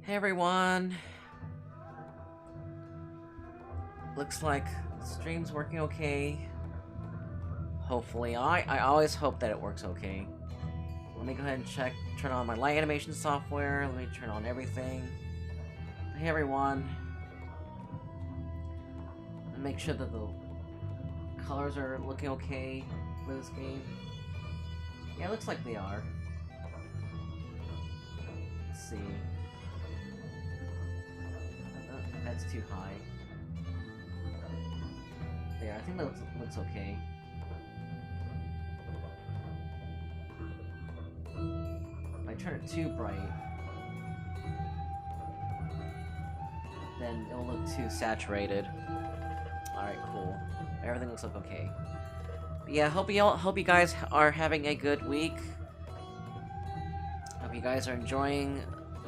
Hey everyone! Looks like the stream's working okay. Hopefully. I always hope that it works okay. Let me go ahead and turn on my light animation software. Let me turn on everything. Hey everyone. And make sure that the colors are looking okay for this game. Yeah, it looks like they are. Let's see. That's too high. There, I think that looks okay. If I turn it too bright, then it'll look too saturated. Alright, cool. Everything looks like okay. But yeah, hope you guys are having a good week. Hope you guys are enjoying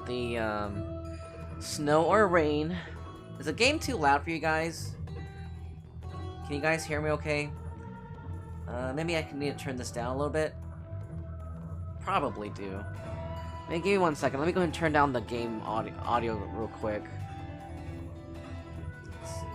the snow or rain. Is the game too loud for you guys? Can you guys hear me okay? Maybe I need to turn this down a little bit. Probably do. Hey, give me 1 second. Let me go ahead and turn down the game audio real quick. Let's see.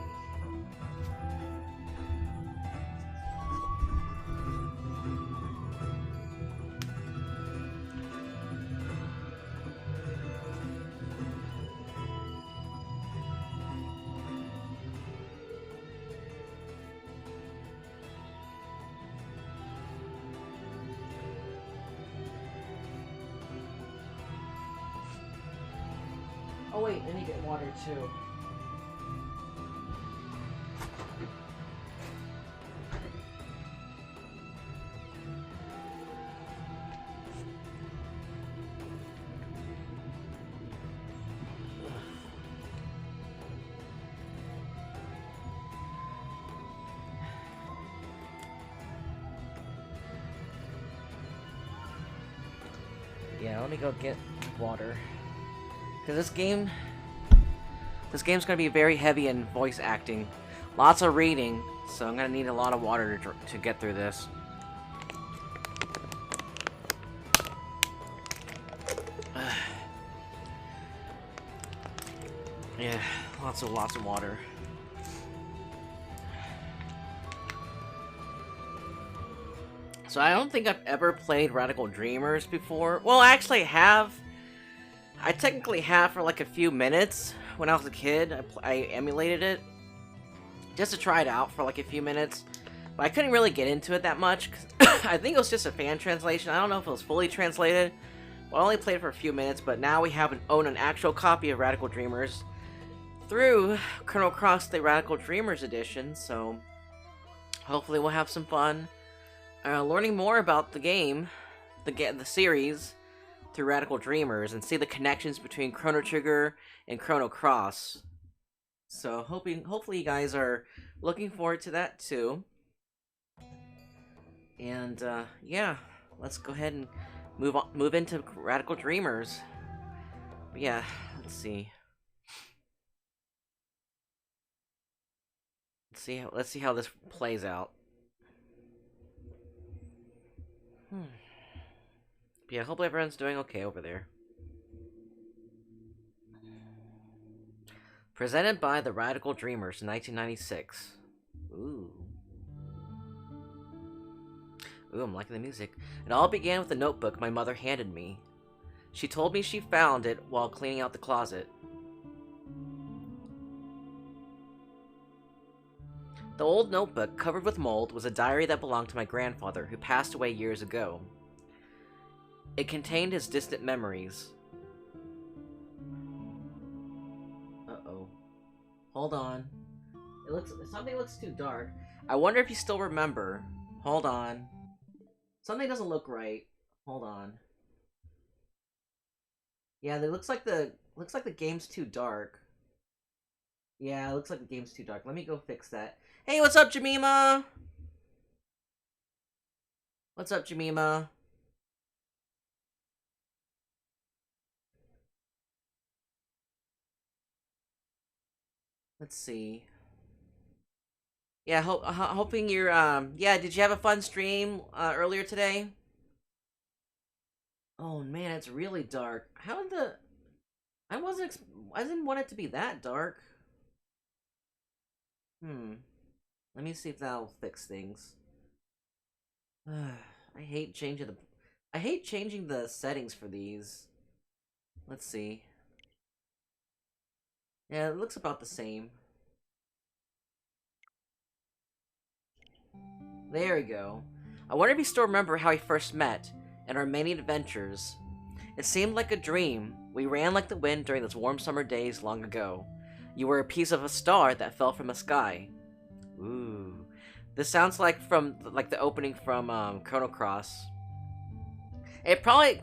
Oh wait, I need to get water too. Yeah, let me go get water. Because this game's gonna be very heavy in voice acting. Lots of reading, so I'm gonna need a lot of water to get through this. Yeah, lots of water. So I don't think I've ever played Radical Dreamers before. Well, actually I have. I technically have for like a few minutes when I was a kid. I emulated it just to try it out for like a few minutes, but I couldn't really get into it that much. I think it was just a fan translation. I don't know if it was fully translated. Well, I only played for a few minutes, but now we own an actual copy of Radical Dreamers through Chrono Cross the Radical Dreamers edition. So hopefully we'll have some fun learning more about the game, the series, through Radical Dreamers, and see the connections between Chrono Trigger and Chrono Cross. So hopefully you guys are looking forward to that too. And yeah, let's go ahead and move into Radical Dreamers. But yeah, let's see. Let's see how this plays out. Yeah, hopefully everyone's doing okay over there. Presented by the Radical Dreamers in 1996. Ooh, I'm liking the music. It all began with a notebook my mother handed me. She told me she found it while cleaning out the closet. The old notebook, covered with mold, was a diary that belonged to my grandfather, who passed away years ago. It contained his distant memories. Uh-oh. Hold on. Something looks too dark. I wonder if you still remember. Hold on. Something doesn't look right. Hold on. Yeah, it looks like the game's too dark. Yeah, it looks like the game's too dark. Let me go fix that. Hey, what's up, Jemima? What's up, Jemima? Let's see. Yeah, hoping you're, yeah, did you have a fun stream, earlier today? Oh man, it's really dark. I didn't want it to be that dark. Let me see if that'll fix things. I hate changing the settings for these. Let's see. Yeah, it looks about the same. There we go. I wonder if you still remember how we first met, and our many adventures. It seemed like a dream. We ran like the wind during those warm summer days long ago. You were a piece of a star that fell from the sky. Ooh. This sounds like the opening from Chrono Cross. Chrono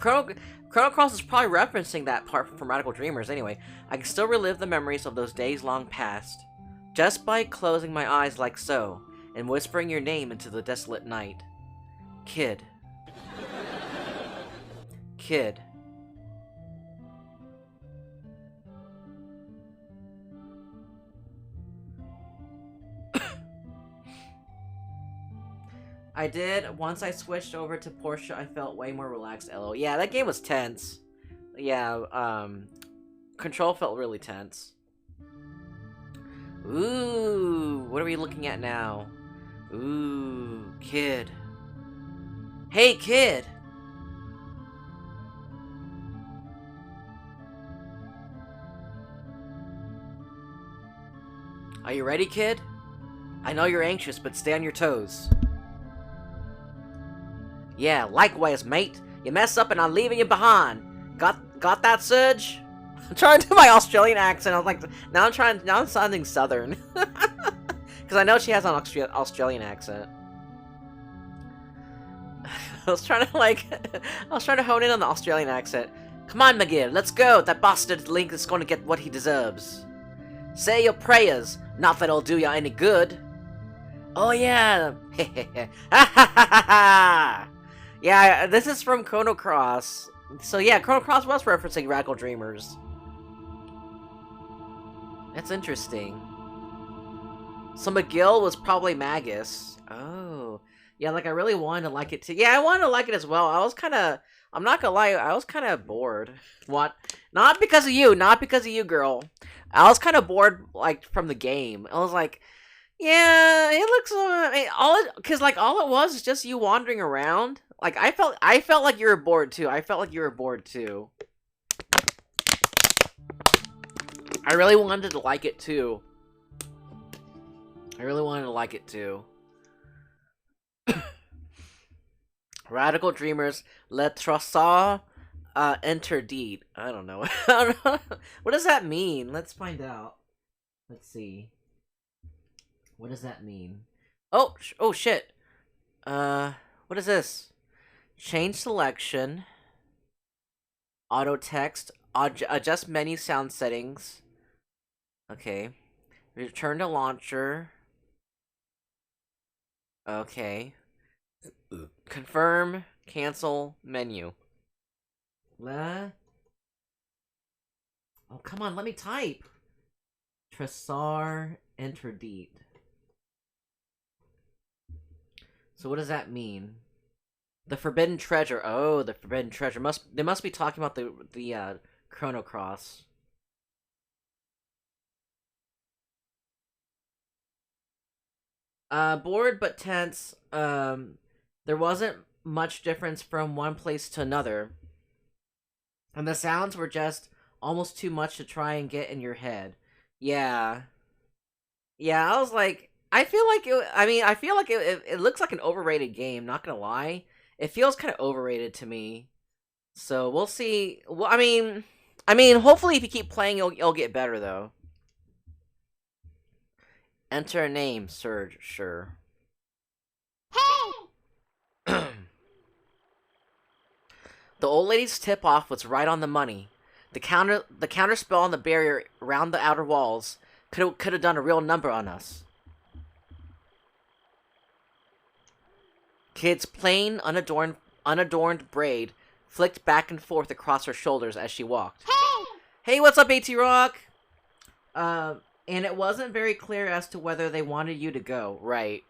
Cross is probably referencing that part from Radical Dreamers anyway. I can still relive the memories of those days long past. Just by closing my eyes like so, and whispering your name into the desolate night. Kid. Kid. I did. Once I switched over to Portia, I felt way more relaxed, LO. Yeah, that game was tense. Yeah, Control felt really tense. Ooh, what are we looking at now? Ooh, kid. Hey, kid! Are you ready, kid? I know you're anxious, but stay on your toes. Yeah, likewise, mate. You mess up and I'm leaving you behind. Got that, Serge? I'm trying to do my Australian accent. I was like, now I'm sounding southern. Because I know she has an Australian accent. I was trying to hone in on the Australian accent. Come on, McGill, let's go. That bastard Link is going to get what he deserves. Say your prayers. Not that it'll do you any good. Oh yeah. Yeah, this is from Chrono Cross. So yeah, Chrono Cross was referencing Radical Dreamers. That's interesting. So McGill was probably Magus. Oh. Yeah, like I really wanted to like it too. Yeah, I wanted to like it as well. I'm not gonna lie, I was kind of bored. What? Not because of you, girl. I was kind of bored, like, from the game. I was like, yeah, it looks, cause like all it was just you wandering around. Like I felt like you were bored too. I really wanted to like it too. Radical Dreamers, Le Trossard, interdit. I don't know. What does that mean? Let's find out. Let's see. What does that mean? Oh shit. What is this? Change selection. Auto text. Adjust menu sound settings. Okay. Return to launcher. Okay. Confirm. Cancel. Menu. Oh, come on. Let me type. Tressar interdit. So what does that mean? The Forbidden Treasure. Oh, the Forbidden Treasure. They must be talking about the Chrono Cross. Bored but tense. There wasn't much difference from one place to another. And the sounds were just almost too much to try and get in your head. Yeah. Yeah, I was like, I feel like it looks like an overrated game, not gonna lie. It feels kind of overrated to me. So we'll see. Well, I mean, hopefully if you keep playing, you'll get better though. Enter a name, Serge. Sure. Hey. The old lady's tip-off was right on the money. The counter spell on the barrier around the outer walls could have done a real number on us. Kid's plain, unadorned braid flicked back and forth across her shoulders as she walked. Hey, what's up, AT Rock? And it wasn't very clear as to whether they wanted you to go, right?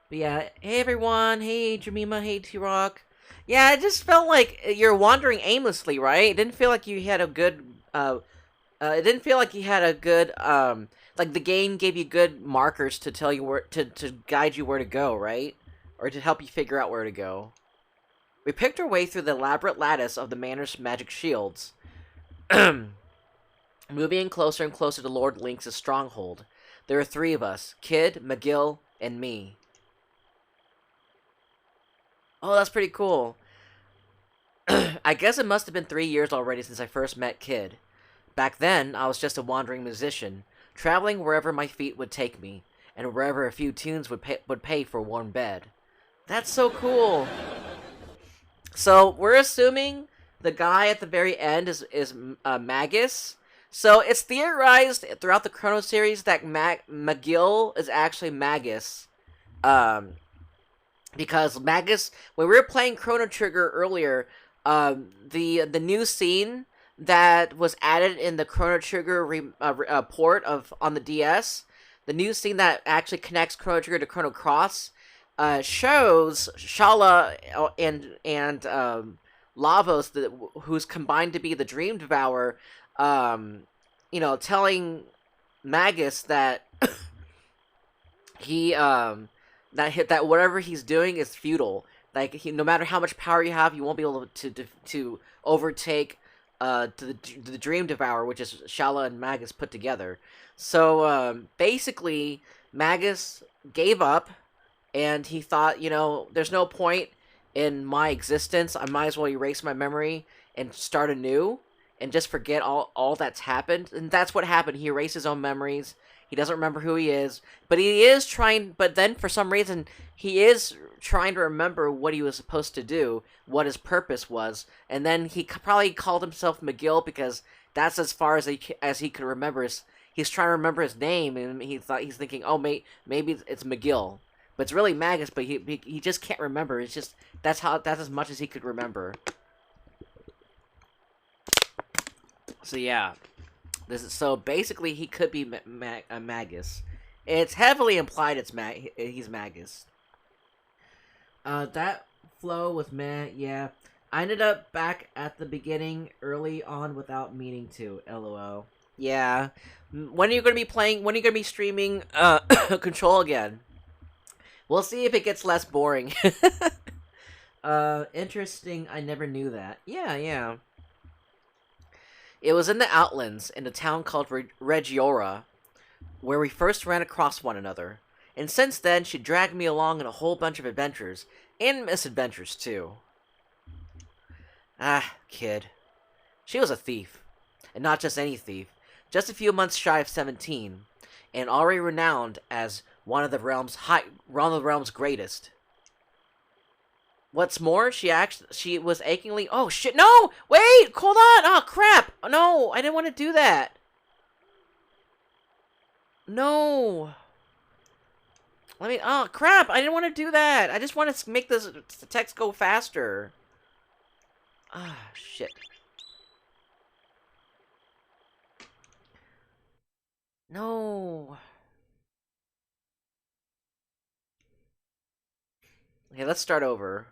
But yeah, hey everyone, hey Jemima, hey T-Rock. Yeah, it just felt like you're wandering aimlessly, right? It didn't feel like you had a good it didn't feel like you had a good like the game gave you good markers to tell you where to guide you where to go, right? Or to help you figure out where to go. We picked our way through the elaborate lattice of the manor's magic shields, moving in closer and closer to Lord Lynx's stronghold. There were three of us: Kid, McGill, and me. Oh, that's pretty cool. I guess it must have been 3 years already since I first met Kid. Back then, I was just a wandering musician, traveling wherever my feet would take me, and wherever a few tunes would pay for a warm bed. That's so cool. So we're assuming the guy at the very end is Magus. So it's theorized throughout the Chrono series that McGill is actually Magus. Because Magus, when we were playing Chrono Trigger earlier, the new scene that was added in the Chrono Trigger port on the DS, the new scene that actually connects Chrono Trigger to Chrono Cross, shows Shala and Lavos, who's combined to be the Dream Devourer, telling Magus that he that whatever he's doing is futile. Like no matter how much power you have, you won't be able to overtake the Dream Devourer, which is Shala and Magus put together. So basically, Magus gave up, and he thought, there's no point in my existence. I might as well erase my memory and start anew, and just forget all that's happened. And that's what happened. He erased his own memories. He doesn't remember who he is, but he is trying. But then, for some reason, he is trying to remember what he was supposed to do, what his purpose was, and then he probably called himself McGill because that's as far as he could remember. He's trying to remember his name, and he's thinking, oh, maybe it's McGill, but it's really Magus. But he just can't remember. It's just that's as much as he could remember. So yeah. So basically, he could be Magus. It's heavily implied he's Magus. That flow was meh, yeah. I ended up back at the beginning early on without meaning to, lol. Yeah. When are you going to be playing, when are you going to be streaming Control again? We'll see if it gets less boring. Interesting, I never knew that. Yeah. It was in the Outlands, in a town called Regiora, where we first ran across one another. And since then, she dragged me along on a whole bunch of adventures, and misadventures, too. Ah, Kid. She was a thief. And not just any thief. Just a few months shy of 17, and already renowned as one of the realm's greatest. What's more, she was achingly... Oh, shit, no! Wait! Hold on! Oh, crap! No, I didn't want to do that. No. Oh, crap! I didn't want to do that. I just want to make the text go faster. Ah, shit. No. Okay, let's start over.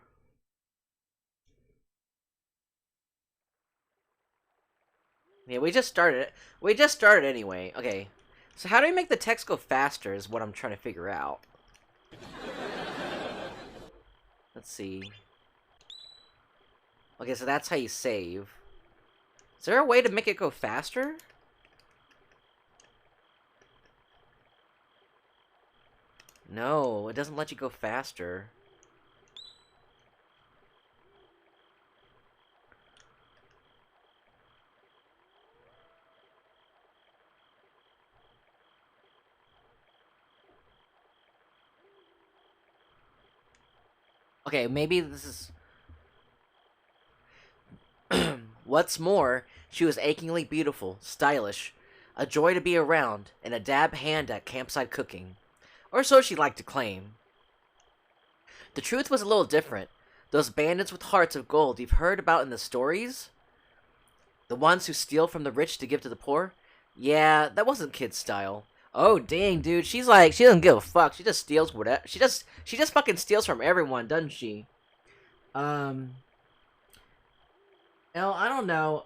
Yeah, we just started it. We just started anyway. Okay. So how do we make the text go faster is what I'm trying to figure out. Let's see. Okay, so that's how you save. Is there a way to make it go faster? No, it doesn't let you go faster. Okay, maybe this is... What's more, she was achingly beautiful, stylish, a joy to be around, and a dab hand at campsite cooking. Or so she liked to claim. The truth was a little different. Those bandits with hearts of gold you've heard about in the stories? The ones who steal from the rich to give to the poor? Yeah, that wasn't Kid's style. Oh, dang, dude. She's like, she doesn't give a fuck. She just steals whatever. She just fucking steals from everyone, doesn't she? Well, I don't know.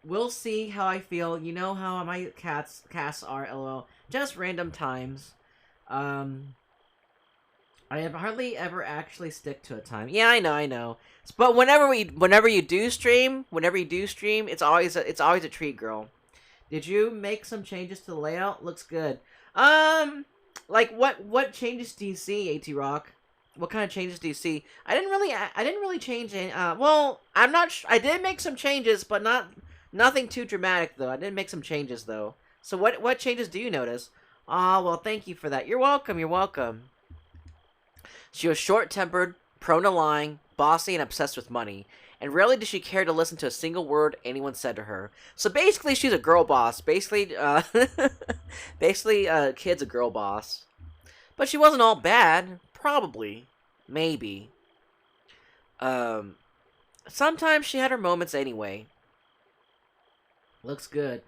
We'll see how I feel. You know how my casts are. LOL. Just random times. Um, I have hardly ever actually stick to a time. Yeah, I know, I know. But whenever you do stream, it's always a treat, girl. Did you make some changes to the layout? Looks good. Like what changes do you see, AT Rock? What kind of changes do you see? I didn't really change any. Well, I'm not. I did make some changes, but nothing too dramatic though. I did make some changes though. So what changes do you notice? Ah, well, thank you for that. You're welcome. You're welcome. She was short-tempered, prone to lying, bossy, and obsessed with money. And rarely did she care to listen to a single word anyone said to her. So basically, she's a girl boss. Basically, kid's a girl boss. But she wasn't all bad. Probably. Maybe. Sometimes she had her moments anyway. Looks good.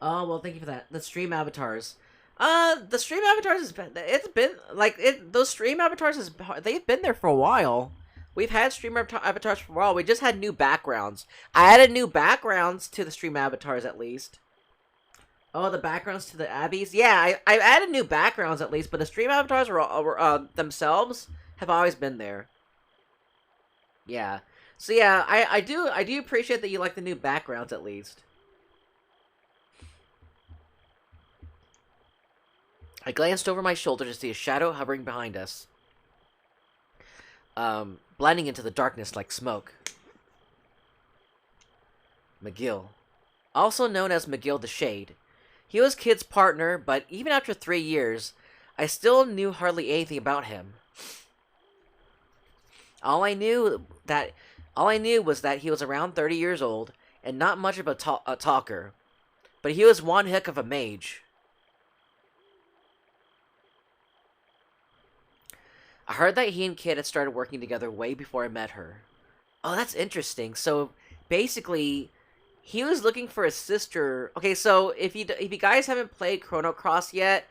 Oh, well, thank you for that. The stream avatars. The stream avatars it's been like those stream avatars they've been there for a while. We've had stream avatars for a while. We just had new backgrounds. I added new backgrounds to the stream avatars at least. Oh, the backgrounds to the abbeys. Yeah, I added new backgrounds at least, but the stream avatars were themselves have always been there. Yeah. So yeah, I do appreciate that you like the new backgrounds at least. I glanced over my shoulder to see a shadow hovering behind us, blending into the darkness like smoke. McGill. Also known as McGill the Shade. He was Kid's partner, but even after 3 years, I still knew hardly anything about him. All I knew was that he was around 30 years old, and not much of a talker. But he was one heck of a mage. I heard that he and Kid had started working together way before I met her. Oh, that's interesting. So, basically, he was looking for a sister. Okay, so if you guys haven't played Chrono Cross yet,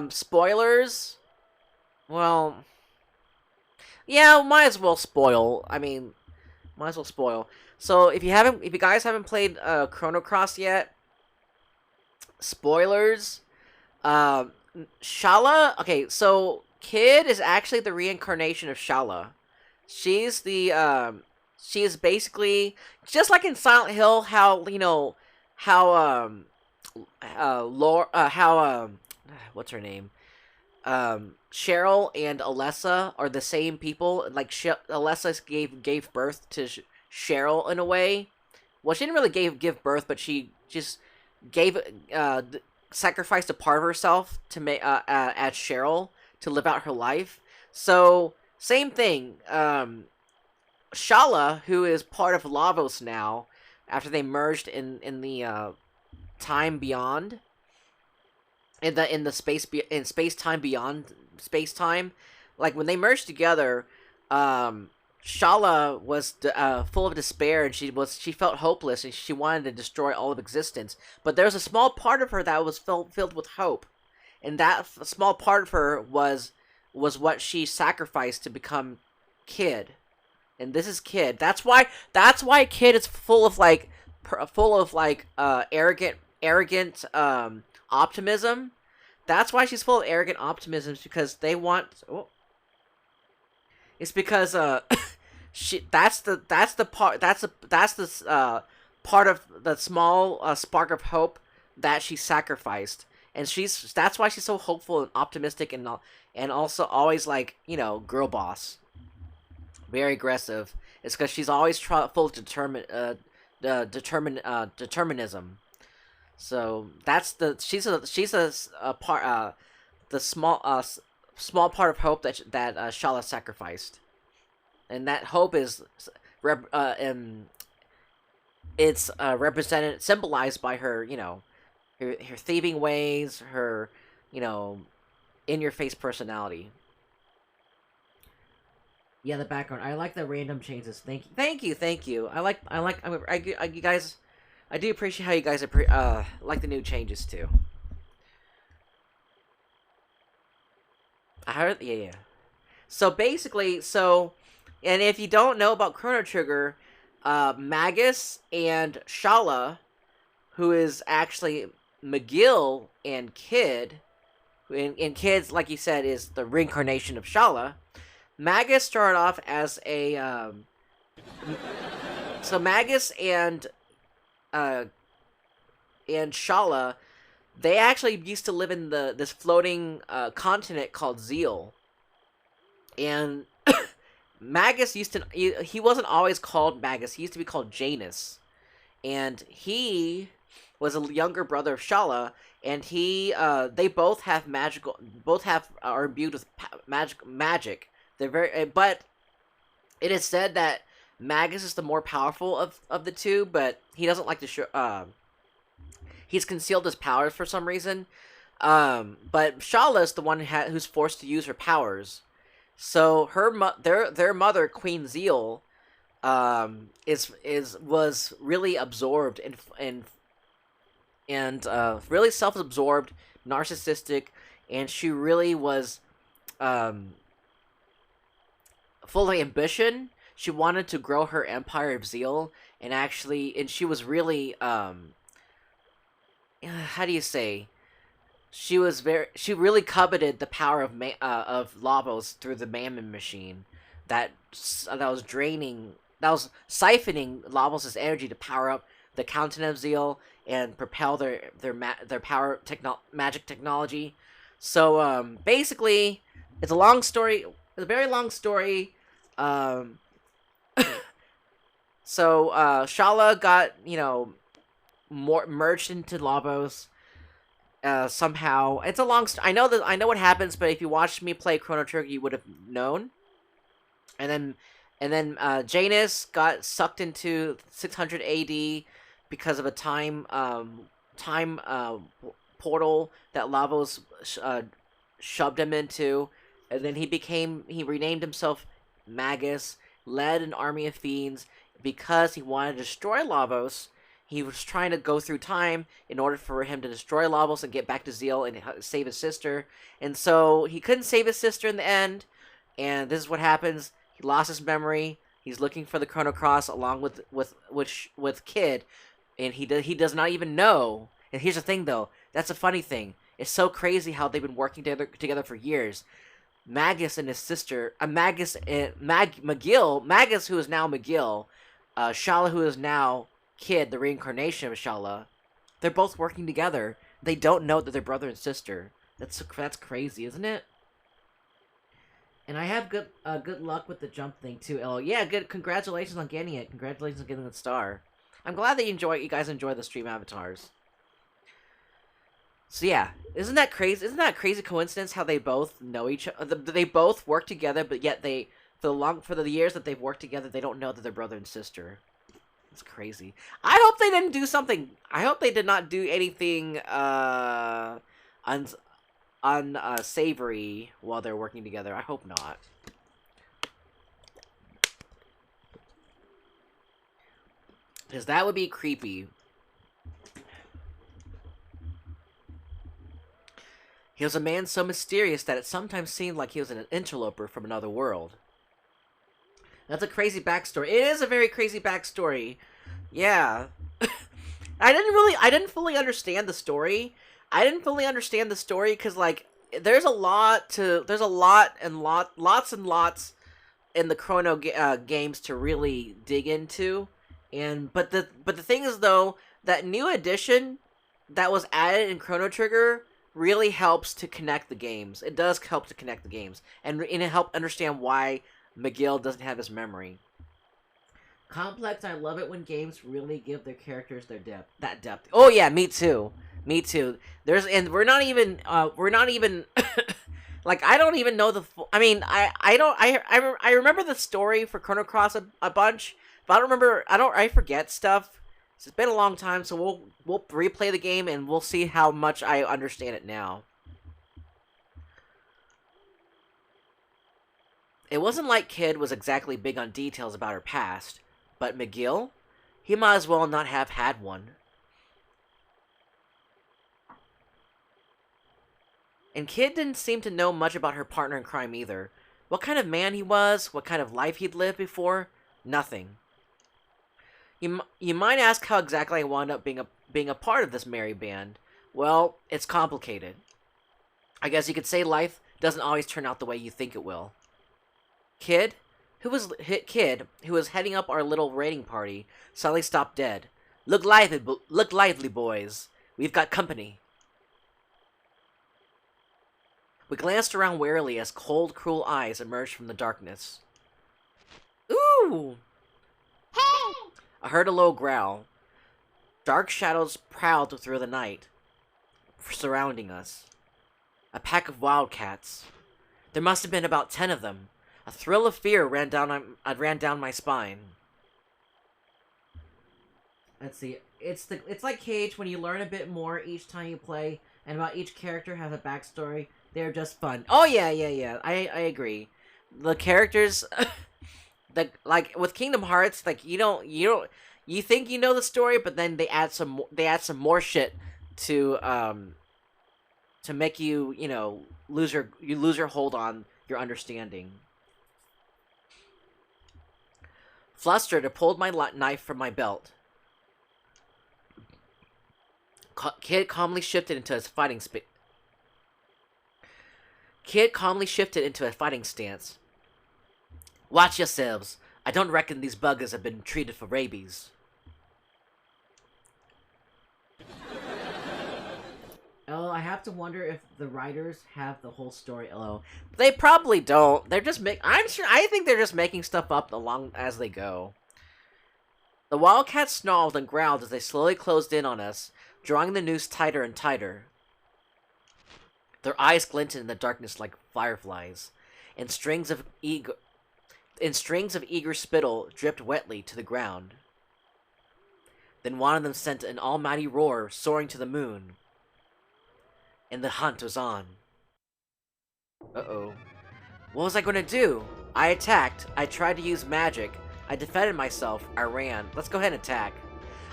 spoilers. Well, yeah, might as well spoil. I mean, might as well spoil. So if you guys haven't played Chrono Cross yet, spoilers. Shala. Okay, so Kid is actually the reincarnation of Shala. She's the she is basically just like in Silent Hill. How what's her name? Cheryl and Alessa are the same people. Like Alessa gave birth to Cheryl in a way. Well, she didn't really give birth, but she just gave sacrificed a part of herself to make as Cheryl to live out her life. So same thing. Shala, who is part of Lavos now, after they merged in the time beyond, in space time beyond space time, like when they merged together, Shala was full of despair, and she felt hopeless, and she wanted to destroy all of existence. But there was a small part of her that was filled with hope, and that small part of her was what she sacrificed to become Kid. And this is Kid. That's why Kid is full of arrogant optimism. That's why she's full of arrogant optimism, because they want. Oh, it's because that's the part of the small spark of hope that she sacrificed, and that's why she's so hopeful and optimistic, and also always girl boss. Very aggressive. It's because she's always full of determinism. So she's a part the small part of hope that Shala sacrificed, and that hope is it's represented, symbolized by her her thieving ways, her in your face personality. Yeah, the background. I like the random changes. Thank you. You guys. I do appreciate how you guys like the new changes too. I heard, yeah. So basically, and if you don't know about Chrono Trigger, Magus and Shala, who is actually McGill and Kid, and Kid's, like you said, is the reincarnation of Shala. Magus started off as a so Magus uh and Shala, they actually used to live in this floating continent called Zeal. And Magus used to he wasn't always called Magus. He used to be called Janus. And he was a younger brother of Shala, and they both have are imbued with magic. They're but it is said that Magus is the more powerful of the two, but he doesn't like to show. He's concealed his powers for some reason. But Shala is the one who's forced to use her powers. So their mother, Queen Zeal, was really absorbed and really self-absorbed, narcissistic, and she really was full of ambition. She wanted to grow her empire of Zeal, and she was really how do you say? She really coveted the power of Lavos through the Mammon machine that was siphoning Lavos' energy to power up the continent of Zeal and propel their power magic technology. So basically, it's a long story. It's a very long story. So Shala got more merged into Lavos. Somehow it's a long. I know what happens, but if you watched me play Chrono Trigger, you would have known. And then Janus got sucked into 600 AD because of a time portal that Lavos shoved him into, and then he renamed himself Magus, led an army of fiends because he wanted to destroy Lavos. He was trying to go through time in order for him to destroy Lavos and get back to Zeal and save his sister. And so he couldn't save his sister in the end. And this is what happens. He lost his memory. He's looking for the Chrono Cross along with Kid. And he does not even know. And here's the thing, though. That's a funny thing. It's so crazy how they've been working together for years. Magus and his sister, Magus, who is now McGill, Shala, who is now Kid, the reincarnation of Shala, they're both working together. They don't know that they're brother and sister. That's crazy, isn't it? And I have good luck with the jump thing too. Oh yeah, good. Congratulations on getting it. Congratulations on getting the star. I'm glad that you guys enjoy the stream avatars. So yeah, isn't that crazy? Isn't that a crazy coincidence how they both know each other? They both work together, but yet for the years that they've worked together, they don't know that they're brother and sister. It's crazy. I hope they didn't do something. I hope they did not do anything unsavory while they're working together. I hope not. Because that would be creepy. He was a man so mysterious that it sometimes seemed like he was an interloper from another world. That's a crazy backstory. It is a very crazy backstory. Yeah. I didn't fully understand the story. Because, like, there's lots and lots in the Chrono games to really dig into. But the thing is, though, that new addition that was added in Chrono Trigger really helps to connect the games. It does help to connect the games. And it helps understand why McGill doesn't have his memory. Complex, I love it when games really give their characters their depth. Oh yeah, me too. We're not even like, I don't even know the full, I remember the story for Chrono Cross a bunch, but I forget stuff. It's been a long time, so we'll replay the game and we'll see how much I understand it now. It wasn't like Kid was exactly big on details about her past, but McGill? He might as well not have had one. And Kid didn't seem to know much about her partner in crime either. What kind of man he was, what kind of life he'd lived before, nothing. You might ask how exactly I wound up being a part of this merry band. Well, it's complicated. I guess you could say life doesn't always turn out the way you think it will. Kid, kid who was heading up our little raiding party, suddenly stopped dead. Look lively, boys. We've got company. We glanced around warily as cold, cruel eyes emerged from the darkness. Ooh! Hey! I heard a low growl. Dark shadows prowled through the night, surrounding us. A pack of wildcats. There must have been about 10 of them. A thrill of fear ran down my spine. Let's see. It's like Cage when you learn a bit more each time you play, and about each character has a backstory. They're just fun. Oh yeah. I agree. The characters, like with Kingdom Hearts, like you think you know the story, but then they add some more shit to make you lose your hold on your understanding. Flustered, I pulled my knife from my belt. Kid calmly shifted into a fighting stance. Watch yourselves. I don't reckon these buggers have been treated for rabies. Oh, I have to wonder if the writers have the whole story. Oh, they probably don't. They're just I think they're just making stuff up along as they go. The wildcats snarled and growled as they slowly closed in on us, drawing the noose tighter and tighter. Their eyes glinted in the darkness like fireflies, and strings of eager spittle dripped wetly to the ground. Then one of them sent an almighty roar soaring to the moon, and the hunt was on. Uh-oh. What was I gonna do? I attacked. I tried to use magic. I defended myself. I ran. Let's go ahead and attack.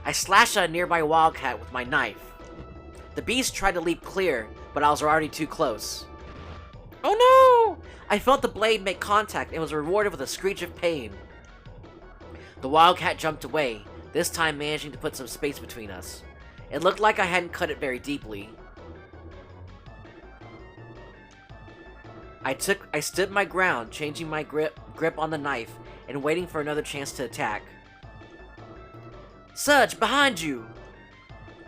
I slashed at a nearby wildcat with my knife. The beast tried to leap clear, but I was already too close. Oh no! I felt the blade make contact and was rewarded with a screech of pain. The wildcat jumped away, this time managing to put some space between us. It looked like I hadn't cut it very deeply. I stood my ground, changing my grip on the knife and waiting for another chance to attack. Serge, behind you!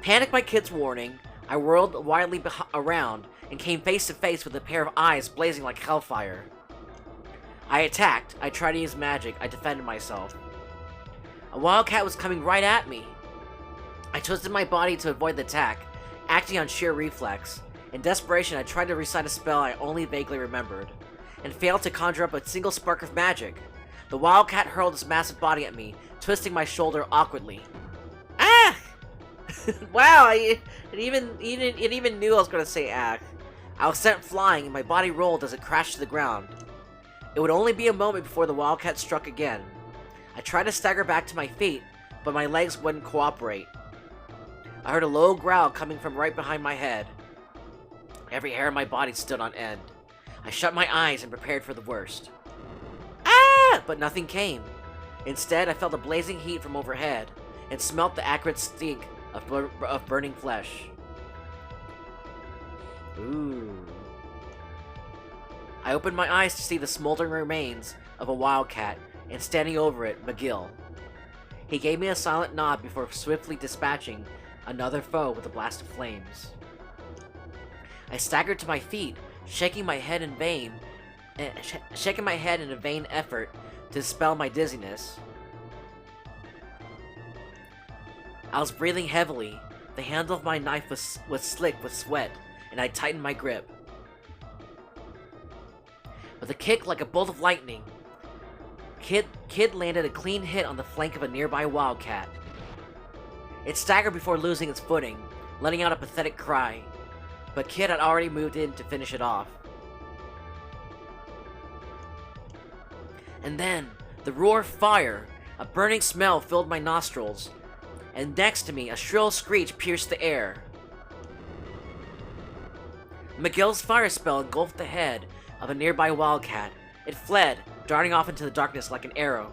Panicked by Kid's warning, I whirled wildly around and came face to face with a pair of eyes blazing like hellfire. I attacked. I tried to use magic. I defended myself. A wildcat was coming right at me. I twisted my body to avoid the attack, acting on sheer reflex. In desperation, I tried to recite a spell I only vaguely remembered, and failed to conjure up a single spark of magic. The wildcat hurled its massive body at me, twisting my shoulder awkwardly. Ah! Wow, it even knew I was gonna say ah. I was sent flying, and my body rolled as it crashed to the ground. It would only be a moment before the wildcat struck again. I tried to stagger back to my feet, but my legs wouldn't cooperate. I heard a low growl coming from right behind my head. Every hair in my body stood on end. I shut my eyes and prepared for the worst. Ah! But nothing came. Instead, I felt a blazing heat from overhead, and smelt the acrid stink of burning flesh. Ooh. I opened my eyes to see the smoldering remains of a wildcat, and standing over it, McGill. He gave me a silent nod before swiftly dispatching another foe with a blast of flames. I staggered to my feet, shaking my head in a vain effort to dispel my dizziness. I was breathing heavily. The handle of my knife was slick with sweat, and I tightened my grip. With a kick like a bolt of lightning, Kid landed a clean hit on the flank of a nearby wildcat. It staggered before losing its footing, letting out a pathetic cry, but Kid had already moved in to finish it off. And then, the roar of fire, a burning smell filled my nostrils, and next to me, a shrill screech pierced the air. McGill's fire spell engulfed the head of a nearby wildcat. It fled, darting off into the darkness like an arrow.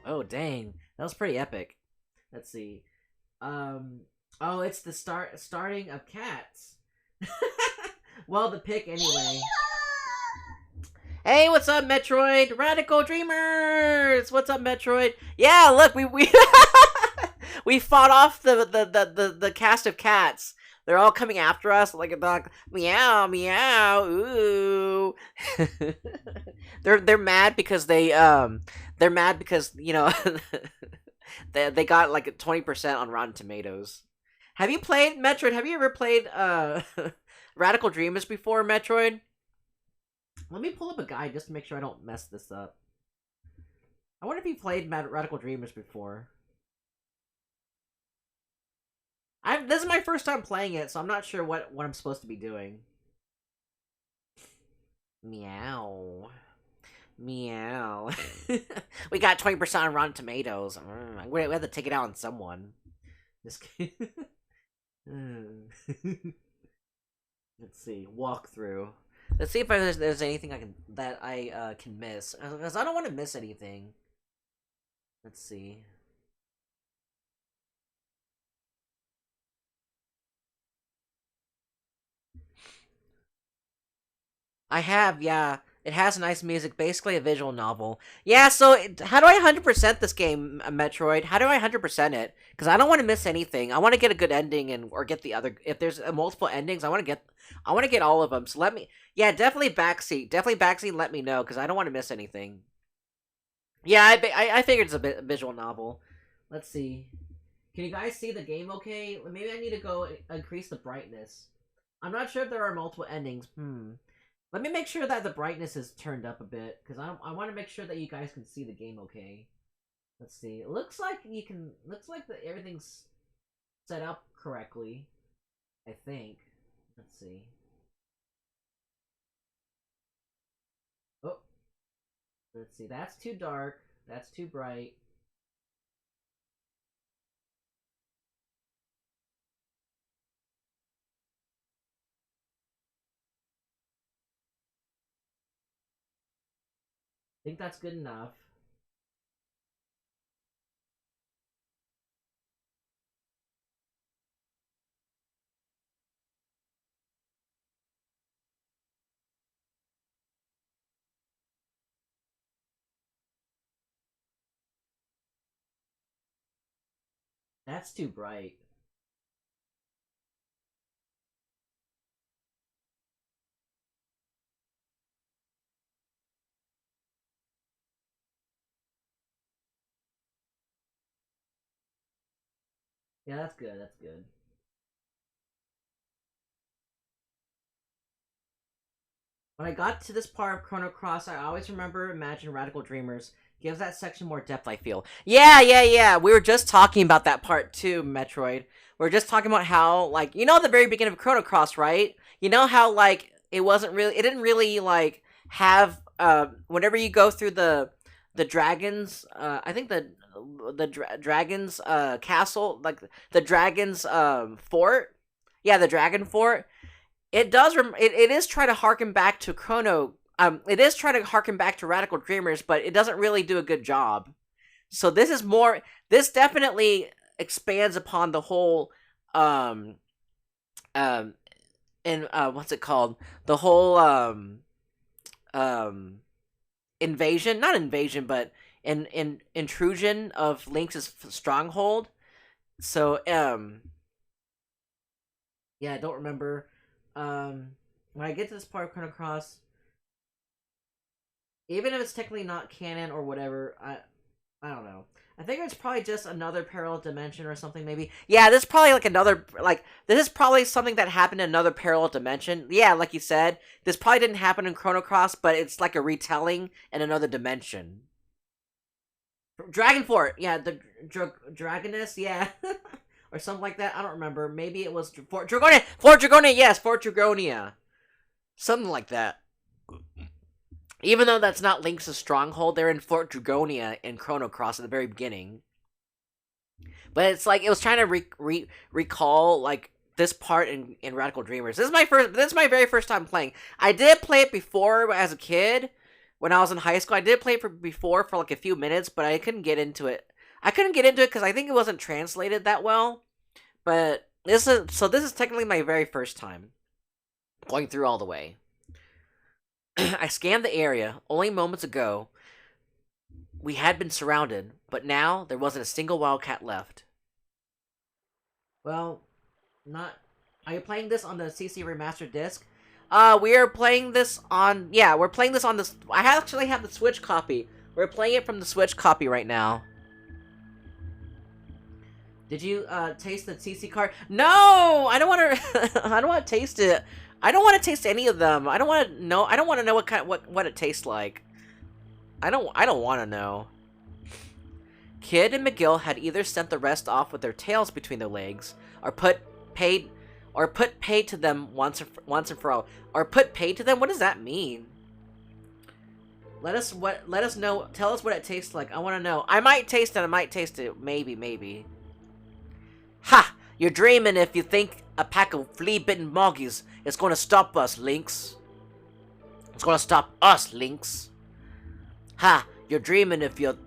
Oh dang, that was pretty epic. Let's see. Oh, it's the starting of cats. Well, the pick anyway. Hey, what's up, Metroid? Radical Dreamers! What's up, Metroid? Yeah, look, we we fought off the cast of cats. They're all coming after us like a dog. Meow, meow, ooh. They're mad because they're mad because they got like 20% on Rotten Tomatoes. Have you played Metroid? Have you ever played Radical Dreamers before, Metroid? Let me pull up a guide just to make sure I don't mess this up. I wonder if you played Radical Dreamers before. This is my first time playing it, so I'm not sure what I'm supposed to be doing. Meow. Meow. We got 20% on Rotten Tomatoes. We have to take it out on someone. Just kidding. Let's see. Walkthrough. Let's see if there's anything I can miss, because I don't want to miss anything. Let's see. I have, yeah. It has nice music, basically a visual novel. Yeah, so how do I 100% this game, Metroid? How do I 100% it? Because I don't want to miss anything. I want to get a good ending or get the other. If there's multiple endings, I want to get all of them. So let me, yeah, definitely backseat. Let me know because I don't want to miss anything. Yeah, I figured it's a visual novel. Let's see. Can you guys see the game? Okay, maybe I need to go increase the brightness. I'm not sure if there are multiple endings. Let me make sure that the brightness is turned up a bit, because I want to make sure that you guys can see the game okay. Let's see. It looks like everything's set up correctly. I think. Let's see. Oh. Let's see. That's too dark. That's too bright. I think that's good enough. That's too bright. Yeah, that's good. That's good. When I got to this part of Chrono Cross, I always remember Imagine Radical Dreamers. Gives that section more depth, I feel. Yeah. We were just talking about that part too, Metroid. We are just talking about how, like, the very beginning of Chrono Cross, right? You know how, like, it didn't really, like, have, whenever you go through the dragons, I think the dragons, castle, like, the dragons, fort? Yeah, the dragon fort. It does. It is trying to harken back to Chrono. It is trying to harken back to Radical Dreamers, but it doesn't really do a good job. So this is more. This definitely expands upon the whole. Um. And what's it called? The whole um invasion, not invasion, but intrusion of Link's stronghold. So yeah, I don't remember. When I get to this part of Chrono Cross, even if it's technically not canon or whatever, I don't know. I think it's probably just another parallel dimension or something, maybe. Yeah, this is probably this is probably something that happened in another parallel dimension. Yeah, like you said, this probably didn't happen in Chrono Cross, but it's like a retelling in another dimension. Dragon Fort, yeah, the Dragoness, yeah. Or something like that. I don't remember. Maybe it was Fort Dragonia. Fort Dragonia, yes, Fort Dragonia. Something like that. Even though that's not Link's stronghold, they're in Fort Dragonia in Chrono Cross at the very beginning. But it's like it was trying to recall like this part in Radical Dreamers. This is my very first time playing. I did play it before as a kid when I was in high school. I did play it before for like a few minutes, but I couldn't get into it. I couldn't get into it because I think it wasn't translated that well. But this is technically my very first time going through all the way. I scanned the area. Only moments ago, we had been surrounded, but now there wasn't a single wildcat left. Well, not. Are you playing this on the CC remastered disc? We are playing this on. Yeah, we're playing this on this. I actually have the Switch copy. We're playing it from the Switch copy right now. Did you taste the CC card? No, I don't want to. I don't want to taste it. I don't want to taste any of them. I don't want to know. I don't want to know what it tastes like. I don't want to know. Kid and McGill had either sent the rest off with their tails between their legs, or put paid to them once and for all. Or put paid to them? What does that mean? Let us know. Tell us what it tastes like. I want to know. I might taste it. I might taste it. Maybe. Ha! You're dreaming if you think a pack of flea-bitten moggies is going to stop us, Lynx. It's going to stop us, Lynx. Ha! You're dreaming if you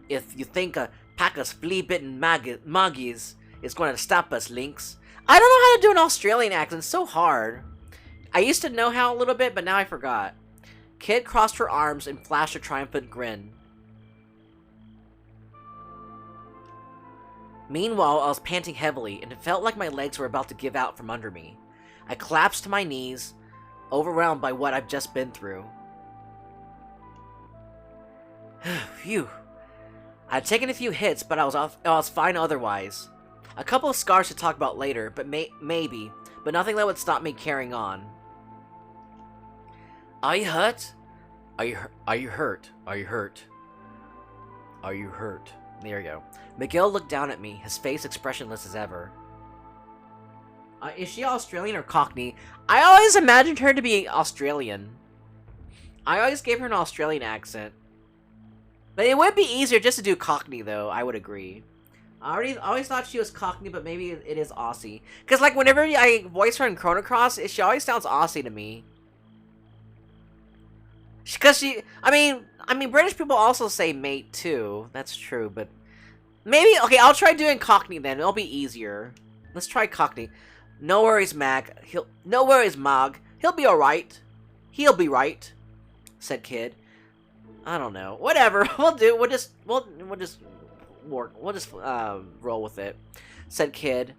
think a pack of flea-bitten moggies is going to stop us, Lynx. I don't know how to do an Australian accent. It's so hard. I used to know how a little bit, but now I forgot. Kid crossed her arms and flashed a triumphant grin. Meanwhile, I was panting heavily, and it felt like my legs were about to give out from under me. I collapsed to my knees, overwhelmed by what I've just been through. Phew. I'd taken a few hits, but I was fine otherwise. A couple of scars to talk about later, but maybe, but nothing that would stop me carrying on. Are you hurt? Are you hurt? Are you hurt? Are you hurt? There we go. McGill looked down at me, his face expressionless as ever. Is she Australian or Cockney? I always imagined her to be Australian. I always gave her an Australian accent. But it would be easier just to do Cockney, though, I would agree. I always thought she was Cockney, but maybe it is Aussie. Because, like, whenever I voice her in Chrono Cross, she always sounds Aussie to me. Because I mean, British people also say mate, too. That's true, but... Maybe, okay, I'll try doing Cockney then. It'll be easier. Let's try Cockney. No worries, no worries, Mog. He'll be alright. He'll be right, said Kid. I don't know. Whatever. We'll just roll with it, said Kid.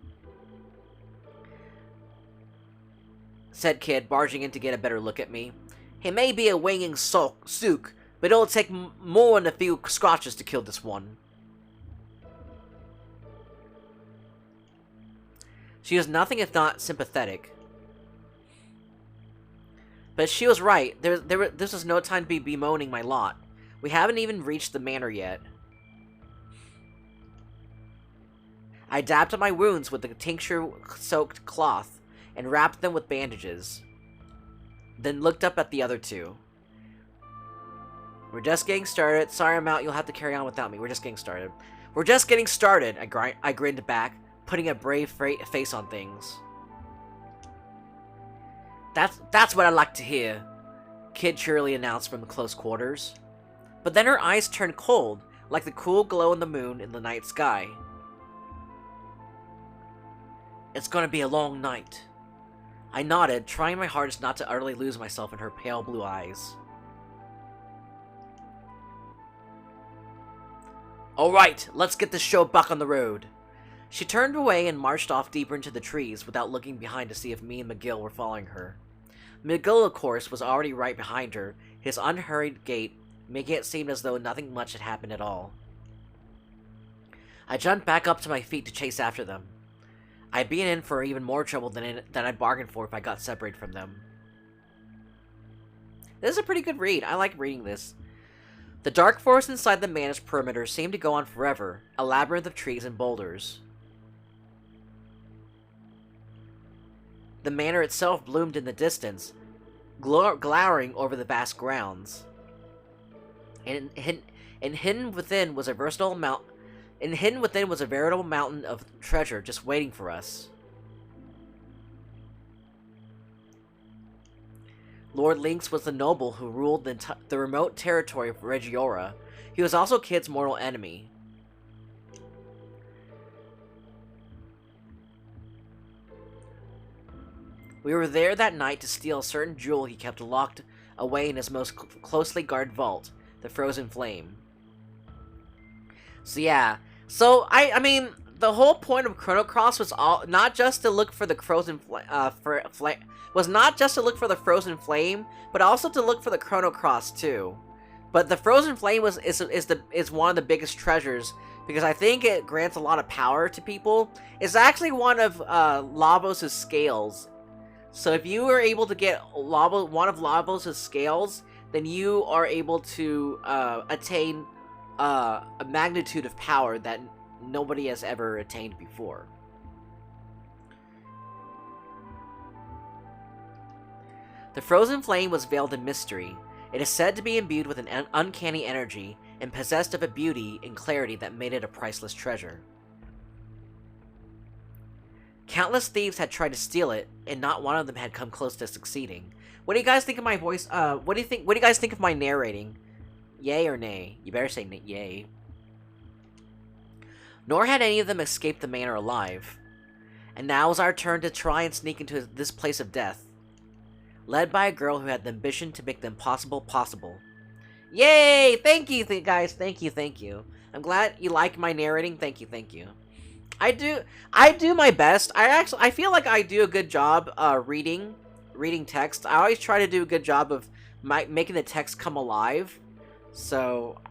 Barging in to get a better look at me. He may be a winging sook, but it'll take more than a few scratches to kill this one. She was nothing if not sympathetic. But she was right. This was no time to be bemoaning my lot. We haven't even reached the manor yet. I dabbed at my wounds with the tincture-soaked cloth and wrapped them with bandages. Then looked up at the other two. We're just getting started. Sorry, I'm out. You'll have to carry on without me. We're just getting started. We're just getting started, I grinned back, putting a brave face on things. That's what I like to hear, Kid cheerily announced from the close quarters. But then her eyes turned cold, like the cool glow of the moon in the night sky. It's gonna be a long night. I nodded, trying my hardest not to utterly lose myself in her pale blue eyes. Alright, let's get this show back on the road. She turned away and marched off deeper into the trees without looking behind to see if me and McGill were following her. McGill, of course, was already right behind her, his unhurried gait making it seem as though nothing much had happened at all. I jumped back up to my feet to chase after them. I'd be in for even more trouble than I'd bargained for if I got separated from them. This is a pretty good read. I like reading this. The dark forest inside the manor's perimeter seemed to go on forever, a labyrinth of trees and boulders. The manor itself bloomed in the distance, glowering over the vast grounds. And hidden within was a veritable mountain of treasure just waiting for us. Lord Lynx was the noble who ruled the remote territory of Regiora. He was also Kid's mortal enemy. We were there that night to steal a certain jewel he kept locked away in his most closely guarded vault, the Frozen Flame. So yeah, so I mean, the whole point of Chrono Cross was not just to look for the Frozen Flame, but also to look for the Chrono Cross too. But the Frozen Flame is one of the biggest treasures because I think it grants a lot of power to people. It's actually one of Lavos' scales. So if you are able to get one of Lavos' scales, then you are able to attain a magnitude of power that nobody has ever attained before. The Frozen Flame was veiled in mystery. It is said to be imbued with an uncanny energy and possessed of a beauty and clarity that made it a priceless treasure. Countless thieves had tried to steal it, and not one of them had come close to succeeding. What do you guys think of my voice? What do you guys think of my narrating? Yay or nay? You better say yay. Nor had any of them escaped the manor alive. And now was our turn to try and sneak into this place of death. Led by a girl who had the ambition to make the impossible possible. Yay! Thank you, guys. Thank you. I'm glad you like my narrating. Thank you. I do my best. I feel like I do a good job reading text. I always try to do a good job of making the text come alive. So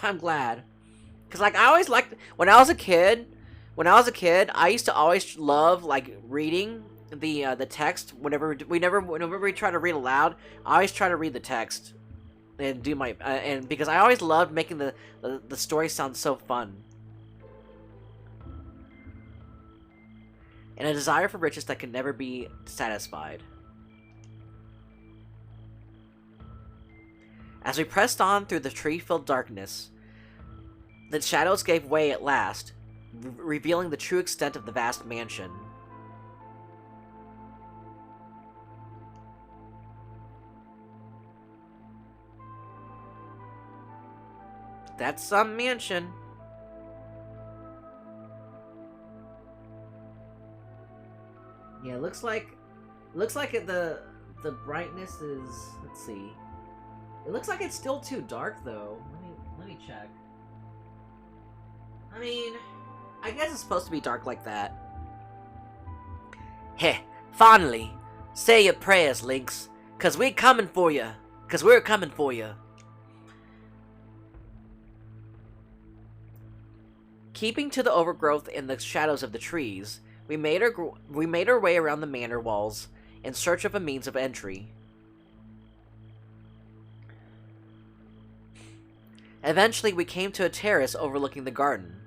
I'm glad. Cause like I always liked when I was a kid, I used to always love like reading the text whenever we try to read aloud. I always try to read the text and do my and because I always loved making the story sound so fun. And a desire for riches that can never be satisfied. As we pressed on through the tree-filled darkness, the shadows gave way at last, revealing the true extent of the vast mansion. That's some mansion. Yeah, looks like the brightness is, let's see. It looks like it's still too dark though. Let me check. I mean, I guess it's supposed to be dark like that. Heh, finally. Say your prayers, Lynx, cause we're coming for you. Keeping to the overgrowth in the shadows of the trees, we made our way around the manor walls in search of a means of entry. Eventually, we came to a terrace overlooking the garden.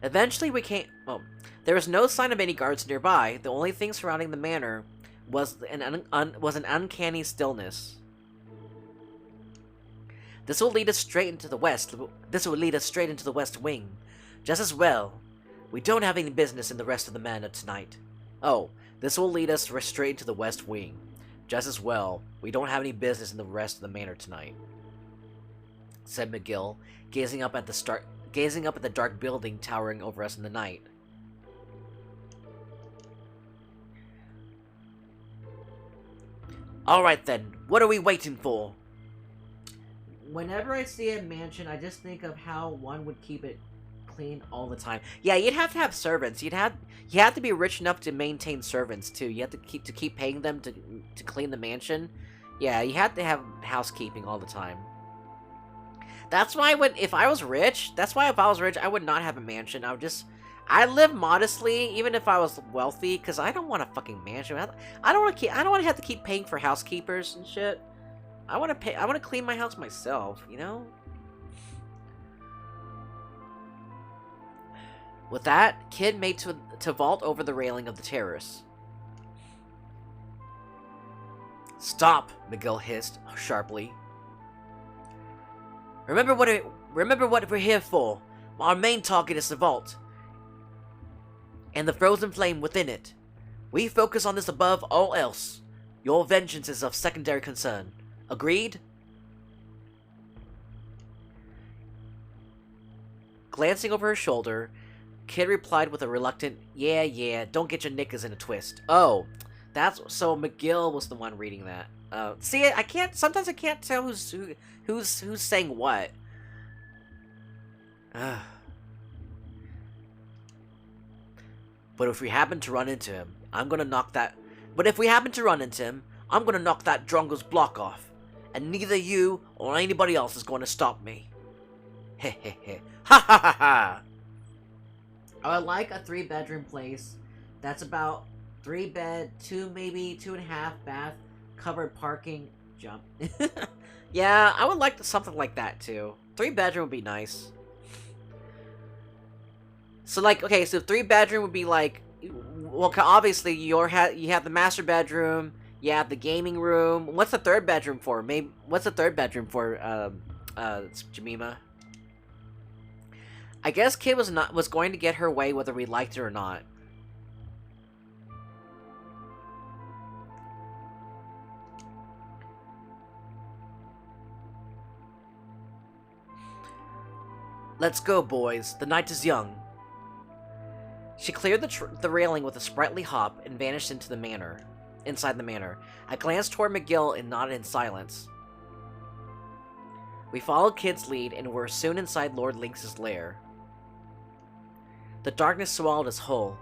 There was no sign of any guards nearby. The only thing surrounding the manor was an uncanny stillness. This will lead us straight into the west. This will lead us straight into the west wing. Just as well. We don't have any business in the rest of the manor tonight. Oh, this will lead us straight into the west wing. Just as well. We don't have any business in the rest of the manor tonight, said McGill, gazing up at the dark building towering over us in the night. Alright then, what are we waiting for? Whenever I see a mansion, I just think of how one would keep it clean all the time. Yeah, you'd have to have servants. You have to be rich enough to maintain servants too. You have to keep paying them to clean the mansion. Yeah, you have to have housekeeping all the time. That's why if I was rich, I would not have a mansion. I'd live modestly, even if I was wealthy, because I don't want a fucking mansion. I don't want to have to keep paying for housekeepers and shit. I want to clean my house myself, you know? With that, Kid made to vault over the railing of the terrace. Stop, McGill hissed sharply. Remember what we're here for. Our main target is the vault. and the frozen flame within it. We focus on this above all else. Your vengeance is of secondary concern. Agreed? Glancing over her shoulder, Kid replied with a reluctant, yeah, don't get your knickers in a twist. Oh, that's so McGill was the one reading that. See, I can't. Sometimes I can't tell who's saying what. But if we happen to run into him, I'm gonna knock that. But if we happen to run into him, I'm gonna knock that Drongo's block off, and neither you or anybody else is going to stop me. Hehehe. Ha ha ha ha. I would like a 3-bedroom place that's about 3 bed, 2 maybe 2.5 bath, covered parking. Jump. Yeah, I would like something like that too. 3-bedroom would be nice. So like, okay, so 3-bedroom would be like, well, obviously you have the master bedroom, you have the gaming room. What's the 3rd bedroom for? Maybe what's the 3rd bedroom for? Jemima. I guess Kid was going to get her way whether we liked it or not. Let's go, boys. The night is young. She cleared the railing with a sprightly hop and vanished inside the manor. I glanced toward McGill and nodded in silence. We followed Kid's lead and were soon inside Lord Lynx's lair. The darkness swallowed us whole.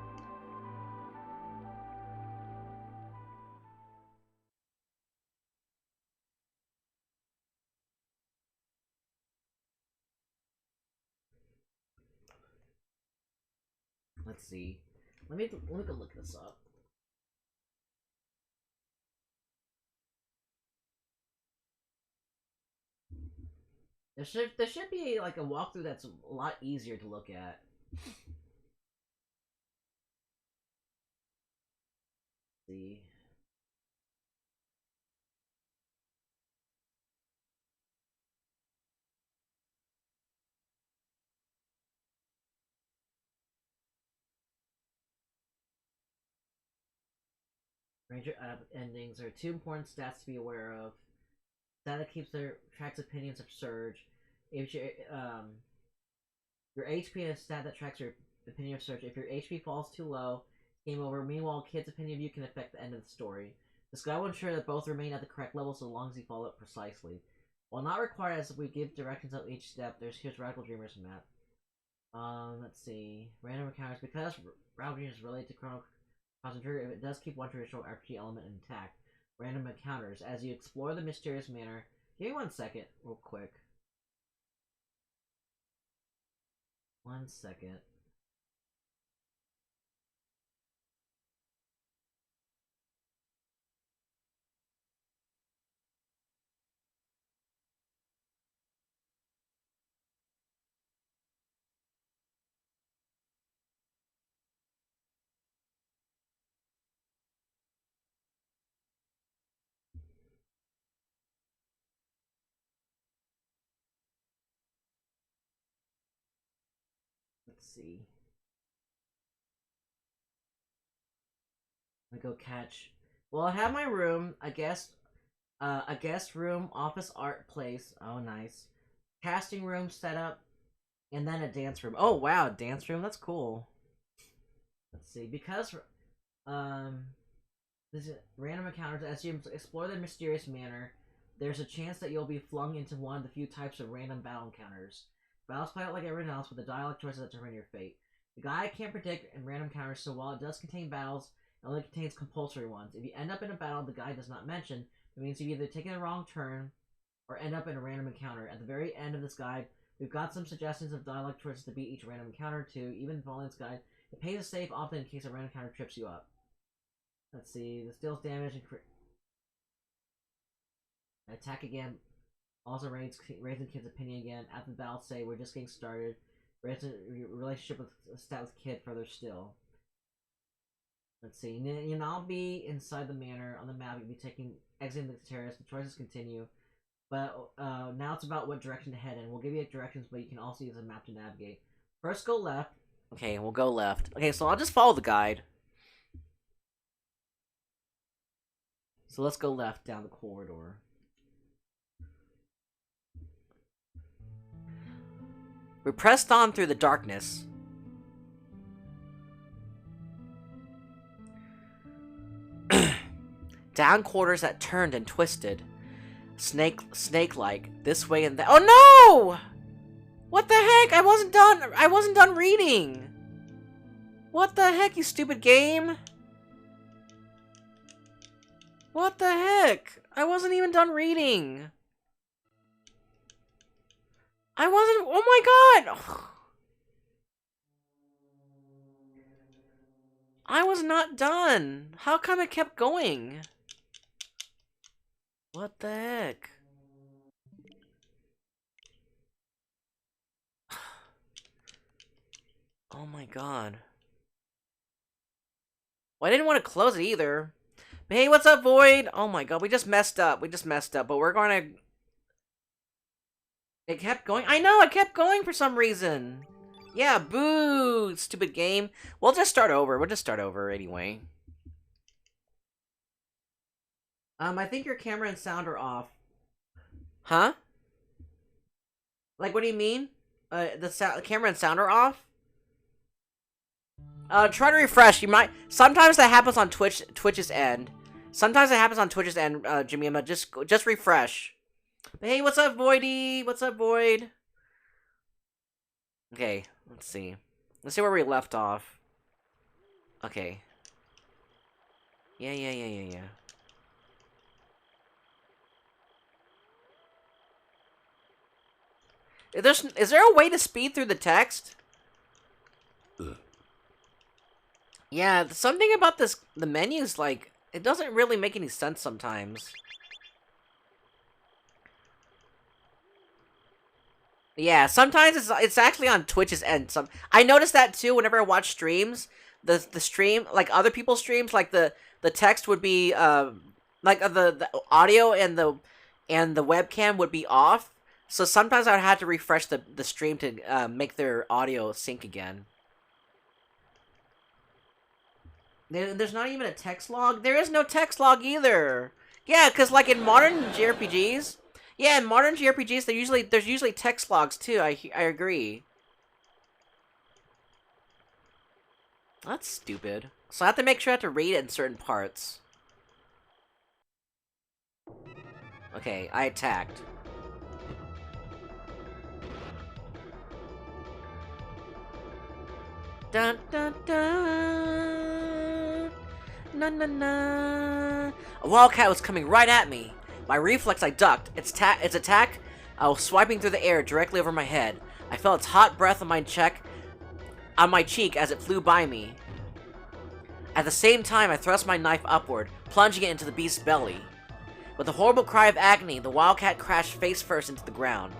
Let's see. Let me go look this up. There should be like a walkthrough that's a lot easier to look at. Let's see. Ranger endings are 2 important stats to be aware of. Stat that keeps their tracks opinions of Serge. If your HP is a stat that tracks your opinion of Serge. If your HP falls too low, game over. Meanwhile, Kid's opinion of you can affect the end of the story. This guide will ensure that both remain at the correct level so long as you follow it precisely. While not required as we give directions of each step, here's Radical Dreamer's map. Let's see. Random encounters. Because Radical Dreamers is related to Chrono Trigger, it does keep one traditional RPG element intact. Random encounters. As you explore the mysterious manor. Give me 1 second, real quick. 1 second. Let's see. I go catch. Well, I have my room. I guess. A guest room, office art place. Oh, nice. Casting room setup, and then a dance room. Oh wow, dance room. That's cool. Let's see. Because um, this is random encounters. As you explore the mysterious manor, there's a chance that you'll be flung into one of the few types of random battle encounters. Battles play out like everyone else with the dialogue choices that determine your fate. The guide can't predict in random encounters, so while it does contain battles, it only contains compulsory ones. If you end up in a battle the guide does not mention, it means you've either taken a wrong turn or end up in a random encounter. At the very end of this guide, we've got some suggestions of dialogue choices to beat each random encounter too. Even following this guide, it pays a save often in case a random encounter trips you up. Let's see. This deals damage and attack again. Also raising Kid's opinion again. After the battle, say we're just getting started. Raising your relationship with stat with Kid further still. Let's see. You'll now be inside the manor on the map. You'll be exiting the terrace. The choices continue. But now it's about what direction to head in. We'll give you directions, but you can also use a map to navigate. First, go left. Okay, we'll go left. Okay, so I'll just follow the guide. So let's go left down the corridor. We pressed on through the darkness. Down corridors that turned and twisted. Snake-like, this way and that. Oh no! What the heck? I wasn't done reading! What the heck, you stupid game? What the heck? I wasn't even done reading. I wasn't. Oh my god! I was not done. How come it kept going? What the heck? Oh my god. Well, I didn't want to close it either. Hey, what's up, Void? Oh my god, we just messed up. But we're gonna... It kept going. I know, it kept going for some reason. Yeah, boo, stupid game. We'll just start over. We'll just start over anyway. I think your camera and sound are off. Huh? Like, what do you mean? The camera and sound are off? Try to refresh. You might... Sometimes that happens on Twitch's end. Jimmy Emma. Just refresh. Hey, what's up, Voidy? What's up, Void? Okay, let's see. Let's see where we left off. Okay. Yeah. Is there a way to speed through the text? Yeah, something about the menus, like, it doesn't really make any sense sometimes. Yeah, sometimes it's actually on Twitch's end. I noticed that too whenever I watch streams. The stream, like other people's streams, like the text would be the audio and the webcam would be off. So sometimes I would have to refresh the stream to make their audio sync again. There's not even a text log. There is no text log either. Yeah, because like in modern JRPGs, there's usually text logs too. I agree. That's stupid. So I have to make sure I have to read it in certain parts. Okay, I attacked. Dun dun dun. Na na na. A wildcat was coming right at me. My reflex, I ducked. Its attack, I was swiping through the air directly over my head. I felt its hot breath on my cheek as it flew by me. At the same time, I thrust my knife upward, plunging it into the beast's belly. With a horrible cry of agony, the wildcat crashed face first into the ground.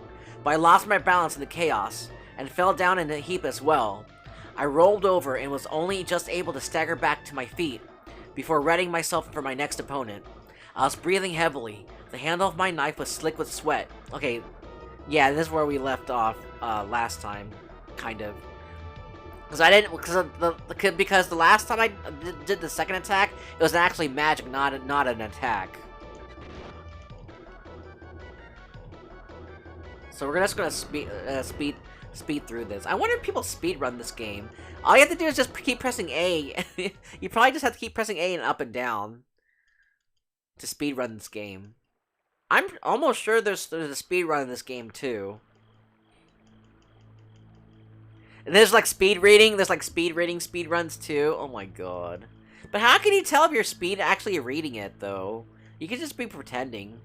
But I lost my balance in the chaos, and fell down in a heap as well. I rolled over and was only just able to stagger back to my feet before readying myself for my next opponent. I was breathing heavily. The handle of my knife was slick with sweat. Okay, yeah, this is where we left off last time, kind of. Because the last time I did the second attack, it was actually magic, not an attack. So we're just gonna speed through this. I wonder if people speedrun this game. All you have to do is just keep pressing A. You probably just have to keep pressing A and up and down to speedrun this game. I'm almost sure there's a speedrun in this game too. And there's like speed reading. There's like speed runs too. Oh my god. But how can you tell if you're actually reading it though? You could just be pretending.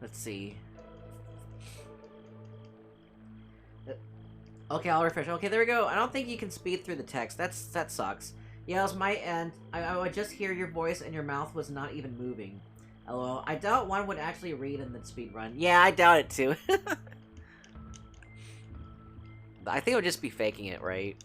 Let's see. Okay, I'll refresh. Okay, there we go. I don't think you can speed through the text. That sucks. Yeah, it was my end. I would just hear your voice and your mouth was not even moving. LOL. I doubt one would actually read and then speed run. Yeah, I doubt it too. I think it would just be faking it, right?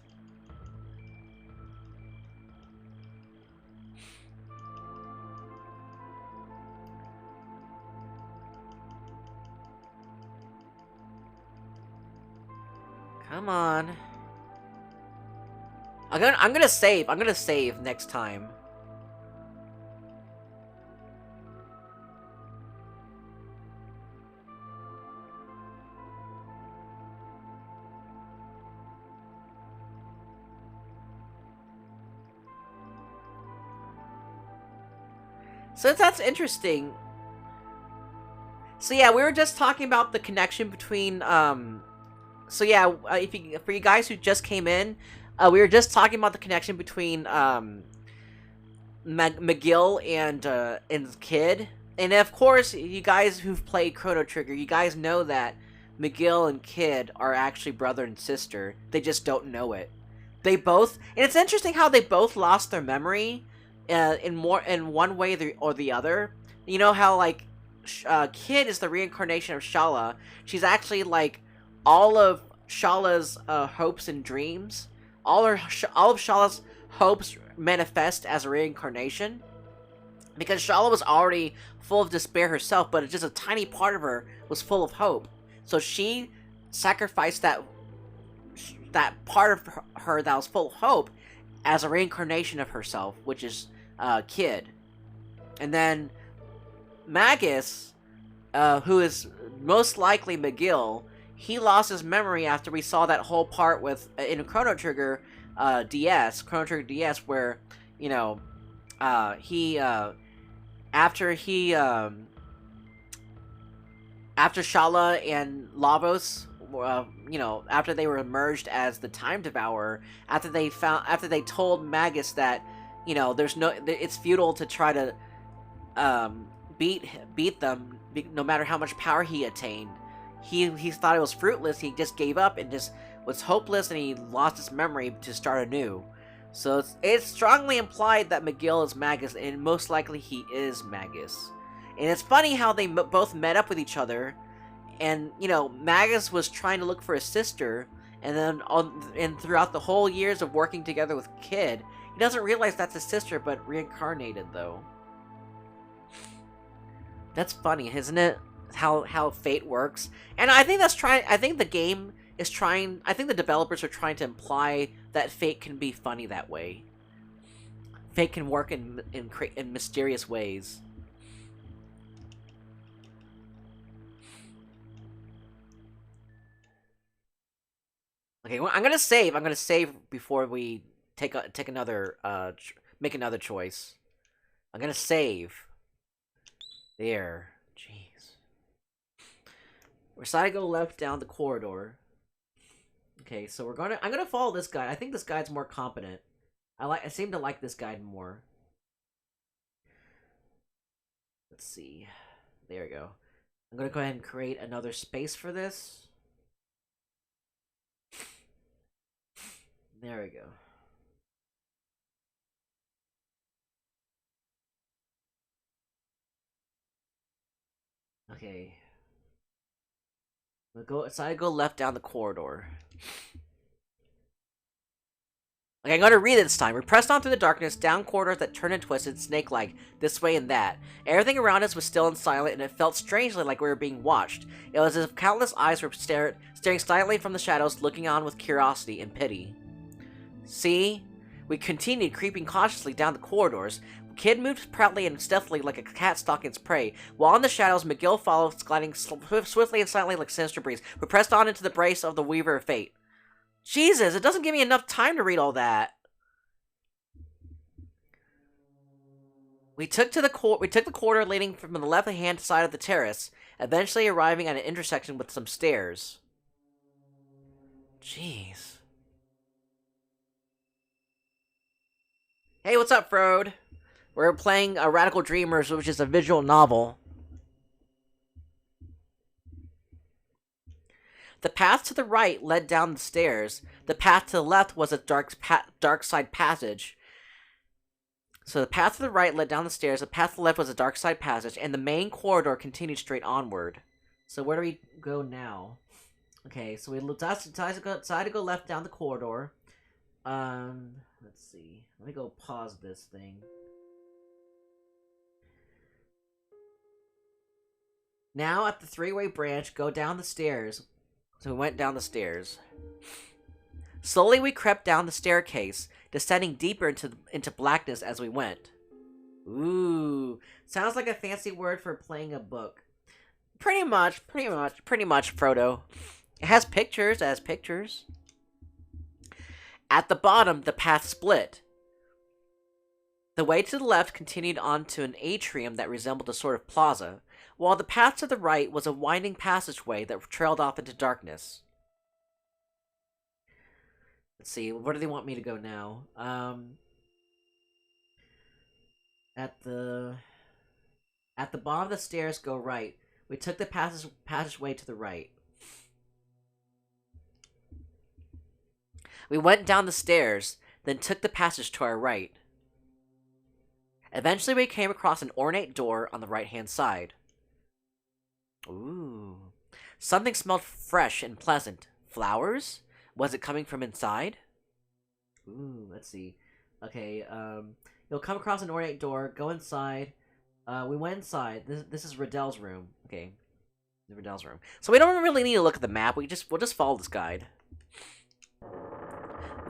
Come on. I'm gonna save. I'm gonna save next time. So that's interesting. So yeah, we were just talking about the connection between So yeah, for you guys who just came in, we were just talking about the connection between McGill and Kid, and of course, you guys who've played Chrono Trigger, you guys know that McGill and Kid are actually brother and sister. They just don't know it. They both, and it's interesting how they both lost their memory, in one way or the other. You know how like, Kid is the reincarnation of Shala. She's actually like all of Shala's hopes and dreams. All of Shala's hopes manifest as a reincarnation, because Shala was already full of despair herself, but just a tiny part of her was full of hope. So she sacrificed that part of her that was full of hope as a reincarnation of herself, which is Kid. And then Magus, who is most likely McGill, he lost his memory after we saw that whole part with in Chrono Trigger Chrono Trigger DS, where, you know, after Shala and Lavos, you know, after they were merged as the Time Devourer, after they told Magus that, you know, it's futile to try to beat them, no matter how much power he attained. He thought it was fruitless. He just gave up and just was hopeless, and he lost his memory to start anew. So it's strongly implied that McGill is Magus, and most likely he is Magus. And it's funny how they both met up with each other, and, you know, Magus was trying to look for his sister, and then and throughout the whole years of working together with Kid, he doesn't realize that's his sister, but reincarnated though. That's funny, isn't it? How fate works. And I think I think the developers are trying to imply that fate can be funny that way. Fate can work in mysterious ways. Okay, well, I'm gonna save. I'm gonna save before we take another make another choice. I'm gonna save. There. Jeez. We're deciding to go left down the corridor. Okay, so I'm gonna follow this guy. I think this guy's more competent. I seem to like this guy more. Let's see. There we go. I'm gonna go ahead and create another space for this. There we go. Okay. So I go left down the corridor. Okay, I'm gonna read it this time. We pressed on through the darkness, down corridors that turned and twisted, snake-like, this way and that. Everything around us was still and silent, and it felt strangely like we were being watched. It was as if countless eyes were staring silently from the shadows, looking on with curiosity and pity. See? We continued, creeping cautiously down the corridors. Kid moved proudly and stealthily like a cat stalking its prey, while in the shadows, McGill followed, gliding swiftly and silently like sinister breeze. We pressed on into the brace of the Weaver of Fate. Jesus, it doesn't give me enough time to read all that. We took the corridor leading from the left-hand side of the terrace, eventually arriving at an intersection with some stairs. Jeez. Hey, what's up, Frode? We're playing Radical Dreamers, which is a visual novel. The path to the right led down the stairs. The path to the left was a dark side passage. So the path to the right led down the stairs. The path to the left was a dark side passage, and the main corridor continued straight onward. So where do we go now? Okay, so we decided to go left down the corridor. Let's see. Let me go pause this thing. Now at the three-way branch, go down the stairs. So we went down the stairs. Slowly we crept down the staircase, descending deeper into blackness as we went. Ooh, sounds like a fancy word for playing a book. Pretty much, Frodo. It has pictures, At the bottom, the path split. The way to the left continued onto an atrium that resembled a sort of plaza, while the path to the right was a winding passageway that trailed off into darkness. Let's see, where do they want me to go now? At the bottom of the stairs, go right. We took the passageway to the right. We went down the stairs, then took the passage to our right. Eventually we came across an ornate door on the right-hand side. Ooh. Something smelled fresh and pleasant. Flowers? Was it coming from inside? Ooh, let's see. Okay, you'll come across an ornate door, go inside. We went inside. This is Riddell's room. Okay. Riddell's room. So we don't really need to look at the map, we'll just follow this guide.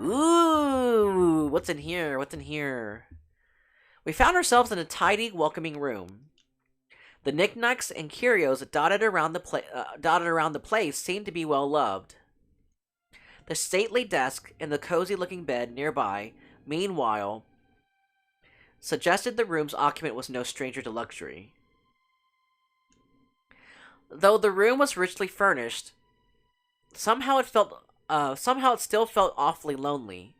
Ooh, what's in here? We found ourselves in a tidy, welcoming room. The knickknacks and curios dotted around the place seemed to be well loved. The stately desk and the cozy-looking bed nearby, meanwhile, suggested the room's occupant was no stranger to luxury. Though the room was richly furnished, somehow it still felt awfully lonely.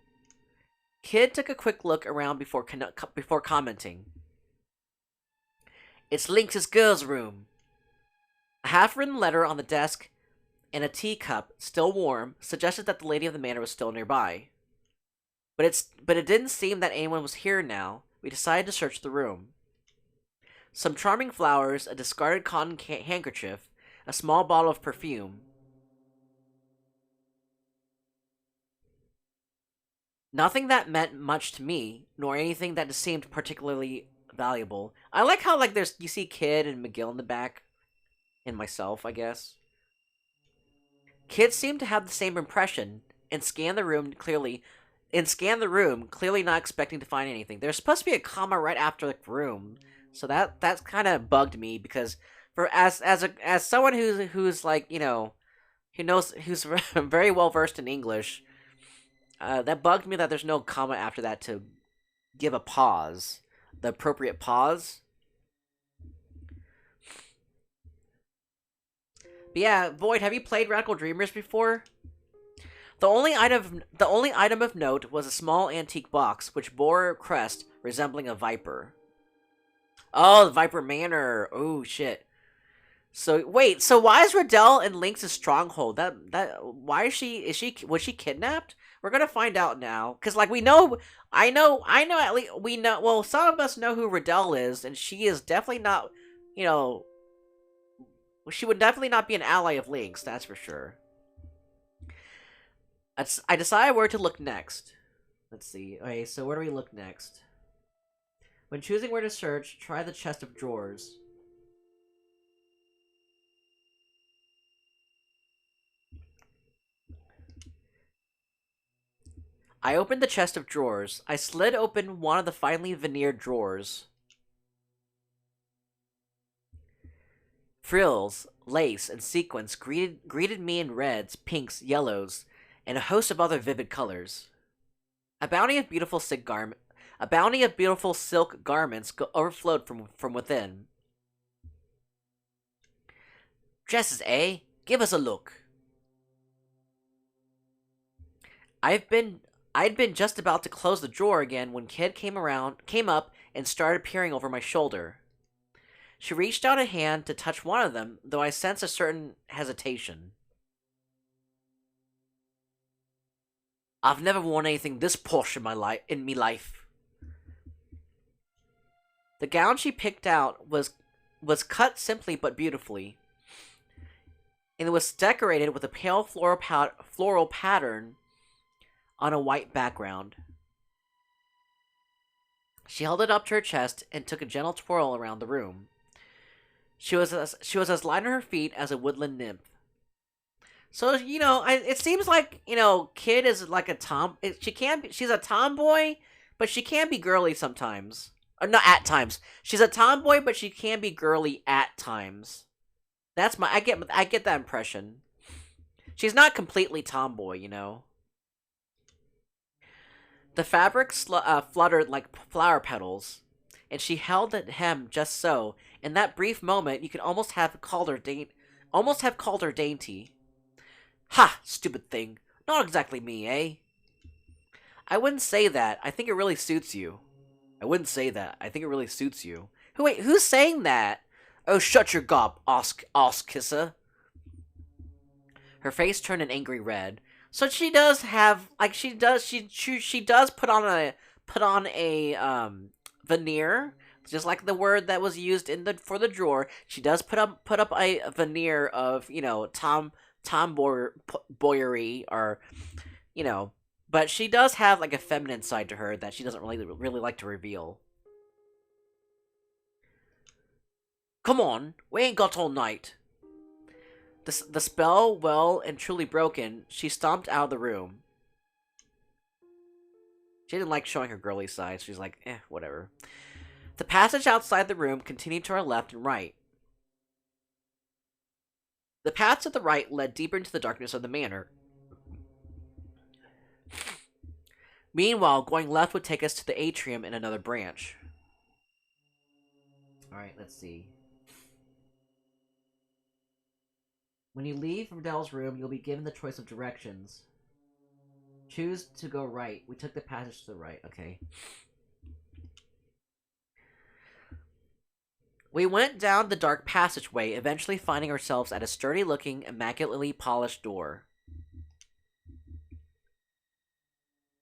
Kid took a quick look around before commenting. It's Lynx's girl's room. A half-written letter on the desk and a teacup, still warm, suggested that the lady of the manor was still nearby. But it didn't seem that anyone was here now. We decided to search the room. Some charming flowers, a discarded cotton handkerchief, a small bottle of perfume. Nothing that meant much to me, nor anything that seemed particularly valuable. I like how you see Kid and McGill in the back, and myself, I guess. Kid seemed to have the same impression and scanned the room, clearly not expecting to find anything. There's supposed to be a comma right after the room, so that's kind of bugged me because as someone who's like, you know, who's very well versed in English. That bugged me that there's no comma after that to give a pause. The appropriate pause. But yeah, Void, have you played Radical Dreamers before? The only item of note was a small antique box, which bore a crest resembling a viper. Oh, the Viper Manor. Oh, shit. So, wait, so why is Riddell in Lynx's stronghold? Why was she kidnapped? We're gonna find out now, because, like, I know, at least, well, some of us know who Riddell is, and she is definitely not, you know, she would definitely not be an ally of Lynx, that's for sure. I decided where to look next. Let's see, okay, so where do we look next? When choosing where to search, try the chest of drawers. I opened the chest of drawers. I slid open one of the finely veneered drawers. Frills, lace, and sequins greeted me in reds, pinks, yellows, and a host of other vivid colors. A bounty of beautiful silk garments overflowed from within. Dresses, eh? Give us a look. I'd been just about to close the drawer again when Kid came up and started peering over my shoulder. She reached out a hand to touch one of them, though I sensed a certain hesitation. I've never worn anything this posh in me life. The gown she picked out was cut simply but beautifully, and it was decorated with a pale floral pattern on a white background. She held it up to her chest and took a gentle twirl around the room. She was as light on her feet as a woodland nymph. So, you know, it seems like, you know, Kid is like a she's a tomboy, but she can be girly sometimes. Or not at times. She's a tomboy, but she can be girly at times. I get that impression. She's not completely tomboy, you know. The fabric fluttered like flower petals, and she held the hem just so. In that brief moment, you could almost have called her dainty. Ha! Stupid thing. Not exactly me, eh? I wouldn't say that. I think it really suits you. I wouldn't say that. I think it really suits you. Wait, who's saying that? Oh, shut your gob, os kisser. Her face turned an angry red. So she does have, like, she does put on a veneer, just like the word that was used for the drawer. She does put up a veneer of, you know, tomboyery, or, you know, but she does have like a feminine side to her that she doesn't really like to reveal. Come on, we ain't got all night. The spell well and truly broken, she stomped out of the room. She didn't like showing her girly side, so she's like, whatever. The passage outside the room continued to our left and right. The path to the right led deeper into the darkness of the manor. Meanwhile, going left would take us to the atrium in another branch. Alright, let's see. When you leave from Dell's room, you'll be given the choice of directions. Choose to go right. We took the passage to the right. Okay. We went down the dark passageway, eventually finding ourselves at a sturdy-looking, immaculately polished door.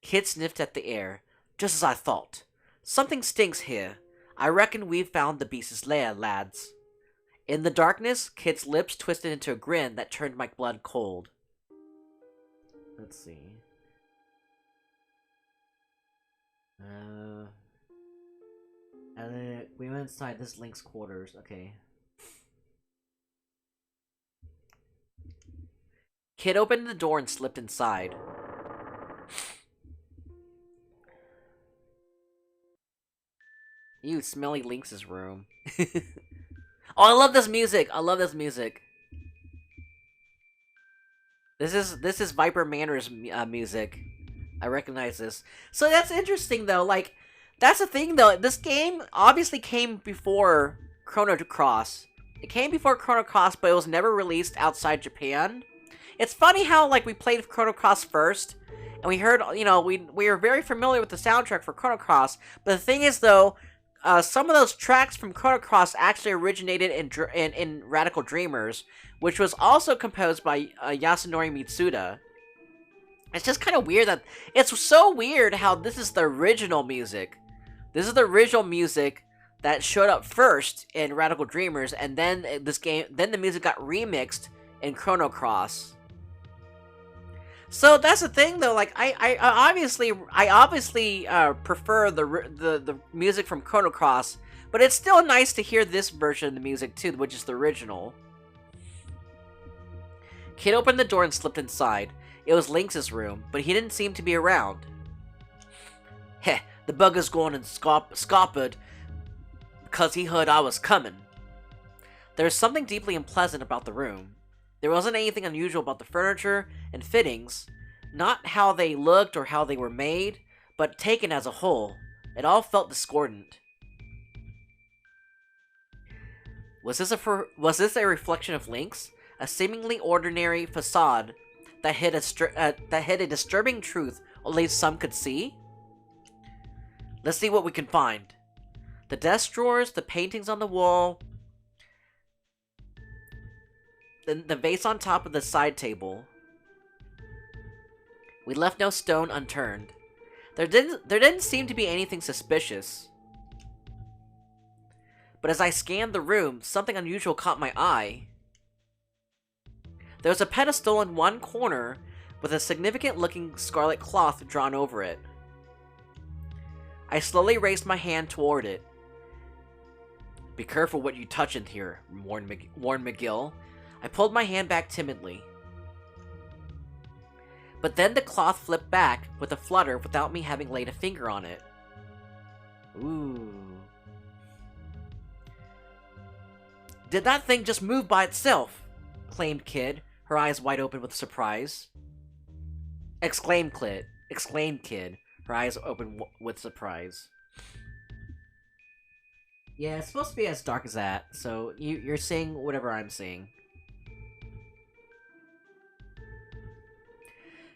Kid sniffed at the air. Just as I thought. Something stinks here. I reckon we've found the beast's lair, lads. In the darkness, Kid's lips twisted into a grin that turned my blood cold. Let's see. And then we went inside this Link's quarters. Okay. Kid opened the door and slipped inside. You smelly Lynx's room. Oh, I love this music. I love this music. This is Viper Manor's music. I recognize this. So that's interesting, though. Like, that's the thing, though. This game obviously came before Chrono Cross. It came before Chrono Cross, but it was never released outside Japan. It's funny how, like, we played Chrono Cross first, and we heard, you know, we were very familiar with the soundtrack for Chrono Cross. But the thing is, though, some of those tracks from Chrono Cross actually originated in Radical Dreamers, which was also composed by Yasunori Mitsuda. It's just kind of weird that... It's so weird how this is the original music. This is the original music that showed up first in Radical Dreamers, and then the music got remixed in Chrono Cross. So that's the thing, though. Like, I obviously prefer the music from Chrono Cross, but it's still nice to hear this version of the music too, which is the original. Kid opened the door and slipped inside. It was Lynx's room, but he didn't seem to be around. Heh, the bugger's gone and scarpered because he heard I was coming. There was something deeply unpleasant about the room. There wasn't anything unusual about the furniture and fittings, not how they looked or how they were made, but taken as a whole, it all felt discordant. Was this a reflection of Lynx? A seemingly ordinary facade that hid a disturbing truth only some could see? Let's see what we can find. The desk drawers, the paintings on the wall, the vase on top of the side table. We left no stone unturned. There didn't seem to be anything suspicious. But as I scanned the room, something unusual caught my eye. There was a pedestal in one corner with a significant-looking scarlet cloth drawn over it. I slowly raised my hand toward it. "Be careful what you touch in here," warned McGill. I pulled my hand back timidly. But then the cloth flipped back with a flutter without me having laid a finger on it. Ooh. "Did that thing just move by itself?" claimed Kid, her eyes wide open with surprise. Exclaimed Kid, her eyes open with surprise. Yeah, it's supposed to be as dark as that, so you're seeing whatever I'm seeing.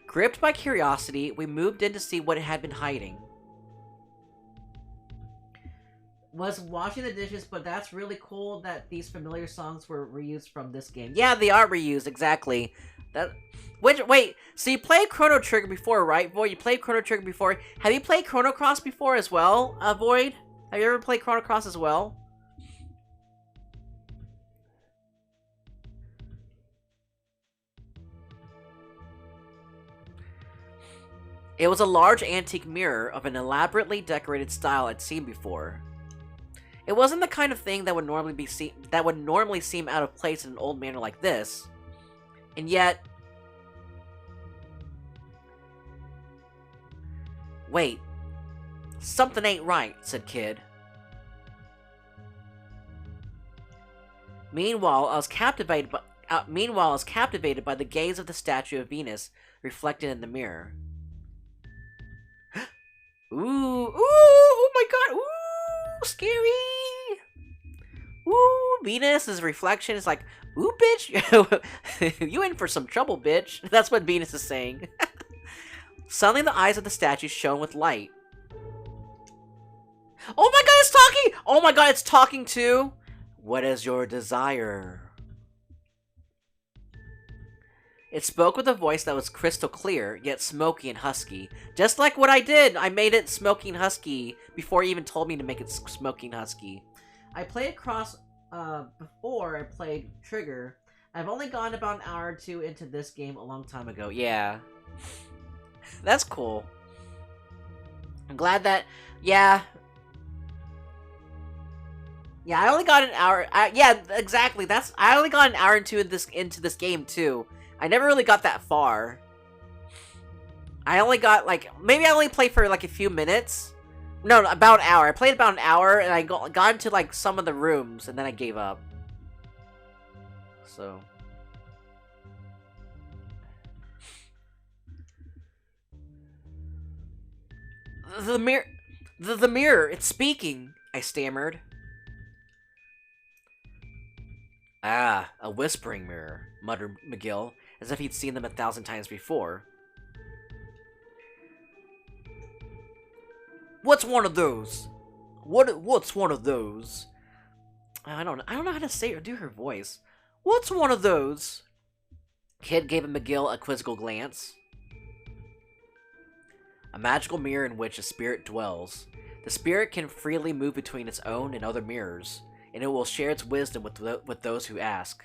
Gripped by curiosity, we moved in to see what it had been hiding. Was washing the dishes, but that's really cool that these familiar songs were reused from this game. Yeah, they are reused, exactly. Wait, so you played Chrono Trigger before, right, Void? You played Chrono Trigger before. Have you played Chrono Cross before as well, Void? Have you ever played Chrono Cross as well? It was a large antique mirror of an elaborately decorated style I'd seen before. It wasn't the kind of thing that would normally seem out of place in an old manor like this. And yet... Wait. Something ain't right, said Kid. Meanwhile, I was captivated by the gaze of the statue of Venus reflected in the mirror. Ooh, oh my god, ooh, scary! Ooh, Venus's reflection is like, ooh, bitch, you in for some trouble, bitch. That's what Venus is saying. Suddenly, the eyes of the statue shone with light. Oh my god, it's talking! Oh my god, it's talking too! What is your desire? It spoke with a voice that was crystal clear, yet smoky and husky. Just like what I did! I made it smoky and husky before it even told me to make it smoky and husky. I played Cross, before I played Trigger. I've only gone about an hour or two into this game a long time ago. Yeah. That's cool. I'm glad that... Yeah. Yeah, I only got an hour... yeah, exactly. I only got an hour or two into this game, too. I never really got that far. I only got, like... Maybe I only played for, like, a few minutes. No, about an hour. I played about an hour, and I got into, like, some of the rooms, and then I gave up. So... The mirror, it's speaking, I stammered. Ah, a whispering mirror, muttered McGill, as if he'd seen them 1,000 times before. What's one of those? What's one of those? I don't know how to say or do her voice. What's one of those? Kid gave McGill a quizzical glance. A magical mirror in which a spirit dwells. The spirit can freely move between its own and other mirrors, and it will share its wisdom with those who ask.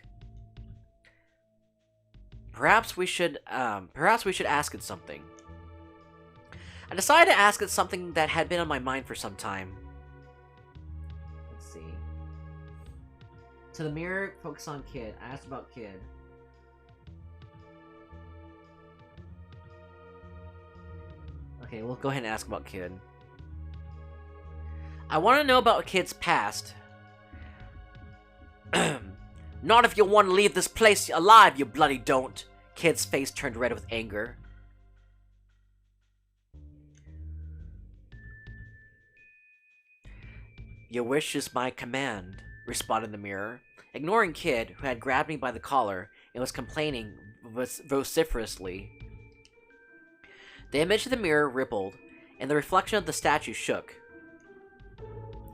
Perhaps we should ask it something. I decided to ask it something that had been on my mind for some time. Let's see. To the mirror, focus on Kid. I asked about Kid. Okay, we'll go ahead and ask about Kid. I want to know about Kid's past. Not if you want to leave this place alive, you bloody don't. Kid's face turned red with anger. Your wish is my command, responded the mirror, ignoring Kid, who had grabbed me by the collar and was complaining vociferously. The image of the mirror rippled, and the reflection of the statue shook.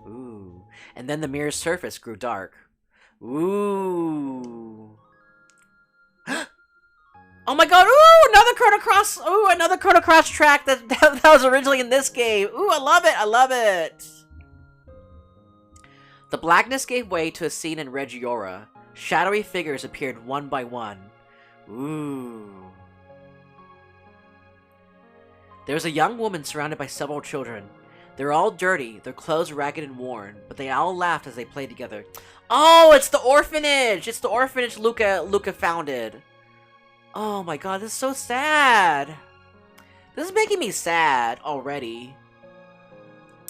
Ooh. And then the mirror's surface grew dark. Ooh. Oh my god, ooh, another Chrono Cross, ooh, another Chrono Cross track that was originally in this game. Ooh, I love it, I love it. The blackness gave way to a scene in Regiora. Shadowy figures appeared one by one. Ooh. There's a young woman surrounded by several children. They're all dirty, their clothes ragged and worn, but they all laughed as they played together. Oh, it's the orphanage! It's the orphanage Luca founded. Oh my god, this is so sad. This is making me sad already.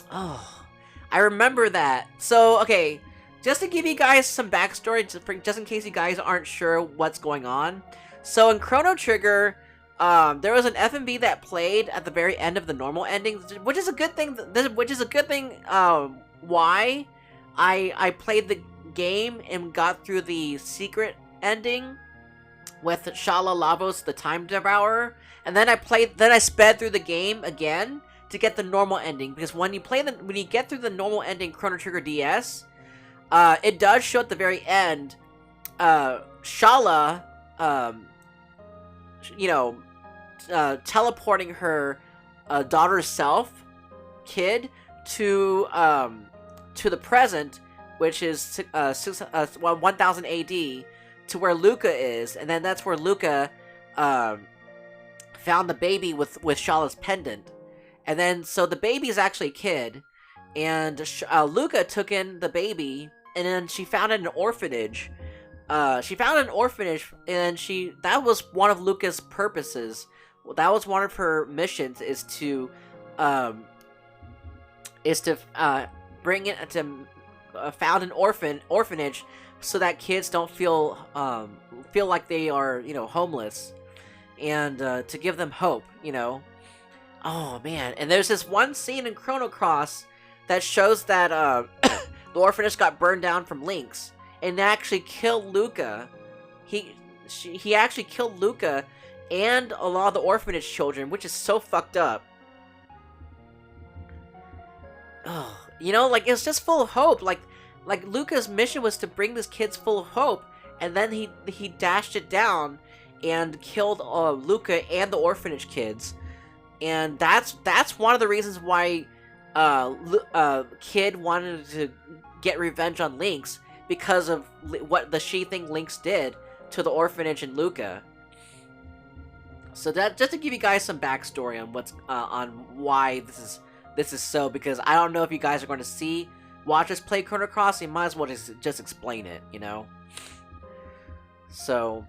Oh, I remember that. So, okay, just to give you guys some backstory, just in case you guys aren't sure what's going on. So in Chrono Trigger, there was an FMV that played at the very end of the normal ending, which is a good thing. Why I played the game and got through the secret ending with Shala Lavos, the Time Devourer, and then I sped through the game again to get the normal ending, because when you get through the normal ending Chrono Trigger DS, it does show at the very end, Shala, teleporting her daughter's self, Kid, to the present, which is 1000 AD, to where Luca is, and then that's where Luca found the baby with Shala's pendant. And then, so the baby is actually a kid, and Luca took in the baby, and then she found it in an orphanage. She found an orphanage, and that was one of Luca's purposes. That was one of her missions, is to bring it to found an orphanage, so that kids don't feel like they are, homeless, and to give them hope, Oh man, and there's this one scene in Chrono Cross that shows that the orphanage got burned down from Lynx, and actually killed Luca. He actually killed Luca and a lot of the orphanage children, which is so fucked up. Oh, it's just full of hope. Like Luca's mission was to bring this kids full of hope, and then he dashed it down and killed Luca and the orphanage kids. And that's one of the reasons why Kid wanted to get revenge on Lynx, because of what the thing Lynx did to the orphanage and Luca. So that, just to give you guys some backstory on on why this is so, because I don't know if you guys are going to watch us play Chrono Cross, you might as well just explain it, So.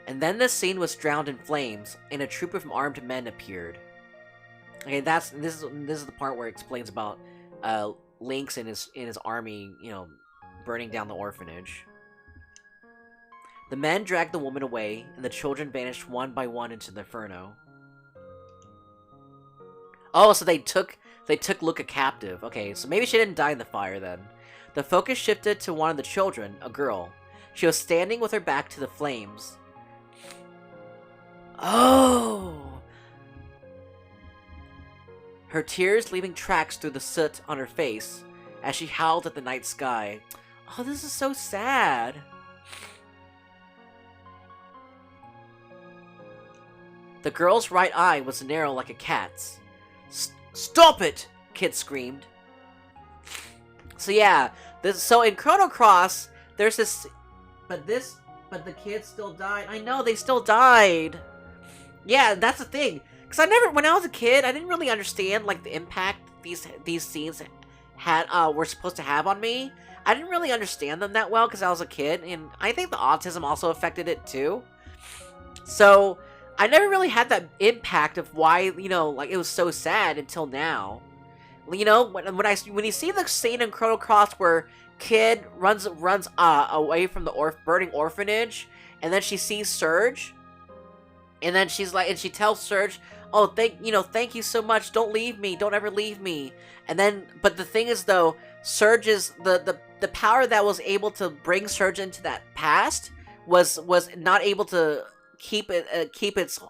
And then the scene was drowned in flames, and a troop of armed men appeared. Okay, this is the part where it explains about Lynx and his army, burning down the orphanage. The men dragged the woman away, and the children vanished one by one into the inferno. Oh, so they took Luca captive. Okay, so maybe she didn't die in the fire then. The focus shifted to one of the children, a girl. She was standing with her back to the flames. Oh! Her tears leaving tracks through the soot on her face as she howled at the night sky. Oh, this is so sad. The girl's right eye was narrow like a cat's. Stop it! Kid screamed. So yeah, so in Chrono Cross, there's this, but the kids still died. I know, they still died. Yeah, that's the thing. Because when I was a kid, I didn't really understand, like, the impact these scenes were supposed to have on me. I didn't really understand them that well because I was a kid, and I think the autism also affected it too. So, I never really had that impact of why, it was so sad until now. When you see the scene in Chrono Cross where Kid runs away from the burning orphanage, and then she sees Serge, and then she tells Serge, "Oh, thank you so much. Don't leave me. Don't ever leave me." And then, but the thing is though, Serge is the power that was able to bring Serge into that past was not able to keep its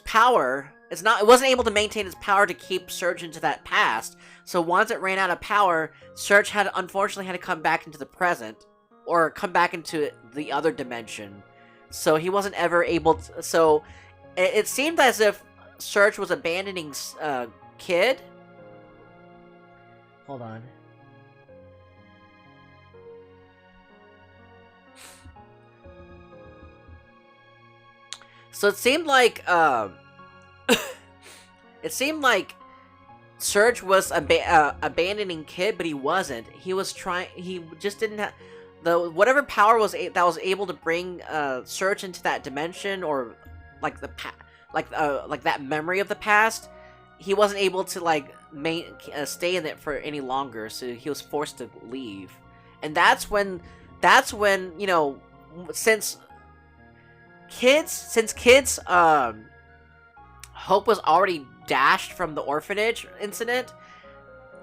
power It wasn't able to maintain its power to keep Serge into that past. So once it ran out of power, Serge unfortunately had to come back into the present, or come back into the other dimension. So he wasn't ever able to, so it seemed as if Serge was abandoning Kid. Hold on. So it seemed like it seemed like Serge was abandoning Kid, but he wasn't. He was trying. He just didn't have whatever power that was able to bring Serge into that dimension, or like like that memory of the past. He wasn't able to like stay in it for any longer, so he was forced to leave. And that's when you know, since Kid's hope was already dashed from the orphanage incident,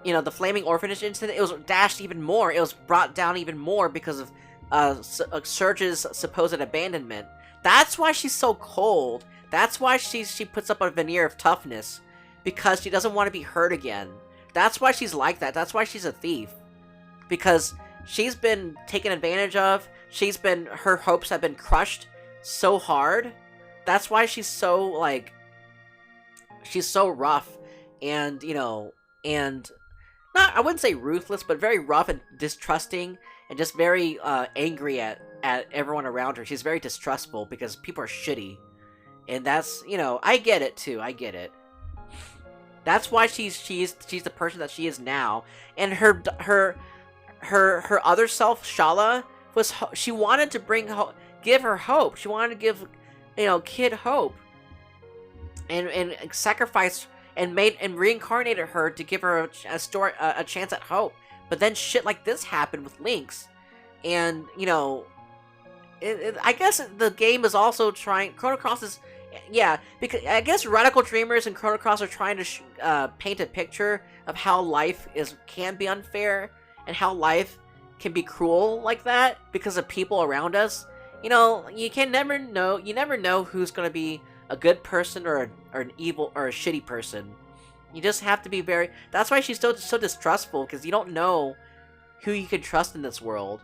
you know, the flaming orphanage incident, it was dashed even more. It was brought down even more because of Serge's supposed abandonment. That's why she's so cold. That's why she puts up a veneer of toughness, because she doesn't want to be hurt again. That's why she's like that. That's why she's a thief, because she's been taken advantage of. Her hopes have been crushed so hard. That's why she's so like, she's so rough, and you know, and not, I wouldn't say ruthless, but very rough and distrusting, and just very angry at everyone around her. She's very distrustful because people are shitty, and that's, you know, I get it too. I get it. That's why she's the person that she is now. And her other self, Shala, she wanted to give her hope. She wanted to give, you know, Kid hope, and sacrifice and reincarnated her to give her a chance at hope. But then shit like this happened with Lynx, and you know, I guess the game is also trying. Chrono Cross is, yeah, because I guess Radical Dreamers and Chrono Cross are trying to paint a picture of how life can be unfair, and how life can be cruel like that because of people around us. You know, you never know who's gonna be a good person or an evil or a shitty person. You just have to be very. That's why she's so distrustful, because you don't know who you can trust in this world.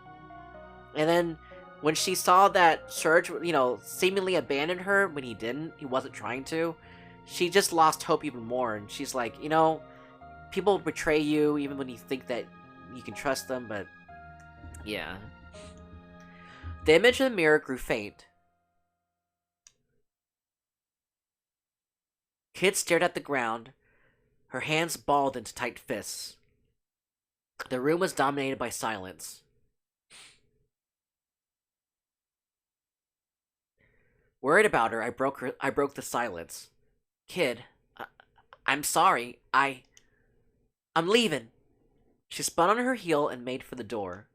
And then when she saw that Serge, you know, seemingly abandoned her when he didn't, he wasn't trying to, she just lost hope even more. And she's like, you know, people betray you even when you think that you can trust them, but yeah. The image in the mirror grew faint. Kid stared at the ground, her hands balled into tight fists. The room was dominated by silence. Worried about her, I broke the silence. Kid, I'm sorry. I'm leaving. She spun on her heel and made for the door.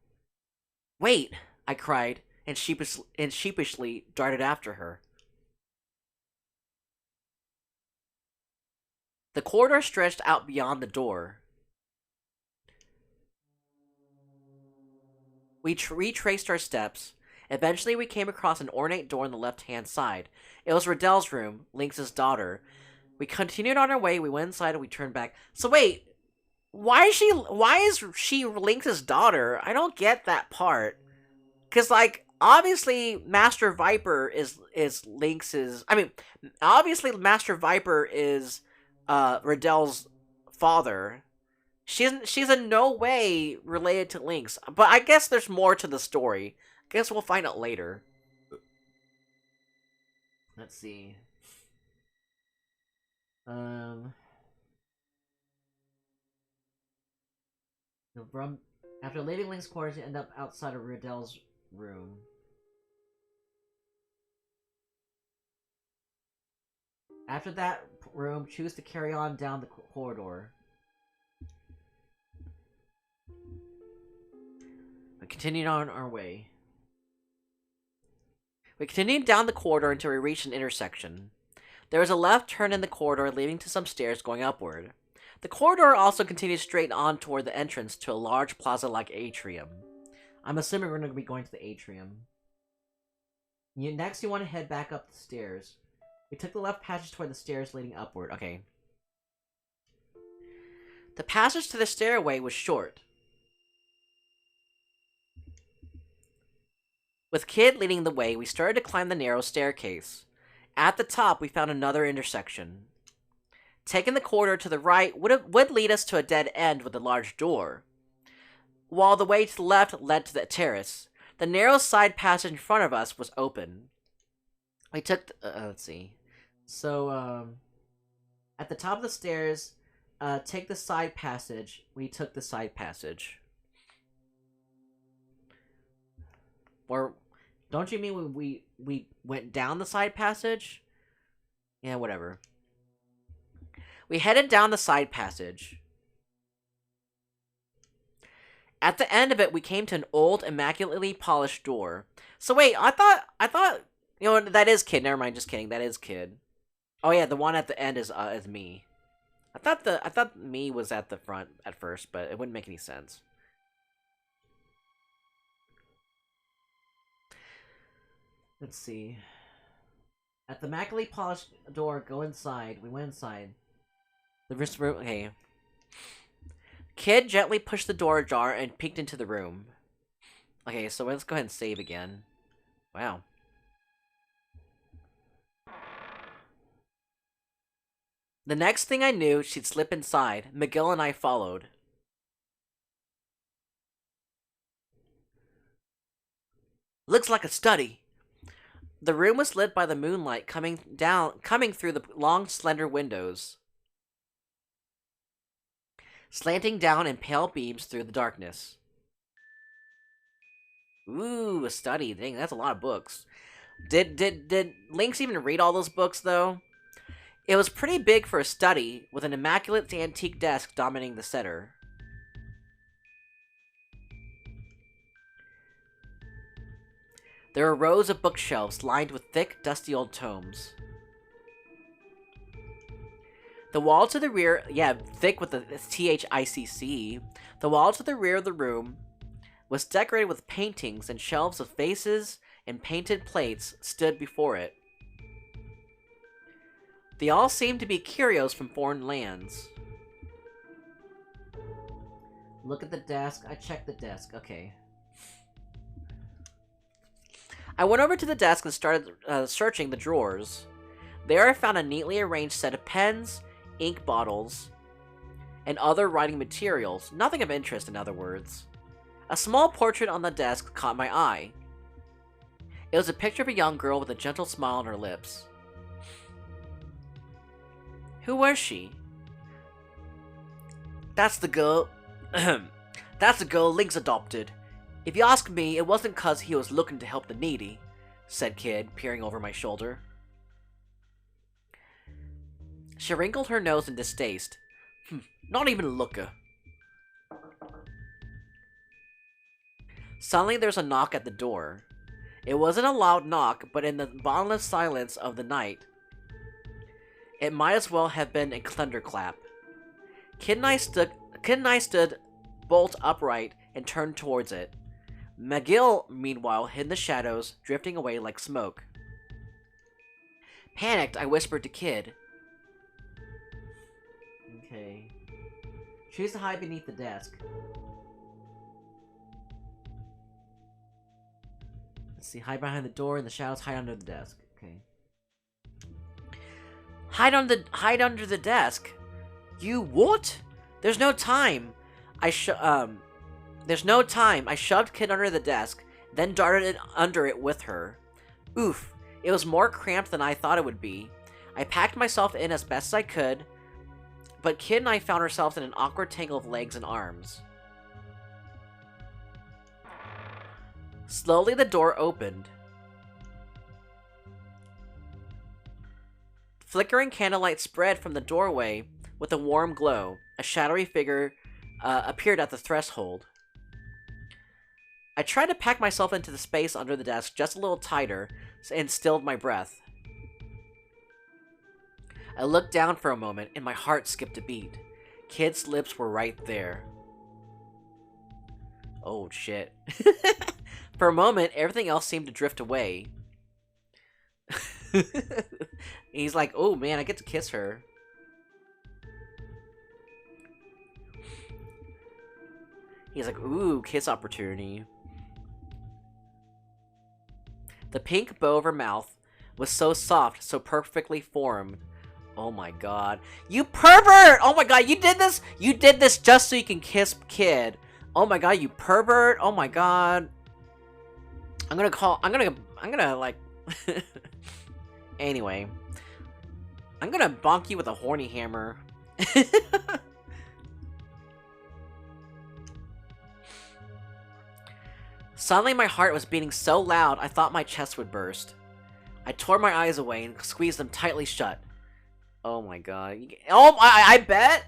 Wait, I cried, and sheepishly darted after her. The corridor stretched out beyond the door. We retraced our steps. Eventually, we came across an ornate door on the left-hand side. It was Riddell's room, Lynx's daughter. We continued on our way, we went inside, and we turned back. So wait, why is she Lynx's daughter? I don't get that part. Because, like, obviously, Master Viper is Lynx's... I mean, obviously, Master Viper is Riddell's father. She's in no way related to Lynx. But I guess there's more to the story. Guess we'll find out later. Let's see. After leaving Lynx's quarters, you end up outside of Riddell's room. After that room, choose to carry on down the corridor. We continued on our way. We continued down the corridor until we reached an intersection. There was a left turn in the corridor leading to some stairs going upward. The corridor also continued straight on toward the entrance to a large plaza-like atrium. I'm assuming we're going to be going to the atrium. Next, you want to head back up the stairs. We took the left passage toward the stairs leading upward. Okay. The passage to the stairway was short, with Kid leading the way. We started to climb the narrow staircase. At the top, we found another intersection. Taking the corridor to the right would lead us to a dead end with a large door, while the way to the left led to the terrace. The narrow side passage in front of us was open. We took let's see. So, at the top of the stairs, take the side passage. We took the side passage. Or, don't you mean we went down the side passage? Yeah, whatever. We headed down the side passage. At the end of it, we came to an old, immaculately polished door. So wait, I thought, you know, that is Kid. Never mind, just kidding. That is Kid. Oh yeah, the one at the end is me. I thought me was at the front at first, but it wouldn't make any sense. Let's see. At the immaculately polished door, go inside. We went inside. The wrist room. Okay. Kid gently pushed the door ajar and peeked into the room. Okay, so let's go ahead and save again. Wow. The next thing I knew, she'd slip inside. McGill and I followed. Looks like a study. The room was lit by the moonlight coming through the long, slender windows, slanting down in pale beams through the darkness. Ooh, a study. Dang, that's a lot of books. Did Lynx even read all those books, though? It was pretty big for a study, with an immaculate antique desk dominating the center. There were rows of bookshelves lined with thick, dusty old tomes. The wall to the rear, yeah, thick with the THICC. The wall to the rear of the room was decorated with paintings, and shelves of vases and painted plates stood before it. They all seemed to be curios from foreign lands. Look at the desk. I checked the desk. Okay. I went over to the desk and started searching the drawers. There I found a neatly arranged set of pens, ink bottles, and other writing materials. Nothing of interest, in other words. A small portrait on the desk caught my eye. It was a picture of a young girl with a gentle smile on her lips. Who was she? That's the girl... That's the girl Lynx adopted. If you ask me, it wasn't 'cause he was looking to help the needy, said Kid, peering over my shoulder. She wrinkled her nose in distaste. Not even a looker. Suddenly there's a knock at the door. It wasn't a loud knock, but in the bottomless silence of the night, it might as well have been a thunderclap. Kid and I stood bolt upright and turned towards it. McGill, meanwhile, hid in the shadows, drifting away like smoke. Panicked, I whispered to Kid. Okay. Choose to hide beneath the desk. Let's see, hide behind the door in the shadows, hide under the desk. Okay. Hide under the desk? You what? There's no time. There's no time. I shoved Kid under the desk, then darted under it with her. Oof. It was more cramped than I thought it would be. I packed myself in as best as I could, but Kid and I found ourselves in an awkward tangle of legs and arms. Slowly, the door opened. Flickering candlelight spread from the doorway with a warm glow. A shadowy figure appeared at the threshold. I tried to pack myself into the space under the desk just a little tighter and stilled my breath. I looked down for a moment and my heart skipped a beat. Kid's lips were right there. Oh shit. For a moment, everything else seemed to drift away. He's like, oh man, I get to kiss her. He's like, ooh, kiss opportunity. The pink bow of her mouth was so soft, so perfectly formed. Oh my god. You pervert! Oh my god, you did this? You did this just so you can kiss kid. Oh my god, you pervert! Oh my god. I'm gonna like... Anyway. I'm gonna bonk you with a horny hammer. Suddenly my heart was beating so loud I thought my chest would burst. I tore my eyes away and squeezed them tightly shut. Oh my god. Oh, I bet,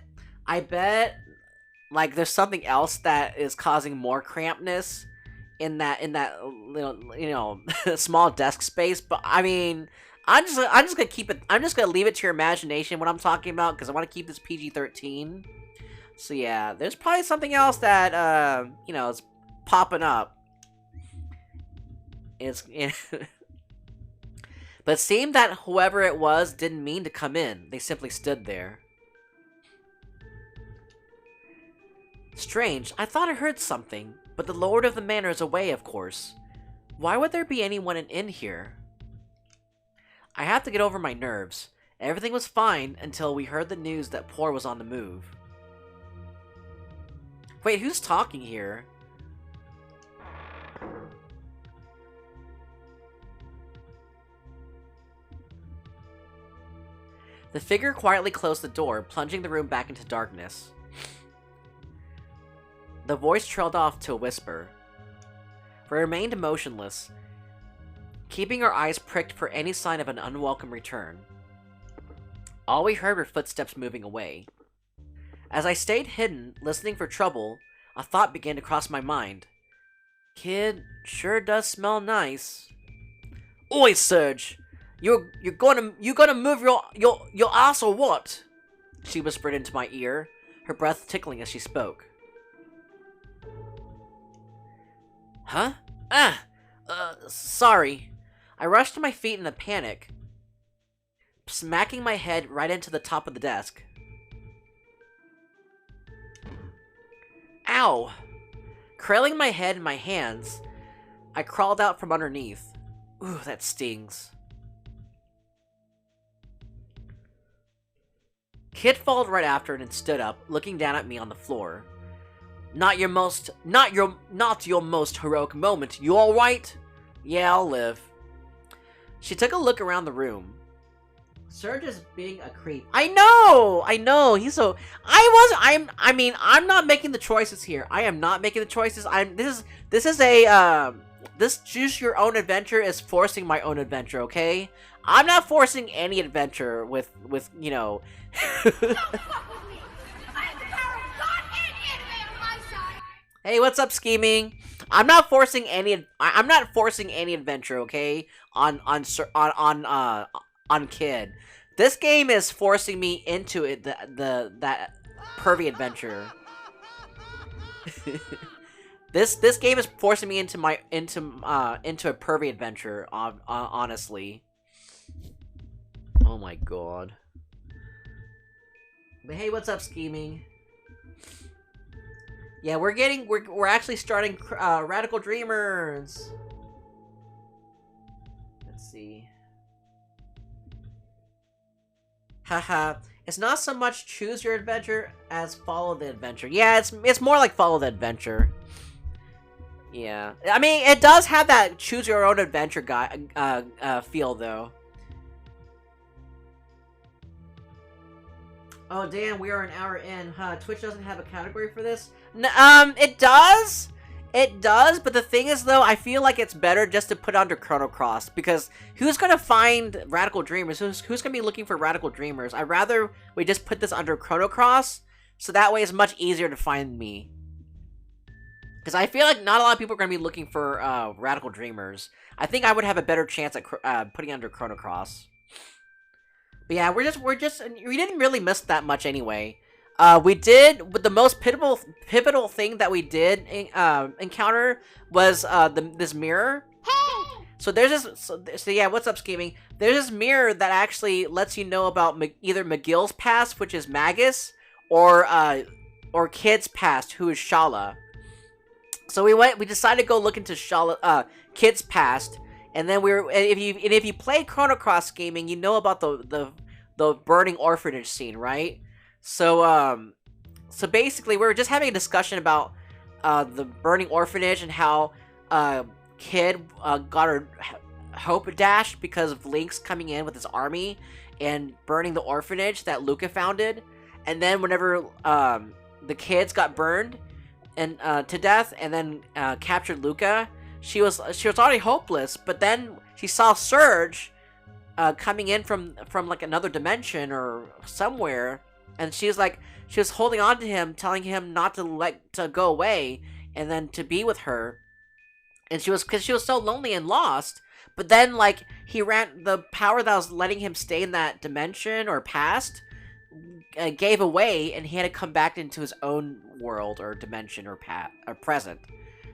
like, there's something else that is causing more crampness in that little, you know, small desk space, but I mean, I'm just gonna keep it, I'm just gonna leave it to your imagination what I'm talking about, because I want to keep this PG-13. So yeah, there's probably something else that, you know, is popping up. But it seemed that whoever it was didn't mean to come in. They simply stood there. Strange, I thought I heard something, but the Lord of the Manor is away, of course. Why would there be anyone in here? I had to get over my nerves. Everything was fine until we heard the news that Poor was on the move. Wait, who's talking here? The figure quietly closed the door, plunging the room back into darkness. The voice trailed off to a whisper. We remained motionless, keeping our eyes pricked for any sign of an unwelcome return. All we heard were footsteps moving away. As I stayed hidden, listening for trouble, a thought began to cross my mind. Kid sure does smell nice. Oi, Serge! You're gonna move your ass or what? She whispered into my ear, her breath tickling as she spoke. Huh? Sorry. I rushed to my feet in a panic, smacking my head right into the top of the desk. Ow! Curling my head in my hands, I crawled out from underneath. Ooh, that stings. Kid followed right after and stood up, looking down at me on the floor. Not your most heroic moment. You all right? Yeah, I'll live. She took a look around the room. Serge is being a creep. I know. He's so. I mean, I'm not making the choices here. I am not making the choices. This is a this choose your own adventure is forcing my own adventure. Okay, I'm not forcing any adventure with you know. Hey, what's up, scheming? I'm not forcing any adventure, okay? On Kid. This game is forcing me into it that pervy adventure. This game is forcing me into a pervy adventure. Honestly. Oh my god. But hey, what's up, scheming? Yeah, we're actually starting Radical Dreamers. Let's see. Haha. It's not so much choose your adventure as follow the adventure. Yeah, it's more like follow the adventure. Yeah. I mean, it does have that choose your own adventure feel though. Oh damn, we are an hour in, huh? Twitch doesn't have a category for this? It does! It does, but the thing is though, I feel like it's better just to put under Chrono Cross, because who's gonna find Radical Dreamers? Who's gonna be looking for Radical Dreamers? I'd rather we just put this under Chrono Cross, so that way it's much easier to find me. Because I feel like not a lot of people are gonna be looking for Radical Dreamers. I think I would have a better chance at putting under Chrono Cross. But yeah, we didn't really miss that much anyway. We did, but the most pivotal thing that we did encounter was this mirror. Hey! So there's this. So yeah, what's up, scheming? There's this mirror that actually lets you know about either McGill's past, which is Magus, or Kid's past, who is Shala. So we decided to go look into Kid's past, and then if you play Chrono Cross gaming, you know about the burning orphanage scene, right? So so basically we were just having a discussion about the burning orphanage and how Kid got her hope dashed because of Link's coming in with his army and burning the orphanage that Luca founded, and then whenever the kids got burned and to death, and then captured Luca, she was already hopeless. But then she saw Serge coming in from like another dimension or somewhere, and she was holding on to him, telling him not to go away, and then to be with her. And because she was so lonely and lost. But then like the power that was letting him stay in that dimension or past gave away, and he had to come back into his own world or dimension or present.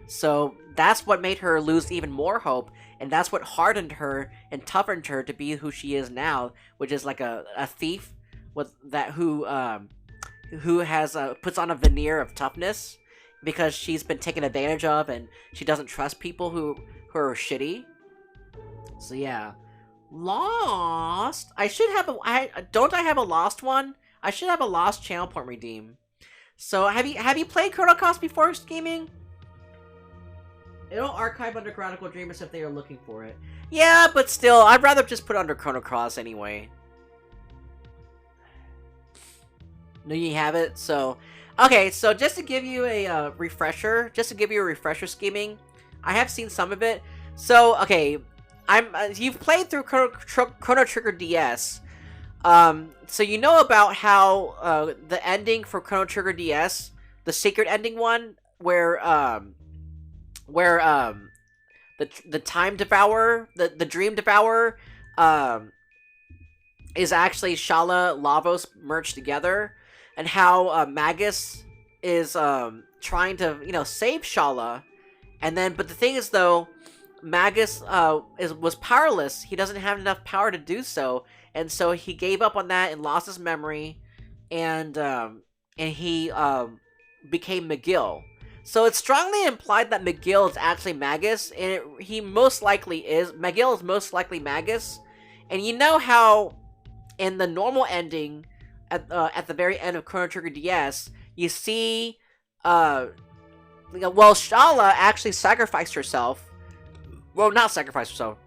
So that's what made her lose even more hope, and that's what hardened her and toughened her to be who she is now, which is like a thief who has puts on a veneer of toughness because she's been taken advantage of, and she doesn't trust people who are shitty. So yeah, Lost. I should have don't I have a Lost one? I should have a Lost channel point redeem. So have you played Chrono Cross before, Gaming? It'll archive under Chronicle Dreamers if they are looking for it. Yeah, but still, I'd rather just put it under Chrono Cross anyway. No, you have it. So okay, so just to give you a refresher, Scheming, I have seen some of it. So okay, you've played through Chrono Trigger DS. So you know about how the ending for Chrono Trigger DS, the secret ending one, where the time devourer, the dream devourer, is actually Shala Lavos merged together, and how Magus is trying to save Shala, and then but the thing is though, Magus was powerless. He doesn't have enough power to do so, and so he gave up on that and lost his memory, and he became McGill. So it's strongly implied that McGill is actually Magus, and he most likely is. McGill is most likely Magus, and you know how in the normal ending, at the very end of Chrono Trigger DS, you see, Shala actually sacrificed herself. Well, not sacrificed herself.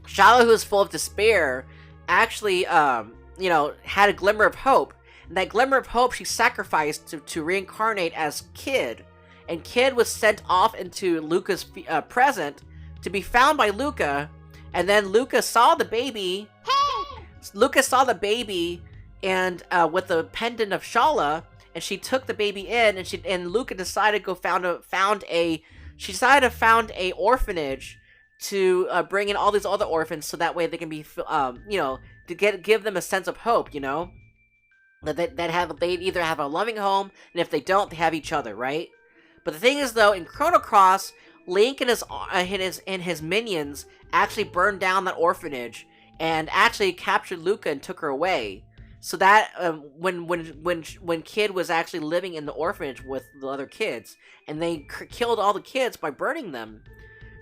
Shala, who is full of despair, actually, had a glimmer of hope. And that glimmer of hope she sacrificed to reincarnate as Kid. And Kid was sent off into Luca's present to be found by Luca. And then Luca saw the baby. Hey! Luca saw the baby and with the pendant of Shala, and she took the baby in, and Luca decided to go found a orphanage to bring in all these other orphans, so that way they can be to give them a sense of hope, that they either have a loving home, and if they don't, they have each other, right? But the thing is though, in Chrono Cross, Link and his minions actually burned down that orphanage and actually captured Luca and took her away. So that when Kid was actually living in the orphanage with the other kids, and they killed all the kids by burning them.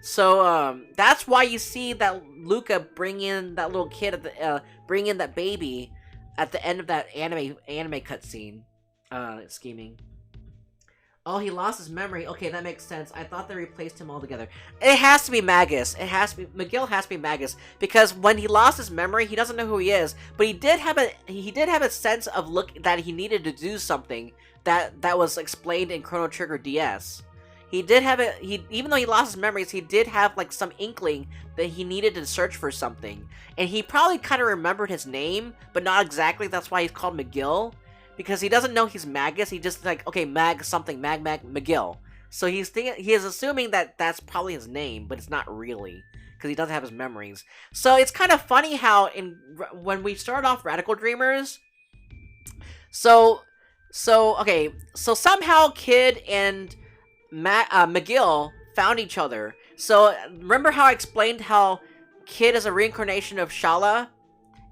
So that's why you see that Luca bring in that little kid bring in that baby at the end of that anime cutscene. Scheming. Oh, he lost his memory. Okay, that makes sense. I thought they replaced him altogether. It has to be Magus. McGill has to be Magus, because when he lost his memory, he doesn't know who he is. But he did have a sense of that he needed to do something that was explained in Chrono Trigger DS. He did have even though he lost his memories, he did have like some inkling that he needed to search for something, and he probably kind of remembered his name, but not exactly. That's why he's called McGill. Because he doesn't know he's Magus, he just like, okay, McGill. So he is assuming that that's probably his name, but it's not really, because he doesn't have his memories. So it's kind of funny how when we started off Radical Dreamers, so somehow Kid and McGill found each other, So remember how I explained how Kid is a reincarnation of Shala,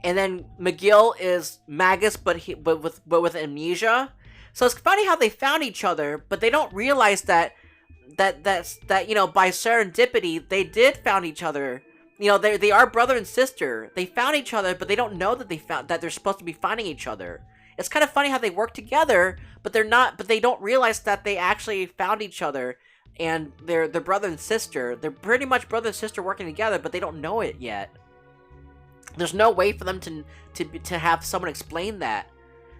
and then McGill is Magus, but with amnesia. So it's funny how they found each other, but they don't realize that you know, by serendipity they did found each other. You know, they are brother and sister. They found each other, but they don't know that they're supposed to be finding each other. It's kind of funny how they work together, but they're not. But they don't realize that they actually found each other, and they're brother and sister. They're pretty much brother and sister working together, but they don't know it yet. There's no way for them to have someone explain that.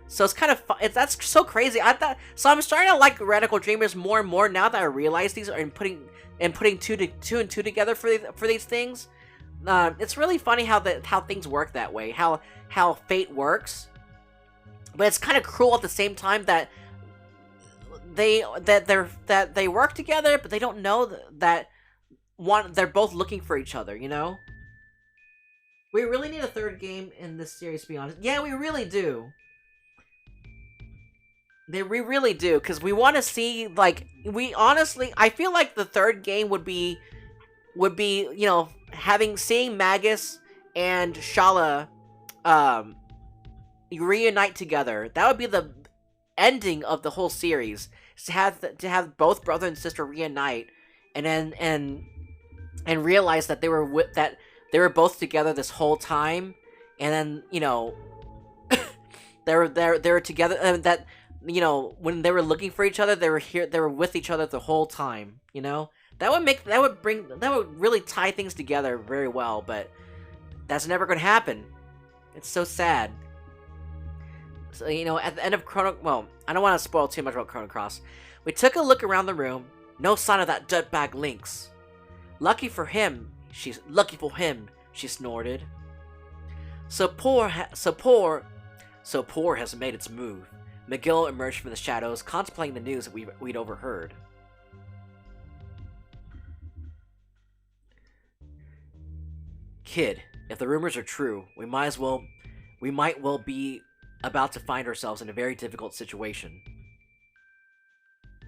So it's kind of that's so crazy. I thought so. I'm starting to like Radical Dreamers more and more now that I realize these are putting two and two together for these things. It's really funny how things work that way. How fate works. But it's kind of cruel at the same time that they work together, but they don't know that they're both looking for each other, you know? We really need a third game in this series, to be honest. Yeah, we really do. We really do, because we want to see, like, I feel like the third game would be, you know, seeing Magus and Shala, reunite together. That would be the ending of the whole series. To have both brother and sister reunite, and then realize that they were both together this whole time, and then, you know, they were together, and that, you know, when they were looking for each other, they were with each other the whole time. You know, that would really tie things together very well, but that's never going to happen. It's so sad. So, you know, at the end of well, I don't want to spoil too much about Chrono Cross. We took a look around the room. No sign of that dirtbag Lynx. Lucky for him, she snorted. So poor has made its move. McGill emerged from the shadows, contemplating the news that we'd overheard. Kid, if the rumors are true, we might well be about to find ourselves in a very difficult situation.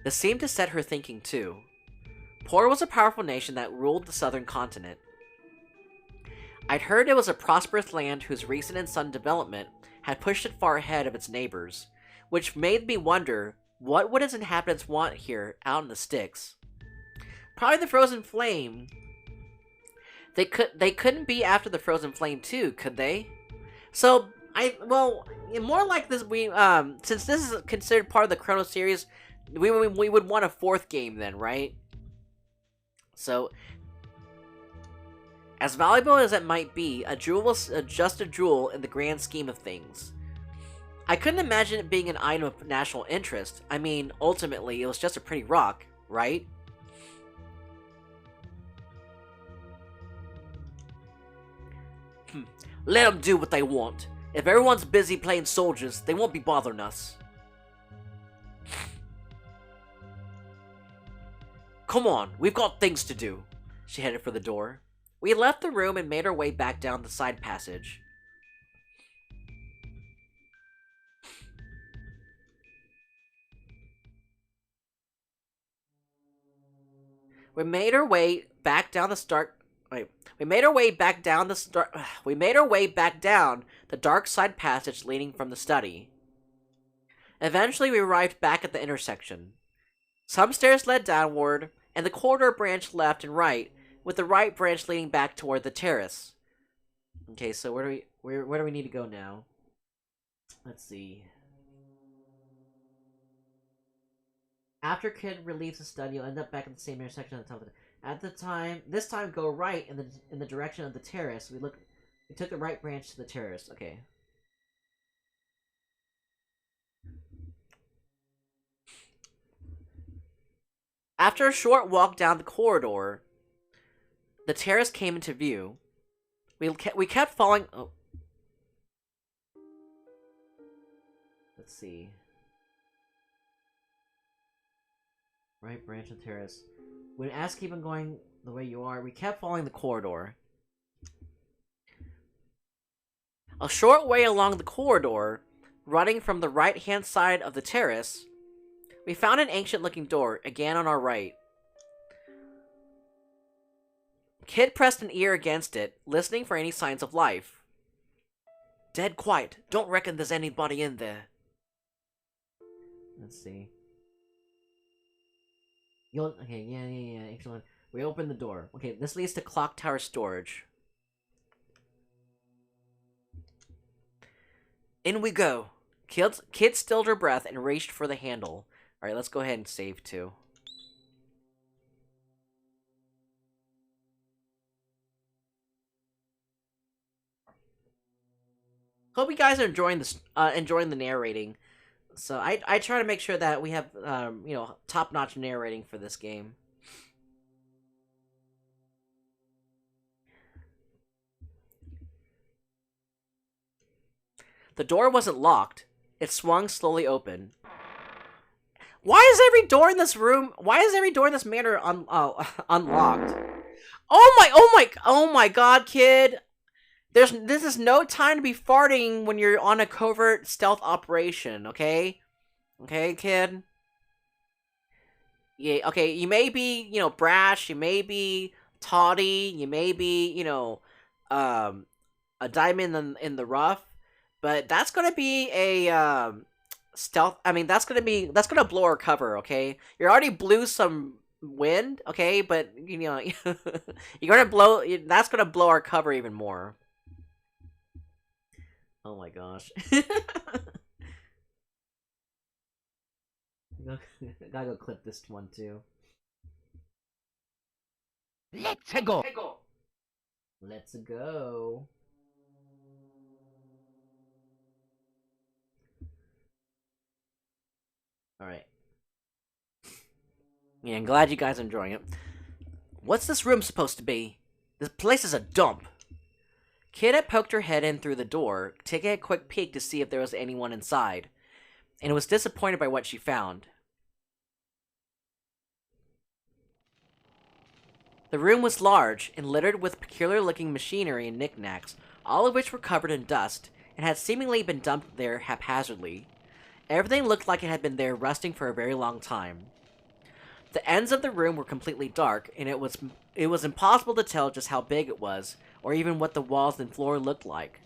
This seemed to set her thinking too. Por was a powerful nation that ruled the southern continent. I'd heard it was a prosperous land whose recent and sudden development had pushed it far ahead of its neighbors, which made me wonder, what would its inhabitants want here out in the sticks? Probably the frozen flame. They couldn't be after the frozen flame too, could they? So more like this, since this is considered part of the Chrono series, we would want a fourth game then, right? So, as valuable as it might be, a jewel was just a jewel in the grand scheme of things. I couldn't imagine it being an item of national interest. I mean, ultimately, it was just a pretty rock, right? Let them do what they want. If everyone's busy playing soldiers, they won't be bothering us. Come on, we've got things to do. She headed for the door. We left the room and made our way back down the side passage. We made our way back down the dark side passage leading from the study. Eventually, we arrived back at the intersection. Some stairs led downward, and the corridor branched left and right, with the right branch leading back toward the terrace. Okay, so where do we need to go now? Let's see. After Kid relieves the study, you'll end up back at the same intersection at the top of this time go right in the direction of the terrace. We took the right branch to the terrace. Okay. After a short walk down the corridor, the terrace came into view. We kept following. Oh. Let's see. Right branch of the terrace. When asked to keep on going the way you are, we kept following the corridor. A short way along the corridor, running from the right-hand side of the terrace, we found an ancient-looking door, again on our right. Kid pressed an ear against it, listening for any signs of life. Dead quiet. Don't reckon there's anybody in there. Let's see. Okay, yeah. Excellent. We open the door. Okay, this leads to clock tower storage. In we go. Kid stilled her breath and reached for the handle. Alright, let's go ahead and save too. Hope you guys are enjoying this, enjoying the narrating. So I try to make sure that we have, you know, top-notch narrating for this game. The door wasn't locked. It swung slowly open. Why is every door in this room? Why is every door in this manor unlocked? Oh my God, kid! This is no time to be farting when you're on a covert stealth operation. Okay, okay, kid. Yeah, okay. You may be, you know, brash. You may be tawdy. You may be, you know, a diamond in the rough. But that's gonna be a stealth. I mean, that's gonna blow our cover. Okay, you already blew some wind. Okay, but you know, you're gonna blow. That's gonna blow our cover even more. Oh my gosh. Gotta go clip this one too. Let's go. Let's go. Alright. Yeah, I'm glad you guys are enjoying it. What's this room supposed to be? This place is a dump. Kid had poked her head in through the door, taking a quick peek to see if there was anyone inside, and was disappointed by what she found. The room was large and littered with peculiar-looking machinery and knickknacks, all of which were covered in dust, and had seemingly been dumped there haphazardly. Everything looked like it had been there rusting for a very long time. The ends of the room were completely dark, and it was impossible to tell just how big it was, or even what the walls and floor looked like.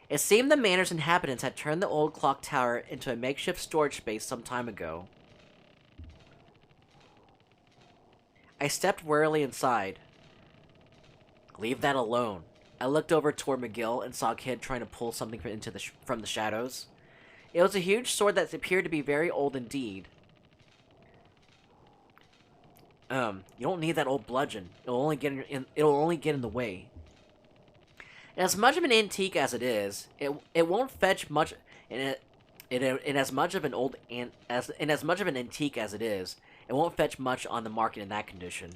It seemed the manor's inhabitants had turned the old clock tower into a makeshift storage space some time ago. I stepped warily inside. Leave that alone. I looked over toward McGill and saw a kid trying to pull something from the shadows. It was a huge sword that appeared to be very old indeed. You don't need that old bludgeon. It'll only get in the way. And as much of an antique as it is, it won't fetch much. In as much of an antique as it is, it won't fetch much on the market in that condition.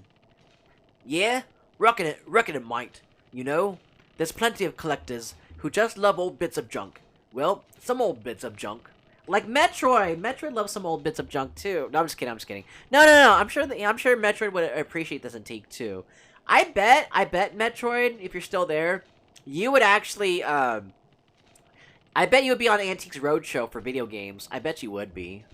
Yeah, reckon it might. You know, there's plenty of collectors who just love old bits of junk. Well, some old bits of junk. Like Metroid! Metroid loves some old bits of junk too. No, I'm just kidding. No. I'm sure Metroid would appreciate this antique too. I bet Metroid, if you're still there, you would actually, I bet you would be on Antiques Roadshow for video games. I bet you would be.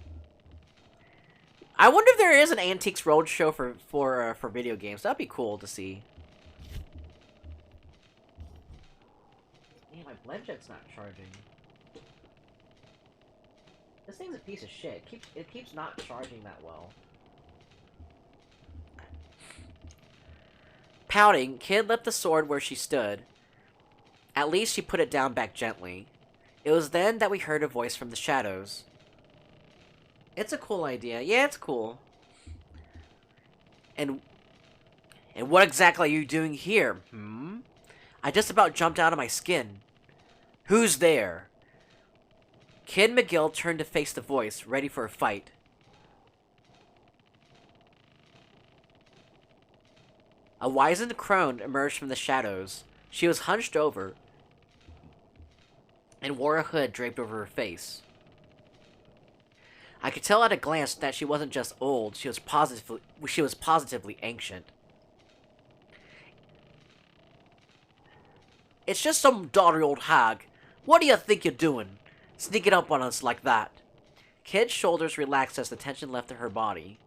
I wonder if there is an Antiques Roadshow for video games. That'd be cool to see. Man, my blend jet's not charging. This thing's a piece of shit. It keeps not charging that well. Pouting, Kid left the sword where she stood. At least she put it down back gently. It was then that we heard a voice from the shadows. It's a cool idea. Yeah, it's cool. And what exactly are you doing here, I just about jumped out of my skin. Who's there? Kid McGill turned to face the voice, ready for a fight. A wizened crone emerged from the shadows. She was hunched over and wore a hood draped over her face. I could tell at a glance that she wasn't just old, she was positively ancient. It's just some dotty old hag. What do you think you're doing? Sneaking up on us like that. Kid's shoulders relaxed as the tension left her body.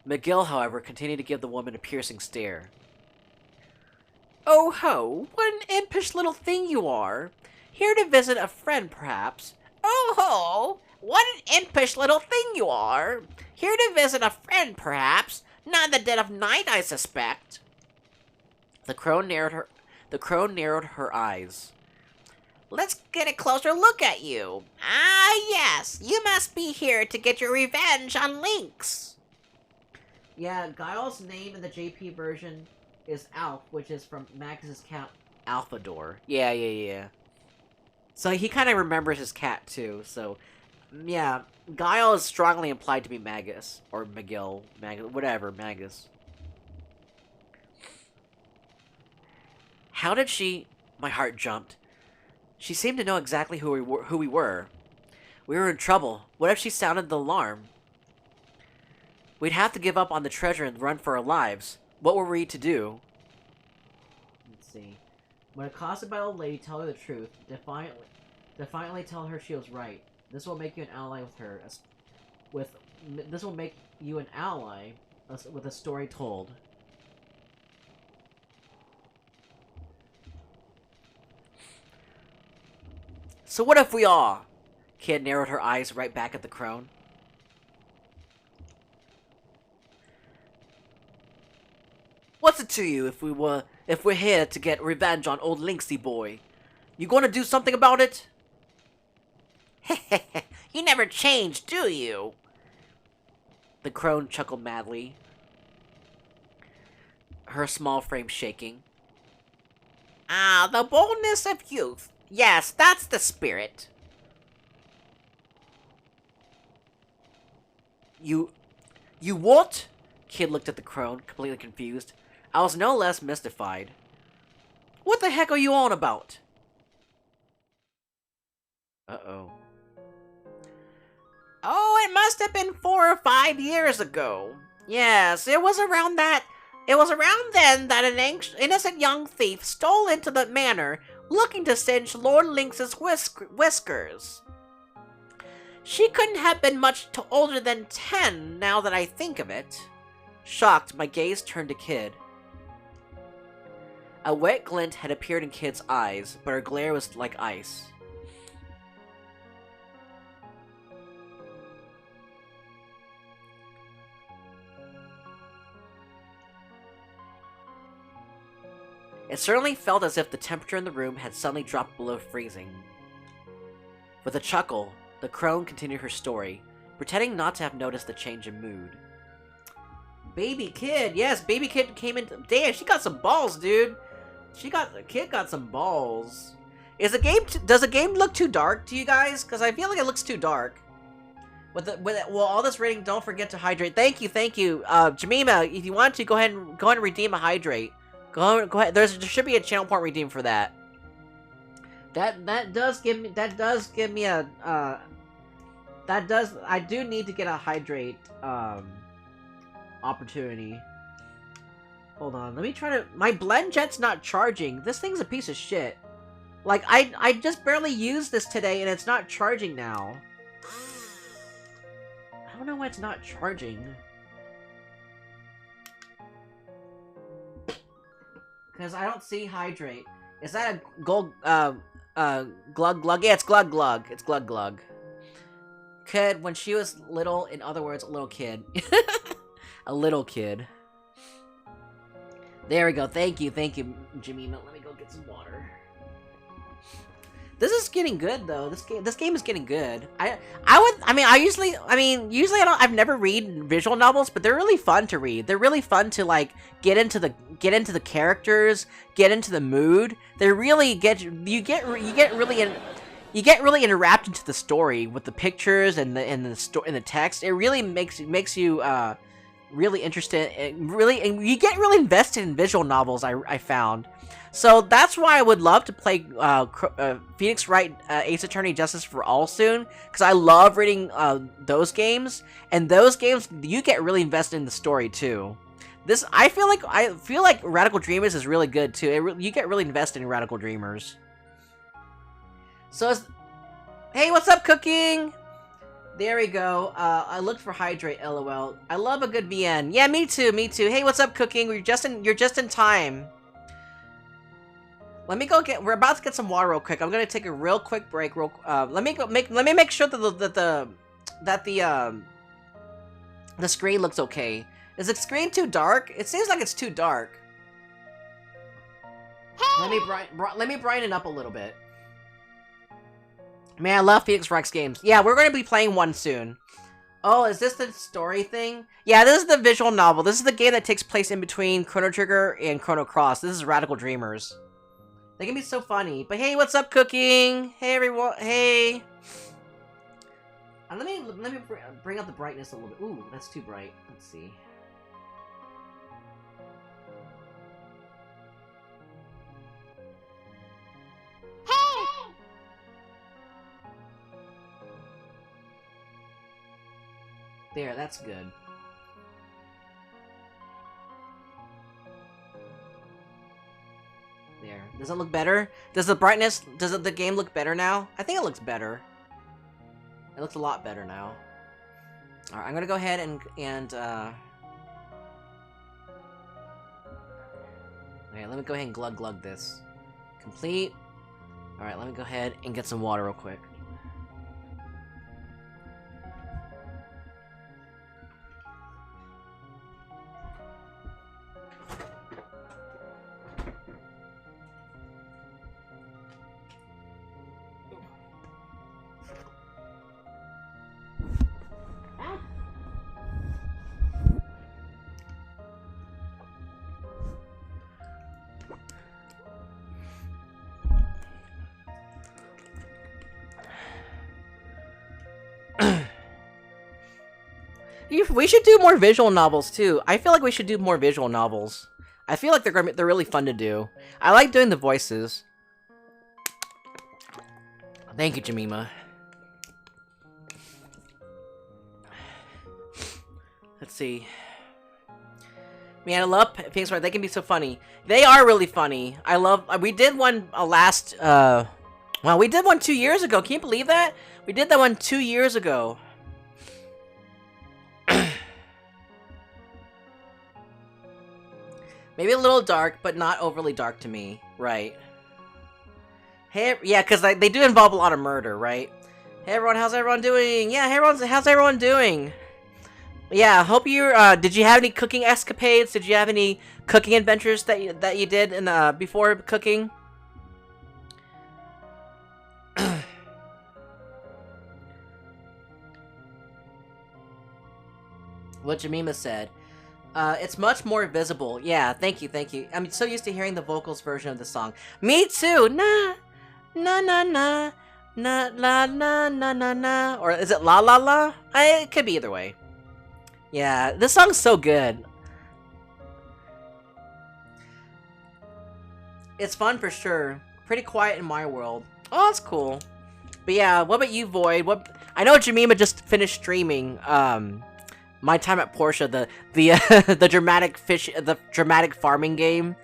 McGill, however, continued to give the woman a piercing stare. Oh ho, what an impish little thing you are! Here to visit a friend, perhaps? Oh ho, what an impish little thing you are! Here to visit a friend, perhaps? Not in the dead of night, I suspect. The crone narrowed her eyes. Let's get a closer look at you. Ah, yes, you must be here to get your revenge on Lynx. Yeah, Guile's name in the JP version is Alf, which is from Magus's cat, Alphador. Yeah. So he kind of remembers his cat, too, so... Yeah, Guile is strongly implied to be Magus. Or McGill. Whatever, Magus. How did she... My heart jumped. She seemed to know exactly who we were. We were in trouble. What if she sounded the alarm? We'd have to give up on the treasure and run for our lives. What were we to do? Let's see. When accosted by the old lady, tell her the truth. Defiantly tell her she was right. This will make you an ally with her. This will make you an ally with a story told. So what if we all? Kid narrowed her eyes right back at the crone. What's it to you if we're here to get revenge on old Lynxy boy? You gonna do something about it? You never change, do you? The crone chuckled madly, her small frame shaking. Ah, the boldness of youth. Yes, that's the spirit. You what? Kid looked at the crone, completely confused. I was no less mystified. What the heck are you on about? Uh-oh. Oh, it must have been 4 or 5 years ago. Yes, it was around then that an innocent young thief stole into the manor, looking to singe Lord Lynx's whiskers. She couldn't have been much older than 10, now that I think of it. Shocked, my gaze turned to Kid. A wet glint had appeared in Kid's eyes, but her glare was like ice. It certainly felt as if the temperature in the room had suddenly dropped below freezing. With a chuckle, the crone continued her story, pretending not to have noticed the change in mood. Baby Kid, yes, Baby Kid came in. Damn, she got some balls, dude. The kid got some balls. Does the game look too dark to you guys? Because I feel like it looks too dark. Well, all this rating, don't forget to hydrate. Thank you. Jemima, if you want to, go ahead and redeem a hydrate. Go ahead. There should be a channel point redeem for that. That does give me a I do need to get a hydrate opportunity. Hold on, let me try to. My blend jet's not charging. This thing's a piece of shit. Like I just barely used this today and it's not charging now. I don't know why it's not charging. Because I don't see hydrate. Is that a gold, glug glug? Yeah, it's glug glug. It's glug glug. Kid, when she was little, in other words, a little kid. A little kid. There we go. Thank you, Jemima. Let me go get some water. This is getting good though. This game is getting good. Usually I've never read visual novels, but they're really fun to read. They're really fun to like get into the characters, get into the mood. They really you get really enwrapped into the story with the pictures and the text. It really makes you really interested and you get really invested in visual novels. I found. So that's why I would love to play Phoenix Wright Ace Attorney Justice for All soon, because I love reading those games, and those games you get really invested in the story too. I feel like Radical Dreamers is really good too. You get really invested in Radical Dreamers. So hey, what's up, Cooking? There we go. I looked for hydrate, lol. I love a good VN. Yeah, me too, me too. Hey, what's up, Cooking? You're just in time. Let me go get. We're about to get some water real quick. I'm gonna take a real quick break. Let me make sure that the screen looks okay. Is the screen too dark? It seems like it's too dark. Let me brighten it up a little bit. Man, I love Phoenix Rex games. Yeah, we're gonna be playing one soon. Oh, is this the story thing? Yeah, this is the visual novel. This is the game that takes place in between Chrono Trigger and Chrono Cross. This is Radical Dreamers. They can be so funny. But hey, what's up, Cooking? Hey, everyone. Hey. Let me bring up the brightness a little bit. Ooh, that's too bright. Let's see. Hey! There, that's good. There. Does it look better? Does the game look better now? I think it looks better. It looks a lot better now. Alright, I'm gonna go ahead and Alright, let me go ahead and glug this. Complete. Alright, let me go ahead and get some water real quick. We should do more visual novels too. I feel like we should do more visual novels. I feel like they're really fun to do. I like doing the voices. Thank you, Jemima. Let's see. Man, I love Phoenix Wright. They can be so funny. They are really funny. I love. We did one well, we did one 2 years ago. Can you believe that? We did that one 2 years ago. Maybe a little dark, but not overly dark to me. Right. Hey, yeah, because they do involve a lot of murder, right? Hey, everyone, how's everyone doing? Yeah, hey, how's everyone doing? Yeah, hope you, did you have any cooking escapades? Did you have any cooking adventures that you did in, before cooking? What Jemima said. It's much more visible. Yeah, thank you. I'm so used to hearing the vocals version of the song. Me too! Na, na, na, na, na, la, na, na, na, na. Or is it la, la, la? It could be either way. Yeah, this song's so good. It's fun for sure. Pretty quiet in my world. Oh, that's cool. But yeah, what about you, Void? I know Jemima just finished streaming, My Time at Portia, the dramatic farming game.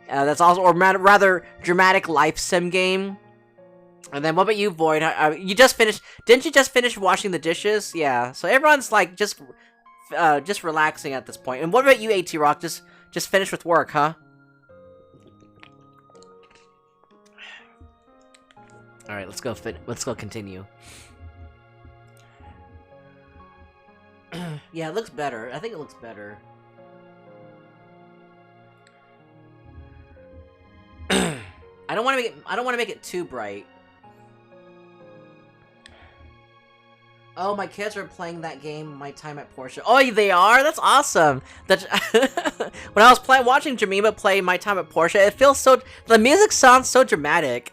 That's also, or rather, dramatic life sim game. And then what about you, Void? You just finished? Didn't you just finish washing the dishes? Yeah. So everyone's like just relaxing at this point. And what about you, AT Rock? Just finished with work, huh? All right, let's go continue. Yeah, it looks better. I think it looks better. I don't want to make it too bright. Oh, my kids are playing that game, My Time at Portia. Oh, they are? That's awesome. When I was watching Jemima play My Time at Portia, it feels so. The music sounds so dramatic.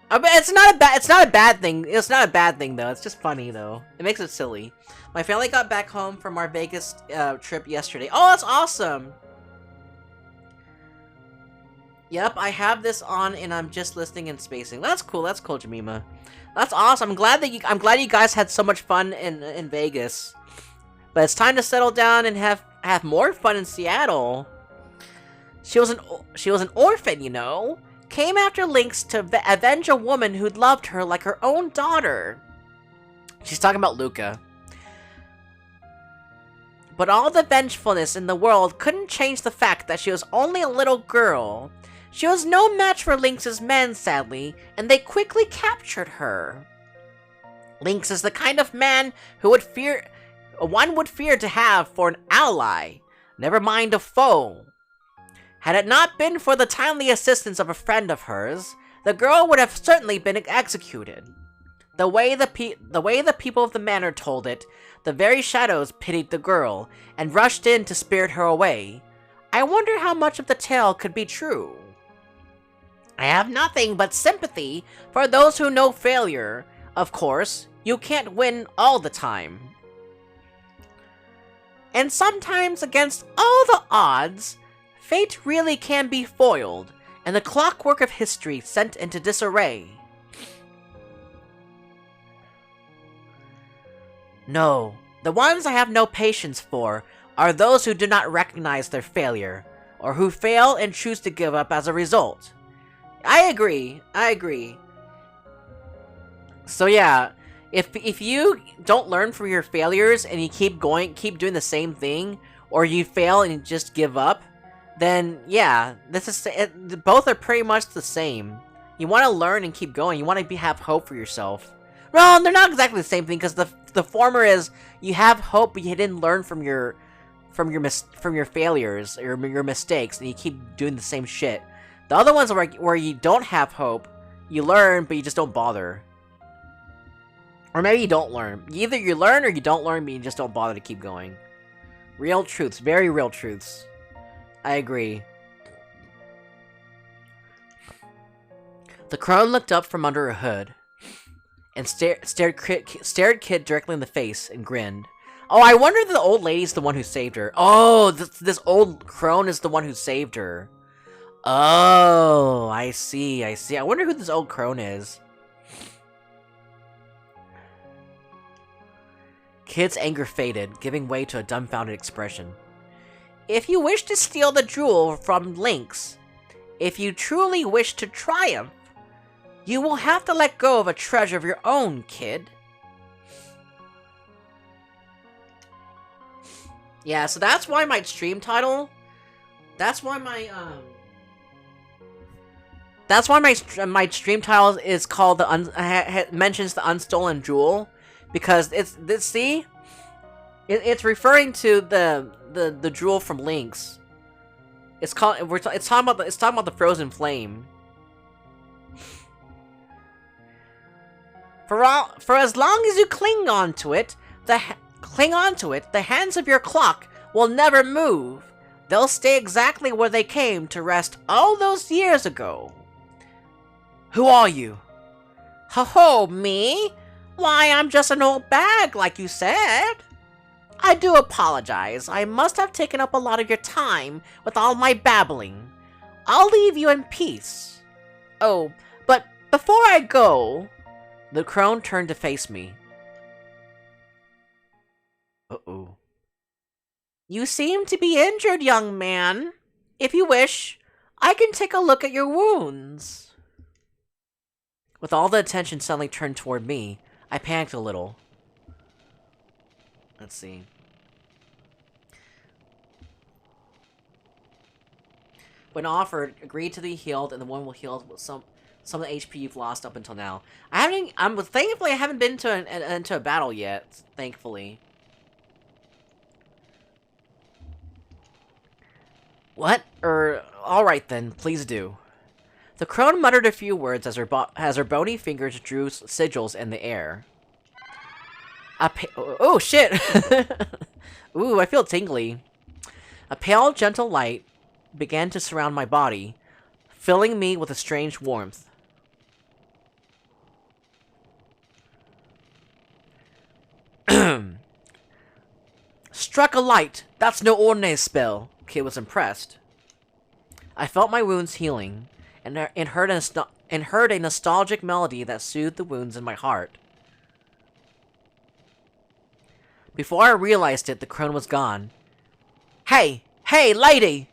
I mean, it's not a bad thing. It's not a bad thing though. It's just funny though. It makes it silly. My family got back home from our Vegas trip yesterday. Oh, that's awesome. Yep, I have this on and I'm just listening and spacing. That's cool. That's cool, Jemima. That's awesome. I'm glad you guys had so much fun in Vegas. But it's time to settle down and have more fun in Seattle. She was an orphan, you know. Came after Lynx to avenge a woman who loved her like her own daughter. She's talking about Luca. But all the vengefulness in the world couldn't change the fact that she was only a little girl. She was no match for Lynx's men, sadly, and they quickly captured her. Lynx is the kind of man who one would fear to have for an ally, never mind a foe. Had it not been for the timely assistance of a friend of hers, the girl would have certainly been executed. The way the people of the manor told it, the very shadows pitied the girl, and rushed in to spirit her away. I wonder how much of the tale could be true. I have nothing but sympathy for those who know failure. Of course, you can't win all the time. And sometimes, against all the odds, fate really can be foiled, and the clockwork of history sent into disarray. No, the ones I have no patience for are those who do not recognize their failure, or who fail and choose to give up as a result. I agree. So yeah, if you don't learn from your failures and you keep doing the same thing, or you fail and you just give up, then yeah, both are pretty much the same. You want to learn and keep going. You want to have hope for yourself. Well, they're not exactly the same thing, because the former is you have hope, but you didn't learn from your failures or your mistakes, and you keep doing the same shit. The other ones are where you don't have hope, you learn, but you just don't bother. Or maybe you don't learn. Either you learn or you don't learn, but you just don't bother to keep going. Real truths, very real truths. I agree. The crone looked up from under her hood and stared Kid directly in the face and grinned. Oh, I wonder if the old lady's the one who saved her. Oh, this old crone is the one who saved her. Oh, I see. I wonder who this old crone is. Kid's anger faded, giving way to a dumbfounded expression. If you wish to steal the jewel from Lynx, if you truly wish to triumph, you will have to let go of a treasure of your own, Kid. Yeah, so that's why my stream title... That's why my stream title is called mentions the Unstolen Jewel, because it's referring to the jewel from Lynx. It's talking about the Frozen Flame. For as long as you cling on to it, the hands of your clock will never move. They'll stay exactly where they came to rest all those years ago. Who are you? Ho, me? Why, I'm just an old bag, like you said. I do apologize. I must have taken up a lot of your time with all my babbling. I'll leave you in peace. Oh, but before I go... The crone turned to face me. Uh-oh. You seem to be injured, young man. If you wish, I can take a look at your wounds. With all the attention suddenly turned toward me, I panicked a little. Let's see. When offered, agreed to be healed, and the one will heal some of the HP you've lost up until now. Thankfully, I haven't been into a battle yet. Thankfully. What? Alright then, please do. The crone muttered a few words as her bony fingers drew sigils in the air. Oh, shit! Ooh, I feel tingly. A pale, gentle light began to surround my body, filling me with a strange warmth. Struck a light! That's no ordinary spell! Kid was impressed. I felt my wounds healing, and heard a nostalgic melody that soothed the wounds in my heart. Before I realized it, the crone was gone. Hey, lady!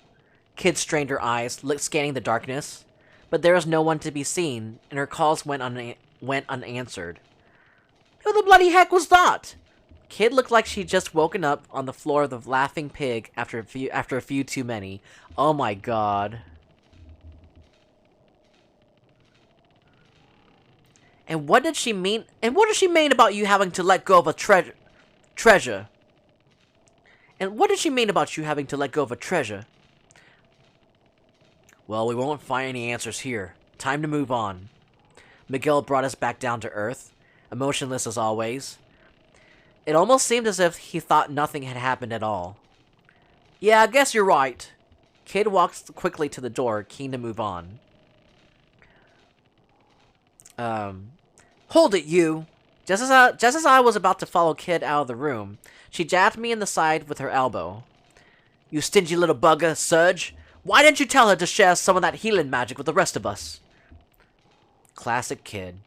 Kid strained her eyes, scanning the darkness, but there was no one to be seen, and her calls went unanswered. Who the bloody heck was that? Kid looked like she'd just woken up on the floor of the laughing pig after a few too many. Oh my god. And what did she mean? And what did she mean about you having to let go of a treasure? And what did she mean about you having to let go of a treasure? Well, we won't find any answers here. Time to move on. Miguel brought us back down to earth, emotionless as always. It almost seemed as if he thought nothing had happened at all. Yeah, I guess you're right. Kid walked quickly to the door, keen to move on. Hold it, you! Just as I was about to follow Kid out of the room, she jabbed me in the side with her elbow. You stingy little bugger, Serge! Why didn't you tell her to share some of that healing magic with the rest of us? Classic Kid.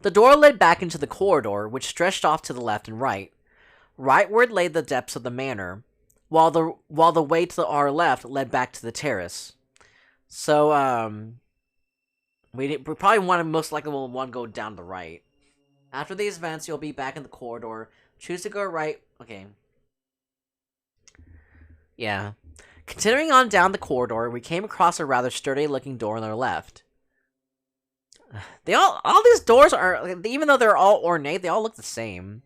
The door led back into the corridor, which stretched off to the left and right. Rightward lay the depths of the manor, while the way to our left led back to the terrace. So, we probably most likely will want to go down the right. After these events, you'll be back in the corridor. Choose to go right. Okay. Yeah. Continuing on down the corridor, we came across a rather sturdy-looking door on our left. All these doors are, even though they're all ornate, they all look the same.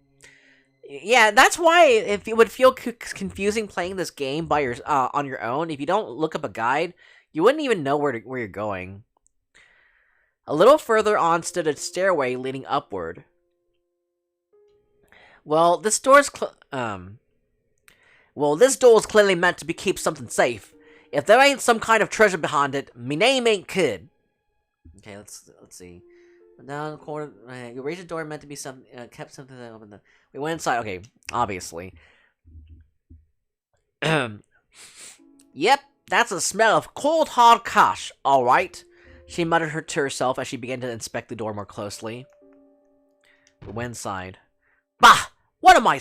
Yeah, that's why it would feel confusing playing this game by on your own. If you don't look up a guide, you wouldn't even know where you're going. A little further on stood a stairway leading upward. Well, this door's clearly meant to keep something safe. If there ain't some kind of treasure behind it, me name ain't Kid. Okay, let's see. Down the corner, you raised the door meant to be something. Kept something that open. We went inside. Okay, obviously. Yep, that's a smell of cold hard cash. All right, she muttered to herself as she began to inspect the door more closely. We went inside. Bah! What am I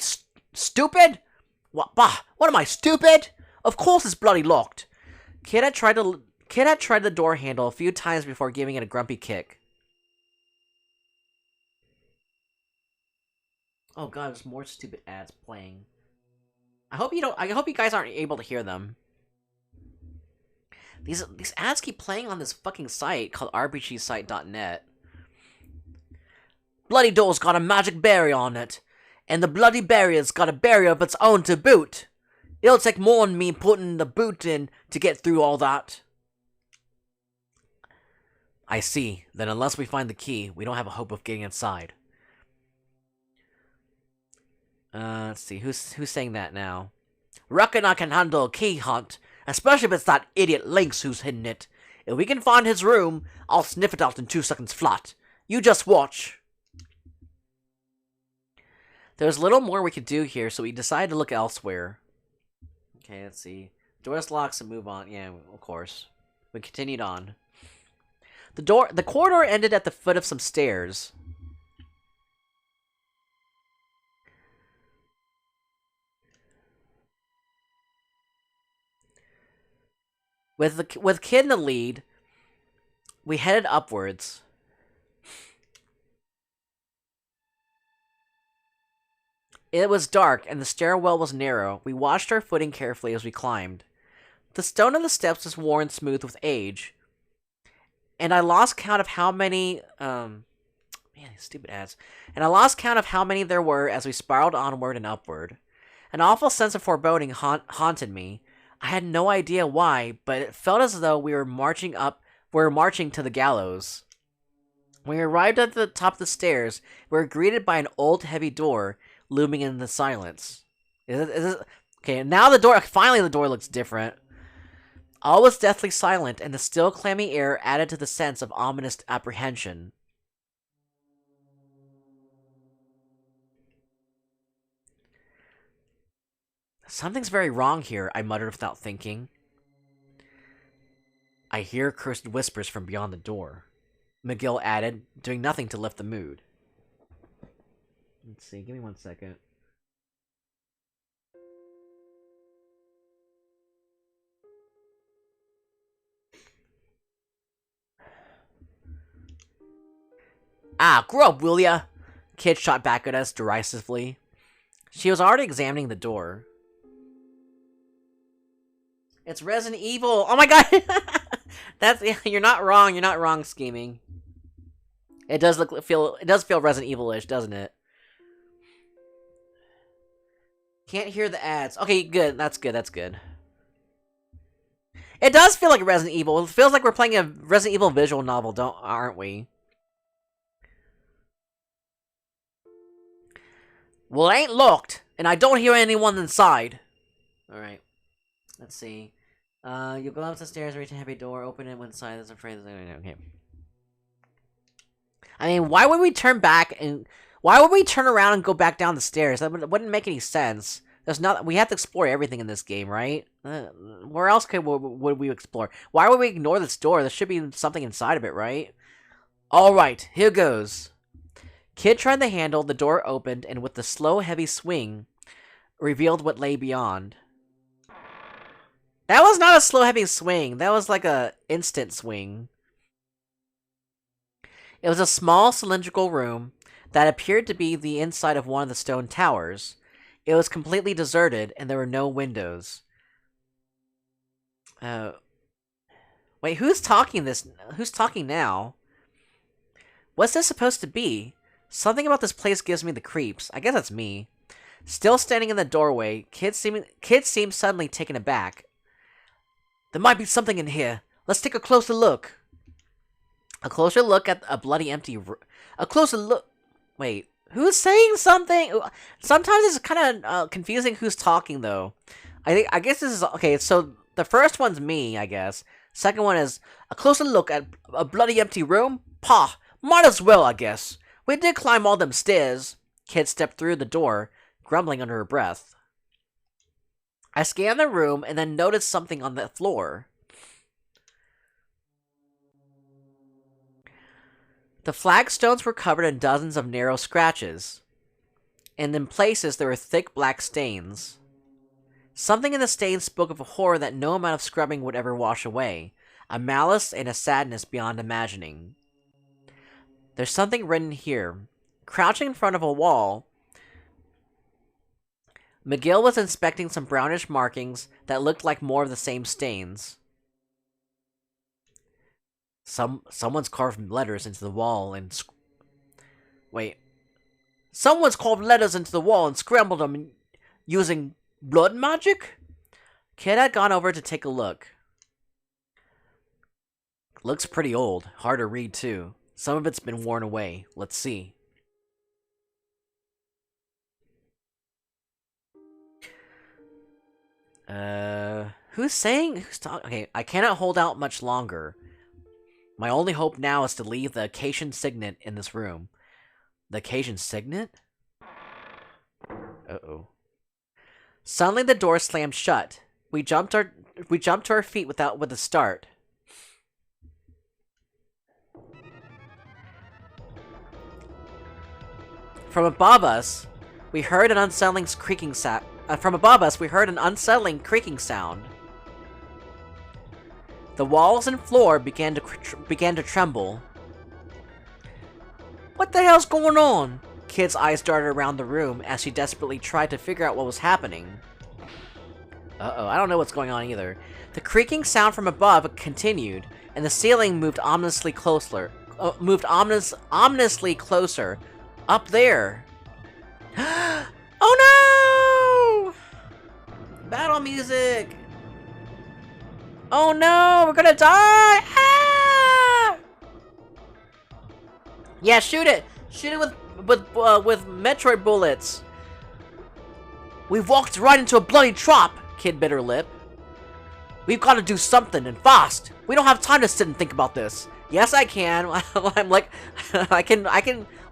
stupid? What? Bah! What am I stupid? Of course it's bloody locked. Kid had tried the door handle a few times before giving it a grumpy kick. Oh god, there's more stupid ads playing. I hope you guys aren't able to hear them. These ads keep playing on this fucking site called RPGsite.net. Bloody door's got a magic barrier on it, and the bloody barrier's got a barrier of its own to boot. It'll take more than me putting the boot in to get through all that. I see. Then unless we find the key, we don't have a hope of getting inside. Let's see. Who's saying that now? Reckon I can handle a key hunt, especially if it's that idiot Lynx who's hidden it. If we can find his room, I'll sniff it out in 2 seconds flat. You just watch. There's little more we could do here, so we decided to look elsewhere. Okay, let's see. Door's locked, so move on. Yeah, of course. We continued on. The corridor ended at the foot of some stairs. With Kid in the lead, we headed upwards. It was dark, and the stairwell was narrow. We watched our footing carefully as we climbed. The stone of the steps was worn smooth with age, and I lost count of how many, man, these stupid ads. And I lost count of how many there were as we spiraled onward and upward. An awful sense of foreboding haunted me. I had no idea why, but it felt as though we were marching to the gallows. When we arrived at the top of the stairs, we were greeted by an old, heavy door looming in the silence. Is it okay? Now finally the door looks different. All was deathly silent, and the still, clammy air added to the sense of ominous apprehension. Something's very wrong here, I muttered without thinking. I hear cursed whispers from beyond the door, McGill added, doing nothing to lift the mood. Let's see, give me 1 second. Ah, grow up, will ya? Kid shot back at us derisively. She was already examining the door. It's Resident Evil. Oh my god! You're not wrong. You're not wrong, scheming. It does feel Resident Evil-ish, doesn't it? Can't hear the ads. Okay, good. That's good. That's good. It does feel like Resident Evil. It feels like we're playing a Resident Evil visual novel, aren't we? Well, it ain't locked, and I don't hear anyone inside. Alright. Let's see. You'll go up the stairs, reach a heavy door, open it when inside. That's afraid. Okay. I mean, why would we turn back and why would we turn around and go back down the stairs? That wouldn't make any sense. There's not. We have to explore everything in this game, right? Where else would we explore? Why would we ignore this door? There should be something inside of it, right? All right, here goes. Kid tried the handle. The door opened, and with the slow, heavy swing, revealed what lay beyond. That was not a slow, heavy swing. That was like a instant swing. It was a small, cylindrical room that appeared to be the inside of one of the stone towers. It was completely deserted, and there were no windows. Wait, who's talking now? What's this supposed to be? Something about this place gives me the creeps. I guess that's me. Still standing in the doorway, Kid seemed suddenly taken aback. There might be something in here. Let's take a closer look. A closer look at a bloody empty a closer look. Wait, who's saying something? Sometimes it's kind of confusing who's talking, though. I guess this is... Okay, so the first one's me, I guess. Second one is a closer look at a bloody empty room? Pah, might as well, I guess. We did climb all them stairs. Kid stepped through the door, grumbling under her breath. I scanned the room and then noticed something on the floor. The flagstones were covered in dozens of narrow scratches, and in places there were thick black stains. Something in the stains spoke of a horror that no amount of scrubbing would ever wash away, a malice and a sadness beyond imagining. There's something written here. Crouching in front of a wall, McGill was inspecting some brownish markings that looked like more of the same stains. Someone's carved letters into the wall and... Wait. Someone's carved letters into the wall and scrambled them using blood magic? Kid had gone over to take a look. Looks pretty old. Hard to read, too. Some of it's been worn away. Let's see. Who's talking? Okay, I cannot hold out much longer. My only hope now is to leave the occasion signet in this room. The occasion signet? Uh-oh. Suddenly the door slammed shut. We jumped to our feet with a start. From above us, we heard an unsettling creaking sound. The walls and floor began to tremble. What the hell's going on? Kid's eyes darted around the room as she desperately tried to figure out what was happening. Uh-oh, I don't know what's going on either. The creaking sound from above continued, and the ceiling moved ominously closer. Ominously closer. Up there. Oh no! Battle music! Oh no, we're gonna die! Ah! Yeah, shoot it! Shoot it with Metroid bullets! We've walked right into a bloody trap! Kid bit her lip. We've got to do something, and fast! We don't have time to sit and think about this. Yes, I can. I'm like... I can...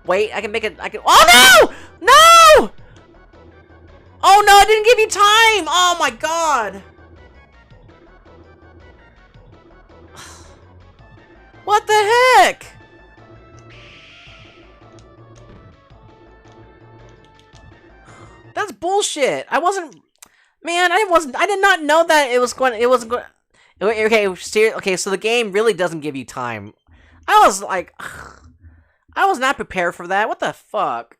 Wait, I can make it... Oh no! No! Oh no, I didn't give you time! Oh my god! What the heck? That's bullshit. I did not know that it wasn't going. Okay, so the game really doesn't give you time. I was like, I was not prepared for that. What the fuck?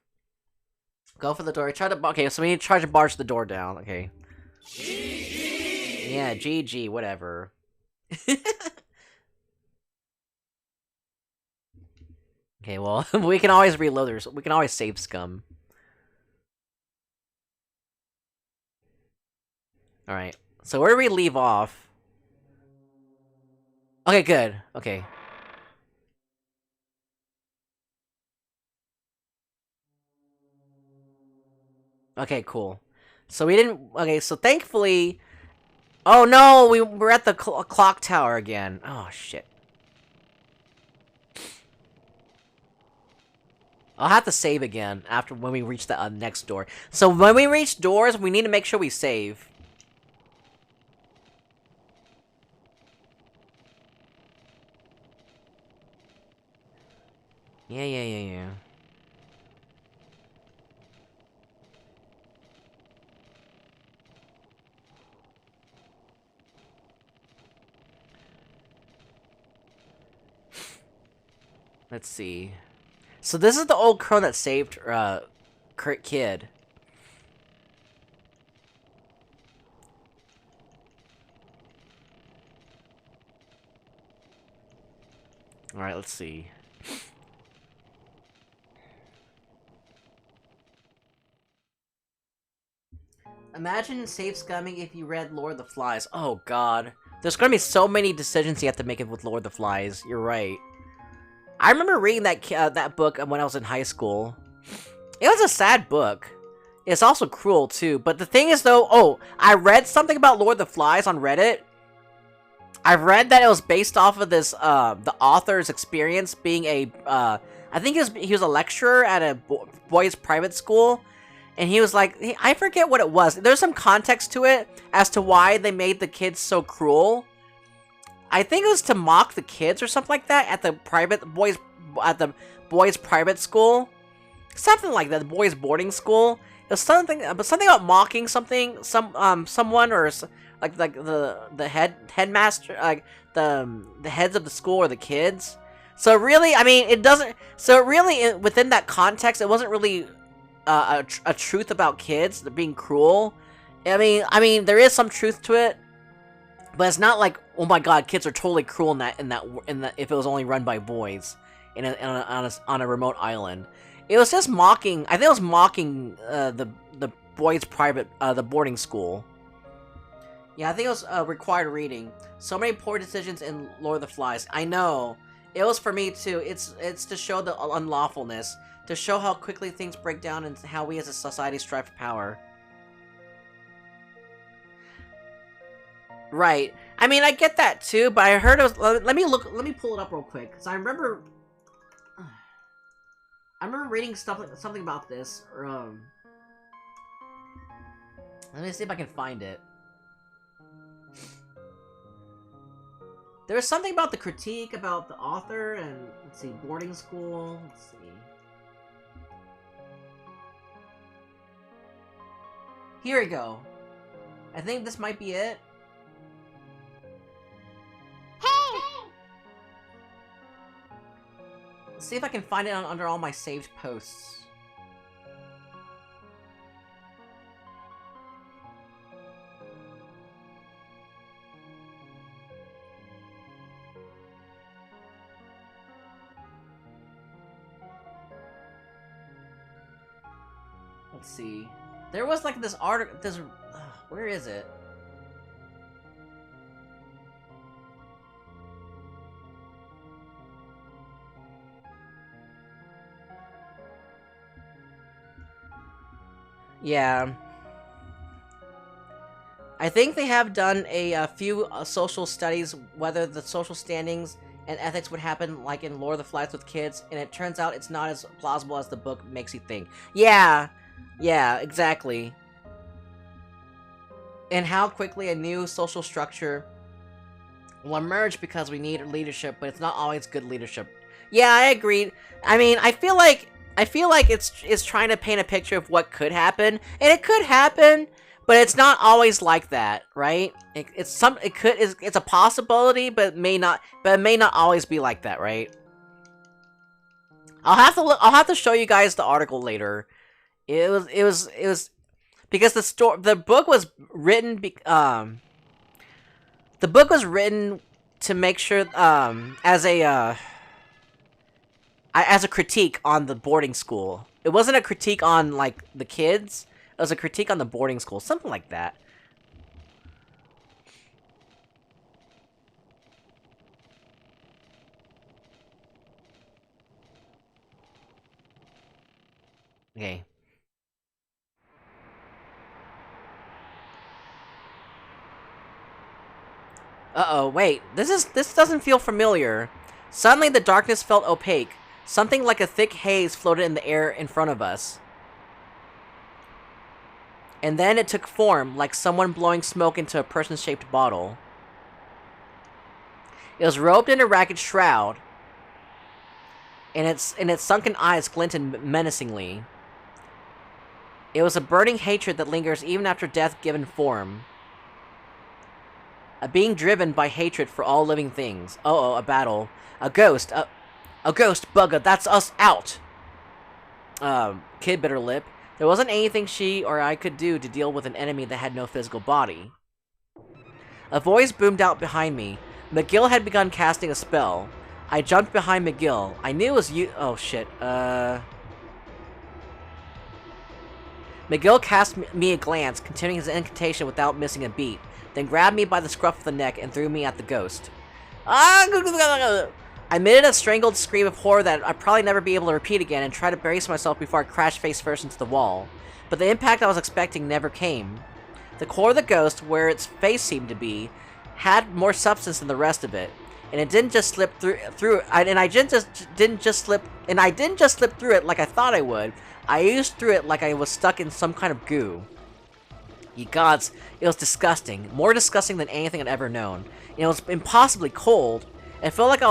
Go for the door. Try to. Okay, so we need to try to barge the door down. Okay. GG. Yeah, GG. Whatever. Okay, well, we can always reload her. We can always save scum. Alright. So where do we leave off? Okay, good. Okay. Okay, cool. So we didn't... Okay, so thankfully... Oh no! We're at the clock tower again. Oh, shit. I'll have to save again after when we reach the next door. So when we reach doors, we need to make sure we save. Yeah. Let's see. So this is the old crow that saved Kid. Alright, let's see. Imagine save scumming if you read Lord of the Flies. Oh god. There's gonna be so many decisions you have to make with Lord of the Flies. You're right. I remember reading that book when I was in high school. It was a sad book. It's also cruel too. But the thing is though, I read something about Lord of the Flies on Reddit. I read that it was based off of this, the author's experience being I think he was a lecturer at a boys' private school. And he was like, I forget what it was. There's some context to it as to why they made the kids so cruel. I think it was to mock the kids or something like that at the boys' private school. Something like that, the boys' boarding school. It was something about mocking someone or like the headmaster, like the heads of the school or the kids. So really, I mean, it doesn't. So really, within that context, it wasn't really a truth about kids being cruel. I mean, there is some truth to it, but it's not like, oh my god, kids are totally cruel in that if it was only run by boys on a remote island. It was just mocking. I think it was mocking the boys' private the boarding school. Yeah, I think it was required reading. So many poor decisions in Lord of the Flies. I know. It was for me too. It's to show the unlawfulness, to show how quickly things break down and how we as a society strive for power. Right. I mean, I get that too, but I heard it was. Let me pull it up real quick, because I remember reading something about this. Let me see if I can find it. There was something about the critique about the author and, let's see, boarding school. Let's see. Here we go. I think this might be it. Hey! Let's see if I can find it under all my saved posts. Let's see. There was like this article. Where is it? Yeah. I think they have done a few social studies whether the social standings and ethics would happen like in Lord of the Flies with kids, and it turns out it's not as plausible as the book makes you think. Yeah, exactly. And how quickly a new social structure will emerge because we need leadership, but it's not always good leadership. Yeah, I agree. I mean, I feel like it's trying to paint a picture of what could happen, and it could happen, but it's not always like that, right? It's a possibility, but it may not always be like that, right? I'll have to show you guys the article later. It was because the book was written the book was written to make sure as a critique on the boarding school. It wasn't a critique on like the kids. It was a critique on the boarding school, something like that. Okay. Uh-oh, wait. This doesn't feel familiar. Suddenly the darkness felt opaque. Something like a thick haze floated in the air in front of us. And then it took form, like someone blowing smoke into a person-shaped bottle. It was robed in a ragged shroud, and its sunken eyes glinted menacingly. It was a burning hatred that lingers even after death given form. A being driven by hatred for all living things. Uh-oh, a battle. A ghost. A ghost, bugger, that's us out! Kid bit her lip. There wasn't anything she or I could do to deal with an enemy that had no physical body. A voice boomed out behind me. McGill had begun casting a spell. I jumped behind McGill. I knew it was you- oh shit, McGill cast me a glance, continuing his incantation without missing a beat, then grabbed me by the scruff of the neck and threw me at the ghost. I emitted a strangled scream of horror that I'd probably never be able to repeat again and tried to brace myself before I crashed face first into the wall. But the impact I was expecting never came. The core of the ghost, where its face seemed to be, had more substance than the rest of it, and it didn't just slip through. I didn't just slip through it like I thought I would. I oozed through it like I was stuck in some kind of goo. Ye gods, it was disgusting. More disgusting than anything I'd ever known. And it was impossibly cold. It felt like it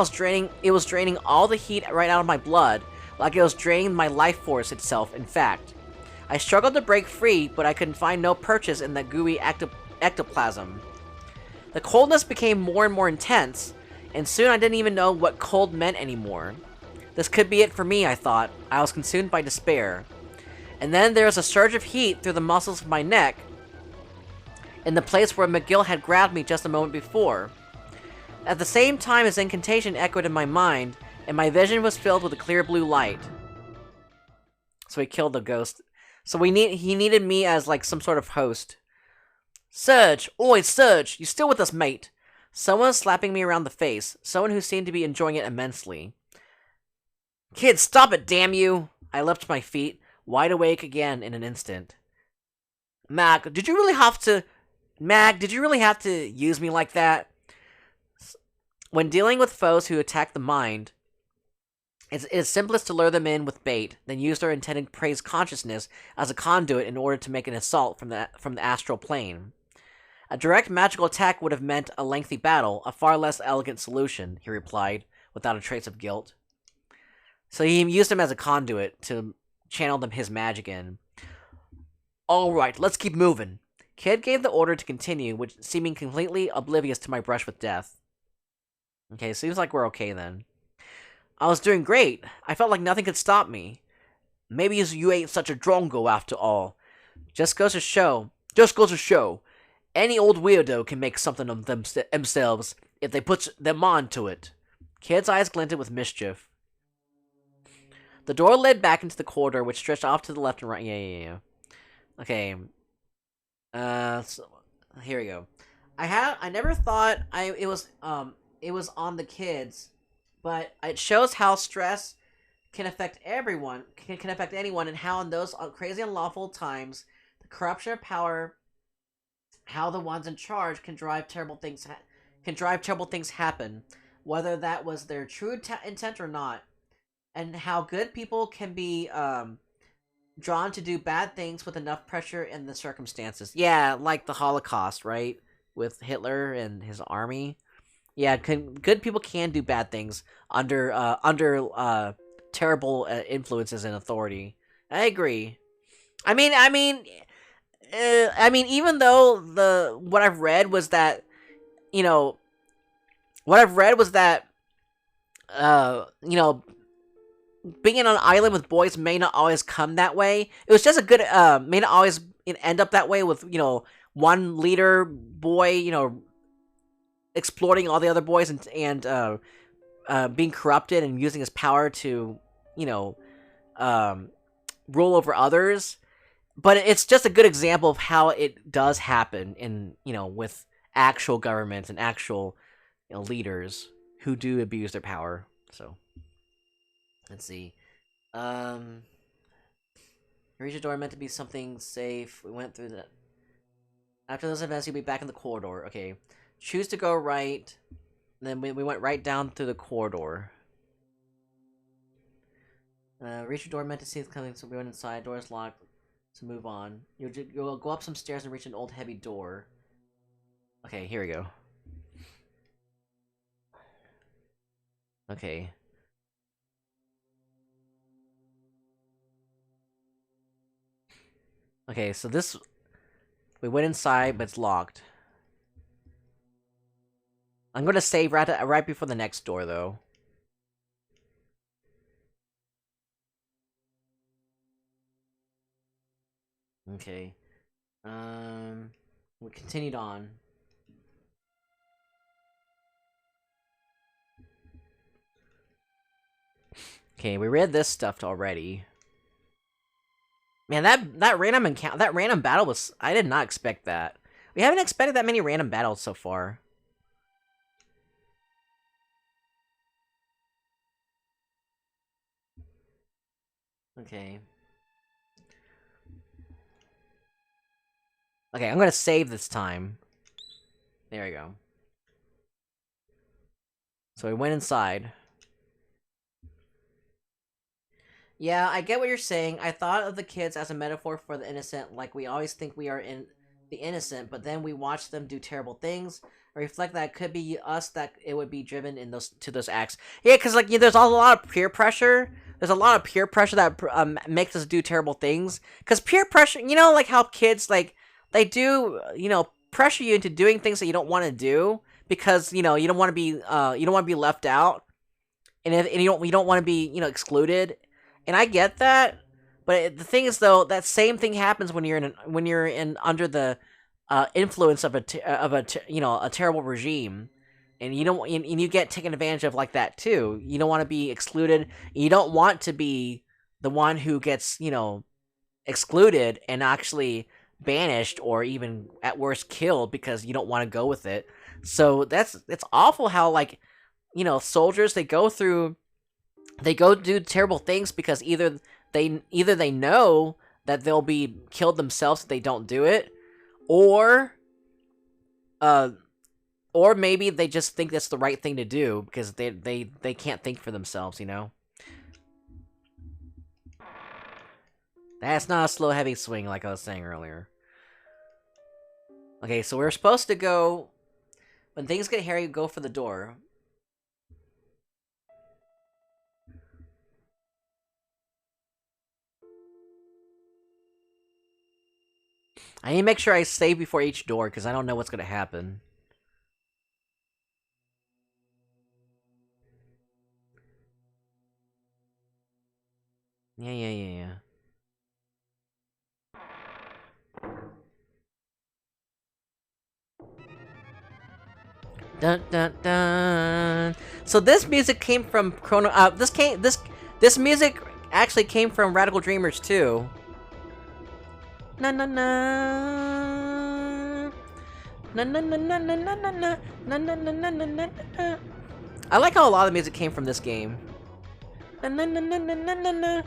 was draining all the heat right out of my blood, like it was draining my life force itself, in fact. I struggled to break free, but I could find no purchase in that gooey ectoplasm. The coldness became more and more intense, and soon I didn't even know what cold meant anymore. This could be it for me, I thought. I was consumed by despair. And then there was a surge of heat through the muscles of my neck, in the place where McGill had grabbed me just a moment before. At the same time, his incantation echoed in my mind, and my vision was filled with a clear blue light. So he killed the ghost. So he needed me as like some sort of host. Serge! Oi, Serge! You still with us, mate? Someone was slapping me around the face, someone who seemed to be enjoying it immensely. Kid, stop it, damn you! I leapt to my feet, wide awake again in an instant. Mag, did you really have to use me like that? When dealing with foes who attack the mind, it's simplest to lure them in with bait, then use their intended prey's consciousness as a conduit in order to make an assault from the astral plane. A direct magical attack would have meant a lengthy battle, a far less elegant solution, he replied, without a trace of guilt. So he used him as a conduit to channel them his magic in. Alright, let's keep moving. Kid gave the order to continue, which seeming completely oblivious to my brush with death. Okay, seems like we're okay then. I was doing great. I felt like nothing could stop me. Maybe you ain't such a drongo after all. Just goes to show. Any old weirdo can make something of themselves if they put their mind to it. Kid's eyes glinted with mischief. The door led back into the corridor, which stretched off to the left and right. Yeah. Okay. So, here we go. I never thought it was on the kids, but it shows how stress can affect everyone, can affect anyone, and how in those crazy unlawful times, the corruption of power, how the ones in charge can drive terrible things happen, whether that was their true intent or not, and how good people can be drawn to do bad things with enough pressure in the circumstances. Yeah, like the Holocaust, right? With Hitler and his army. Yeah, good people can do bad things under terrible influences and authority. I agree. I mean, even though what I've read was that, being on an island with boys may not always come that way. It was just a good, may not always end up that way with, you know, one leader boy, you know, exploiting all the other boys and being corrupted and using his power to, you know, rule over others. But it's just a good example of how it does happen in, you know, with actual governments and actual, you know, leaders who do abuse their power. So, let's see. Reach the door meant to be something safe. We went through that. After those events, you'll be back in the corridor. Okay. Choose to go right. Then we went right down through the corridor. Reach the door meant to see it's coming, so we went inside. Door is locked. So move on. You'll go up some stairs and reach an old heavy door. Okay, here we go. Okay. Okay, so this... We went inside, but it's locked. I'm gonna save right before the next door, though. Okay. We continued on. Okay, we read this stuff already. Man, that random battle was... I did not expect that. We haven't expected that many random battles so far. Okay. Okay, I'm gonna save this time. There we go. So we went inside. Yeah, I get what you're saying. I thought of the kids as a metaphor for the innocent, like we always think we are the innocent, but then we watch them do terrible things. I reflect that it could be us that it would be driven in to those acts. Yeah, because like there's a lot of peer pressure. There's a lot of peer pressure that makes us do terrible things. Because peer pressure, you know, like how kids like they do, you know, pressure you into doing things that you don't want to do because you know you don't want to be left out, and you don't want to be excluded. And I get that, but the thing is, though, that same thing happens when you're in under the influence of a terrible regime, and you get taken advantage of like that too. You don't want to be excluded. You don't want to be the one who gets excluded and actually banished or even at worst killed because you don't want to go with it. So it's awful how soldiers they go do terrible things because either they know that they'll be killed themselves if they don't do it, or maybe they just think that's the right thing to do because they can't think for themselves, you know? That's not a slow heavy swing like I was saying earlier. Okay, so we're supposed to go... When things get hairy, go for the door. I need to make sure I save before each door, because I don't know what's going to happen. Yeah. Dun dun dun. So this music came from Chrono. This music actually came from Radical Dreamers too. Na na na. Na na na na na na na na na na na na na. I like how a lot of the music came from this game. Na na na na na na na.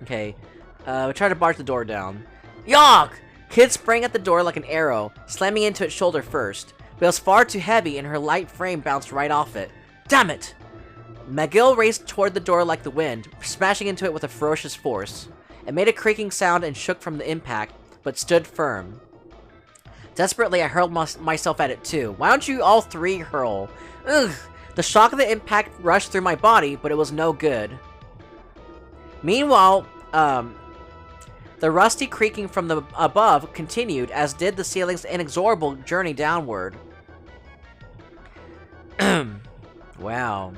Okay, we try to barge the door down. Yonk! Kid sprang at the door like an arrow, slamming into its shoulder first. But it was far too heavy, and her light frame bounced right off it. Damn it! McGill raced toward the door like the wind, smashing into it with a ferocious force. It made a creaking sound and shook from the impact, but stood firm. Desperately, I hurled myself at it too. Why don't you all three hurl? Ugh! The shock of the impact rushed through my body, but it was no good. Meanwhile, the rusty creaking from the above continued, as did the ceiling's inexorable journey downward. Wow.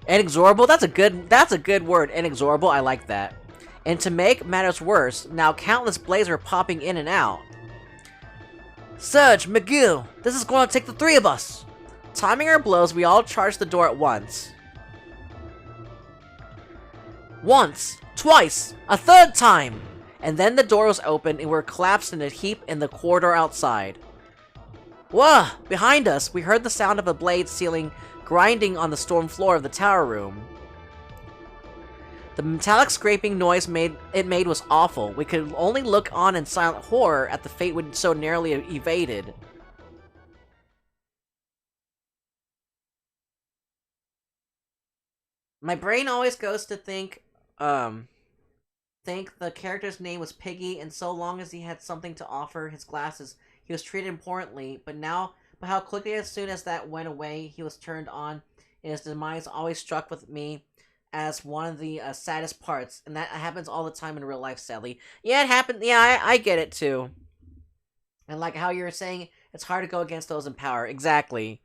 Inexorable? That's a good word. Inexorable, I like that. And to make matters worse, now countless blades are popping in and out. Serge, McGill, this is going to take the three of us. Timing our blows, we all charge the door at once. Once, twice, a third time! And then the door was opened and we were collapsed in a heap in the corridor outside. Whoa! Behind us, we heard the sound of a blade sealing grinding on the stone floor of the tower room. The metallic scraping noise it made was awful. We could only look on in silent horror at the fate we'd so narrowly evaded. My brain always goes to think the character's name was Piggy, and so long as he had something to offer his glasses, he was treated importantly, but how quickly as soon as that went away, he was turned on, and his demise always struck with me as one of the saddest parts, and that happens all the time in real life, sadly. Yeah, it happened. Yeah, I get it too. And like how you're saying, it's hard to go against those in power. Exactly.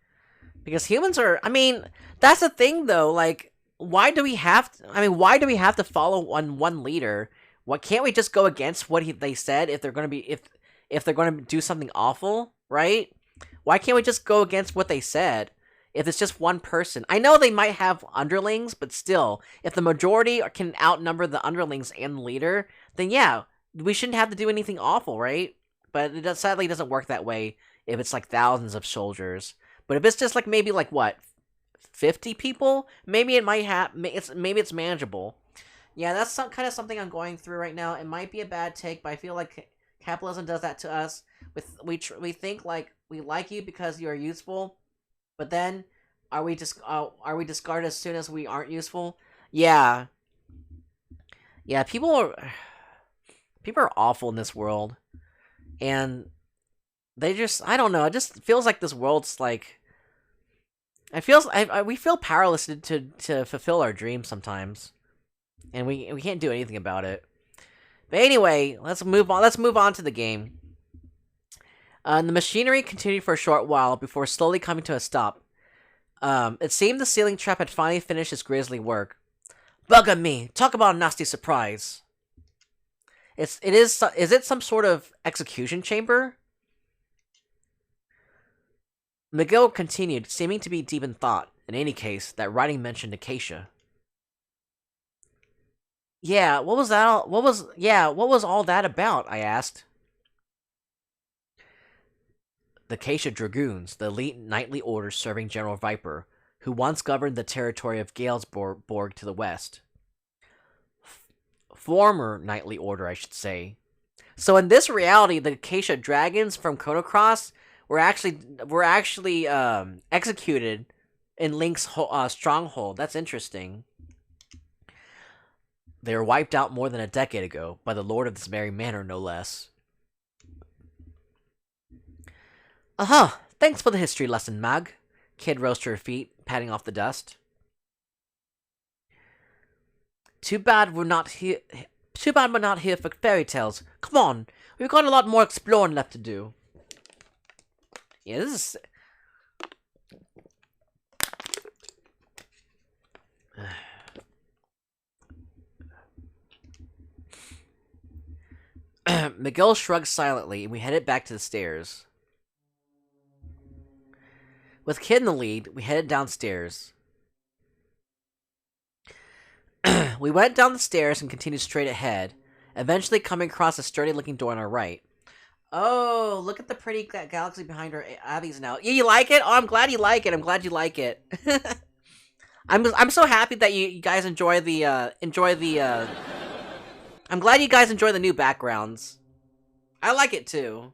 Because humans are, I mean, that's the thing though, like, why do we have to follow one leader? What can't we just go against what they said if they're going to be if they're going to do something awful, right? Why can't we just go against what they said if it's just one person? I know they might have underlings, but still, if the majority can outnumber the underlings and the leader, then yeah, we shouldn't have to do anything awful, right? But it sadly doesn't work that way if it's like thousands of soldiers. But if it's just like maybe like what, 50 people, maybe it might have. Maybe it's manageable. Yeah, that's kind of something I'm going through right now. It might be a bad take, but I feel like capitalism does that to us. We think like we like you because you are useful, but then are we discarded as soon as we aren't useful? Yeah, yeah. People are awful in this world, and they just, I don't know. It just feels like this world's like. We feel powerless to fulfill our dreams sometimes, and we can't do anything about it. But anyway, let's move on. Let's move on to the game. The machinery continued for a short while before slowly coming to a stop. It seemed the ceiling trap had finally finished its grisly work. Bugger me! Talk about a nasty surprise. Is it some sort of execution chamber? McGill continued, seeming to be deep in thought. In any case, that writing mentioned Acacia. Yeah, what was all that about? I asked. The Acacia Dragoons, the elite knightly order serving General Viper, who once governed the territory of Galesborg to the west. Former knightly order, I should say. So in this reality, the Acacia Dragons from Chrono Cross were actually executed in Link's stronghold. That's interesting. They were wiped out more than a decade ago by the lord of this very manor, no less. Thanks for the history lesson, Mag. Kid rose to her feet, patting off the dust. Too bad we're not here for fairy tales. Come on, we've got a lot more exploring left to do. Yeah, this is... McGill shrugged silently, and we headed back to the stairs. With Kid in the lead, we headed downstairs. We went down the stairs and continued straight ahead, eventually coming across a sturdy-looking door on our right. Oh, look at the pretty galaxy behind our Abby's now. Yeah, you like it? Oh, I'm glad you like it. I'm glad you like it. I'm so happy that you guys enjoy the I'm glad you guys enjoy the new backgrounds. I like it too.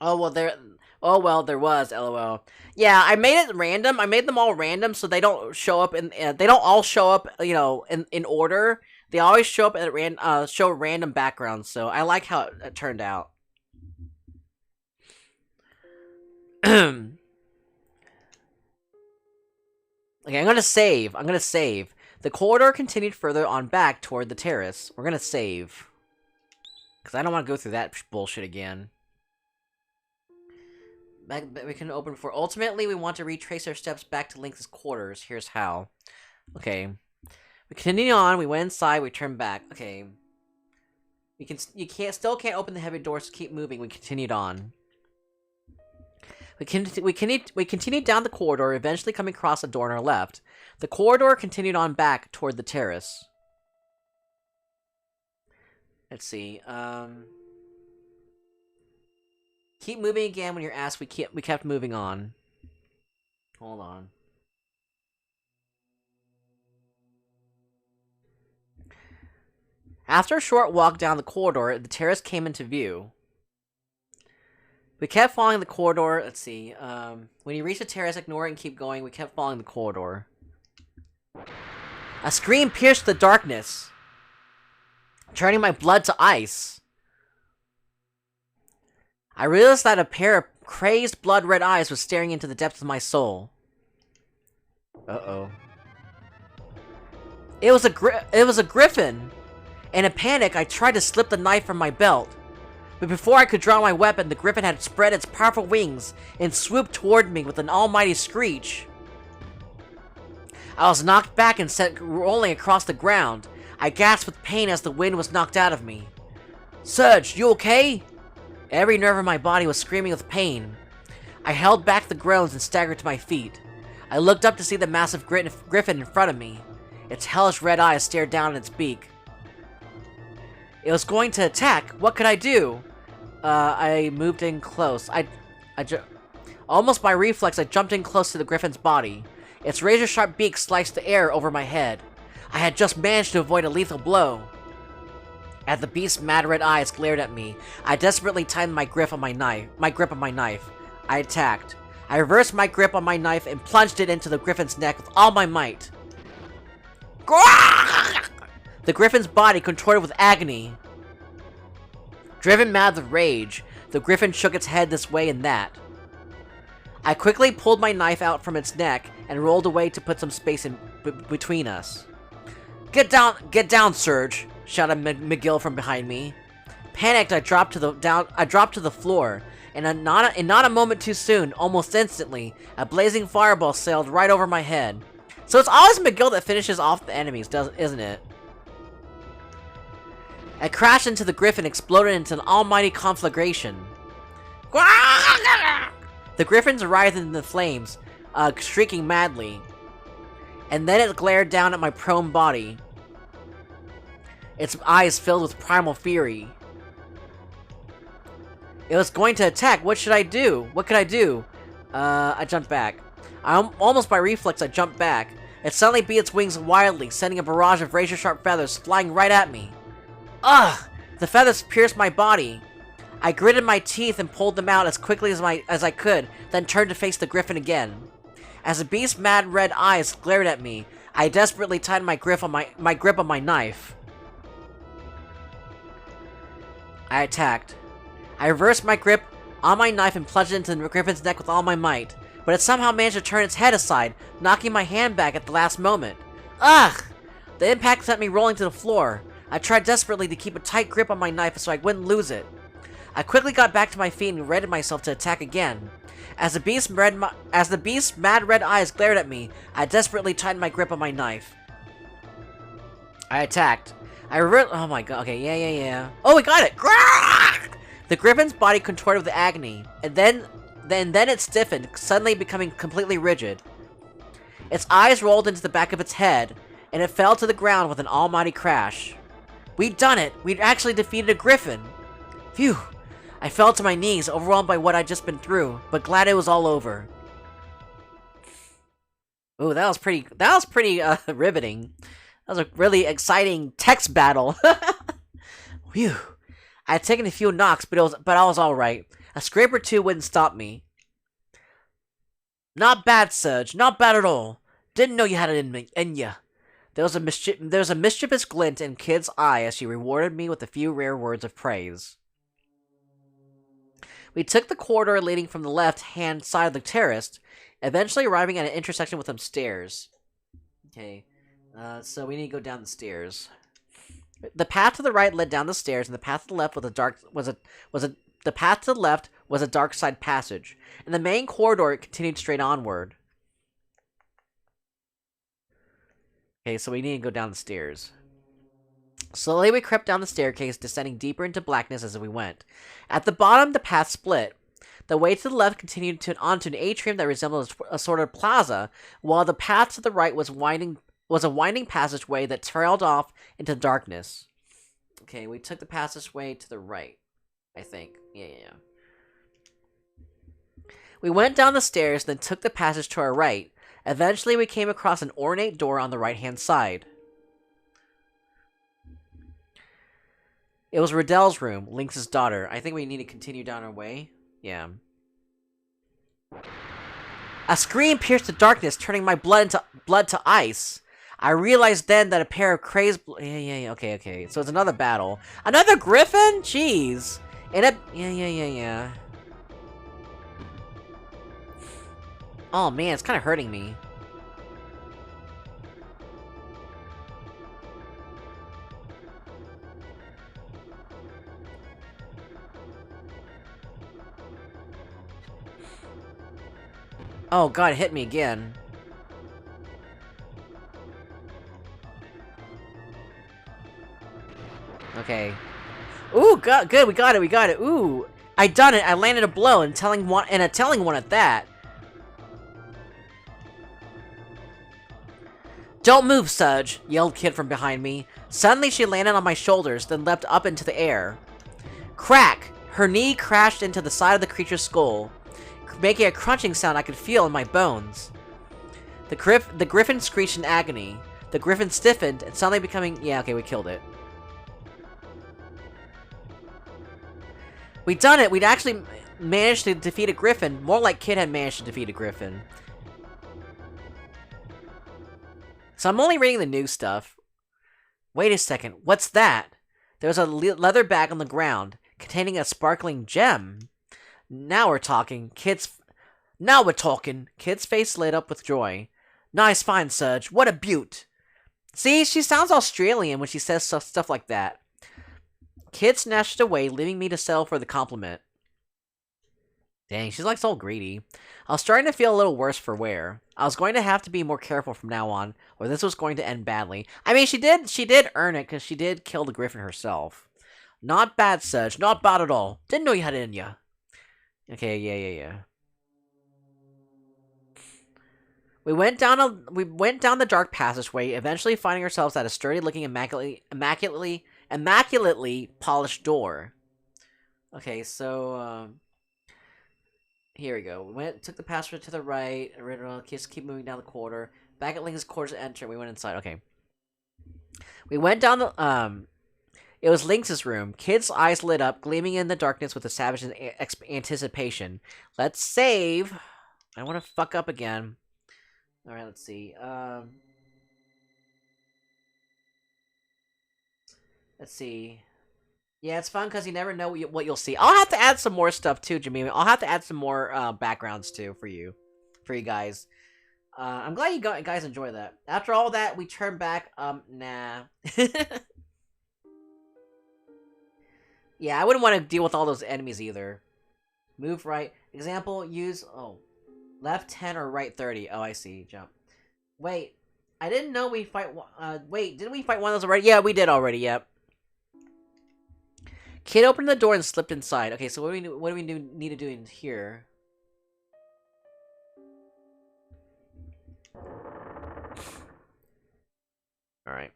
Oh well, there was LOL. Yeah, I made it random. I made them all random so they don't show up they don't all show up, you know, in order. They always show up at show random backgrounds. So I like how it turned out. Okay, I'm gonna save. The corridor continued further on back toward the terrace. We're gonna save. Because I don't want to go through that bullshit again. we can open for. Ultimately, we want to retrace our steps back to Link's quarters. Here's how. Okay. We continue on. We went inside. We turned back. Okay. You still can't open the heavy doors. So keep moving. We continued on. We continued down the corridor, eventually coming across a door on our left. The corridor continued on back toward the terrace. Let's see. Keep moving again when you're asked. We kept moving on. Hold on. After a short walk down the corridor, the terrace came into view. We kept following the corridor. Let's see. When you reach the terrace, ignore it and keep going. We kept following the corridor. A scream pierced the darkness, turning my blood to ice. I realized that a pair of crazed blood-red eyes was staring into the depths of my soul. Uh-oh. It was a griffin! In a panic, I tried to slip the knife from my belt. But before I could draw my weapon, the griffin had spread its powerful wings and swooped toward me with an almighty screech. I was knocked back and sent rolling across the ground. I gasped with pain as the wind was knocked out of me. Serge, you okay? Every nerve in my body was screaming with pain. I held back the groans and staggered to my feet. I looked up to see the massive griffin in front of me. Its hellish red eyes stared down at its beak. It was going to attack. What could I do? I moved in close. Almost by reflex, I jumped in close to the griffin's body. Its razor-sharp beak sliced the air over my head. I had just managed to avoid a lethal blow. As the beast's mad red eyes glared at me, I desperately tightened my grip on my knife. I attacked. I reversed my grip on my knife and plunged it into the griffin's neck with all my might. The griffin's body contorted with agony. Driven mad with rage, the griffin shook its head this way and that. I quickly pulled my knife out from its neck and rolled away to put some space in between us. Get down, Serge! Shouted McGill from behind me. Panicked, I dropped to the floor, and not a moment too soon, almost instantly, a blazing fireball sailed right over my head. So it's always McGill that finishes off the enemies, isn't it? I crashed into the griffin, exploded into an almighty conflagration. The griffins writhed in the flames, shrieking madly. And then it glared down at my prone body. Its eyes filled with primal fury. It was going to attack. What should I do? What could I do? I jumped back. Almost by reflex, I jumped back. It suddenly beat its wings wildly, sending a barrage of razor-sharp feathers flying right at me. Ugh! The feathers pierced my body. I gritted my teeth and pulled them out as quickly as I could, then turned to face the griffin again. As the beast's mad red eyes glared at me, I desperately tightened my grip on my knife. I attacked. I reversed my grip on my knife and plunged it into the griffin's neck with all my might, but it somehow managed to turn its head aside, knocking my hand back at the last moment. Ugh! The impact sent me rolling to the floor. I tried desperately to keep a tight grip on my knife so I wouldn't lose it. I quickly got back to my feet and readied myself to attack again. As the beast's mad red eyes glared at me, I desperately tightened my grip on my knife. I attacked. Oh my god, okay, yeah. Oh, we got it! The griffin's body contorted with agony, and then it stiffened, suddenly becoming completely rigid. Its eyes rolled into the back of its head, and it fell to the ground with an almighty crash. We'd done it! We'd actually defeated a griffin! Phew! I fell to my knees, overwhelmed by what I'd just been through, but glad it was all over. Ooh, that was pretty riveting. That was a really exciting text battle. Phew. I had taken a few knocks, but I was alright. A scrape or two wouldn't stop me. Not bad, Serge. Not bad at all. Didn't know you had it in ya. There was a mischievous glint in Kid's eye as she rewarded me with a few rare words of praise. We took the corridor leading from the left-hand side of the terrace, eventually arriving at an intersection with some stairs. Okay, so we need to go down the stairs. The path to the right led down the stairs, and the path to the left was a dark side passage, and the main corridor continued straight onward. Okay, so we need to go down the stairs. Slowly we crept down the staircase, descending deeper into blackness as we went. At the bottom, the path split. The way to the left continued onto an atrium that resembled a sort of plaza, while the path to the right was a winding passageway that trailed off into darkness. Okay, we took the passageway to the right, I think. Yeah. We went down the stairs, then took the passage to our right. Eventually, we came across an ornate door on the right-hand side. It was Riddell's room, Lynx's daughter. I think we need to continue down our way. Yeah. A scream pierced the darkness, turning my blood to ice. I realized then that a pair of crazed... Yeah, okay. So it's another battle. Another griffin? Jeez. Yeah. Oh, man, it's kind of hurting me. Oh, God, it hit me again. Okay. Ooh, good, we got it. Ooh, I done it. I landed a blow, and a telling one at that. Don't move, Serge, yelled Kid from behind me. Suddenly, she landed on my shoulders, then leapt up into the air. Crack! Her knee crashed into the side of the creature's skull, making a crunching sound I could feel in my bones. The griffin screeched in agony. The griffin stiffened, and suddenly becoming... Yeah, okay, we killed it. We'd done it! We'd actually managed to defeat a griffin, more like Kid had managed to defeat a griffin. So I'm only reading the new stuff. Wait a second, what's that? There was a leather bag on the ground, containing a sparkling gem. Now we're talking. Kid's face lit up with joy. Nice find, Serge. What a beaut. See, she sounds Australian when she says stuff like that. Kid snatched it away, leaving me to settle for the compliment. Dang, she's like so greedy. I was starting to feel a little worse for wear. I was going to have to be more careful from now on, or this was going to end badly. I mean, she did earn it, because she did kill the griffin herself. Not bad, Serge. Not bad at all. Didn't know you had it in ya. Okay, yeah. We went down the dark passageway, eventually finding ourselves at a sturdy-looking, immaculately polished door. Okay, so here we go. We took the passage to the right. Just keep moving down the corridor. Back at Link's quarters to enter. We went inside. Okay. We went down the It was Lynx's room. Kid's eyes lit up, gleaming in the darkness with a savage anticipation. Let's save. I want to fuck up again. Alright, let's see. Let's see. Yeah, it's fun because you never know what you'll see. I'll have to add some more stuff too, Jimmy. I'll have to add some more backgrounds too for you guys. I'm glad you guys enjoy that. After all that, we turn back. Nah. Yeah, I wouldn't want to deal with all those enemies either. Move right. Example, use... Oh. Left 10 or right 30. Oh, I see. Jump. Wait. I didn't know we fight... wait, didn't we fight one of those already? Yeah, we did already, yep. Kid opened the door and slipped inside. Okay, so what do we need to do in here? Alright.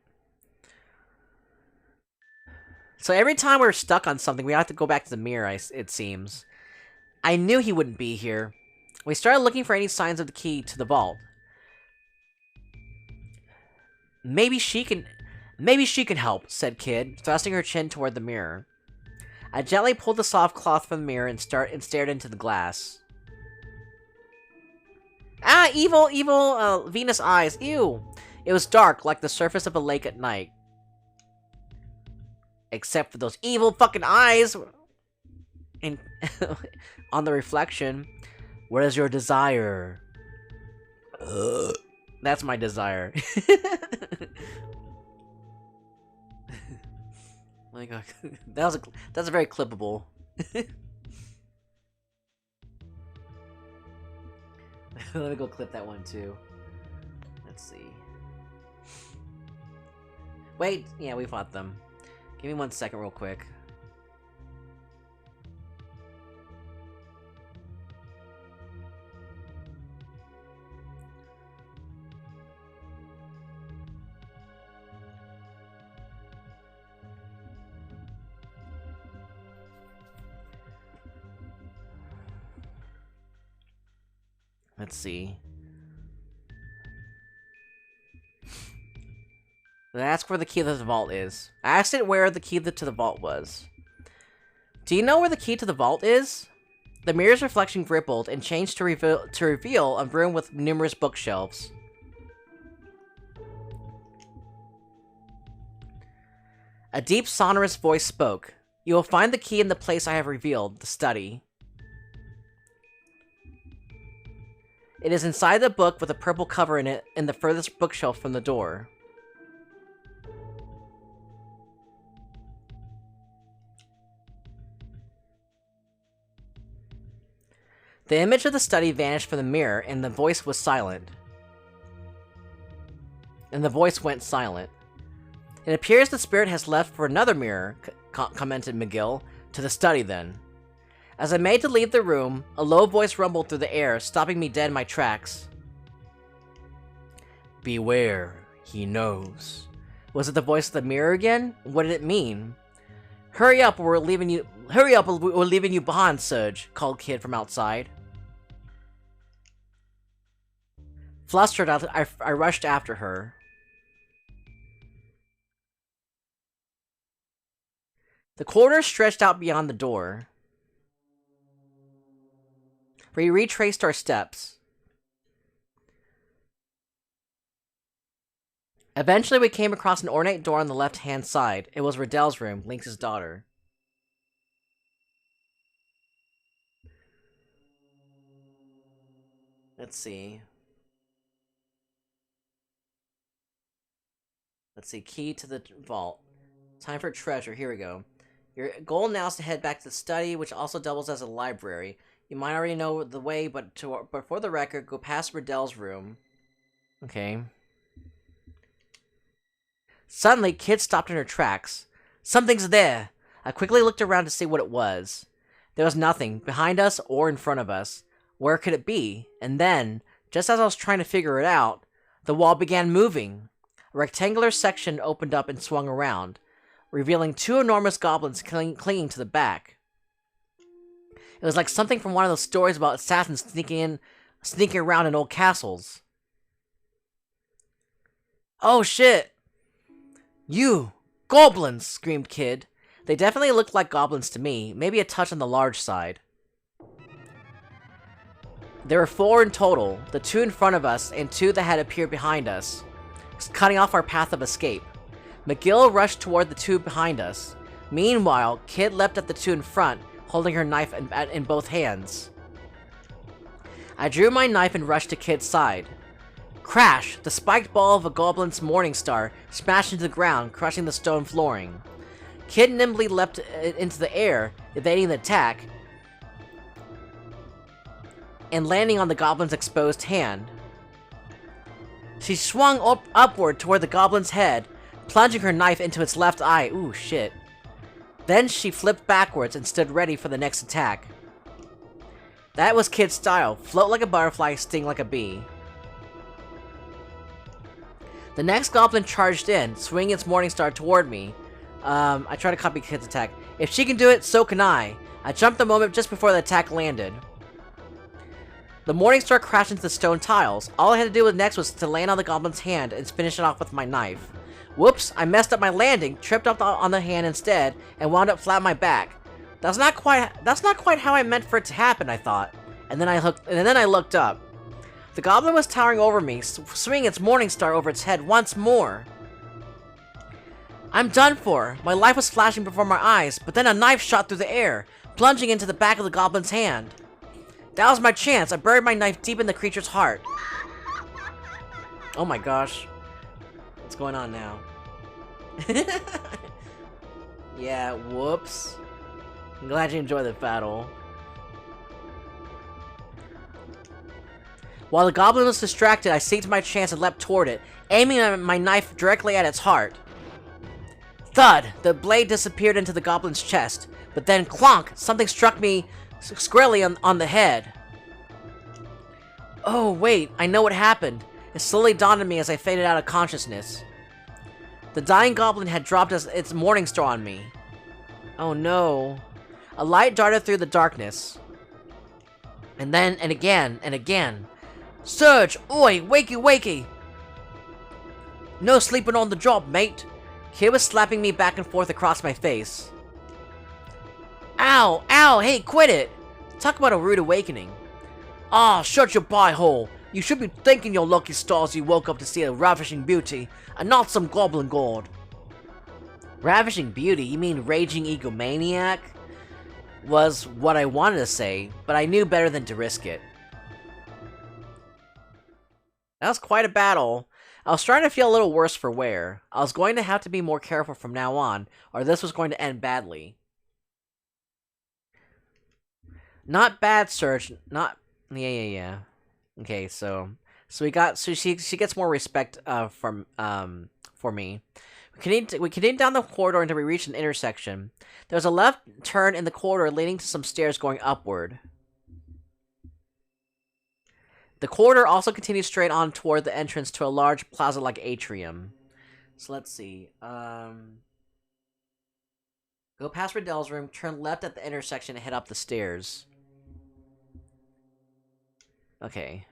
So every time we're stuck on something, we have to go back to the mirror, it seems. I knew he wouldn't be here. We started looking for any signs of the key to the vault. Maybe she can help, said Kid, thrusting her chin toward the mirror. I gently pulled the soft cloth from the mirror and stared into the glass. Ah, evil, Venus eyes. Ew. It was dark, like the surface of a lake at night. Except for those evil fucking eyes and on the reflection. What is your desire? That's my desire. My God, that's very clippable. Let me go clip that one too. Let's see. Wait, yeah, we fought them. Give me 1 second real quick. Let's see. Ask where the key to the vault is. I asked it where the key to the vault was. Do you know where the key to the vault is? The mirror's reflection rippled and changed to reveal a room with numerous bookshelves. A deep, sonorous voice spoke. You will find the key in the place I have revealed, the study. It is inside the book with a purple cover in it, in the furthest bookshelf from the door. The image of the study vanished from the mirror, and the voice was silent. And the voice went silent. It appears the spirit has left for another mirror, commented McGill, to the study then. As I made to leave the room, a low voice rumbled through the air, stopping me dead in my tracks. Beware, he knows. Was it the voice of the mirror again? What did it mean? Hurry up, or we're leaving you. Hurry up, or we're leaving you behind, Serge, called Kid from outside. Flustered, I rushed after her. The corridor stretched out beyond the door. We retraced our steps. Eventually, we came across an ornate door on the left-hand side. It was Riddell's room, Lynx's daughter. Let's see. Key to the vault. Time for treasure. Here we go. Your goal now is to head back to the study, which also doubles as a library. You might already know the way, but for the record, go past Riddell's room. Okay. Suddenly, Kid stopped in her tracks. Something's there! I quickly looked around to see what it was. There was nothing, behind us or in front of us. Where could it be? And then, just as I was trying to figure it out, the wall began moving. A rectangular section opened up and swung around, revealing 2 enormous goblins clinging to the back. It was like something from one of those stories about assassins sneaking around in old castles. Oh shit! You! Goblins! Screamed Kid. They definitely looked like goblins to me, maybe a touch on the large side. There were 4 in total, the 2 in front of us and 2 that had appeared behind us, cutting off our path of escape. McGill rushed toward the 2 behind us. Meanwhile, Kid leapt at the 2 in front, holding her knife in both hands. I drew my knife and rushed to Kid's side. Crash! The spiked ball of a goblin's morning star smashed into the ground, crushing the stone flooring. Kid nimbly leapt into the air, evading the attack, and landing on the goblin's exposed hand. She swung upward toward the goblin's head, plunging her knife into its left eye. Ooh, shit. Then she flipped backwards and stood ready for the next attack. That was Kid's style. Float like a butterfly, sting like a bee. The next goblin charged in, swinging its morning star toward me. I tried to copy Kid's attack. If she can do it, so can I. I jumped the moment just before the attack landed. The morning star crashed into the stone tiles. All I had to do next was to land on the goblin's hand and finish it off with my knife. Whoops, I messed up my landing, tripped up on the hand instead, and wound up flat on my back. That's not quite how I meant for it to happen, I thought. And then I looked up. The goblin was towering over me, swinging its morning star over its head once more. I'm done for. My life was flashing before my eyes, but then a knife shot through the air, plunging into the back of the goblin's hand. That was my chance. I buried my knife deep in the creature's heart. Oh my gosh. What's going on now? Yeah, whoops. I'm glad you enjoyed the battle. While the goblin was distracted, I seized my chance and leapt toward it, aiming my knife directly at its heart. Thud! The blade disappeared into the goblin's chest, but then clonk! Something struck me squarely on the head. Oh, wait, I know what happened. It slowly dawned on me as I faded out of consciousness. The dying goblin had dropped its morning star on me. Oh no. A light darted through the darkness. And then, and again, and again. Serge! Oi! Wakey, wakey! No sleeping on the job, mate! Kid was slapping me back and forth across my face. Ow! Ow! Hey, quit it! Talk about a rude awakening. Ah, shut your pie hole! You should be thanking your lucky stars you woke up to see a ravishing beauty, and not some goblin god. Ravishing beauty? You mean raging egomaniac? Was what I wanted to say, but I knew better than to risk it. That was quite a battle. I was starting to feel a little worse for wear. I was going to have to be more careful from now on, or this was going to end badly. Not bad, Serge. Not... Yeah. Okay, so she gets more respect for me. We continued down the corridor until we reached an intersection. There was a left turn in the corridor leading to some stairs going upward. The corridor also continued straight on toward the entrance to a large plaza-like atrium. So let's see. Go past Riddell's room, turn left at the intersection, and head up the stairs. Okay.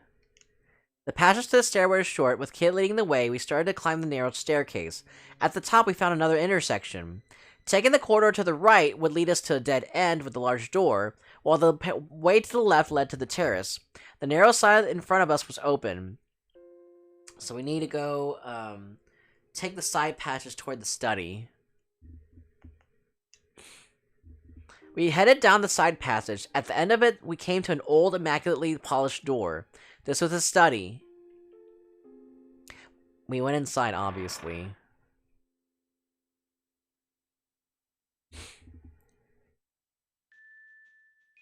The passage to the stairway was short. With Kid leading the way, we started to climb the narrow staircase. At the top, we found another intersection. Taking the corridor to the right would lead us to a dead end with a large door, while the way to the left led to the terrace. The narrow side in front of us was open. So we need to go, take the side passage toward the study. We headed down the side passage. At the end of it, we came to an old, immaculately polished door. This was a study. We went inside, obviously.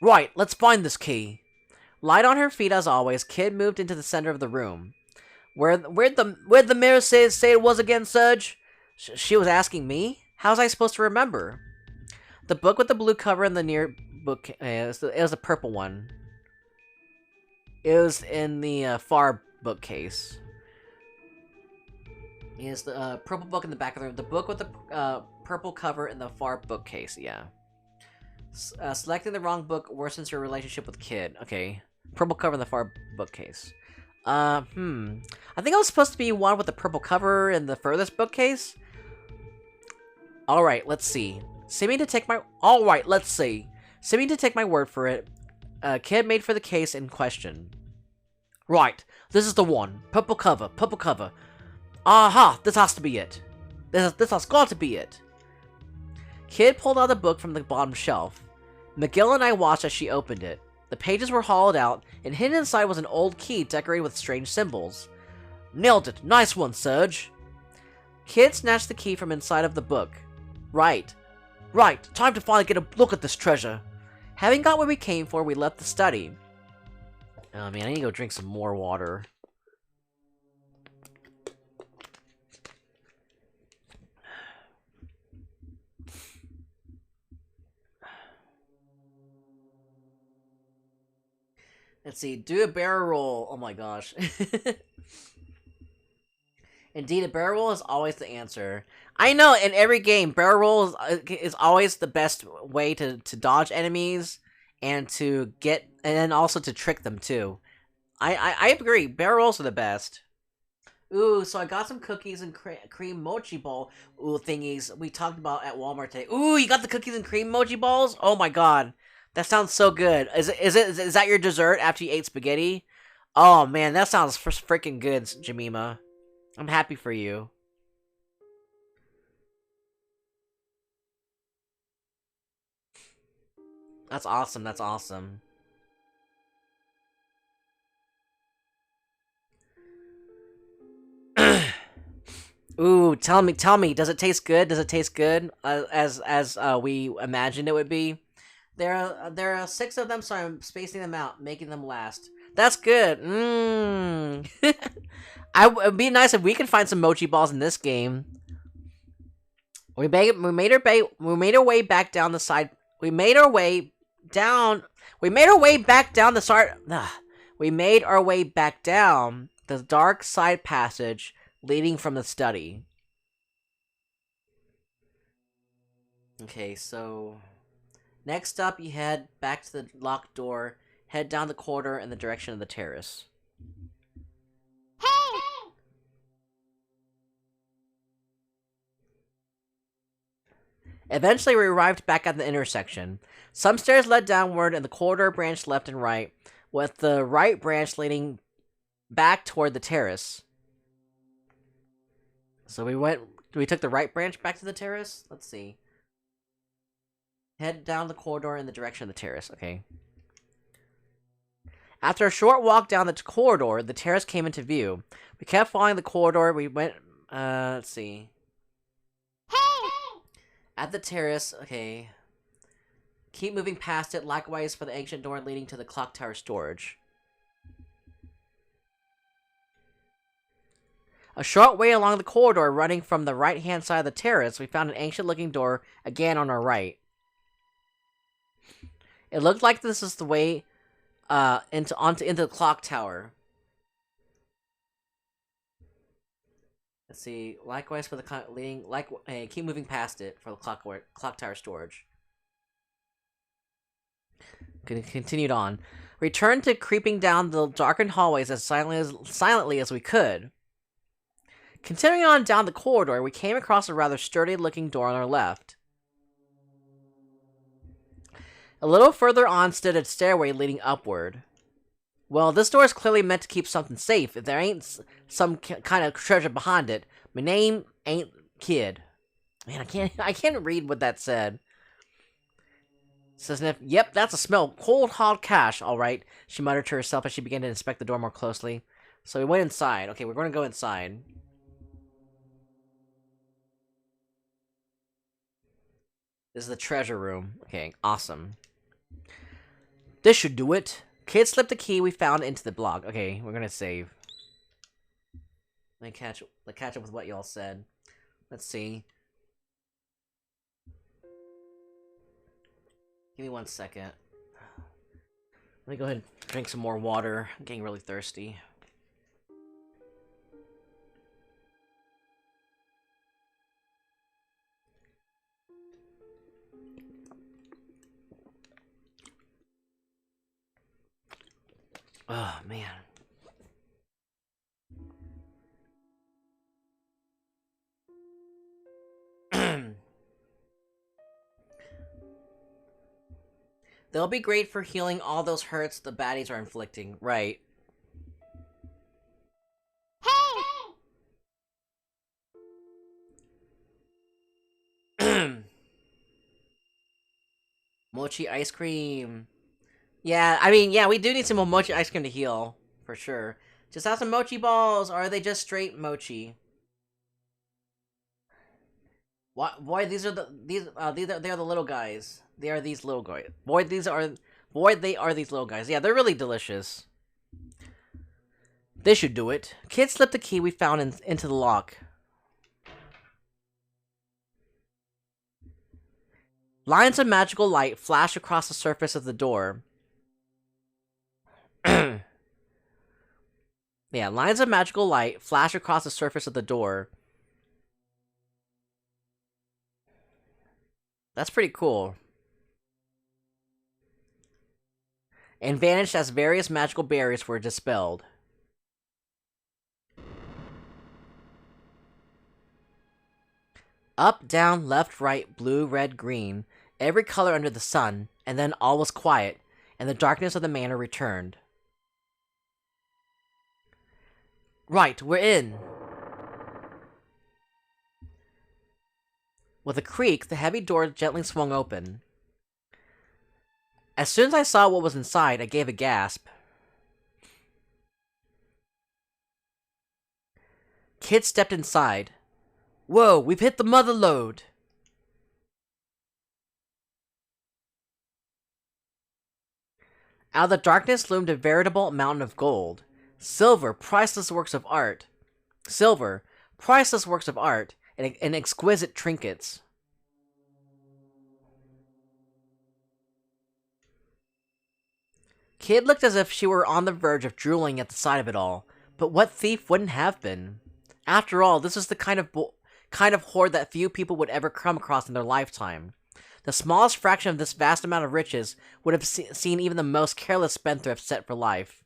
Right, let's find this key. Light on her feet as always, Kid moved into the center of the room. Where'd the mirror say it was again, Serge? She was asking me? How was I supposed to remember? The book with the blue cover and the near book, it was the purple one. It was in the far bookcase. It's the purple book in the back of the room. The book with the purple cover in the far bookcase, yeah. Selecting the wrong book worsens your relationship with Kid. Okay. Purple cover in the far bookcase. I think I was supposed to be one with the purple cover in the furthest bookcase. Alright, let's see. Seeming to take my word for it, Kid made for the case in question. Right, this is the one. Purple cover, purple cover. Aha, this has to be it. This has got to be it. Kid pulled out the book from the bottom shelf. McGill and I watched as she opened it. The pages were hollowed out, and hidden inside was an old key decorated with strange symbols. Nailed it. Nice one, Serge. Kid snatched the key from inside of the book. Right. Time to finally get a look at this treasure. Having got what we came for, we left the study. Oh man, I need to go drink some more water. Let's see, do a barrel roll. Oh my gosh. Indeed, a barrel roll is always the answer. I know, in every game, barrel roll is always the best way to dodge enemies and to get, and then also to trick them too. I agree, barrel rolls are the best. Ooh, so I got some cookies and cream mochi ball thingies we talked about at Walmart today. Ooh, you got the cookies and cream mochi balls? Oh my god. That sounds so good. Is that your dessert after you ate spaghetti? Oh man, that sounds freaking good, Jemima. I'm happy for you. That's awesome. That's awesome. Ooh, tell me, does it taste good? Does it taste good as we imagined it would be? There are 6 of them, so I'm spacing them out, making them last. That's good. It'd be nice if we could find some mochi balls in this game. We made our way back down the side. We made our way back down the side. We made our way back down the dark side passage leading from the study. Okay, so next up, you head back to the locked door, head down the corridor in the direction of the terrace. Hey! Eventually, we arrived back at the intersection. Some stairs led downward, and the corridor branched left and right, with the right branch leading back toward the terrace. So we took the right branch back to the terrace? Let's see. Head down the corridor in the direction of the terrace. Okay. After a short walk down the corridor, the terrace came into view. We kept following the corridor. We went, let's see. Hey! At the terrace, okay. Keep moving past it, likewise for the ancient door leading to the clock tower storage. A short way along the corridor running from the right-hand side of the terrace, we found an ancient-looking door, again on our right. It looked like this is the way into the clock tower. Let's see. Likewise for the leading, hey, keep moving past it for the clock tower storage. Continued on. Returned to creeping down the darkened hallways as silently as we could. Continuing on down the corridor, we came across a rather sturdy-looking door on our left. A little further on stood a stairway leading upward. Well, this door is clearly meant to keep something safe. If there ain't some kind of treasure behind it, my name ain't Kid. Man, I can't read what that said. Says Sniff, yep, that's a smell. Cold hard cash, alright, she muttered to herself as she began to inspect the door more closely. So we went inside. Okay, we're going to go inside. This is the treasure room. Okay, awesome. This should do it. Kid slipped the key we found into the block. Okay, we're gonna save. Let me catch up with what y'all said. Let's see. Give me 1 second. Let me go ahead and drink some more water. I'm getting really thirsty. Oh, man. They'll be great for healing all those hurts the baddies are inflicting. Right. Hey! Mochi ice cream. Yeah, I mean, yeah, we do need some more mochi ice cream to heal, for sure. Just have some mochi balls, or are they just straight mochi? What? Boy, they are the little guys. They are these little guys. Boy, they are these little guys. Yeah, they're really delicious. This should do it. Kid slipped the key we found into the lock. Lines of magical light flash across the surface of the door. Yeah, lines of magical light flash across the surface of the door. That's pretty cool. And vanished as various magical barriers were dispelled. Up, down, left, right, blue, red, green. Every color under the sun, and then all was quiet, and the darkness of the manor returned. Right, we're in! With a creak, the heavy door gently swung open. As soon as I saw what was inside, I gave a gasp. Kid stepped inside. Whoa, we've hit the mother lode! Out of the darkness loomed a veritable mountain of gold. Silver, priceless works of art. And exquisite trinkets. Kid looked as if she were on the verge of drooling at the sight of it all. But what thief wouldn't have been? After all, this was the kind of hoard that few people would ever come across in their lifetime. The smallest fraction of this vast amount of riches would have seen even the most careless spendthrift set for life.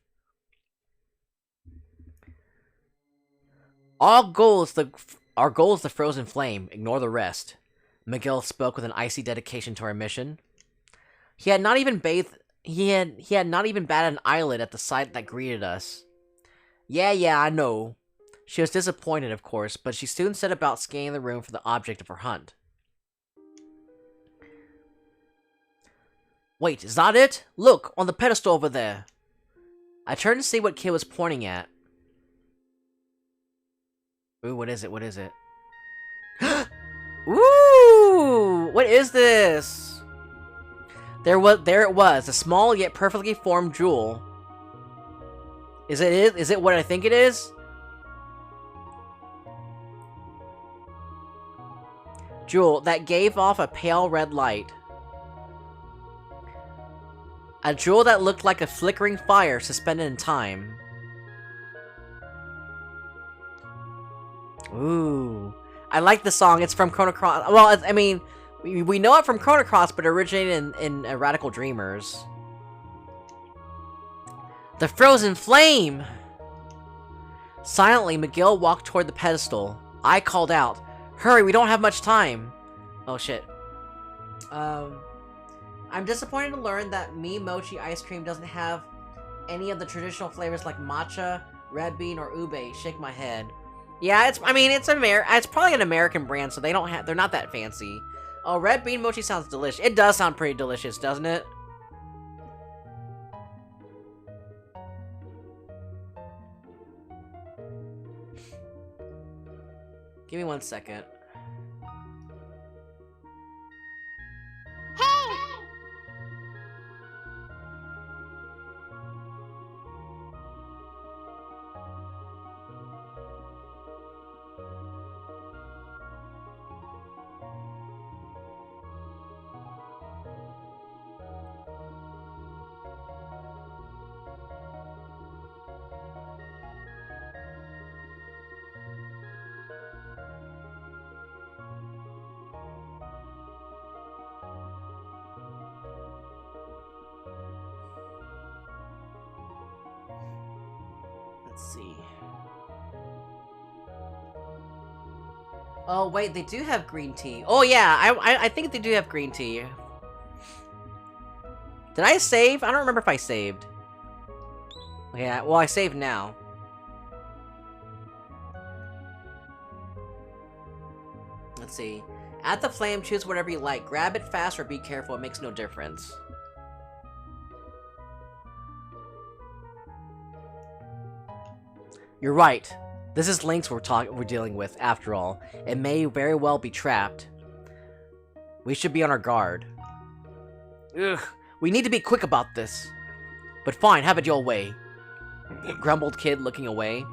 Our goal is the frozen flame. Ignore the rest. Miguel spoke with an icy dedication to our mission. He had not even batted an eyelid at the sight that greeted us. Yeah, I know. She was disappointed, of course, but she soon set about scanning the room for the object of her hunt. Wait, is that it? Look, on the pedestal over there. I turned to see what Kid was pointing at. Ooh, what is it? Ooh! What is this? There it was, a small yet perfectly formed jewel. Is it what I think it is? Jewel that gave off a pale red light. A jewel that looked like a flickering fire suspended in time. Ooh. I like the song. It's from Chrono Cross. Well, I mean, we know it from Chrono Cross, but it originated in Radical Dreamers. The frozen flame! Silently, McGill walked toward the pedestal. I called out, "Hurry, we don't have much time!" Oh shit. I'm disappointed to learn that Me Mochi ice cream doesn't have any of the traditional flavors like matcha, red bean, or ube. Shake my head. Yeah, it's probably an American brand, so they're not that fancy. Oh, red bean mochi sounds delicious. It does sound pretty delicious, doesn't it? Give me 1 second. Hey! Let's see. Oh wait, they do have green tea. Oh yeah, I think they do have green tea. Did I save? I don't remember if I saved. Yeah, well I saved now. Let's see. At the flame, choose whatever you like. Grab it fast or be careful, it makes no difference. You're right. This is Lynx we're dealing with, after all. It may very well be trapped. We should be on our guard. Ugh, we need to be quick about this. But fine, have it your way. Grumbled Kid, looking away.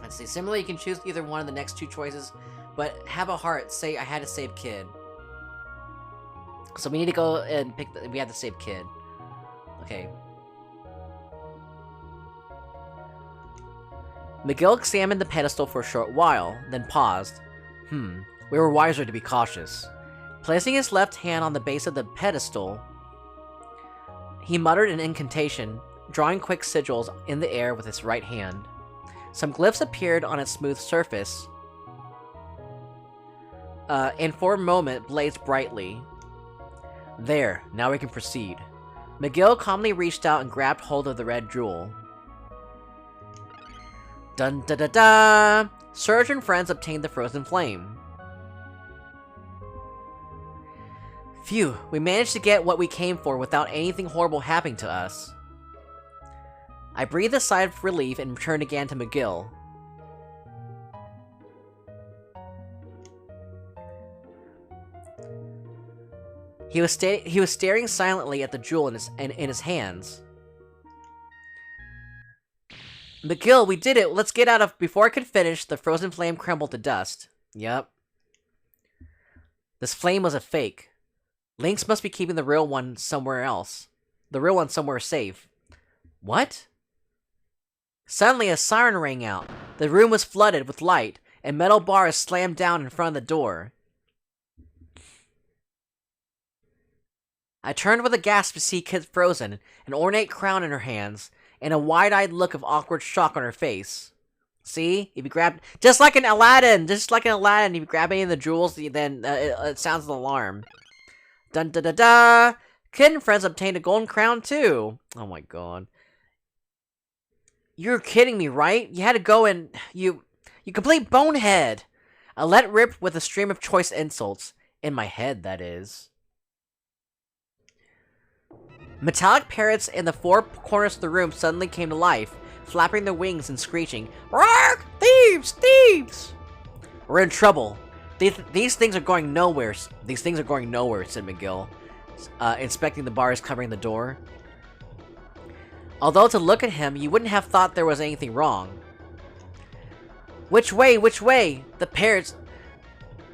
Let's see, similarly you can choose either one of the next two choices, but have a heart, say I had to save Kid. So we need to go and pick we have to save Kid. Okay. McGill examined the pedestal for a short while, then paused. We were wiser to be cautious. Placing his left hand on the base of the pedestal, he muttered an incantation, drawing quick sigils in the air with his right hand. Some glyphs appeared on its smooth surface, and for a moment blazed brightly. There, now we can proceed. McGill calmly reached out and grabbed hold of the red jewel. Dun da da da! Serge and friends obtained the frozen flame. Phew, we managed to get what we came for without anything horrible happening to us. I breathed a sigh of relief and turned again to McGill. He was staring silently at the jewel in his hands. McGill, we did it! Let's get out of— Before I could finish, the frozen flame crumbled to dust. Yep. This flame was a fake. Lynx must be keeping the real one somewhere else. The real one somewhere safe. What? Suddenly, a siren rang out. The room was flooded with light, and metal bars slammed down in front of the door. I turned with a gasp to see Kid frozen, an ornate crown in her hands, and a wide-eyed look of awkward shock on her face. See? If you grab— Just like an Aladdin! If you grab any of the jewels, then it sounds an alarm. Dun-da-da-da! Kid and friends obtained a golden crown, too! Oh my god. You're kidding me, right? You had to go and— You complete bonehead! I let rip with a stream of choice insults. In my head, that is. Metallic parrots in the four corners of the room suddenly came to life, flapping their wings and screeching, "Roar! Thieves! Thieves!" We're in trouble. These things are going nowhere. These things are going nowhere, said McGill, inspecting the bars covering the door. Although to look at him, you wouldn't have thought there was anything wrong. Which way? Which way? The parrots,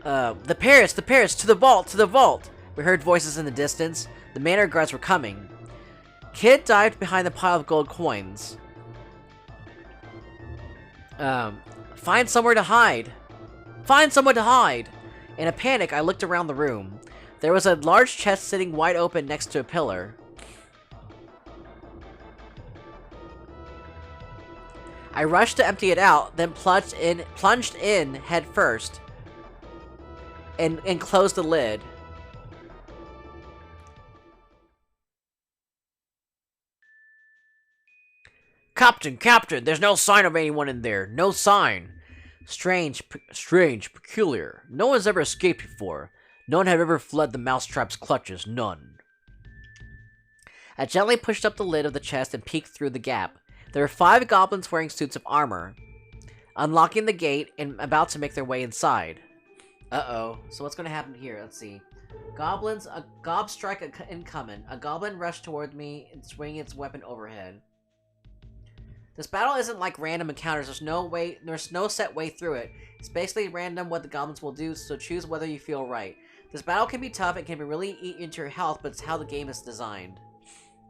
to the vault, to the vault! We heard voices in the distance. The manor guards were coming. Kid dived behind the pile of gold coins. Find somewhere to hide. Find someone to hide! In a panic, I looked around the room. There was a large chest sitting wide open next to a pillar. I rushed to empty it out, then plunged in head first, and closed the lid. Captain, there's no sign of anyone in there. No sign. Strange, peculiar. No one's ever escaped before. None have ever fled the mousetrap's clutches. None. I gently pushed up the lid of the chest and peeked through the gap. There were 5 goblins wearing suits of armor, unlocking the gate and about to make their way inside. Uh-oh. So what's gonna happen here? Let's see. Goblins, a gob strike incoming. A goblin rushed toward me and swinging its weapon overhead. This battle isn't like random encounters. There's no set way through it. It's basically random what the goblins will do, so choose whether you feel right. This battle can be tough and can really eat into your health, but it's how the game is designed.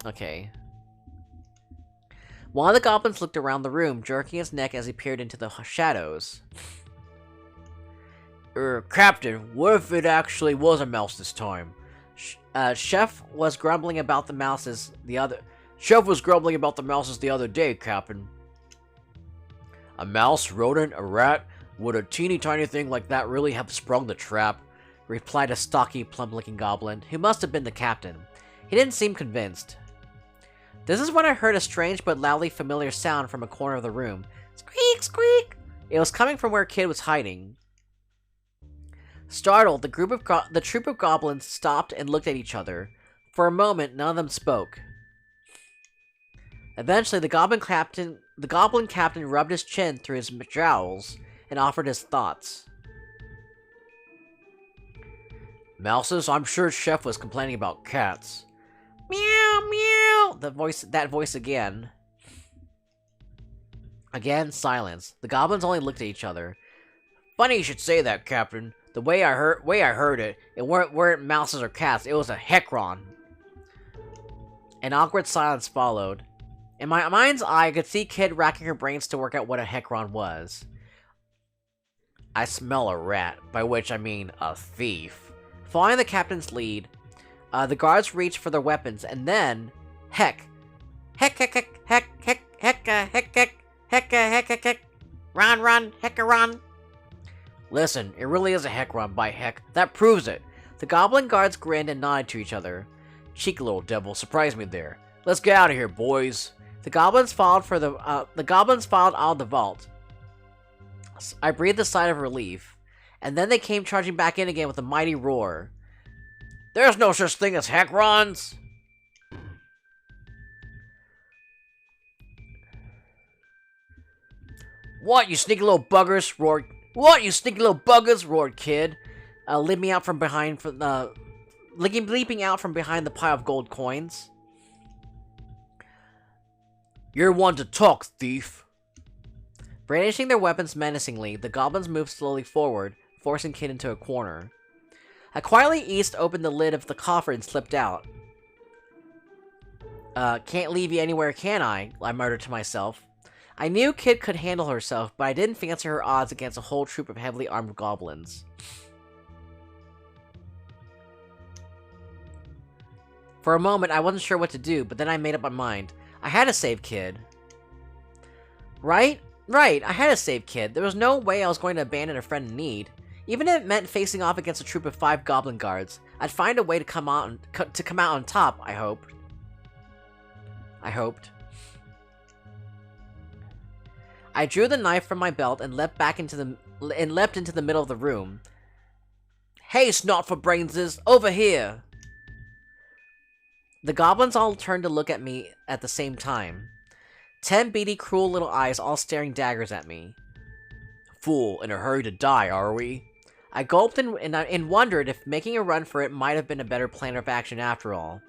Okay. One of the goblins looked around the room, jerking his neck as he peered into the shadows. Captain, what if it actually was a mouse this time? Chef was grumbling about the mouses the other day, Captain. A mouse, rodent, a rat? Would a teeny tiny thing like that really have sprung the trap? Replied a stocky, plump-looking goblin, who must have been the captain. He didn't seem convinced. This is when I heard a strange but loudly familiar sound from a corner of the room. Squeak, squeak! It was coming from where Kid was hiding. Startled, the troop of goblins stopped and looked at each other. For a moment, none of them spoke. Eventually, the goblin captain rubbed his chin through his jowls and offered his thoughts. Mouses, I'm sure Chef was complaining about cats. Meow, meow! That voice again. Again, silence. The goblins only looked at each other. Funny you should say that, Captain. The way I heard it, it weren't mouses or cats. It was a Hekron. An awkward silence followed. In my mind's eye, I could see Kid racking her brains to work out what a Hekron was. I smell a rat, by which I mean a thief. Following the captain's lead, the guards reached for their weapons, and then, heck, run, hecka. Listen, it really is a Hekron, by heck. That proves it. The goblin guards grinned and nodded to each other. Cheeky little devil, surprised me there. Let's get out of here, boys. The goblins filed out of the vault. I breathed a sigh of relief, and then they came charging back in again with a mighty roar. There's no such thing as Hekrons! What, you sneaky little buggers? roared Kid. Lead me out from behind leaping out from behind the pile of gold coins. You're one to talk, thief. Brandishing their weapons menacingly, the goblins moved slowly forward, forcing Kid into a corner. I quietly opened the lid of the coffer and slipped out. Can't leave you anywhere, can I? I muttered to myself. I knew Kid could handle herself, but I didn't fancy her odds against a whole troop of heavily armed goblins. For a moment, I wasn't sure what to do, but then I made up my mind. I had to save Kid. Right? Right, I had to save Kid. There was no way I was going to abandon a friend in need. Even if it meant facing off against a troop of 5 goblin guards, I'd find a way to come out on top, I hoped. I drew the knife from my belt and leapt into the middle of the room. Hey, snot for brainses, over here! The goblins all turned to look at me at the same time. 10 beady, cruel little eyes all staring daggers at me. Fool, in a hurry to die, are we? I gulped and wondered if making a run for it might have been a better plan of action after all.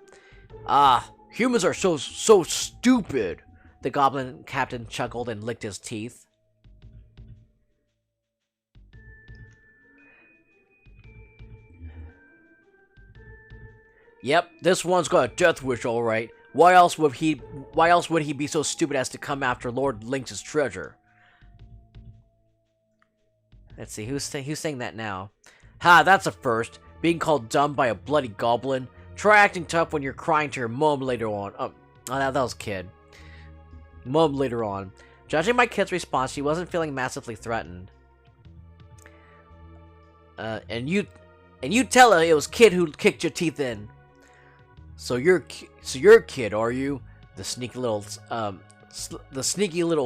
Ah, humans are so stupid! The goblin captain chuckled and licked his teeth. Yep, this one's got a death wish, all right. Why else would he be so stupid as to come after Lord Lynx's treasure? Let's see, who's saying that now? Ha, that's a first. Being called dumb by a bloody goblin. Try acting tough when you're crying to your mom later on. Oh, that was Kid. Mom later on. Judging by Kid's response, she wasn't feeling massively threatened. And you tell her it was Kid who kicked your teeth in. So you're Kid, are you? The sneaky little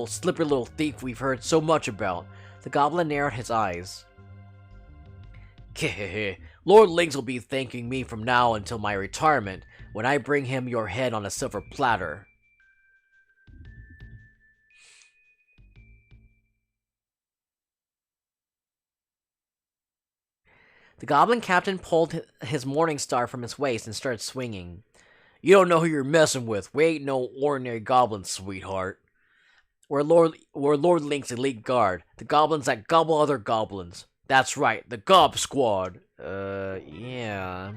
slippery little thief we've heard so much about. The goblin narrowed his eyes. Lord Lynx will be thanking me from now until my retirement, when I bring him your head on a silver platter. The goblin captain pulled his morning star from his waist and started swinging. You don't know who you're messing with. We ain't no ordinary goblins, sweetheart. We're Lord Lynx's elite guard. The goblins that gobble other goblins. That's right, the Gob Squad. Yeah.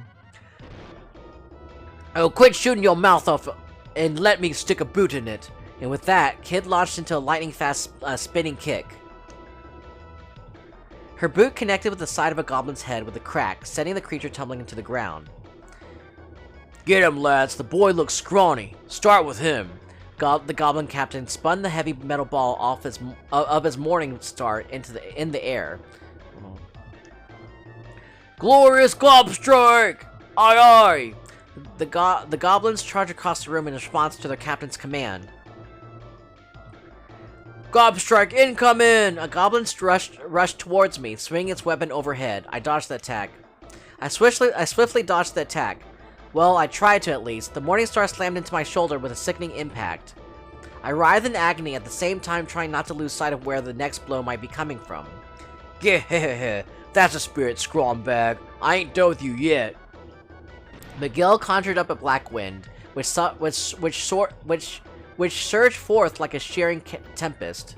Oh, quit shooting your mouth off and let me stick a boot in it. And with that, Kid launched into a lightning-fast spinning kick. Her boot connected with the side of a goblin's head with a crack, sending the creature tumbling into the ground. Get him, lads. The boy looks scrawny. Start with him. The goblin captain spun the heavy metal ball off his morning star in the air. Glorious Gobstrike! Aye aye! The goblins charged across the room in response to their captain's command. Gobstrike incoming! A goblin rushed towards me, swinging its weapon overhead. I dodged the attack. I swiftly dodged the attack. Well, I tried to at least. The morning star slammed into my shoulder with a sickening impact. I writhed in agony at the same time trying not to lose sight of where the next blow might be coming from. Geh, that's a spirit, scrawmbag. I ain't done with you yet. Miguel conjured up a black wind, which surged forth like a shearing tempest.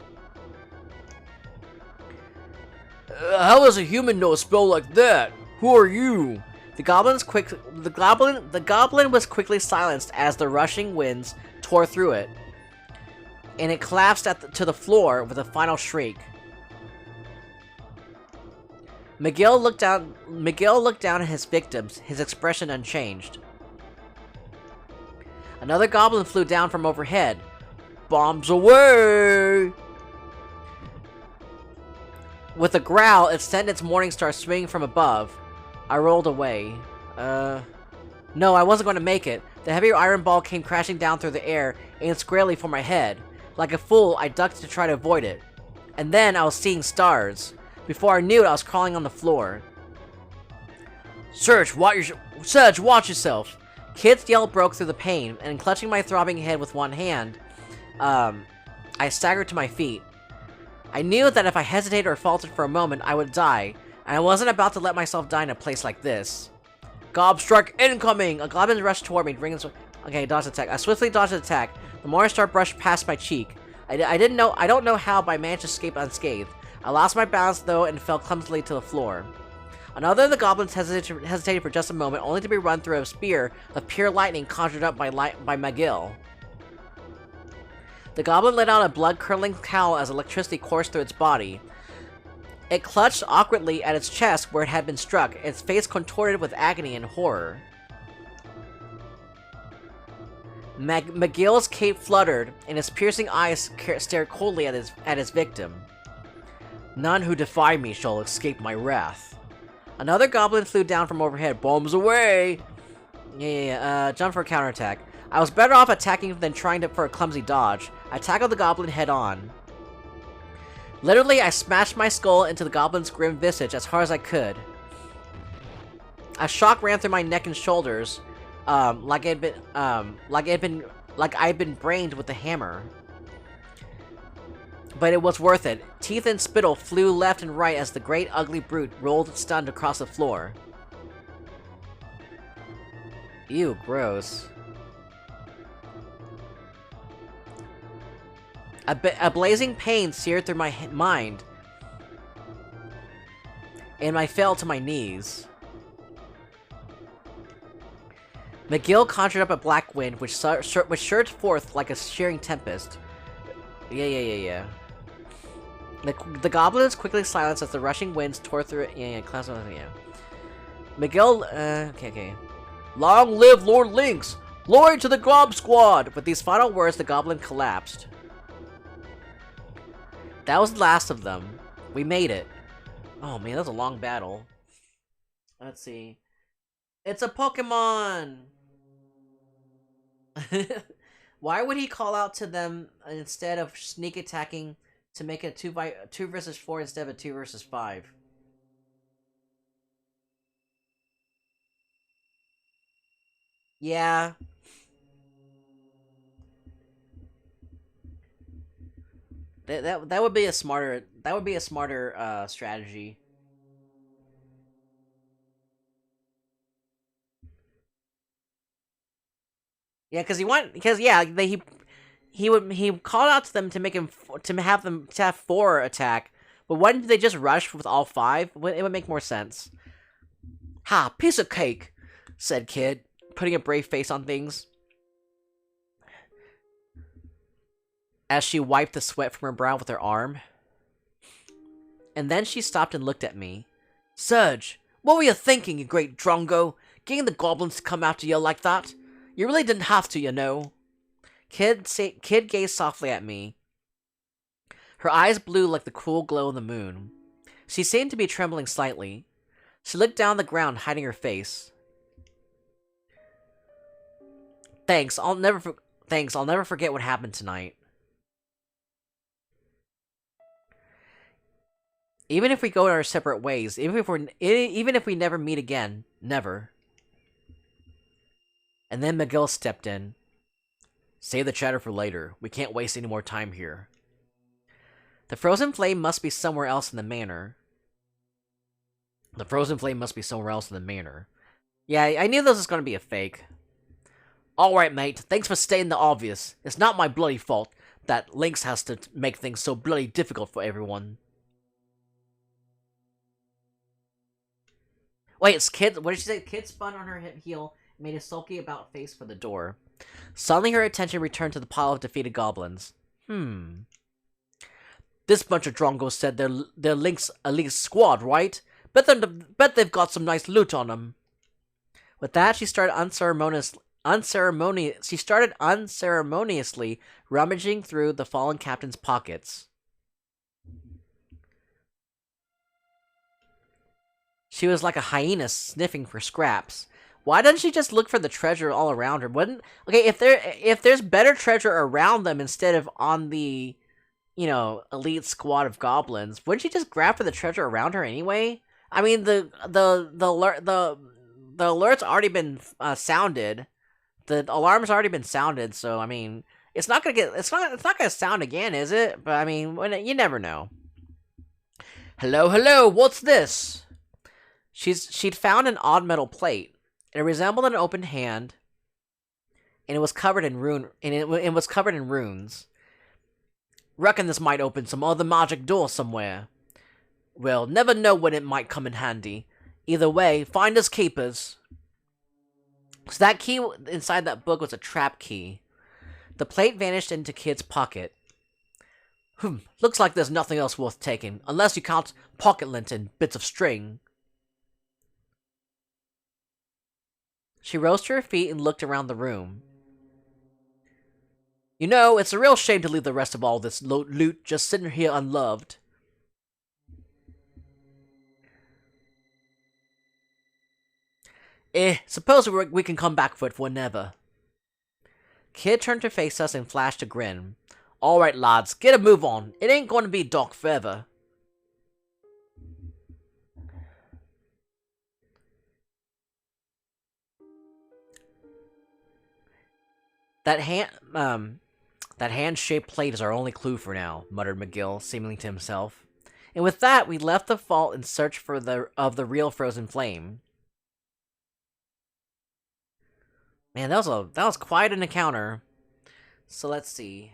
How does a human know a spell like that? Who are you? The goblin was quickly silenced as the rushing winds tore through it, and it collapsed to the floor with a final shriek. Miguel looked down at his victims, his expression unchanged. Another goblin flew down from overhead. Bombs away! With a growl, it sent its morning star swinging from above. I rolled away. No, I wasn't going to make it. The heavy iron ball came crashing down through the air, aimed squarely for my head. Like a fool, I ducked to try to avoid it. And then I was seeing stars. Before I knew it, I was crawling on the floor. Serge, watch yourself! Kid's yell broke through the pain, and clutching my throbbing head with one hand, I staggered to my feet. I knew that if I hesitated or faltered for a moment, I would die, and I wasn't about to let myself die in a place like this. Gob strike incoming! A goblin rushed toward me, bringing... Okay, dodge attack. I swiftly dodged the attack. The Morningstar brushed past my cheek. I don't know how, but I managed to escape unscathed. I lost my balance, though, and fell clumsily to the floor. Another of the goblins hesitated for just a moment, only to be run through a spear of pure lightning conjured up by McGill. The goblin let out a blood-curdling howl as electricity coursed through its body. It clutched awkwardly at its chest where it had been struck, its face contorted with agony and horror. McGill's cape fluttered, and his piercing eyes stared coldly at his victim. None who defy me shall escape my wrath. Another goblin flew down from overhead. Bombs away! Jump for a counterattack. I was better off attacking than trying for a clumsy dodge. I tackled the goblin head on. Literally, I smashed my skull into the goblin's grim visage as hard as I could. A shock ran through my neck and shoulders, like I'd been brained with a hammer. But it was worth it. Teeth and spittle flew left and right as the great ugly brute rolled stunned across the floor. Ew, gross. A blazing pain seared through my mind, and I fell to my knees. McGill conjured up a black wind, which surged forth like a shearing tempest. Yeah. The goblins quickly silenced as the rushing winds tore through it. McGill, okay. Long live Lord Lynx! Glory to the Gob Squad! With these final words, the goblin collapsed. That was the last of them. We made it. Oh man, that was a long battle. Let's see. It's a Pokemon! Why would he call out to them instead of sneak attacking to make it 2 versus 4 instead of a 2 versus 5? Yeah. That would be a smarter strategy. Yeah, he called out to them to have 4 attack, but why didn't they just rush with all 5? It would make more sense. Ha, piece of cake, said Kid, putting a brave face on things. As she wiped the sweat from her brow with her arm. And then she stopped and looked at me. Serge, what were you thinking, you great drongo? Getting the goblins to come after you like that? You really didn't have to, you know. Kid gazed softly at me. Her eyes blue like the cool glow of the moon. She seemed to be trembling slightly. She looked down the ground, hiding her face. Thanks, I'll never forget what happened tonight. Even if we go our separate ways, even if we never meet again, never. And then McGill stepped in. Save the chatter for later. We can't waste any more time here. The frozen flame must be somewhere else in the manor. Yeah, I knew this was going to be a fake. Alright, mate. Thanks for stating the obvious. It's not my bloody fault that Lynx has to make things so bloody difficult for everyone. Wait, it's Kid. What did she say? Kid spun on her heel and made a sulky about face for the door. Suddenly her attention returned to the pile of defeated goblins. This bunch of drongos said they're Lynx elite squad, right? Bet they've got some nice loot on them. With that, she started unceremoniously rummaging through the fallen captain's pockets. She was like a hyena sniffing for scraps. Why doesn't she just look for the treasure all around her? If there's better treasure around them instead of on the, elite squad of goblins, wouldn't she just grab for the treasure around her anyway? I mean, the alert's already been sounded. The alarm's already been sounded, so I mean, it's not gonna sound again, is it? But I mean, you never know. Hello, what's this? She'd found an odd metal plate. It resembled an open hand, and it was covered in runes. Reckon this might open some other magic door somewhere. Well, never know when it might come in handy. Either way, find us keepers. So that key inside that book was a trap key. The plate vanished into Kid's pocket. Looks like there's nothing else worth taking, unless you count pocket lint and bits of string. She rose to her feet and looked around the room. You know, it's a real shame to leave the rest of all this loot just sitting here unloved. Suppose we can come back for it whenever. Kid turned to face us and flashed a grin. Alright, lads, get a move on. It ain't going to be dark forever. That hand-shaped plate is our only clue for now, muttered McGill, seemingly to himself. And with that, we left the vault in search for the real frozen flame. Man, that was quite an encounter. So let's see.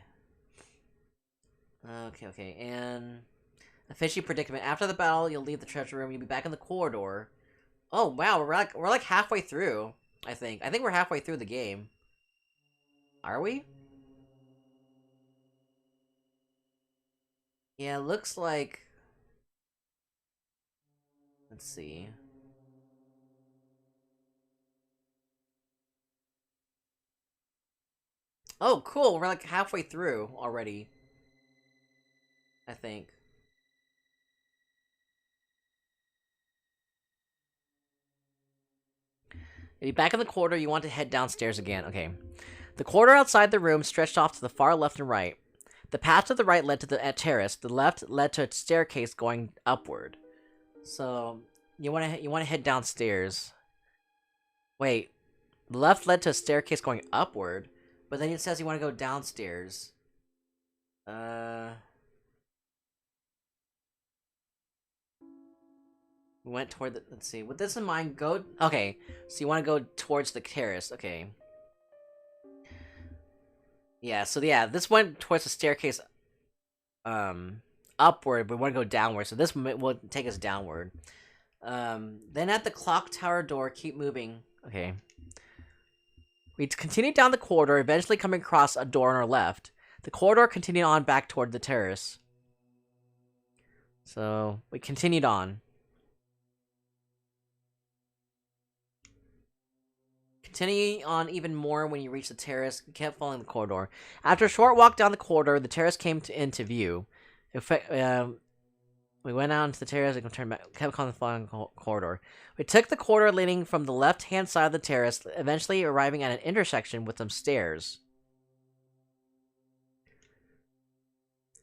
Okay, and a fishy predicament. After the battle, you'll leave the treasure room. You'll be back in the corridor. Oh wow, we're like halfway through. I think we're halfway through the game. Are we? Yeah, looks like. Let's see. Oh, cool. We're like halfway through already. I think. If you're back in the corridor, you want to head downstairs again. Okay. The corridor outside the room stretched off to the far left and right. The path to the right led to the terrace. The left led to a staircase going upward. So you want to head downstairs. Wait, the left led to a staircase going upward, but then it says you want to go downstairs. We went toward the. Let's see. With this in mind, go. Okay, so you want to go towards the terrace. Okay. Yeah. So yeah, this went towards the staircase. Upward, but we want to go downward. So this will take us downward. Then at the clock tower door, keep moving. Okay. We continued down the corridor, eventually coming across a door on our left. The corridor continued on back toward the terrace. So we continued on. Continuing on even more when you reach the terrace, you kept following the corridor. After a short walk down the corridor, the terrace came into view. We went out into the terrace and turned back, kept following the corridor. We took the corridor leading from the left-hand side of the terrace, eventually arriving at an intersection with some stairs.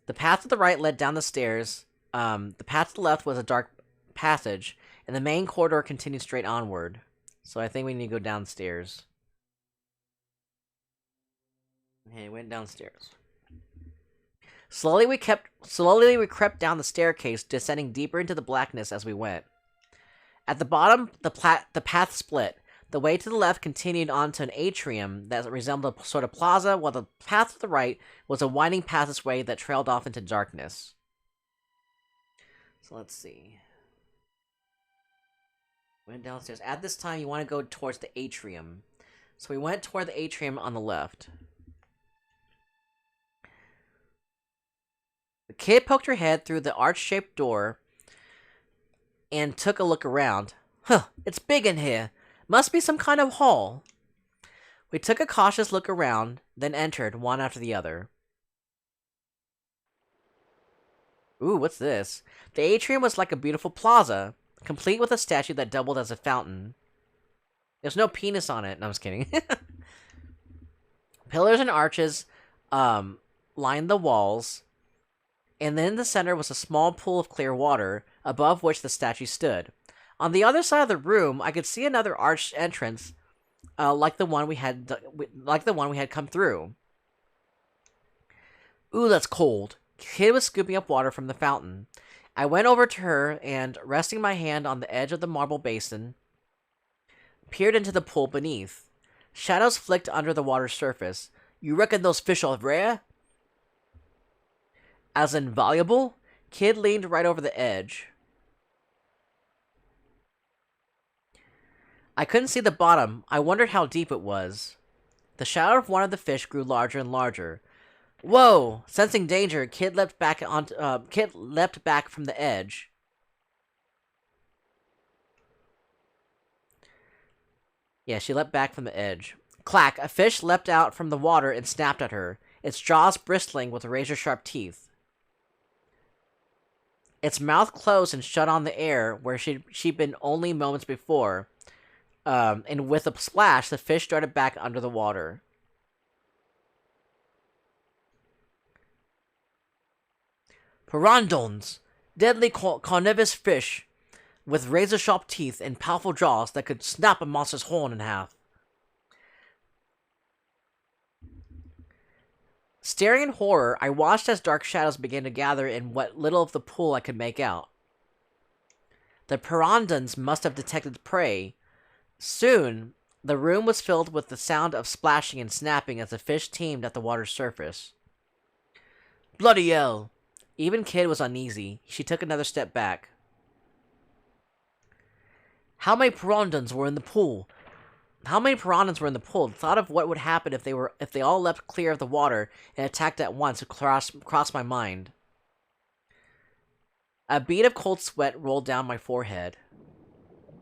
The path to the right led down the stairs. The path to the left was a dark passage, and the main corridor continued straight onward. So I think we need to go downstairs. Okay, went downstairs. Slowly we crept down the staircase, descending deeper into the blackness as we went. At the bottom, the path split. The way to the left continued onto an atrium that resembled a sort of plaza, while the path to the right was a winding passageway that trailed off into darkness. So let's see. Went downstairs. At this time, you want to go towards the atrium. So we went toward the atrium on the left. The kid poked her head through the arch-shaped door and took a look around. Huh, it's big in here. Must be some kind of hall. We took a cautious look around, then entered, one after the other. Ooh, what's this? The atrium was like a beautiful plaza, complete with a statue that doubled as a fountain. There's no penis on it. No, I'm just kidding. Pillars and arches lined the walls, and then in the center was a small pool of clear water, above which the statue stood. On the other side of the room, I could see another arched entrance, like the one we had come through. Ooh, that's cold. Kid was scooping up water from the fountain. I went over to her and, resting my hand on the edge of the marble basin, peered into the pool beneath. Shadows flicked under the water's surface. You reckon those fish are rare? As in valuable? Kid leaned right over the edge. I couldn't see the bottom. I wondered how deep it was. The shadow of one of the fish grew larger and larger. Whoa! Sensing danger, Kid leapt back from the edge. Yeah, she leapt back from the edge. Clack! A fish leapt out from the water and snapped at her, its jaws bristling with razor-sharp teeth. Its mouth closed and shut on the air where she'd been only moments before. And with a splash, the fish darted back under the water. Pteranodons, deadly carnivorous fish with razor-sharp teeth and powerful jaws that could snap a monster's horn in half. Staring in horror, I watched as dark shadows began to gather in what little of the pool I could make out. The pteranodons must have detected prey. Soon, the room was filled with the sound of splashing and snapping as the fish teemed at the water's surface. Bloody hell! Even Kid was uneasy. She took another step back. How many pteranodons were in the pool? The thought of what would happen if they all leapt clear of the water and attacked at once crossed my mind. A bead of cold sweat rolled down my forehead.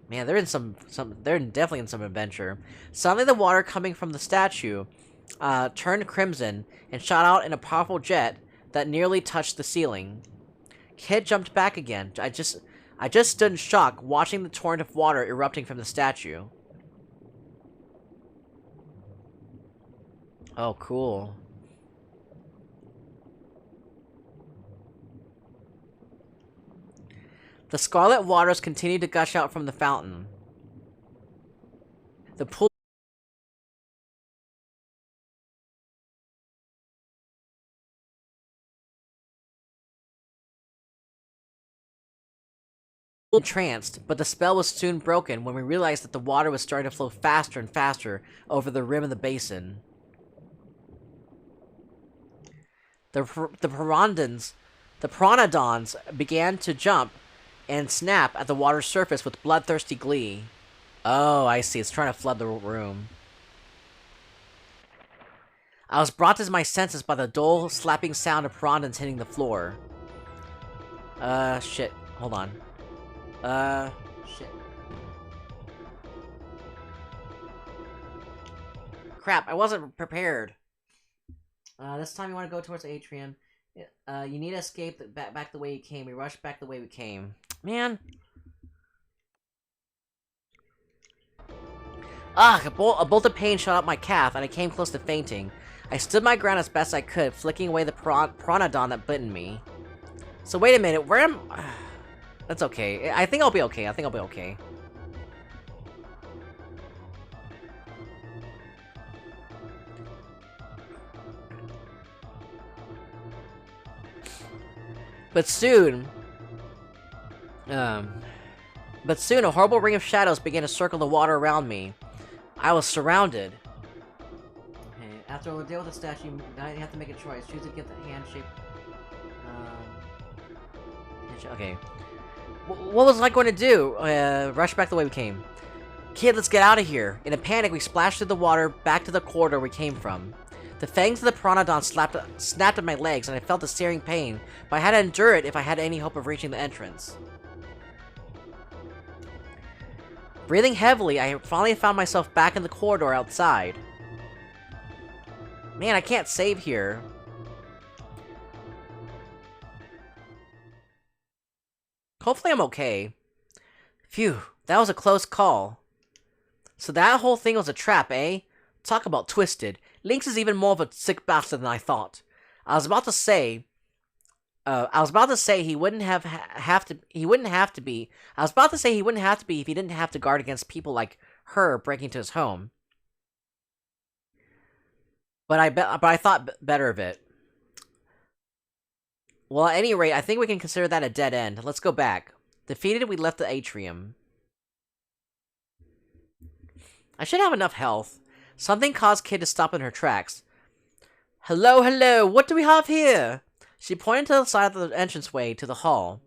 Man, they're definitely in some adventure. Suddenly, the water coming from the statue turned crimson and shot out in a powerful jet that nearly touched the ceiling. Kid jumped back again. I just stood in shock, watching the torrent of water erupting from the statue. Oh, cool. The scarlet waters continued to gush out from the fountain. The pool entranced, but the spell was soon broken when we realized that the water was starting to flow faster and faster over the rim of the basin. The pteranodons began to jump and snap at the water's surface with bloodthirsty glee. Oh, I see. It's trying to flood the room. I was brought to my senses by the dull, slapping sound of pteranodons hitting the floor. Shit. Hold on. Shit. Crap, I wasn't prepared. This time you want to go towards the atrium. You need to escape back the way you came. We rushed back the way we came. Man. Ah, a bolt of pain shot up my calf, and I came close to fainting. I stood my ground as best I could, flicking away the pteranodon that bitten me. So wait a minute, where am... That's okay. I think I'll be okay. But soon, a horrible ring of shadows began to circle the water around me. I was surrounded. Okay, after a deal with the statue, I have to make a choice. Choose to give the handshake. Okay. What was I going to do? Rush back the way we came. Kid, let's get out of here. In a panic, we splashed through the water back to the corridor we came from. The fangs of the pteranodon snapped at my legs, and I felt a searing pain, but I had to endure it if I had any hope of reaching the entrance. Breathing heavily, I finally found myself back in the corridor outside. Man, I can't save here. Hopefully I'm okay. Phew, that was a close call. So that whole thing was a trap, eh? Talk about twisted. Lynx is even more of a sick bastard than I thought. I was about to say he wouldn't have to be if he didn't have to guard against people like her breaking into his home. But I thought better of it. Well, at any rate, I think we can consider that a dead end. Let's go back. Defeated, we left the atrium. I should have enough health. Something caused Kid to stop in her tracks. Hello, hello, what do we have here? She pointed to the side of the entranceway to the hall.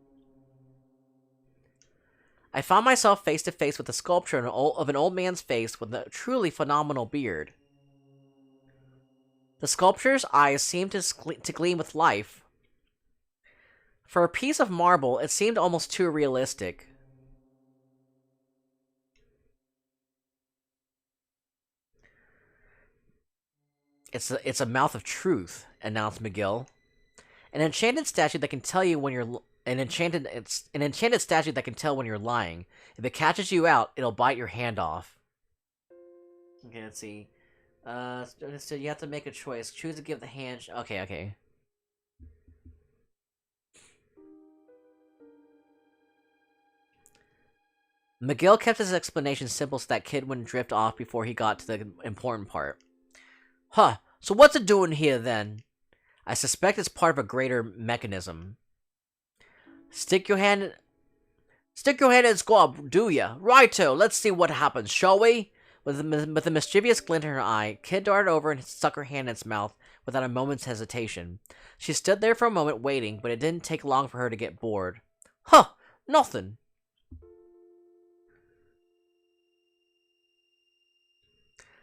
I found myself face to face with a sculpture of an old man's face with a truly phenomenal beard. The sculpture's eyes seemed to gleam with life. For a piece of marble, it seemed almost too realistic. It's a mouth of truth, announced McGill. An enchanted statue that can tell you when you're an enchanted statue that can tell when you're lying. If it catches you out, it'll bite your hand off. Okay, let's see. So you have to make a choice. Choose to give the hand. Okay. McGill kept his explanation simple so that Kid wouldn't drift off before he got to the important part. Huh, so what's it doing here, then? I suspect it's part of a greater mechanism. Stick your hand in squab, do ya? Righto, let's see what happens, shall we? With a mischievous glint in her eye, Kid darted over and stuck her hand in its mouth without a moment's hesitation. She stood there for a moment waiting, but it didn't take long for her to get bored. Huh, nothing.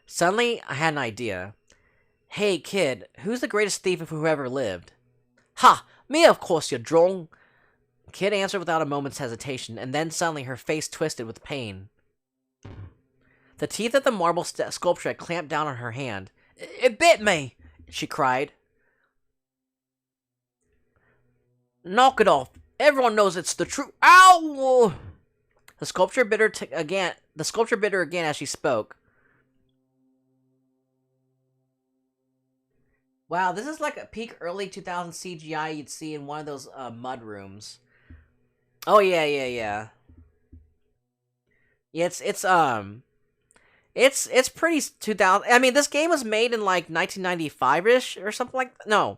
Suddenly, I had an idea. Hey, Kid, who's the greatest thief of who ever lived? Ha! Me, of course, you drone! Kid answered without a moment's hesitation, and then suddenly her face twisted with pain. The teeth of the marble sculpture had clamped down on her hand. It bit me! She cried. Knock it off! Everyone knows it's the truth. Ow! The sculpture bit her again as she spoke. Wow, this is like a peak early 2000 CGI you'd see in one of those mud rooms. Oh yeah. Yeah, it's pretty 2000. I mean, this game was made in like 1995-ish or something like that. No.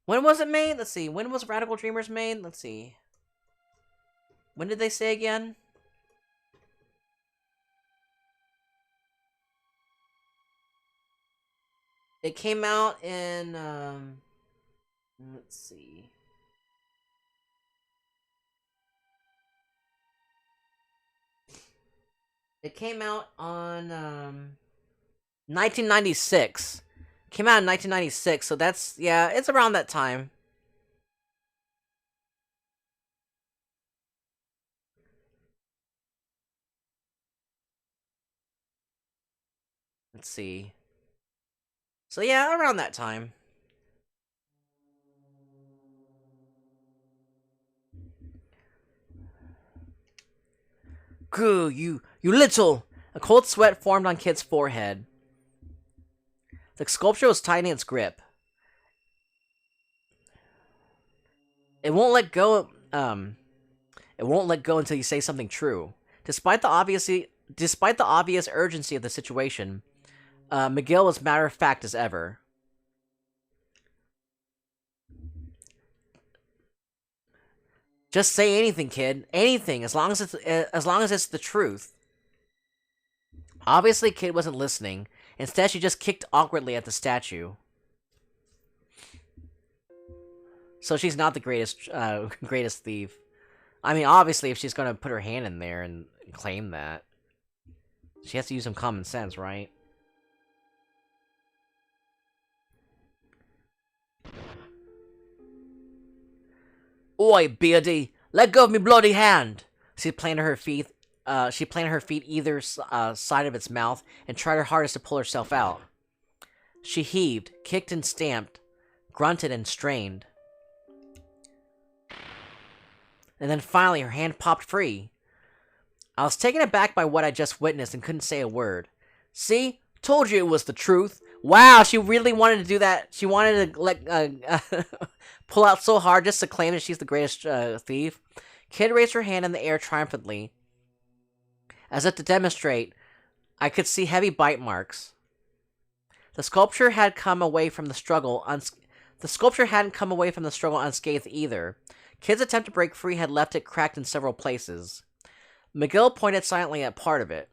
When was it made? Let's see. When was Radical Dreamers made? Let's see. When did they say again? It came out in, let's see. It came out on, 1996. Came out in 1996, so that's, yeah, it's around that time. Let's see. So yeah, around that time. Goo, you little! A cold sweat formed on Kid's forehead. The sculpture was tightening its grip. It won't let go, until you say something true. Despite the obvious urgency of the situation, McGill was matter of fact as ever. Just say anything, Kid. Anything, as long as it's the truth. Obviously, Kid wasn't listening. Instead, she just kicked awkwardly at the statue. So she's not the greatest thief. I mean, obviously, if she's gonna put her hand in there and claim that, she has to use some common sense, right? Oi, Beardy! Let go of me bloody hand! She planted her feet either side of its mouth and tried her hardest to pull herself out. She heaved, kicked and stamped, grunted and strained. And then finally her hand popped free. I was taken aback by what I just witnessed and couldn't say a word. See? Told you it was the truth. Wow, she really wanted to do that. She wanted to pull out so hard just to claim that she's the greatest thief. Kid raised her hand in the air triumphantly. As if to demonstrate, I could see heavy bite marks. The sculpture hadn't come away from the struggle unscathed either. Kid's attempt to break free had left it cracked in several places. McGill pointed silently at part of it.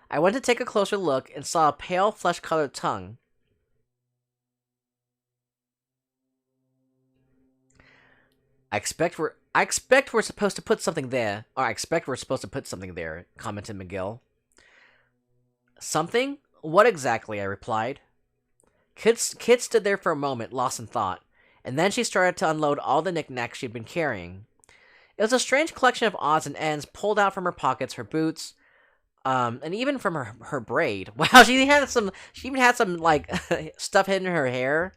I went to take a closer look and saw a pale, flesh-colored tongue. I expect we're supposed to put something there. Or I expect we're supposed to put something there, commented McGill. Something? What exactly? I replied. Kit stood there for a moment, lost in thought, and then she started to unload all the knickknacks she'd been carrying. It was a strange collection of odds and ends pulled out from her pockets, her boots, and even from her braid. Wow, she even had some, like, stuff hidden in her hair.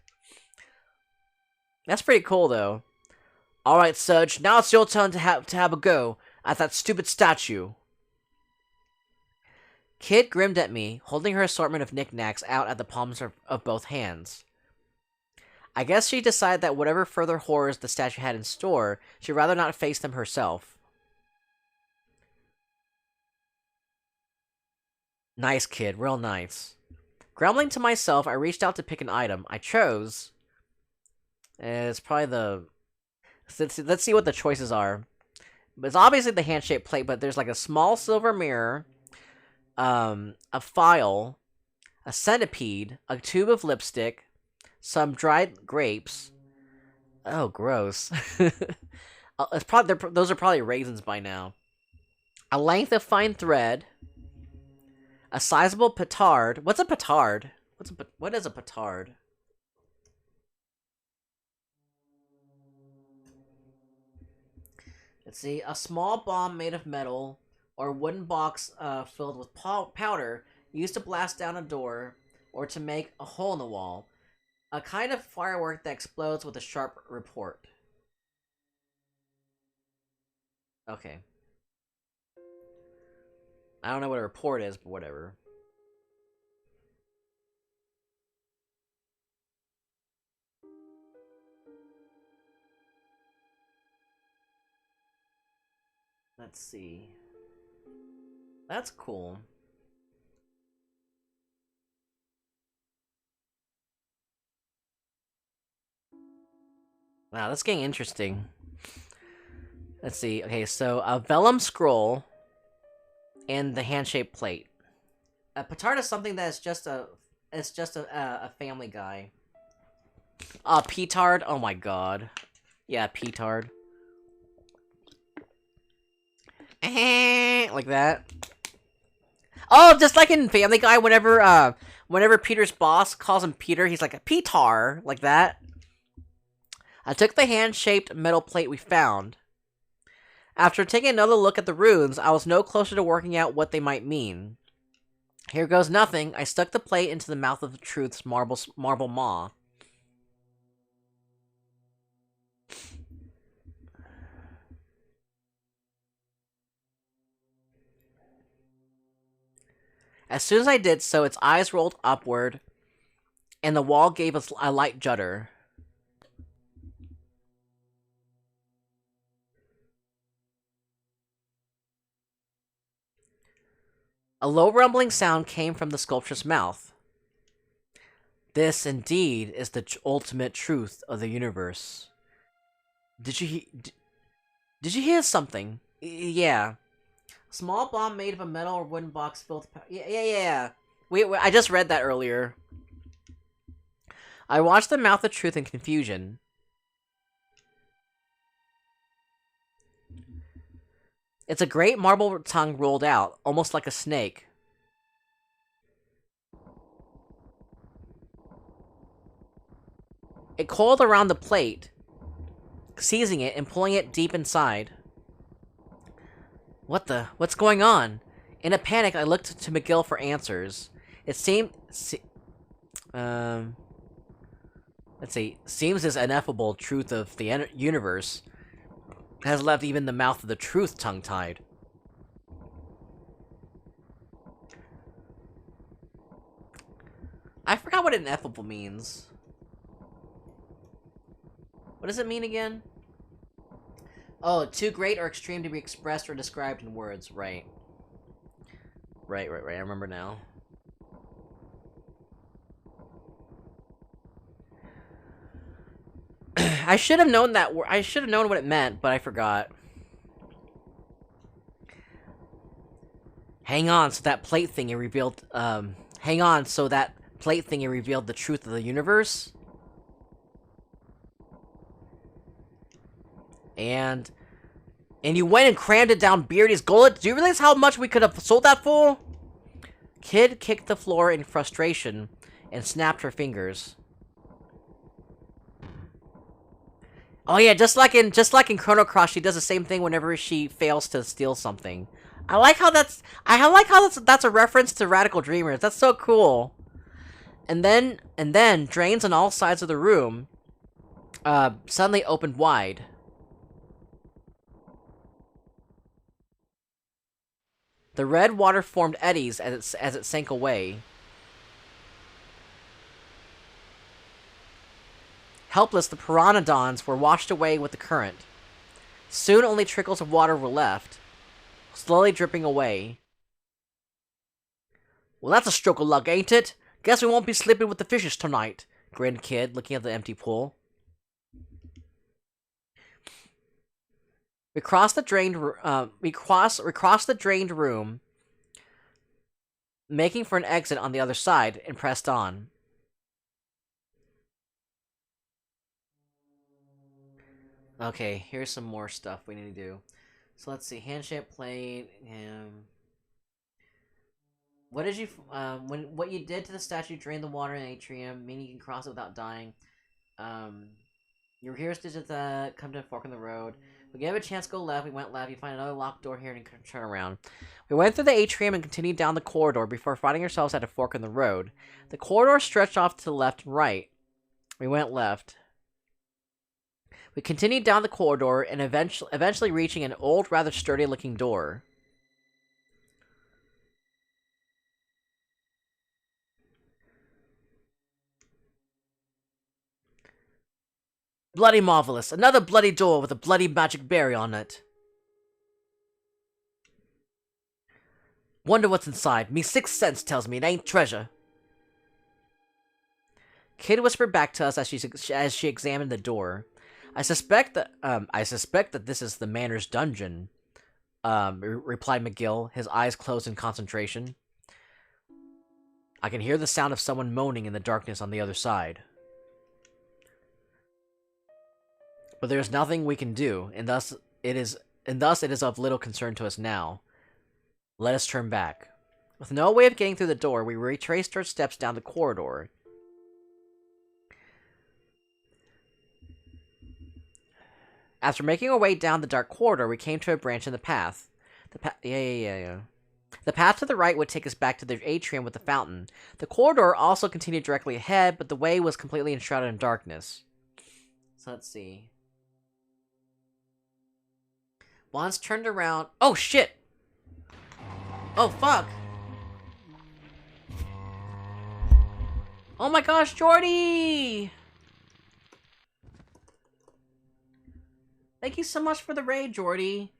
That's pretty cool, though. Alright, Serge, now it's your turn to have a go at that stupid statue. Kit grinned at me, holding her assortment of knickknacks out at the palms of both hands. I guess she decided that whatever further horrors the statue had in store, she'd rather not face them herself. Nice, kid, real nice. Grumbling to myself, I reached out to pick an item. I chose... It's probably the... Let's see what the choices are. It's obviously the hand-shaped plate, but there's like a small silver mirror, a file, a centipede, a tube of lipstick, some dried grapes. Oh, gross. It's probably those are probably raisins by now. A length of fine thread, a sizable petard. What's a petard? What is a petard? Let's see, a small bomb made of metal or a wooden box filled with powder used to blast down a door or to make a hole in the wall. A kind of firework that explodes with a sharp report. Okay. I don't know what a report is, but whatever. Let's see. That's cool. Wow, that's getting interesting. Let's see. Okay, so a vellum scroll and the hand-shaped plate. A petard is something that is just a family guy. Petard. Oh my god. Yeah, petard. Like that. Oh, just like in Family Guy, whenever Peter's boss calls him Peter, he's like a Petar, like that. I took the hand-shaped metal plate we found. After taking another look at the runes, I was no closer to working out what they might mean. Here goes nothing. I stuck the plate into the mouth of the Truth's marble maw. As soon as I did so, its eyes rolled upward, and the wall gave us a light judder. A low rumbling sound came from the sculpture's mouth. This, indeed, is the ultimate truth of the universe. Did you hear something? Yeah. Small bomb made of a metal or wooden box filled with yeah. I just read that earlier. I watched the mouth of truth in confusion. It's a great marble tongue rolled out, almost like a snake. It coiled around the plate, seizing it and pulling it deep inside. What's going on? In a panic, I looked to McGill for answers. It seemed... let's see. Seems this ineffable truth of the universe has left even the mouth of the truth tongue-tied. I forgot what ineffable means. What does it mean again? Oh, too great or extreme to be expressed or described in words. Right. Right. I remember now. I should have known that. I should have known what it meant, but I forgot. Hang on, so that plate thingy revealed, hang on, so that plate thingy revealed the truth of the universe? And you went and crammed it down Beardy's gullet? Do you realize how much we could have sold that for? Kid kicked the floor in frustration and snapped her fingers. Oh yeah, just like in Chrono Cross, she does the same thing whenever she fails to steal something. I like how that's a reference to Radical Dreamers. That's so cool. And then drains on all sides of the room suddenly opened wide. The red water formed eddies as it sank away. Helpless, the pteranodons were washed away with the current. Soon only trickles of water were left, slowly dripping away. Well, that's a stroke of luck, ain't it? Guess we won't be sleeping with the fishes tonight, grinned Kid, looking at the empty pool. We crossed the drained room, making for an exit on the other side, and pressed on. Okay, here's some more stuff we need to do. So let's see, handshake plate. What did you what you did to the statue drained the water in the atrium, meaning you can cross it without dying. Your heroes did come to a fork in the road. We gave a chance to go left, we went left, you find another locked door here and you turn around. We went through the atrium and continued down the corridor before finding ourselves at a fork in the road. The corridor stretched off to the left and right. We went left. We continued down the corridor and eventually reaching an old, rather sturdy-looking door. Bloody marvelous. Another bloody door with a bloody magic berry on it. Wonder what's inside. Me sixth sense tells me it ain't treasure. Kid whispered back to us as she examined the door. I suspect that this is the Manor's dungeon, replied McGill, his eyes closed in concentration. I can hear the sound of someone moaning in the darkness on the other side. But there is nothing we can do, and thus it is of little concern to us now. Let us turn back. With no way of getting through the door, we retraced our steps down the corridor. After making our way down the dark corridor, we came to a branch in the path. The path to the right would take us back to the atrium with the fountain. The corridor also continued directly ahead, but the way was completely enshrouded in darkness. So let's see. Once turned around... Oh, shit! Oh, fuck! Oh my gosh, Jordy! Thank you so much for the raid, Jordy.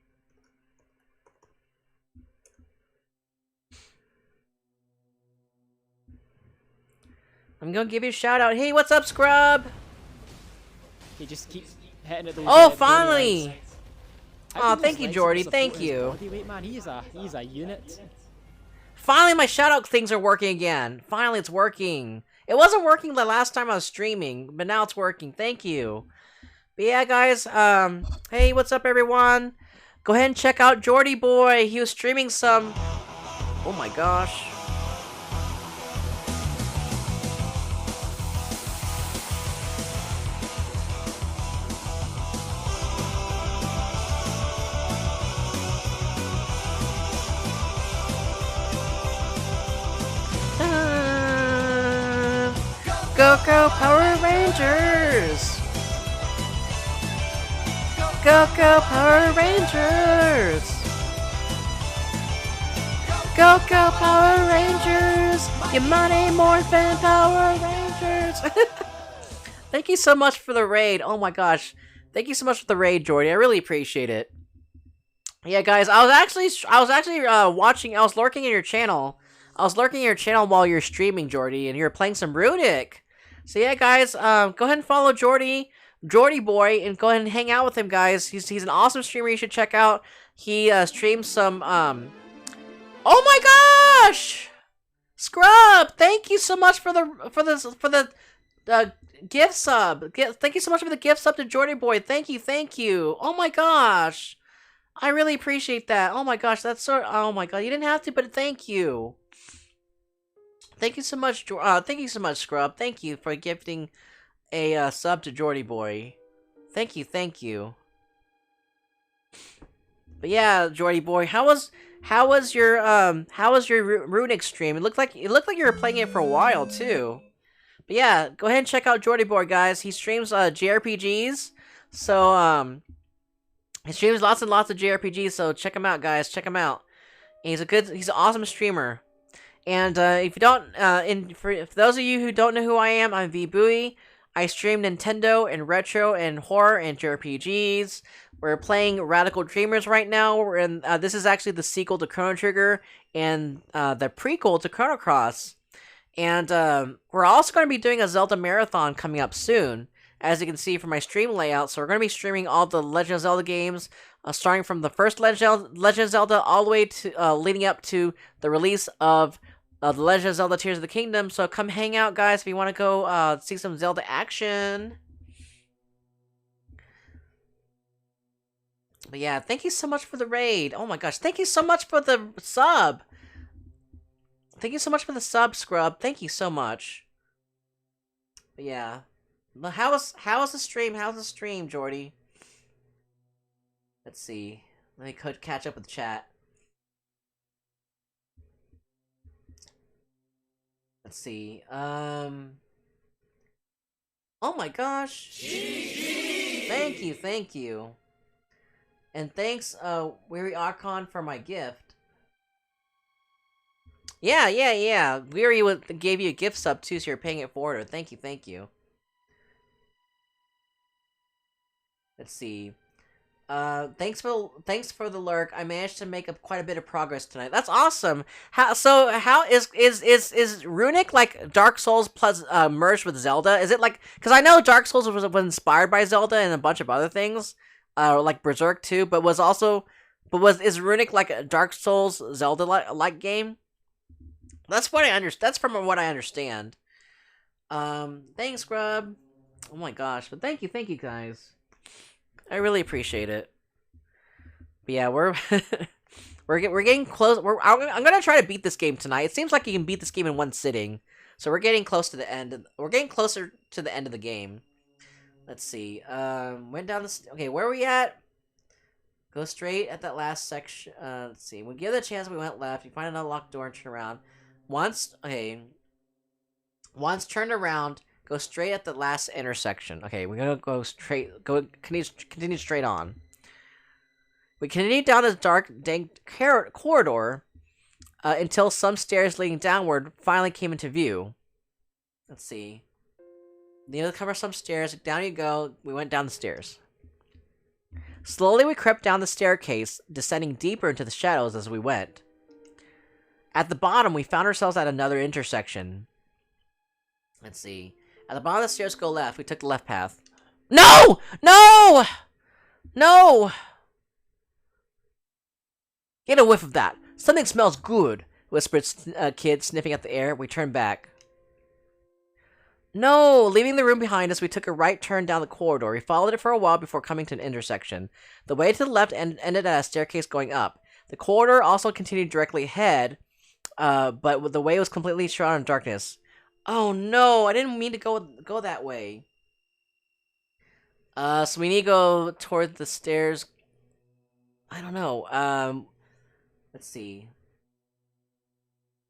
I'm gonna give you a shout out. Hey, what's up, Scrub? He just keeps hitting at those. Oh, finally! Oh, thank you, Jordy. Thank you. Wait, man, he's a unit. Finally, my shout out things are working again. Finally, it's working. It wasn't working the last time I was streaming, but now it's working. Thank you. But yeah, guys, hey, what's up, everyone? Go ahead and check out Jordy Boy. He was streaming some... Oh my gosh. Go Power Rangers! Go Power Rangers! Go Power Rangers! You Money Morphin Power Rangers! Thank you so much for the raid. Oh my gosh. Thank you so much for the raid, Jordy. I really appreciate it. Yeah, guys, I was actually watching, I was lurking in your channel. I was lurking in your channel while you're streaming, Jordy, and you were playing some Runic. So yeah, guys, go ahead and follow Jordy Boy, and go ahead and hang out with him, guys. He's an awesome streamer you should check out. He streams some Oh my gosh! Scrub, thank you so much for the gift sub. Thank you so much for the gift sub to Jordy Boy. Thank you. Oh my gosh. I really appreciate that. Oh my gosh, that's so. Oh my god, you didn't have to, but thank you. Thank you so much, Scrub. Thank you for gifting a sub to Jordy Boy. Thank you. But yeah, Jordy Boy, how was your Runic stream? It looked like you were playing it for a while too. But yeah, go ahead and check out Jordy Boy, guys. He streams JRPGs. So he streams lots and lots of JRPGs, so check him out, guys. Check him out. He's an awesome streamer. And if you don't, for those of you who don't know who I am, I'm VBooey. I stream Nintendo and retro and horror and JRPGs. We're playing Radical Dreamers right now. This is actually the sequel to Chrono Trigger and the prequel to Chrono Cross. And we're also going to be doing a Zelda marathon coming up soon, as you can see from my stream layout. So we're going to be streaming all the Legend of Zelda games, starting from the first Legend of Zelda all the way to leading up to the release of The Legend of Zelda Tears of the Kingdom. So come hang out, guys, if you want to go see some Zelda action. But yeah, thank you so much for the raid. Oh my gosh, thank you so much for the sub. Thank you so much for the sub, Scrub. Thank you so much. But yeah. But how is the stream? How's the stream, Jordy? Let's see. Let me catch up with the chat. Let's see. Oh my gosh. Thank you. And thanks, Weary Archon, for my gift. Yeah. Weary gave you a gift sub too, so you're paying it forward. Thank you. Let's see. Thanks for the lurk. I managed to make quite a bit of progress tonight. That's awesome. How is Runic like Dark Souls plus merged with Zelda? Is it like, because I know Dark Souls was inspired by Zelda and a bunch of other things, like Berserk too, but is Runic like a Dark Souls Zelda like game? That's what I understand. That's from what I understand. Thanks, Scrub. Oh my gosh, but thank you guys. I really appreciate it. But yeah, we're getting close. I'm gonna try to beat this game tonight. It seems like you can beat this game in one sitting, so we're getting close to the end. We're getting closer to the end of the game. Let's see. Went down the. Okay, where are we at? Go straight at that last section. Let's see. We give it a chance. We went left. You find an unlocked door and turn around. Once turned around. Go straight at the last intersection. Okay, we're gonna go straight. Continue straight on. We continue down this dark, dank corridor until some stairs leading downward finally came into view. Let's see. You cover some stairs. Down you go. We went down the stairs. Slowly, we crept down the staircase, descending deeper into the shadows as we went. At the bottom, we found ourselves at another intersection. Let's see. At the bottom of the stairs, go left. We took the left path. No! Get a whiff of that. Something smells good, whispered Kid, sniffing at the air. We turned back. No! Leaving the room behind us, we took a right turn down the corridor. We followed it for a while before coming to an intersection. The way to the left ended at a staircase going up. The corridor also continued directly ahead, but the way was completely shrouded in darkness. Oh no, I didn't mean to go that way. So we need to go toward the stairs. I don't know. Let's see.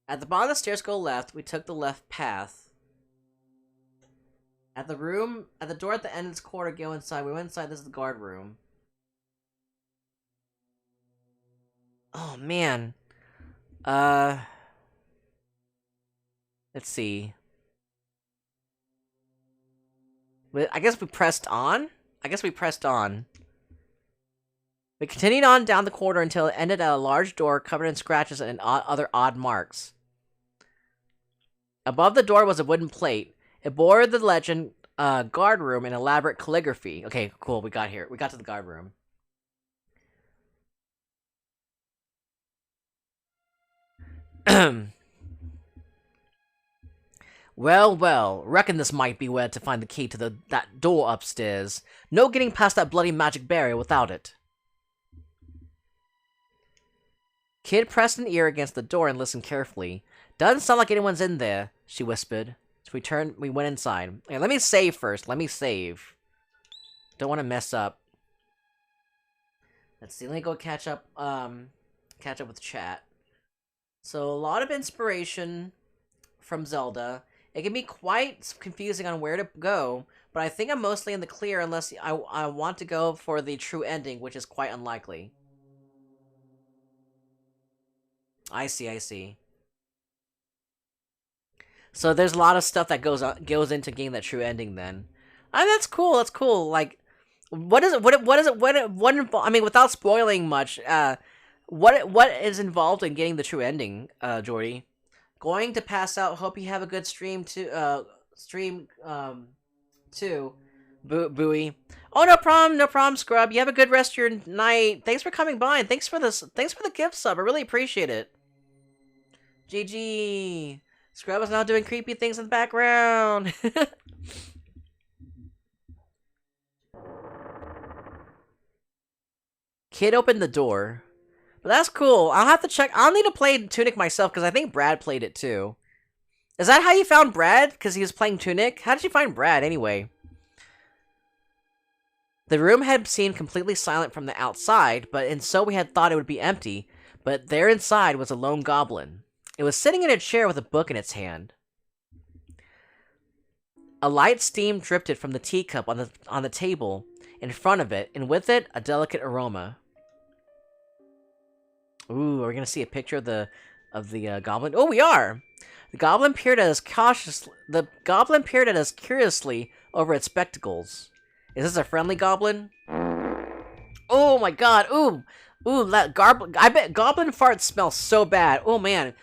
At the bottom of the stairs, go left. We took the left path. At the door at the end of this corridor, go inside. We went inside. This is the guard room. Oh man. Let's see. I guess we pressed on? We continued on down the corridor until it ended at a large door covered in scratches and other odd marks. Above the door was a wooden plate. It bore the legend, guard room in elaborate calligraphy. Okay, cool, we got here. We got to the guard room. Well, well, reckon this might be where to find the key to that door upstairs. No getting past that bloody magic barrier without it. Kid pressed an ear against the door and listened carefully. Doesn't sound like anyone's in there, she whispered. So we went inside. Okay, let me save first. Let me save. Don't want to mess up. Let's see, let me go catch up with chat. So, a lot of inspiration from Zelda. It can be quite confusing on where to go, but I think I'm mostly in the clear unless I want to go for the true ending, which is quite unlikely. I see. So there's a lot of stuff that goes into getting that true ending then. And that's cool, like, what is it, I mean, without spoiling much, what is involved in getting the true ending, Jordy? Going to pass out. Hope you have a good stream too. Bowie. Oh, no problem, Scrub. You have a good rest of your night. Thanks for coming by, and thanks for the gift sub. I really appreciate it. GG. Scrub is now doing creepy things in the background. Kid opened the door. But that's cool. I'll have to check. I'll need to play Tunic myself, because I think Brad played it too. Is that how you found Brad? Because he was playing Tunic? How did you find Brad, anyway? The room had seemed completely silent from the outside, and so we had thought it would be empty. But there inside was a lone goblin. It was sitting in a chair with a book in its hand. A light steam drifted from the teacup on the table in front of it, and with it, a delicate aroma. Ooh, are we gonna see a picture of the goblin? Oh, we are. The goblin peered at us curiously over its spectacles. Is this a friendly goblin? Oh my god! Ooh, that goblin! I bet goblin farts smell so bad. Oh man,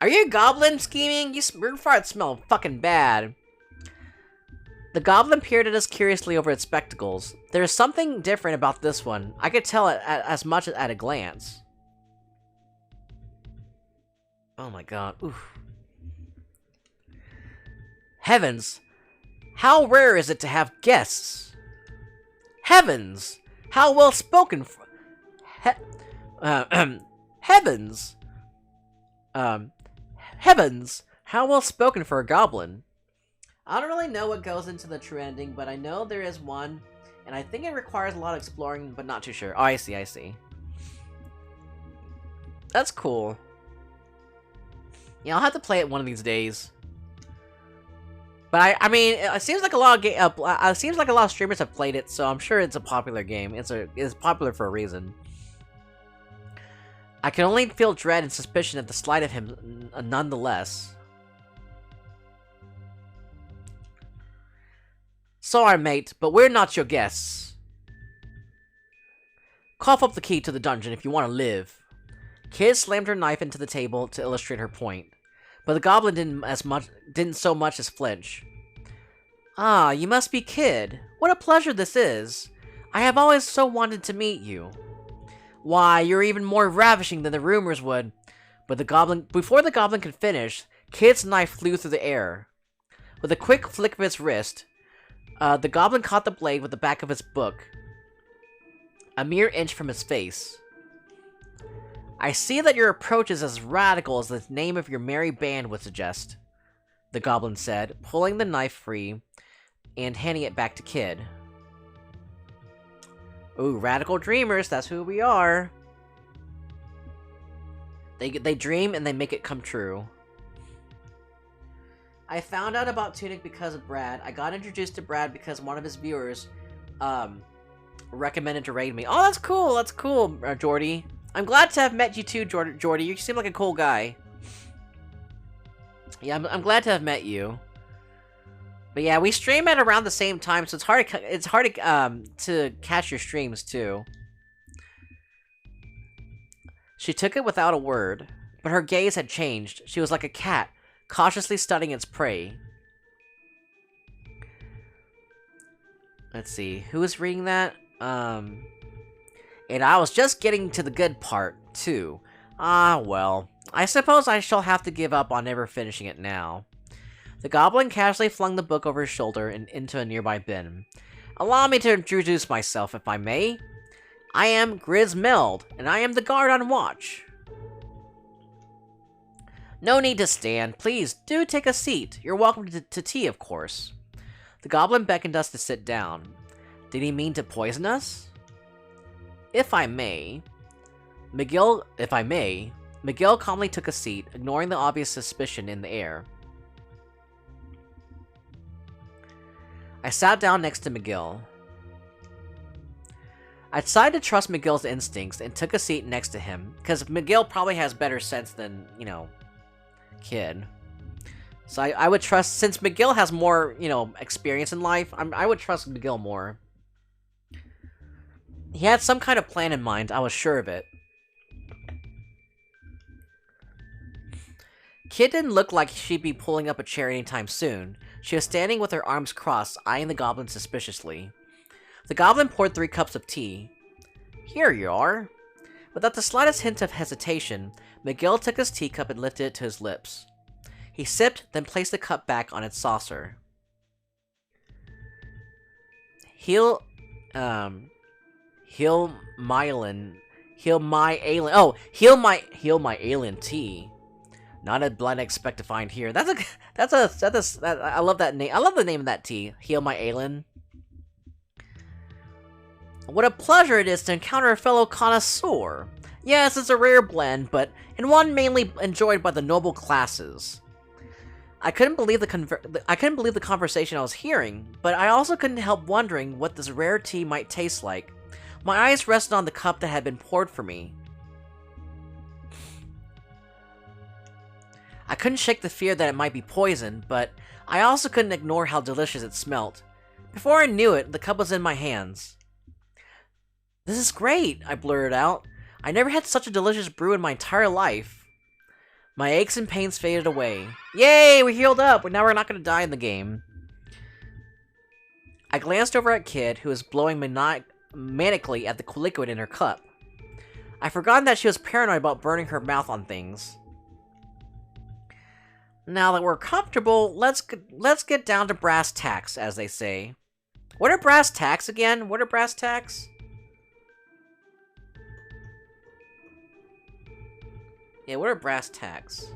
are you a goblin scheming? Your farts smell fucking bad. The goblin peered at us curiously over its spectacles. There is something different about this one. I could tell it as much as at a glance. Oh my god. Oof. Heavens! How rare is it to have guests? Heavens! How well spoken Heavens! Heavens! How well spoken for a goblin. I don't really know what goes into the true ending, but I know there is one, and I think it requires a lot of exploring, but not too sure. Oh, I see. That's cool. Yeah, I'll have to play it one of these days. But I mean, it seems like a lot of streamers have played it, so I'm sure it's a popular game. It's popular for a reason. I can only feel dread and suspicion at the sight of him, nonetheless. Sorry, mate, but we're not your guests. Cough up the key to the dungeon if you want to live. Kid slammed her knife into the table to illustrate her point, but the goblin didn't so much as flinch. Ah, you must be Kid. What a pleasure this is. I have always so wanted to meet you. Why, you're even more ravishing than the rumors would. But before the goblin could finish, Kid's knife flew through the air. With a quick flick of his wrist, the goblin caught the blade with the back of his book, a mere inch from his face. I see that your approach is as radical as the name of your merry band would suggest, the goblin said, pulling the knife free and handing it back to Kid. Ooh, radical dreamers, that's who we are. They dream and they make it come true. I found out about Tunic because of Brad. I got introduced to Brad because one of his viewers recommended to raid me. Oh, that's cool, Jordy. I'm glad to have met you too, Jordy. You seem like a cool guy. Yeah, I'm glad to have met you. But yeah, we stream at around the same time, so it's hard to catch your streams too. She took it without a word, but her gaze had changed. She was like a cat, cautiously studying its prey. Let's see, who was reading that? And I was just getting to the good part, too. Ah, well. I suppose I shall have to give up on never finishing it now. The goblin casually flung the book over his shoulder and into a nearby bin. Allow me to introduce myself, if I may. I am Grismeld, and I am the guard on watch. No need to stand. Please, do take a seat. You're welcome to tea, of course. The goblin beckoned us to sit down. Did he mean to poison us? If I may, Miguel calmly took a seat, ignoring the obvious suspicion in the air. I sat down next to Miguel. I decided to trust Miguel's instincts and took a seat next to him, because Miguel probably has better sense than, you know, Kid. So I would trust, since Miguel has more, you know, experience in life, I would trust Miguel more. He had some kind of plan in mind, I was sure of it. Kid didn't look like she'd be pulling up a chair anytime soon. She was standing with her arms crossed, eyeing the goblin suspiciously. The goblin poured 3 cups of tea. Here you are. Without the slightest hint of hesitation, Miguel took his teacup and lifted it to his lips. He sipped, then placed the cup back on its saucer. Heal my alien tea. Not a blood I expect to find here. I love that name. I love the name of that tea. Heal my alien. What a pleasure it is to encounter a fellow connoisseur. Yes, it's a rare blend, but and one mainly enjoyed by the noble classes. I couldn't believe the conversation I was hearing, but I also couldn't help wondering what this rare tea might taste like. My eyes rested on the cup that had been poured for me. I couldn't shake the fear that it might be poison, but I also couldn't ignore how delicious it smelt. Before I knew it, the cup was in my hands. This is great, I blurted out. I never had such a delicious brew in my entire life. My aches and pains faded away. Yay, we healed up! Now we're not going to die in the game. I glanced over at Kid, who was blowing manically at the liquid in her cup. I'd forgotten that she was paranoid about burning her mouth on things. Now that we're comfortable, let's get down to brass tacks, as they say. What are brass tacks again? What are brass tacks? Yeah, what are brass tacks?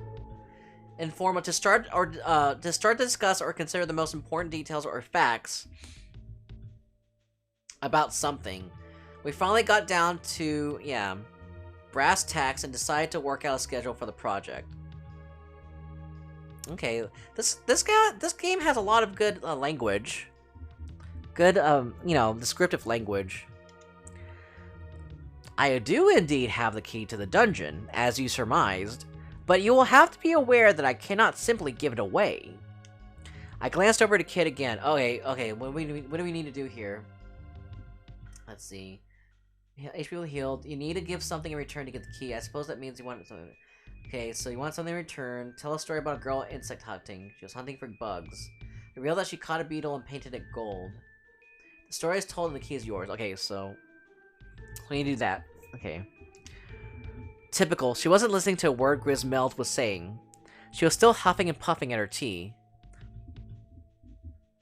Informal to start to discuss or consider the most important details or facts about something. We finally got down to, yeah, brass tacks and decided to work out a schedule for the project. Okay, this game has a lot of good language. Good, you know, descriptive language. I do indeed have the key to the dungeon, as you surmised, but you will have to be aware that I cannot simply give it away. I glanced over to Kid again. Okay, what do we need to do here? Let's see. HP healed. You need to give something in return to get the key. I suppose that means you want something. Okay, so you want something in return. Tell a story about a girl insect hunting. She was hunting for bugs. Reveal that she caught a beetle and painted it gold. The story is told and the key is yours. Okay, so we need to do that. Okay. Typical. She wasn't listening to a word Grismeld was saying. She was still huffing and puffing at her tea.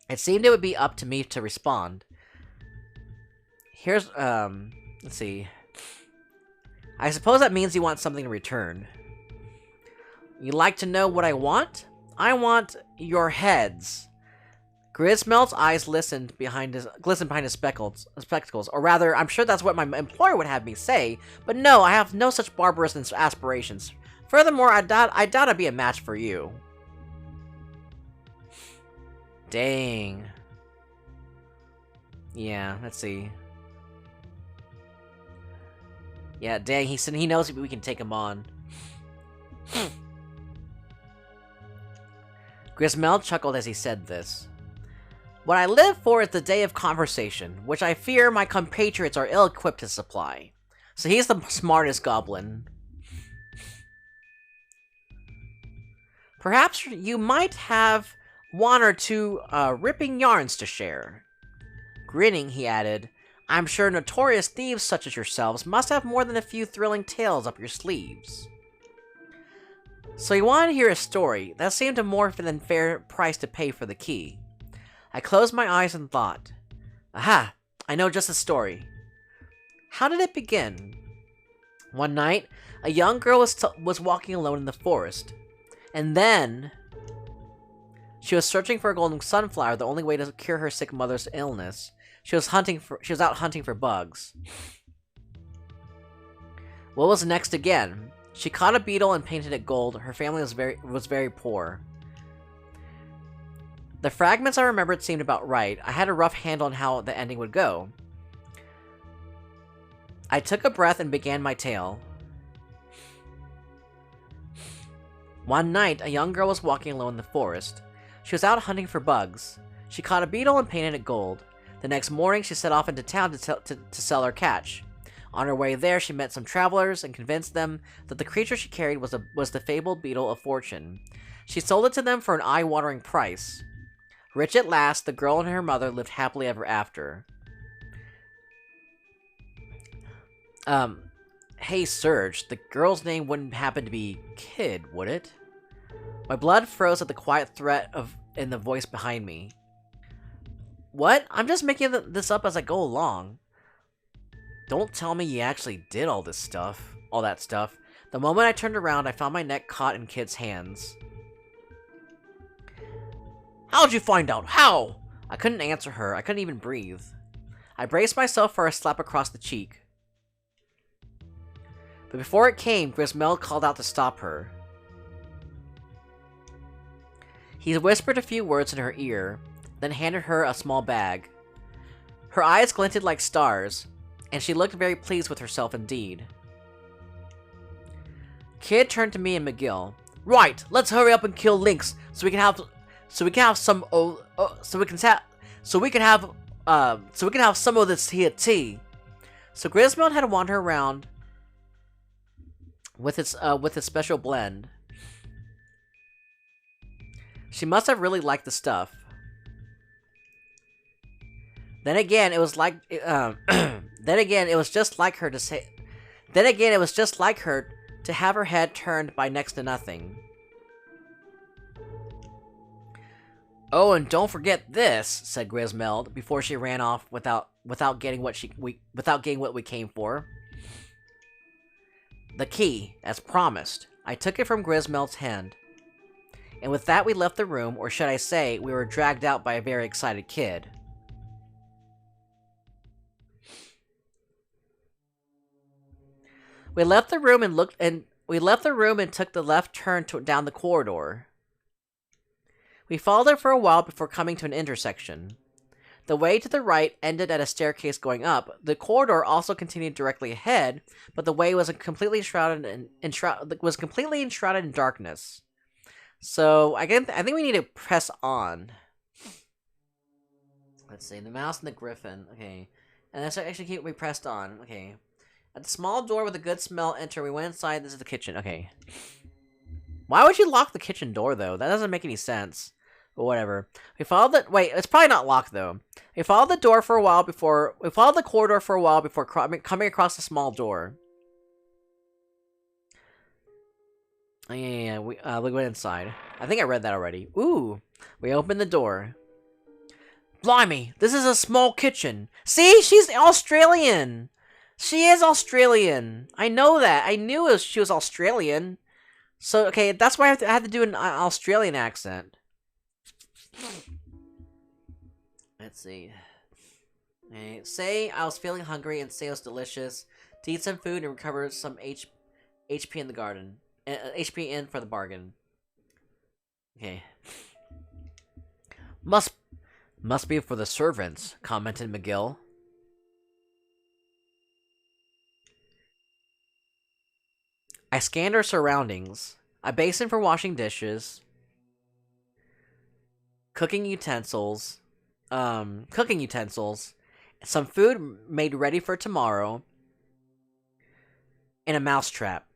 It seemed it would be up to me to respond. Here's, let's see. I suppose that means you want something in return. You like to know what I want? I want your heads. Grismeld's eyes glistened behind his spectacles, or rather, I'm sure that's what my employer would have me say, but no, I have no such barbarous aspirations. Furthermore, I doubt I'd be a match for you. Dang. Yeah, let's see. Yeah, dang, he knows we can take him on. Grismeld chuckled as he said this. What I live for is the day of conversation, which I fear my compatriots are ill-equipped to supply. So he's the smartest goblin. Perhaps you might have one or two ripping yarns to share. Grinning, he added, I'm sure notorious thieves such as yourselves must have more than a few thrilling tales up your sleeves. So you wanted to hear a story. That seemed a more than fair price to pay for the key. I closed my eyes and thought, aha, I know just the story. How did it begin? One night, a young girl was walking alone in the forest. And then she was searching for a golden sunflower, the only way to cure her sick mother's illness. She was out hunting for bugs. What was next again? She caught a beetle and painted it gold. Her family was very poor. The fragments I remembered seemed about right. I had a rough handle on how the ending would go. I took a breath and began my tale. One night, a young girl was walking alone in the forest. She was out hunting for bugs. She caught a beetle and painted it gold. The next morning, she set off into town to sell her catch. On her way there, she met some travelers and convinced them that the creature she carried was the fabled beetle of fortune. She sold it to them for an eye-watering price. Rich at last, the girl and her mother lived happily ever after. Hey Serge, the girl's name wouldn't happen to be Kid, would it? My blood froze at the quiet threat in the voice behind me. What? I'm just making this up as I go along. Don't tell me you actually did all that stuff. The moment I turned around, I found my neck caught in Kid's hands. How'd you find out? How? I couldn't answer her. I couldn't even breathe. I braced myself for a slap across the cheek. But before it came, Grismel called out to stop her. He whispered a few words in her ear, then handed her a small bag. Her eyes glinted like stars, and she looked very pleased with herself indeed. Kid turned to me and McGill. Right, let's hurry up and kill Lynx so we can have some of this here tea. So Grismel had to wander around with its special blend. She must have really liked the stuff. Then again, it was just like her to have her head turned by next to nothing. Oh, and don't forget this, said Grismeld before she ran off without getting what we came for. The key, as promised. I took it from Grismeld's hand. And with that we left the room, or should I say, we were dragged out by a very excited Kid. We left the room and took the left turn down the corridor. We followed it for a while before coming to an intersection. The way to the right ended at a staircase going up. The corridor also continued directly ahead, but the way was completely enshrouded in darkness. So I think we need to press on. Let's see, the mouse and the griffin. Okay, and that's actually keep we pressed on. Okay, at the small door with a good smell, enter. We went inside. This is the kitchen. Okay. Why would you lock the kitchen door though? That doesn't make any sense. But whatever. We followed the wait. It's probably not locked though. We followed the corridor for a while before coming across the small door. Oh, yeah. We went inside. I think I read that already. Ooh. We opened the door. Blimey, this is a small kitchen. See, she's Australian. She is Australian. I know that. I knew she was Australian. So okay, that's why I had to do an Australian accent. Let's see. Okay, say I was feeling hungry and say it was delicious to eat some food and recover some HP in the garden. HP in for the bargain. Okay. Must be for the servants, commented McGill. I scanned our surroundings. A basin for washing dishes. Cooking utensils. Some food made ready for tomorrow. And a mousetrap.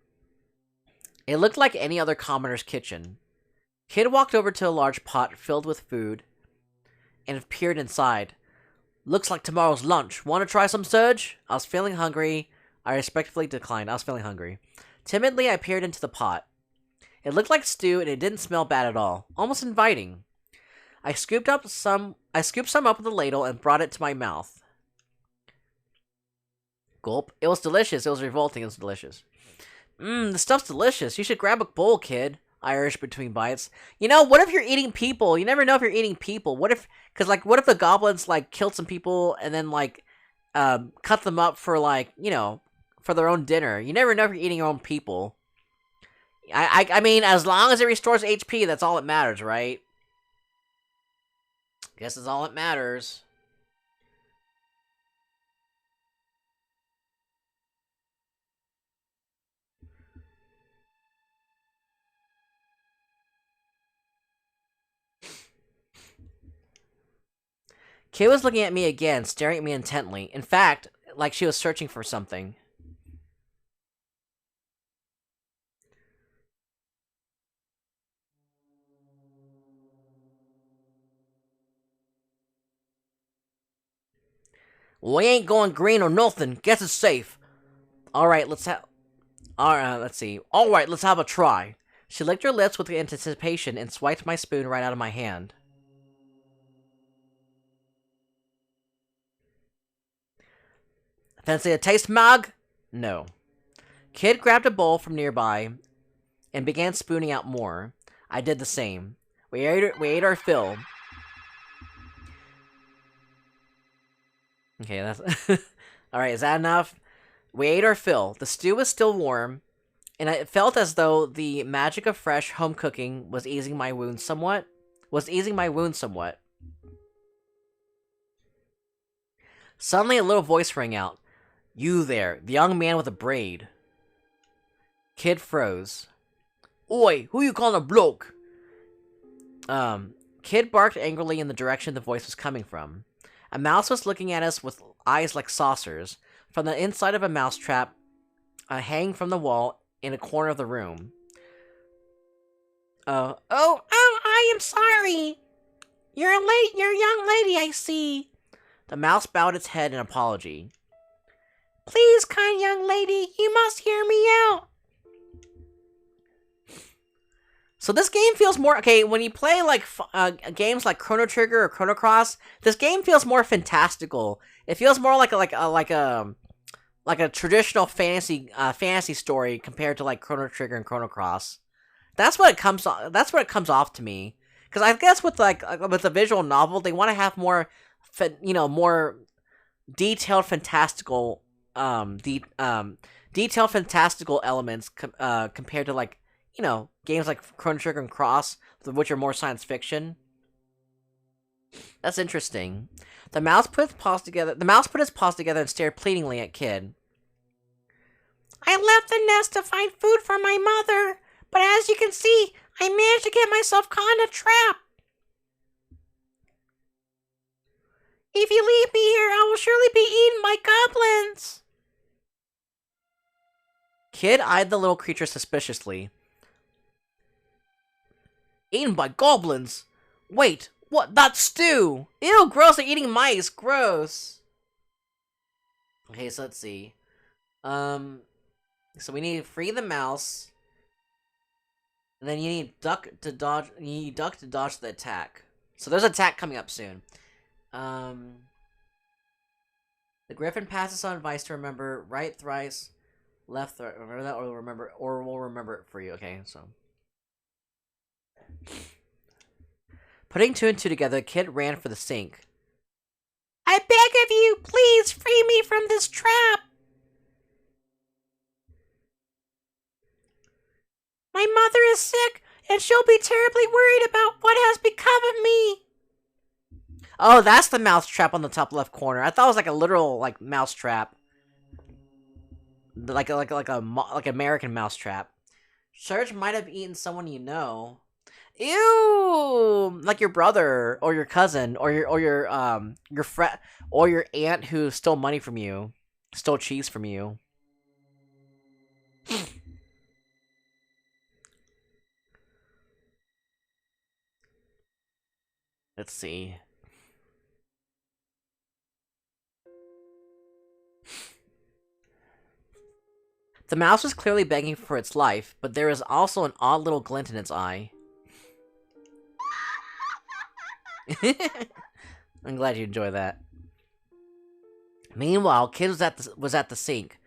It looked like any other commoner's kitchen. Kid walked over to a large pot filled with food and peered inside. Looks like tomorrow's lunch. Want to try some, Serge? I was feeling hungry. I respectfully declined. I was feeling hungry. Timidly, I peered into the pot. It looked like stew, and it didn't smell bad at all. Almost inviting. I scooped some up with a ladle and brought it to my mouth. Gulp. It was delicious. It was revolting. It was delicious. The stuff's delicious. You should grab a bowl, kid. I urged between bites. You know, what if you're eating people? You never know if you're eating people. What if the goblins, like, killed some people and then, like, cut them up for, like, you know, for their own dinner? You never know if you're eating your own people. I mean, as long as it restores HP, that's all that matters, right? Guess that's all that matters. Kay was looking at me again, staring at me intently. In fact, like she was searching for something. We ain't going green or nothing. Guess it's safe. Alright, let's see. Alright, let's have a try. She licked her lips with anticipation and swiped my spoon right out of my hand. Fancy a taste, Mag? No. Kid grabbed a bowl from nearby and began spooning out more. I did the same. We ate our fill. Okay, that's... Alright, is that enough? We ate our fill. The stew was still warm, and it felt as though the magic of fresh home cooking was easing my wounds somewhat. Suddenly, a little voice rang out. You there, the young man with a braid. Kid froze. Oi, who you calling a bloke? Kid barked angrily in the direction the voice was coming from. A mouse was looking at us with eyes like saucers, from the inside of a mousetrap hanging from the wall in a corner of the room. Oh, I am sorry. You're a young lady, I see. The mouse bowed its head in apology. Please, kind young lady, you must hear me out. So this game feels more... Okay, when you play, like, games like Chrono Trigger or Chrono Cross, this game feels more fantastical. It feels more like a traditional fantasy story compared to, like, Chrono Trigger and Chrono Cross. That's what it comes off to me. Because I guess with the visual novel, they want to have more, more detailed fantastical elements compared to, like, games like Chrono Trigger and Cross, which are more science fiction. That's interesting. The mouse put his paws together and stared pleadingly at Kid. I left the nest to find food for my mother, but as you can see, I managed to get myself caught in a trap. If you leave me here, I will surely be eaten by goblins. Kid eyed the little creature suspiciously. Eaten by goblins? Wait, what? That's stew! Ew, gross, they're eating mice, gross! Okay, so let's see. So we need to free the mouse. And then you need duck to dodge the attack. So there's an attack coming up soon. The griffin passes on advice to remember right thrice, left thrice. Remember that, or we'll remember it for you. Okay, so putting two and two together, the kid ran for the sink. I beg of you, please free me from this trap. My mother is sick, and she'll be terribly worried about what has become of me. Oh, that's the mouse trap on the top left corner. I thought it was like a literal like mouse trap, like American mouse trap. Serge might have eaten someone you know. Ew, like your brother or your cousin or your or your aunt who stole money from you, stole cheese from you. Let's see. The mouse was clearly begging for its life, but there was also an odd little glint in its eye. I'm glad you enjoy that. Meanwhile, Kid was at the sink.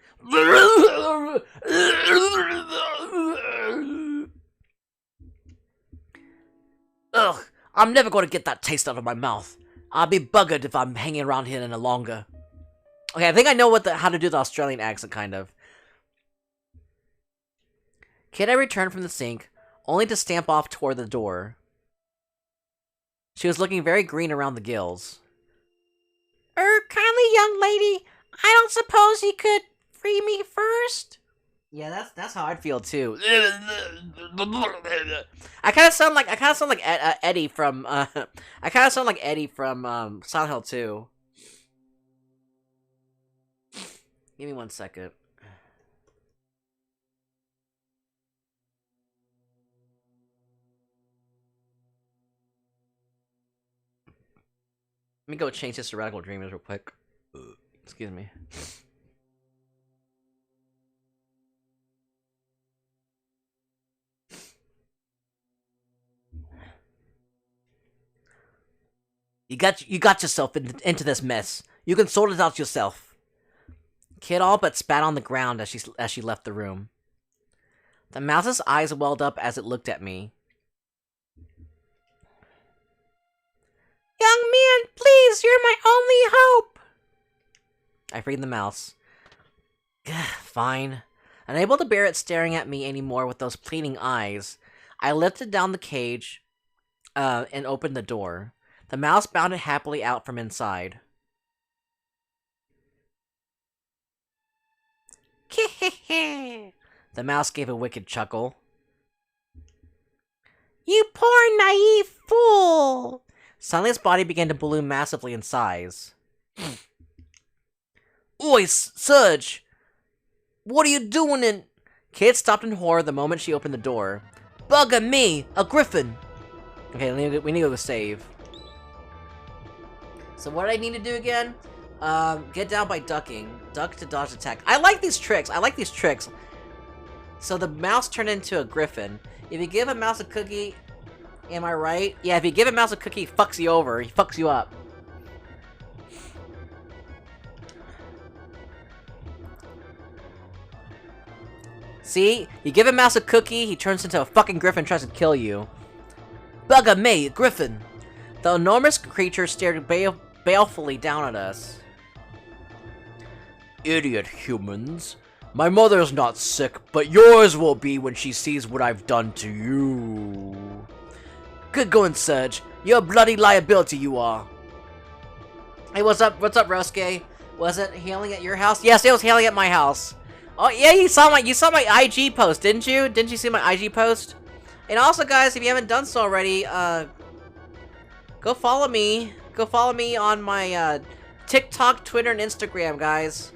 Ugh, I'm never gonna get that taste out of my mouth. I'll be buggered if I'm hanging around here any longer. Okay, I think I know how to do the Australian accent, kind of. Kid had returned from the sink, only to stamp off toward the door. She was looking very green around the gills. Kindly young lady, I don't suppose you could free me first? Yeah, that's how I'd feel too. I kind of sound like Eddie from Silent Hill 2. Give me 1 second. Let me go change this to Radical Dreamers real quick. Excuse me. You got yourself into this mess. You can sort it out yourself. Kid all but spat on the ground as she left the room. The mouse's eyes welled up as it looked at me. Young man, please, you're my only hope! I freed the mouse. Fine. Unable to bear it staring at me anymore with those pleading eyes, I lifted down the cage and opened the door. The mouse bounded happily out from inside. The mouse gave a wicked chuckle. You poor naive fool! Suddenly its body began to balloon massively in size. Oi, Serge! What are you doing in... Kid stopped in horror the moment she opened the door. Bugger me! A griffin! Okay, we need to go save. So what do I need to do again? Get down by ducking. Duck to dodge attack. I like these tricks. So the mouse turned into a griffin. If you give a mouse a cookie... Am I right? Yeah, if you give a mouse a cookie, he fucks you over. He fucks you up. See? You give a mouse a cookie, he turns into a fucking griffin and tries to kill you. Bugger me, griffin! The enormous creature stared balefully down at us. Idiot humans. My mother's not sick, but yours will be when she sees what I've done to you. Good going, Serge. You're a bloody liability, you are. Hey, what's up, Rosuke? Was it hailing at your house? Yes, it was hailing at my house. Oh yeah, you saw my IG post, didn't you? Didn't you see my IG post? And also, guys, if you haven't done so already, go follow me. Go follow me on my TikTok, Twitter, and Instagram, guys.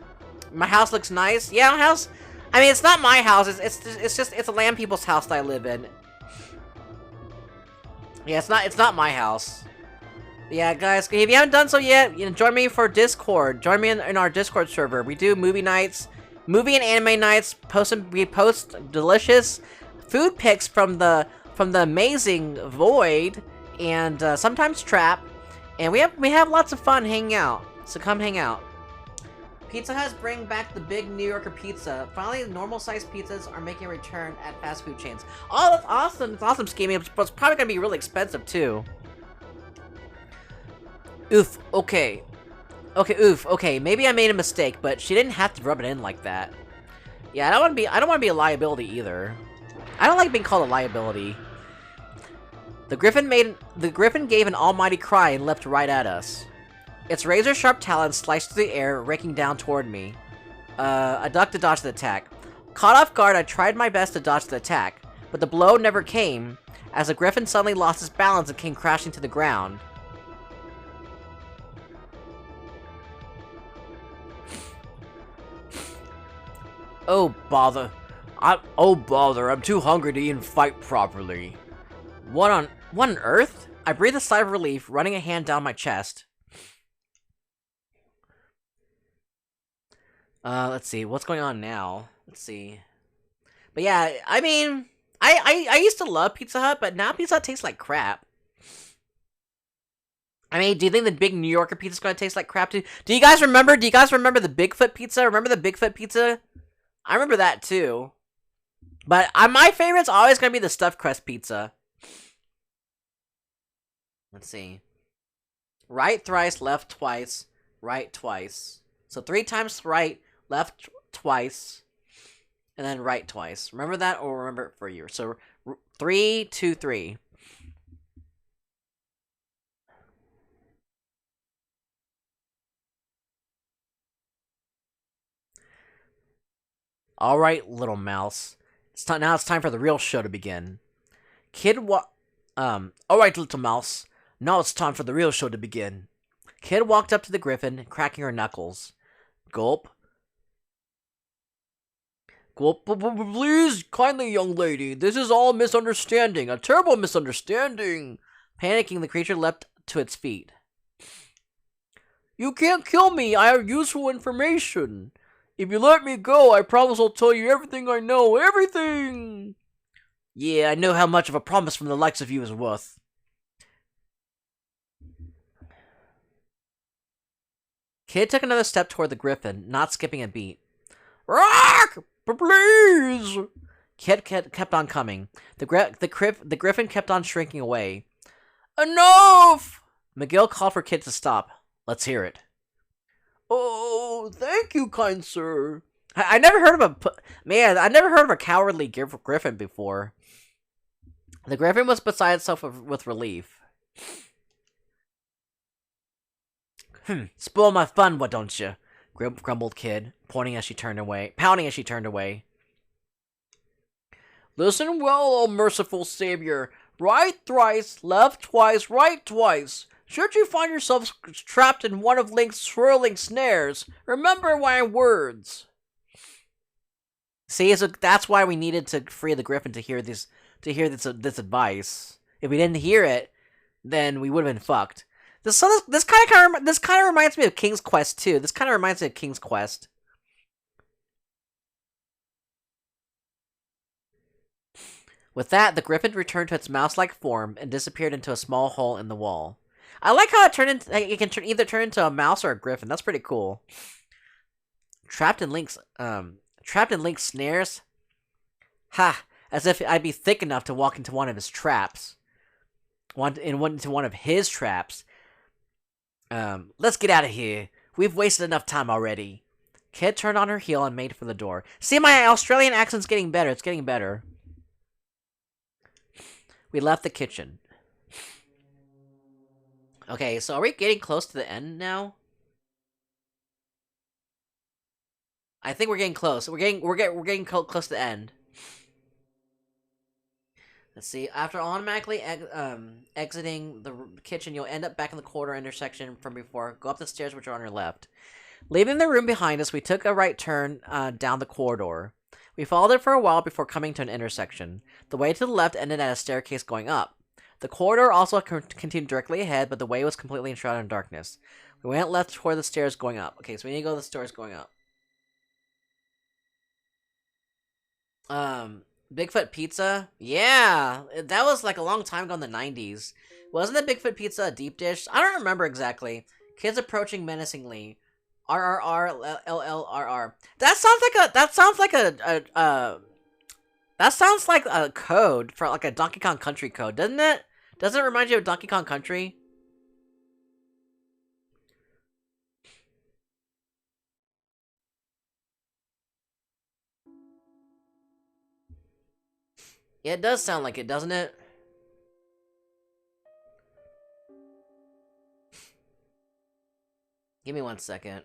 My house looks nice. Yeah, my house. I mean, it's not my house. It's a land people's house that I live in. Yeah, it's not my house. Yeah, guys, if you haven't done so yet, join me for Discord. Join me in our Discord server. We do movie nights, movie and anime nights. We post delicious food pics from the amazing Void, and sometimes Trap, and we have lots of fun hanging out. So come hang out. Pizza Hut's bring back the big New Yorker pizza. Finally, normal-sized pizzas are making a return at fast food chains. Oh, that's awesome! It's awesome, Scheming. But it's probably gonna be really expensive too. Oof. Okay. Oof. Okay. Maybe I made a mistake, but she didn't have to rub it in like that. Yeah, I don't want to be a liability either. I don't like being called a liability. The griffin gave an almighty cry and leapt right at us. Its razor-sharp talons sliced through the air, raking down toward me. I ducked to dodge the attack. Caught off guard, I tried my best to dodge the attack, but the blow never came, as the griffin suddenly lost its balance and came crashing to the ground. Oh bother, I'm too hungry to even fight properly. What on earth? I breathed a sigh of relief, running a hand down my chest. Let's see, what's going on now? Let's see. But yeah, I mean, I used to love Pizza Hut, but now Pizza Hut tastes like crap. I mean, do you think the big New Yorker pizza's gonna taste like crap too? Do you guys remember the Bigfoot pizza? Remember the Bigfoot pizza? I remember that too. But my favorite's always gonna be the stuffed crust pizza. Let's see. Right thrice, left twice, right twice. So 3 times right, left twice, and then right twice. Remember that, or remember it for you. So 3, 2, 3. All right, little mouse. Now it's time for the real show to begin. All right, little mouse. Now it's time for the real show to begin. Kid walked up to the griffin, cracking her knuckles. Gulp. Gulp. Please, kindly, young lady. This is all a misunderstanding. A terrible misunderstanding. Panicking, the creature leapt to its feet. You can't kill me. I have useful information. If you let me go, I promise I'll tell you everything I know. Everything! Yeah, I know how much of a promise from the likes of you is worth. Kid took another step toward the griffin, not skipping a beat. Rock! Please! Kid kept on coming. The griffin kept on shrinking away. Enough! McGill called for Kid to stop. Let's hear it. Oh, thank you, kind sir. I never heard of I never heard of a cowardly griffin before. The griffin was beside itself with relief. Spoil my fun, why don't you? Grumbled Kid, pounding as she turned away. Listen well, O merciful savior. Right thrice, left twice, right twice. Should you find yourself trapped in one of Link's swirling snares, remember my words. See, so that's why we needed to free the griffin to hear this advice. If we didn't hear it, then we would have been fucked. This kind of reminds me of King's Quest too. This kind of reminds me of King's Quest. With that, the griffin returned to its mouse-like form and disappeared into a small hole in the wall. I like how it can either turn into a mouse or a griffin. That's pretty cool. Trapped in Link's snares? Ha! As if I'd be thick enough to walk into one of his traps. Into one of his traps. Let's get out of here. We've wasted enough time already. Kid turned on her heel and made for the door. See, my Australian accent's getting better. It's getting better. We left the kitchen. Okay, so are we getting close to the end now? I think we're getting close. We're getting close to the end. Let's see. After automatically exiting the kitchen, you'll end up back in the corridor intersection from before. Go up the stairs, which are on your left. Leaving the room behind us, we took a right turn down the corridor. We followed it for a while before coming to an intersection. The way to the left ended at a staircase going up. The corridor also continued directly ahead, but the way was completely enshrouded in darkness. We went left toward the stairs going up. Okay, so we need to go to the stairs going up. Bigfoot Pizza? Yeah, that was like a long time ago in the 90s. Wasn't the Bigfoot Pizza a deep dish? I don't remember exactly. Kids approaching menacingly. RRR, LLRR. That sounds like a code for like a Donkey Kong Country code, doesn't it? Doesn't it remind you of Donkey Kong Country? Yeah, it does sound like it, doesn't it? Give me 1 second.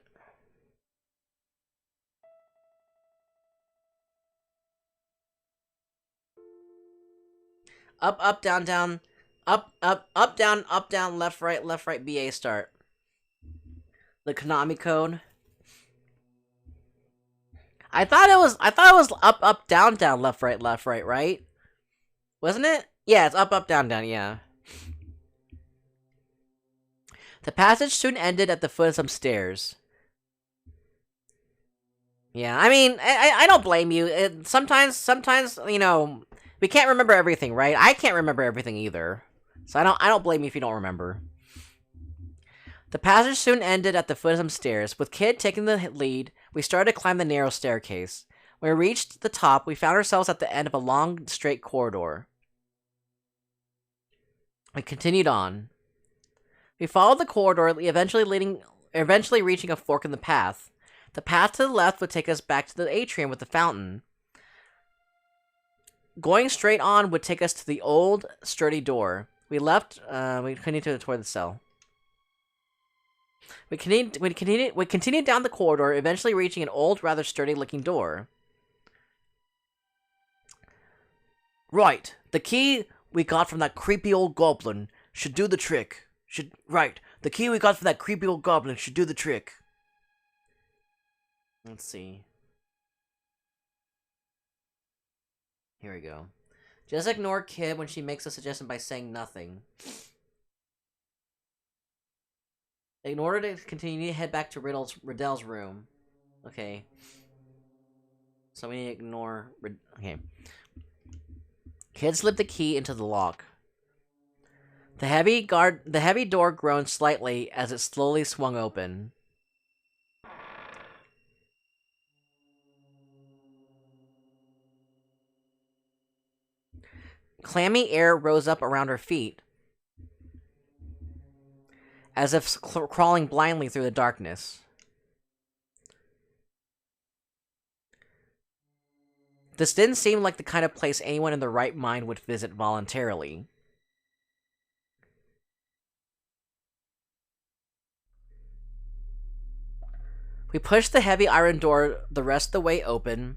Up, down, down. Up, down, left, right, BA start. The Konami code. I thought it was up, down, left, right, right? Wasn't it? Yeah, it's up, down, yeah. The passage soon ended at the foot of some stairs. Yeah, I mean, I don't blame you. Sometimes, you know, we can't remember everything, right? I can't remember everything either. So I don't blame you if you don't remember. The passage soon ended at the foot of some stairs. With Kid taking the lead, we started to climb the narrow staircase. When we reached the top, we found ourselves at the end of a long, straight corridor. We continued on. We followed the corridor, eventually reaching a fork in the path. The path to the left would take us back to the atrium with the fountain. Going straight on would take us to the old, sturdy door. We continued toward the cell. We continued down the corridor, eventually reaching an old, rather sturdy-looking door. Right, the key we got from that creepy old goblin should do the trick. The key we got from that creepy old goblin should do the trick. Let's see. Here we go. Just ignore Kid when she makes a suggestion by saying nothing. In order to continue, you need to head back to Riddell's room. Okay. So we need to ignore... Okay. Kid slipped the key into the lock. The heavy door groaned slightly as it slowly swung open. Clammy air rose up around her feet, as if crawling blindly through the darkness. This didn't seem like the kind of place anyone in their right mind would visit voluntarily. We pushed the heavy iron door the rest of the way open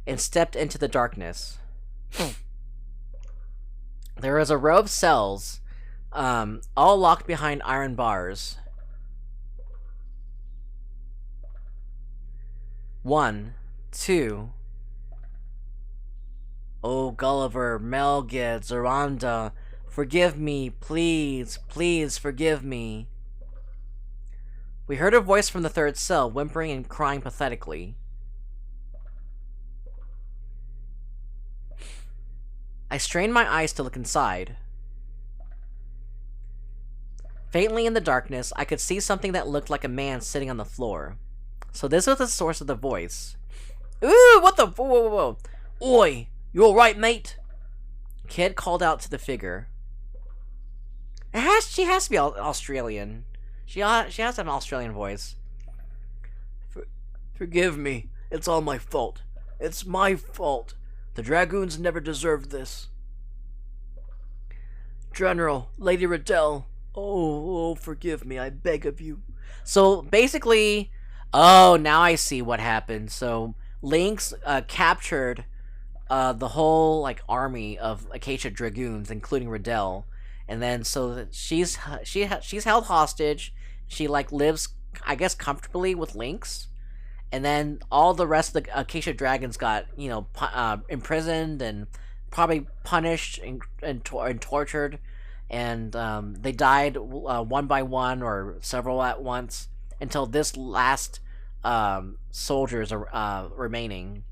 and stepped into the darkness. There was a row of cells, all locked behind iron bars. 1, 2. Oh, Gulliver, Melged, Zoranda, forgive me, please, please forgive me. We heard a voice from the third cell, whimpering and crying pathetically. I strained my eyes to look inside. Faintly in the darkness, I could see something that looked like a man sitting on the floor. So this was the source of the voice. Ooh, what the... Whoa, whoa, whoa. Oi, you alright, mate? Kid called out to the figure. She has to be Australian. She has to have an Australian voice. Forgive me. It's all my fault. It's my fault. The Dragoons never deserved this. General, Lady Riddell. Oh, forgive me. I beg of you. So, basically... Oh, now I see what happened. So, Lynx captured the whole, like, army of Acacia Dragoons, including Riddell. And then, so she's held hostage. She, like, lives, I guess, comfortably with Lynx. And then all the rest of the Acacia Dragons got, you know, imprisoned and probably punished and tortured. And they died one by one or several at once until this last soldiers are remaining.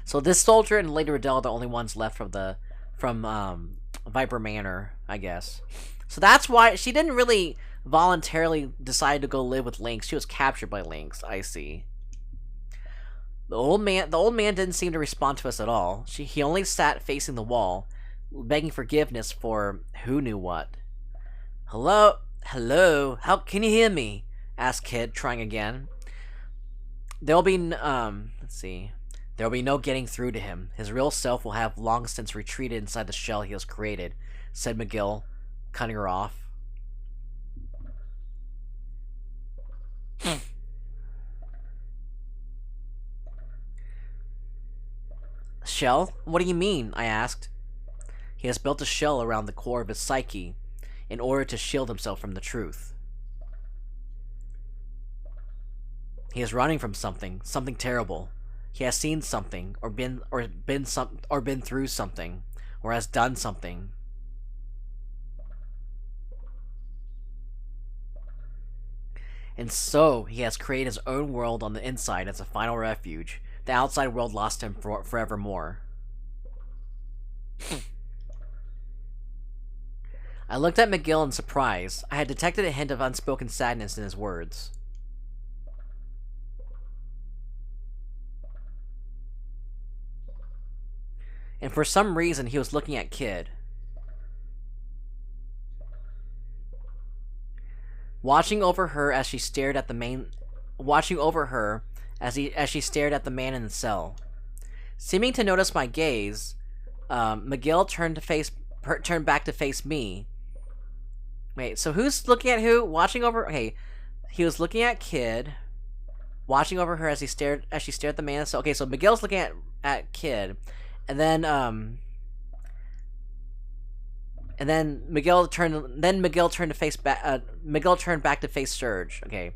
So this soldier and Lady Riddell are the only ones left from Viper Manor, I guess. So that's why she didn't really voluntarily decide to go live with Lynx. She was captured by Lynx. I see. The old man didn't seem to respond to us at all. He only sat facing the wall, begging forgiveness for who knew what. Hello, how can you hear me? Asked Kid, trying again. There'll be There'll be no getting through to him. His real self will have long since retreated inside the shell he has created, said McGill, cutting her off. Shell? What do you mean? I asked. He has built a shell around the core of his psyche in order to shield himself from the truth. He is running from something terrible. He has seen something, or been through something, or has done something. And so, he has created his own world on the inside as a final refuge. The outside world lost him forevermore. I looked at McGill in surprise. I had detected a hint of unspoken sadness in his words. And for some reason, he was looking at Kid. Watching over her as she stared at the man in the cell. Seeming to notice my gaze, McGill turned back to face me. Wait, so who's looking at who? Watching over. Okay, he was looking at Kid, watching over her as she stared at the man in the cell. Okay, so McGill's looking at Kid, and then Miguel turned back to face Serge. Okay.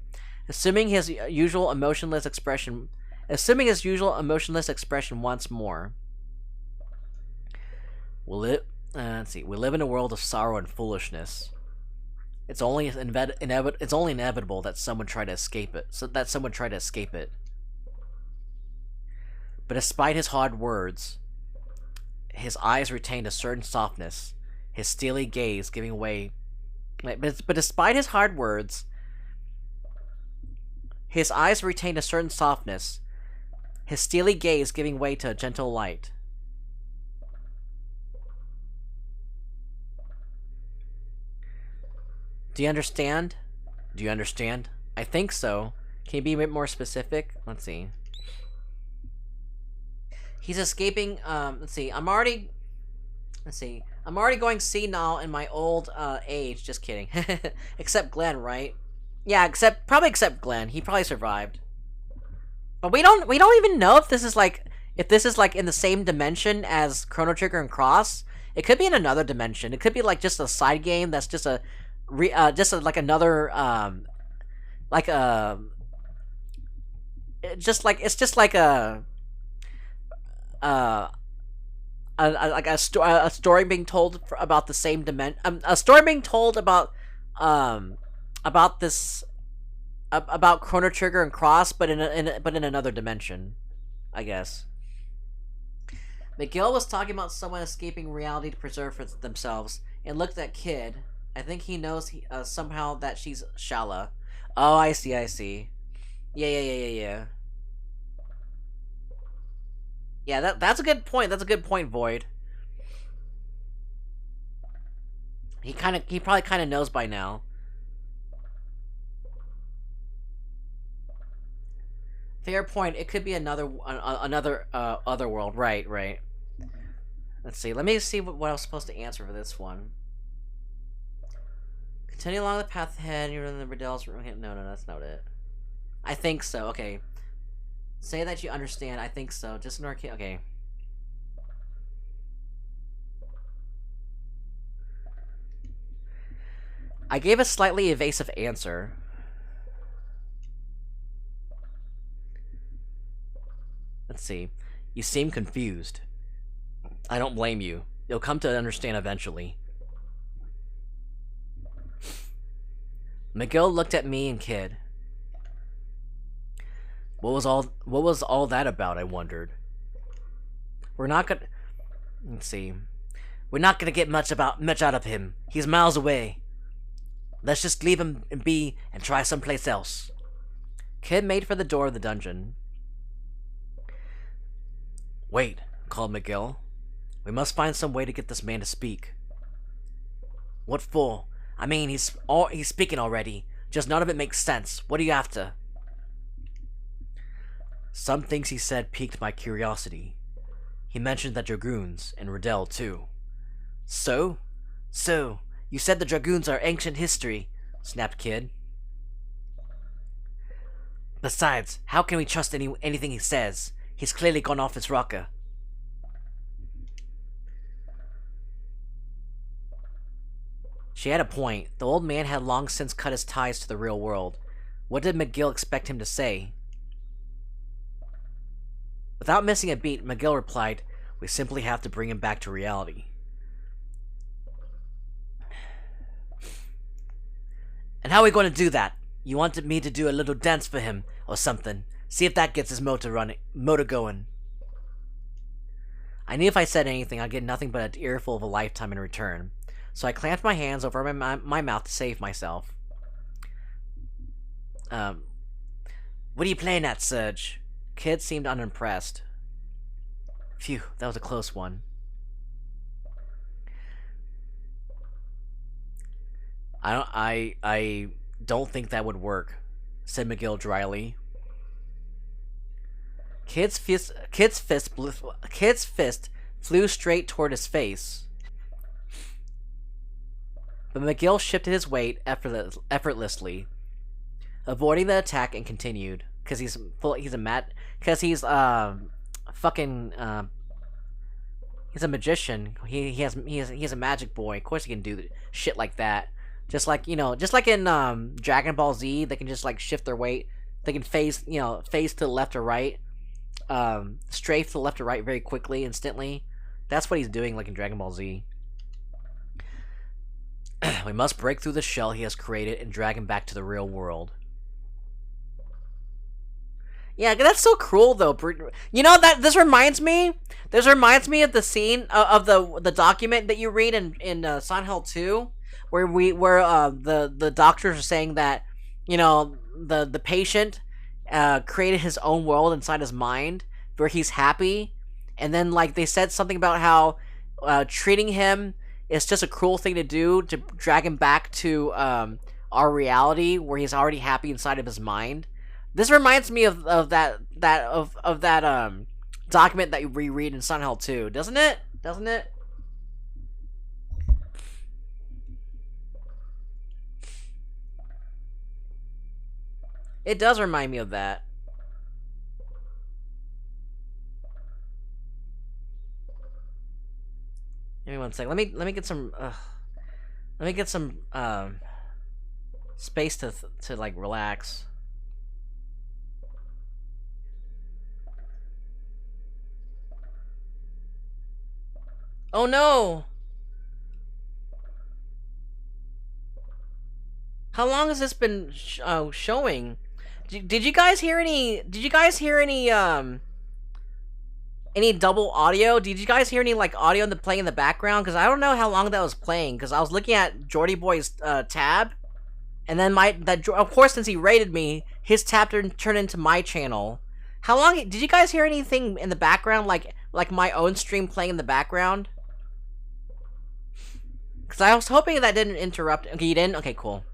Assuming his usual emotionless expression once more. Let's see. We live in a world of sorrow and foolishness. It's only inevitable that someone try to escape it. But despite his hard words, his eyes retained a certain softness. His steely gaze giving way. But despite his hard words, his eyes retained a certain softness. His steely gaze giving way to a gentle light. Do you understand? Do you understand? I think so. Can you be a bit more specific? Let's see. He's escaping. Let's see. I'm already going senile in my old age. Just kidding. Except Glenn, right? Yeah, probably except Glenn. He probably survived. But we don't even know if this is like in the same dimension as Chrono Trigger and Cross. It could be in another dimension. It could be like just a side game that's just another a story being told about the same dimension. A story being told about Chrono Trigger and Cross, but in another dimension, I guess. McGill was talking about someone escaping reality to preserve for themselves, and looked at Kid. I think he knows somehow that she's Shala. Oh, I see. Yeah. Yeah, that's a good point. Void. He probably kind of knows by now. Fair point. It could be another other world. Right. Let's see. Let me see what I was supposed to answer for this one. Continue along the path ahead. You're in the Riddell's room. No, that's not it. I think so. Okay. Say that you understand. I think so. Just an arcade. Okay. I gave a slightly evasive answer. Let's see. You seem confused. I don't blame you. You'll come to understand eventually. McGill looked at me and Kid. What was all that about, I wondered. Let's see. We're not gonna get much out of him. He's miles away. Let's just leave him be and try someplace else. Kid made for the door of the dungeon. Wait, called McGill. We must find some way to get this man to speak. What for? I mean, he's speaking already. Just none of it makes sense. What are you after? Some things he said piqued my curiosity. He mentioned the Dragoons, and Riddell too. So, you said the Dragoons are ancient history, snapped Kid. Besides, how can we trust anything he says? He's clearly gone off his rocker. She had a point. The old man had long since cut his ties to the real world. What did McGill expect him to say? Without missing a beat, McGill replied, "We simply have to bring him back to reality." And how are we going to do that? You wanted me to do a little dance for him, or something. See if that gets his motor going. I knew if I said anything, I'd get nothing but an earful of a lifetime in return. So I clamped my hands over my mouth to save myself. What are you playing at, Serge? Kid seemed unimpressed. Phew, that was a close one. I don't think that would work, said McGill dryly. Kid's fist flew straight toward his face. But McGill shifted his weight effortlessly, avoiding the attack, and continued. He's a magician. He's a magic boy. Of course he can do shit like that. Just like in Dragon Ball Z, they can just like shift their weight. They can phase to the left or right. Strafe to the left or right very quickly, instantly. That's what he's doing, like in Dragon Ball Z. We must break through the shell he has created and drag him back to the real world. Yeah, that's so cruel, though. You know that this reminds me of the scene of the document that you read in Silent Hill 2, where the doctors are saying that the patient created his own world inside his mind where he's happy, and then like they said something about how treating him is just a cruel thing to do to drag him back to our reality where he's already happy inside of his mind. This reminds me of that document that you reread in Silent Hill 2, doesn't it? Doesn't it? It does remind me of that. Give me one second. Let me get some space to like relax. Oh no! How long has this been showing? Did you guys hear any? Did you guys hear any double audio? Did you guys hear any like audio playing in the background? Because I don't know how long that was playing. Because I was looking at Jordy Boy's tab, and then of course since he rated me, his tab turned into my channel. How long did you guys hear anything in the background, like my own stream playing in the background? Because I was hoping that didn't interrupt. Okay, you didn't? Okay, cool.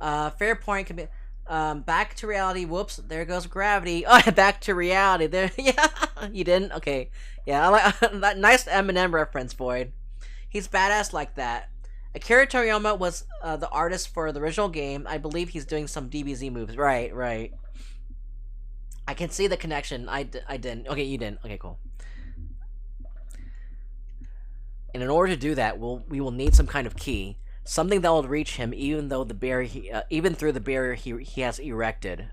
Fair point. Can be. Back to reality. Whoops, there goes gravity. Oh, back to reality. There, yeah, you didn't? Okay. Yeah, I like that nice Eminem reference, Void. He's badass like that. Akira Toriyama was the artist for the original game. I believe he's doing some DBZ moves. Right, right. I can see the connection. I didn't. Okay, you didn't. Okay, cool. And in order to do that, we will need some kind of key. Something that will reach him even through the barrier he has erected.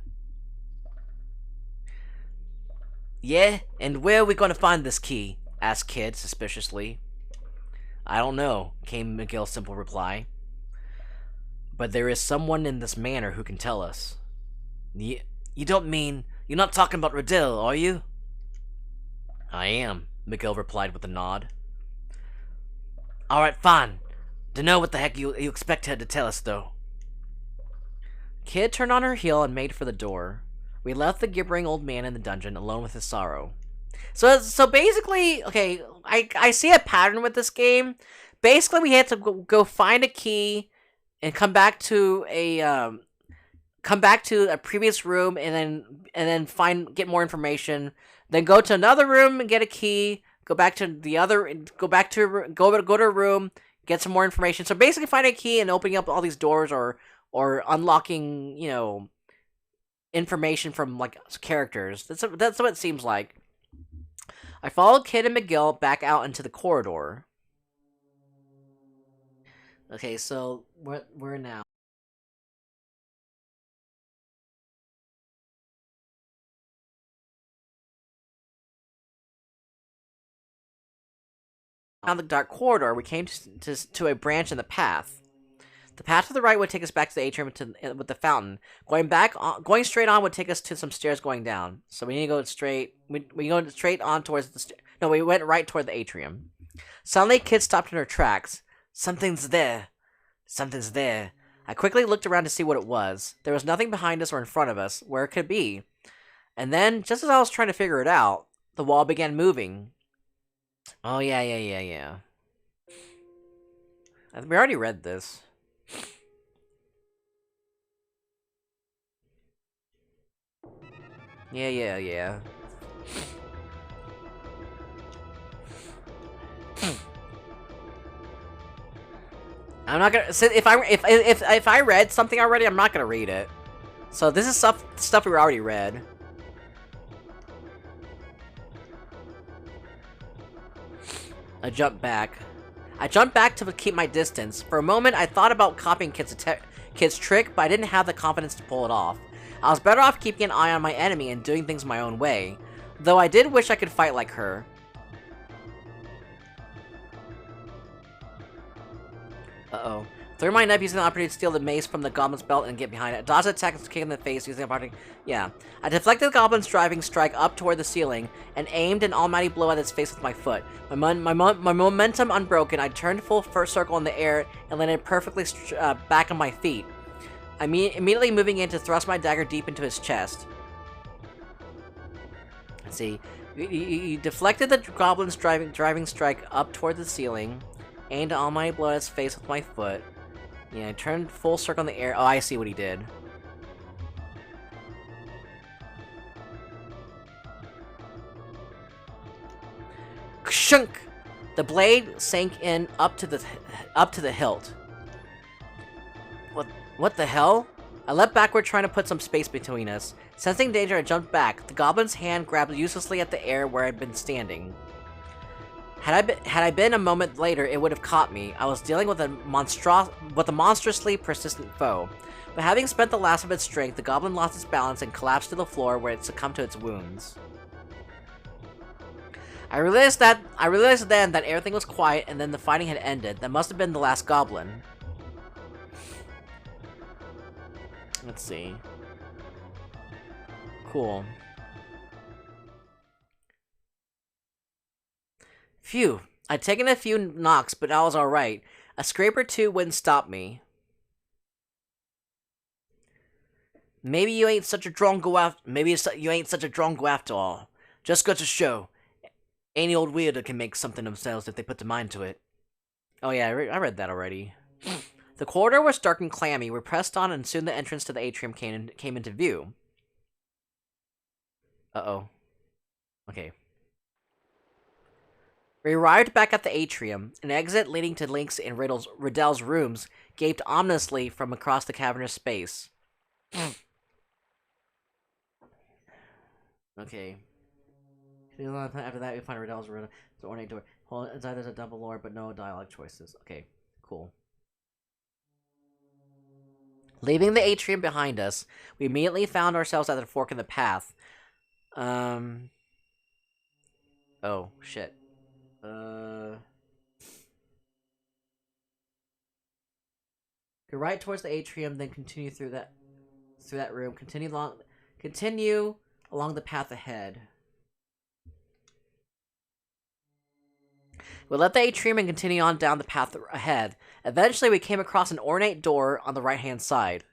Yeah, and where are we going to find this key? Asked Kid suspiciously. I don't know, came McGill's simple reply. But there is someone in this manor who can tell us. You don't mean... You're not talking about Riddell, are you? I am, McGill replied with a nod. Alright, fine. Dunno what the heck you expect her to tell us, though. Kid turned on her heel and made for the door. We left the gibbering old man in the dungeon alone with his sorrow. So basically, okay, I see a pattern with this game. Basically, we had to go find a key and come back to a previous room and then get more information. Then go to another room and get a key. Go to a room, get some more information. So basically, find a key and opening up all these doors or unlocking, information from like characters. That's what it seems like. I followed Kid and McGill back out into the corridor. Okay, so we're now. Down the dark corridor, we came to a branch in the path. The path to the right would take us back to the atrium with the fountain. Going straight on would take us to some stairs going down. So we need to go straight. We go straight on towards the. No, we went right toward the atrium. Suddenly, Kid stopped in her tracks. Something's there. Something's there. I quickly looked around to see what it was. There was nothing behind us or in front of us, where it could be. And then, just as I was trying to figure it out, the wall began moving. Oh, yeah. We already read this. Yeah. I'm not gonna. If I read something already, I'm not gonna read it. So this is stuff we already read. I jumped back. To keep my distance. For a moment, I thought about copying Kid's trick, but I didn't have the confidence to pull it off. I was better off keeping an eye on my enemy and doing things my own way. Though I did wish I could fight like her. Uh-oh. Through my knife, using the opportunity to steal the mace from the goblin's belt and get behind it. Dodge attack and kick in the face using the opportunity. Yeah. I deflected the goblin's driving strike up toward the ceiling and aimed an almighty blow at its face with my foot. My momentum unbroken, I turned full first circle in the air and landed perfectly back on my feet. Immediately moving in to thrust my dagger deep into his chest. Let's see. You deflected the goblin's driving strike up toward the ceiling, aimed an almighty blow at its face with my foot. Yeah, I turned full circle in the air. Oh, I see what he did. Kshunk! The blade sank in up to the hilt. What the hell? I leapt backward, trying to put some space between us. Sensing danger, I jumped back. The goblin's hand grabbed uselessly at the air where I'd been standing. Had I been a moment later, it would have caught me. I was dealing with a monstrously persistent foe. But having spent the last of its strength, the goblin lost its balance and collapsed to the floor where it succumbed to its wounds. I realized then that everything was quiet and then the fighting had ended. That must have been the last goblin. Let's see. Cool. Phew. I'd taken a few knocks, but I was alright. A scrape or two wouldn't stop me. Maybe you ain't such a drongo after all. Just got to show. Any old weirdo can make something themselves if they put their mind to it. Oh yeah, I read that already. The corridor was dark and clammy. We pressed on, and soon the entrance to the atrium came into view. Uh-oh. Okay. We arrived back at the atrium. An exit leading to Link's and Riddell's rooms gaped ominously from across the cavernous space. Okay. After that, we find Riddell's room. It's an ornate door. Well, inside there's a double lore, but no dialogue choices. Okay, cool. Leaving the atrium behind us, we immediately found ourselves at a fork in the path. Oh, shit. Go right towards the atrium, then continue through that room. Continue along the path ahead. We left the atrium and continued on down the path ahead. Eventually, we came across an ornate door on the right-hand side.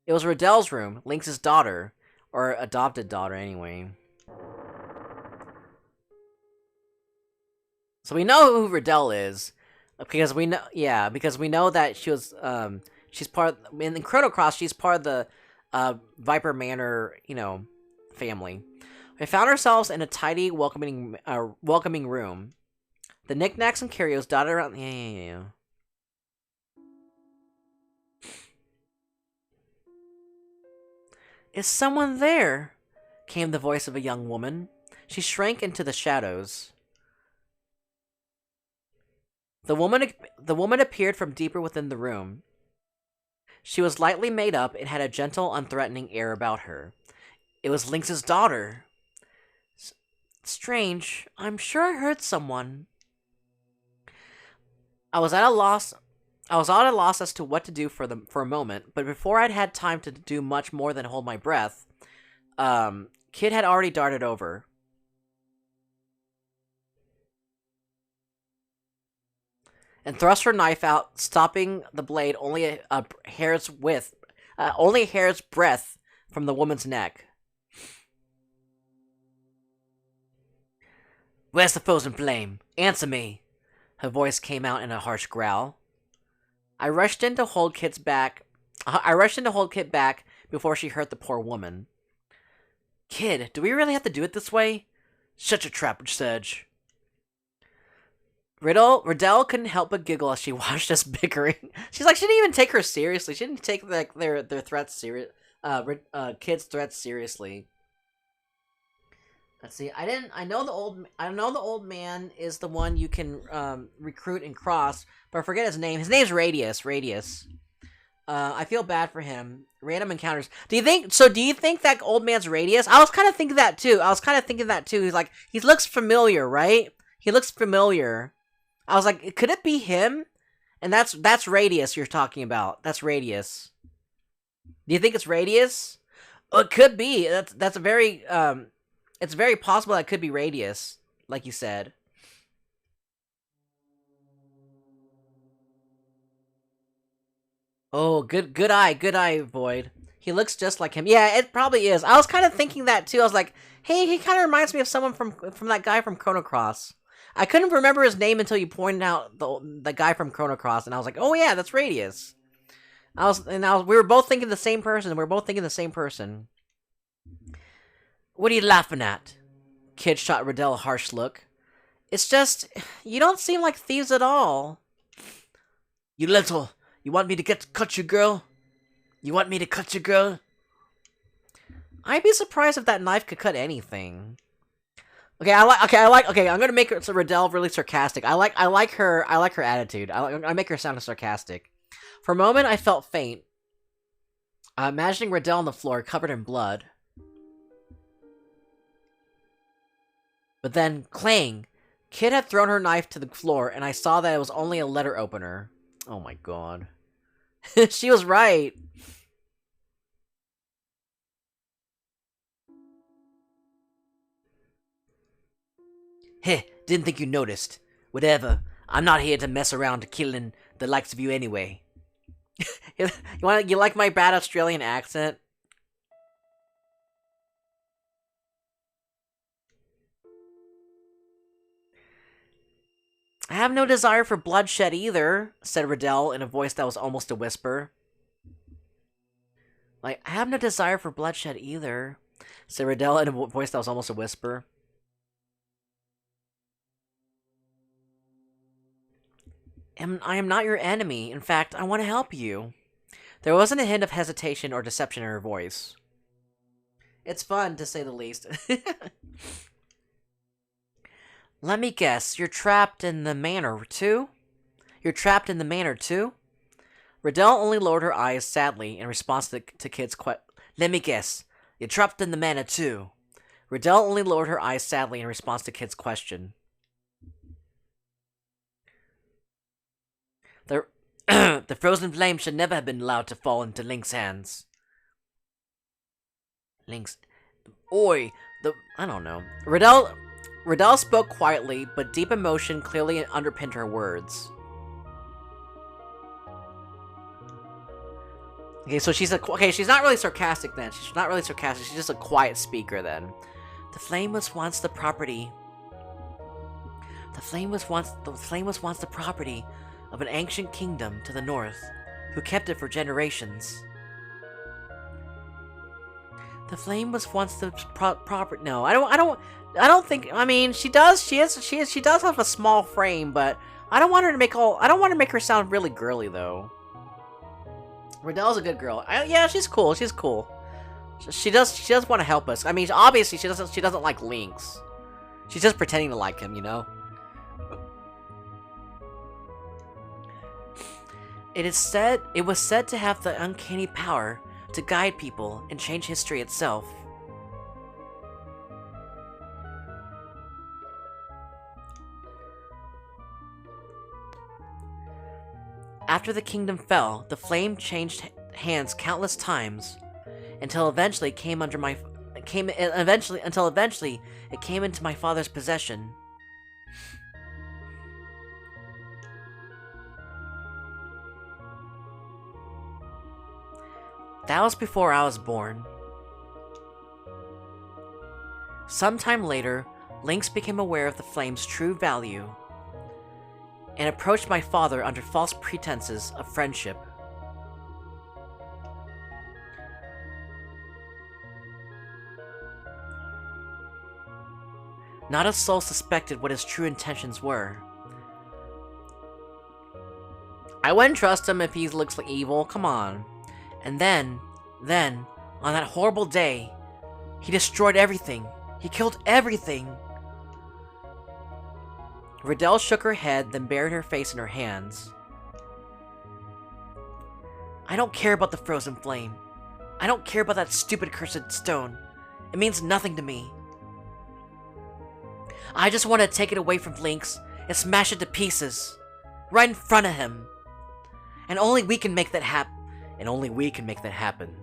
It was Riddell's room, Link's daughter. Or adopted daughter, anyway. So we know who Riddell is. Because we know, because we know that she was, she's part in Chrono Cross, she's part of the, Viper Manor, family. We found ourselves in a tidy, welcoming room. The knickknacks and curios dotted around. Yeah. Is someone there? Came the voice of a young woman. She shrank into the shadows. The woman appeared from deeper within the room. She was lightly made up and had a gentle, unthreatening air about her. It was Link's daughter. Strange. I'm sure I heard someone. I was at a loss I was at a loss as to what to do for a moment, but before I'd had time to do much more than hold my breath, Kid had already darted over. And thrust her knife out, stopping the blade only a hair's breadth from the woman's neck. Where's the frozen flame? Answer me! Her voice came out in a harsh growl. I rushed in to hold Kit back before she hurt the poor woman. Kid, do we really have to do it this way? Shut your trap, Serge. Riddell couldn't help but giggle as she watched us bickering. She didn't even take her seriously. She didn't take their threats Kid's threats seriously. Let's see. I know the old man is the one you can recruit and cross, but I forget his name. His name's Radius. I feel bad for him. Random encounters. Do you think that old man's Radius? I was kind of thinking that too. He looks familiar, right? He looks familiar. I was like, could it be him? And that's Radius you're talking about. That's Radius. Do you think it's Radius? Oh, it could be. That's a very it's very possible that could be Radius, like you said. Oh, good eye, Void. He looks just like him. Yeah, it probably is. I was kind of thinking that too. I was like, hey, he kind of reminds me of someone from that guy from Chrono Cross. I couldn't remember his name until you pointed out the guy from Chrono Cross, and I was like, oh yeah, that's Radius. We were both thinking the same person. What are you laughing at? Kid shot Riddell a harsh look. It's just, you don't seem like thieves at all. You want me to cut you, girl? I'd be surprised if that knife could cut anything. Okay, I'm gonna make Riddell really sarcastic. I like her attitude. I make her sound sarcastic. For a moment, I felt faint. Imagining Riddell on the floor, covered in blood. But then, clang! Kid had thrown her knife to the floor, and I saw that it was only a letter opener. Oh my god. She was right. Heh, didn't think you noticed. Whatever. I'm not here to mess around killing the likes of you anyway. You like my bad Australian accent? I have no desire for bloodshed either, said Riddell in a voice that was almost a whisper. I have no desire for bloodshed either, said Riddell in a voice that was almost a whisper. I am not your enemy. In fact, I want to help you. There wasn't a hint of hesitation or deception in her voice. It's fun, to say the least. Let me guess, you're trapped in the manor, too? Riddell only lowered her eyes sadly in response to Kid's question. Let me guess, you're trapped in the manor, too? Riddell only lowered her eyes sadly in response to Kid's question. The frozen flame should never have been allowed to fall into Link's hands. I don't know. Riddell spoke quietly, but deep emotion clearly underpinned her words. Okay, so she's not really sarcastic then. She's not really sarcastic. She's just a quiet speaker then. The flame was once the property of an ancient kingdom to the north, who kept it for generations. The flame was once the property. No, I don't think. I mean, she does have a small frame, but I don't want to make her sound really girly though. Riddell's a good girl. Yeah, she's cool. She does want to help us. I mean, obviously she doesn't like Lynx. She's just pretending to like him, you know. It was said to have the uncanny power to guide people and change history itself. After the kingdom fell, the flame changed hands countless times, until eventually it came into my father's possession. That was before I was born. Sometime later, Lynx became aware of the flame's true value and approached my father under false pretenses of friendship. Not a soul suspected what his true intentions were. I wouldn't trust him if he looks like evil, come on. And then, on that horrible day, he destroyed everything. He killed everything. Riddell shook her head, then buried her face in her hands. I don't care about the frozen flame. I don't care about that stupid cursed stone. It means nothing to me. I just want to take it away from Lynx and smash it to pieces. Right in front of him. And only we can make that happen.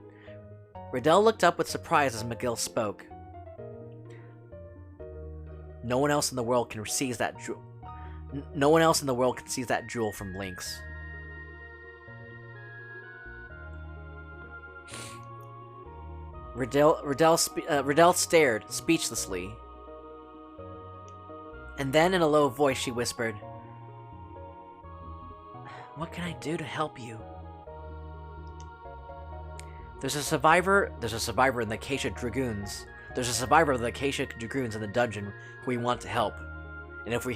Riddell looked up with surprise as McGill spoke. No one else in the world can seize that jewel. No one else in the world can seize that jewel from Lynx. Riddell stared speechlessly. And then in a low voice she whispered, "What can I do to help you?" There's a survivor in the Acacia Dragoons. There's a survivor of the Acacia Dragoons in the dungeon who we want to help. And if we're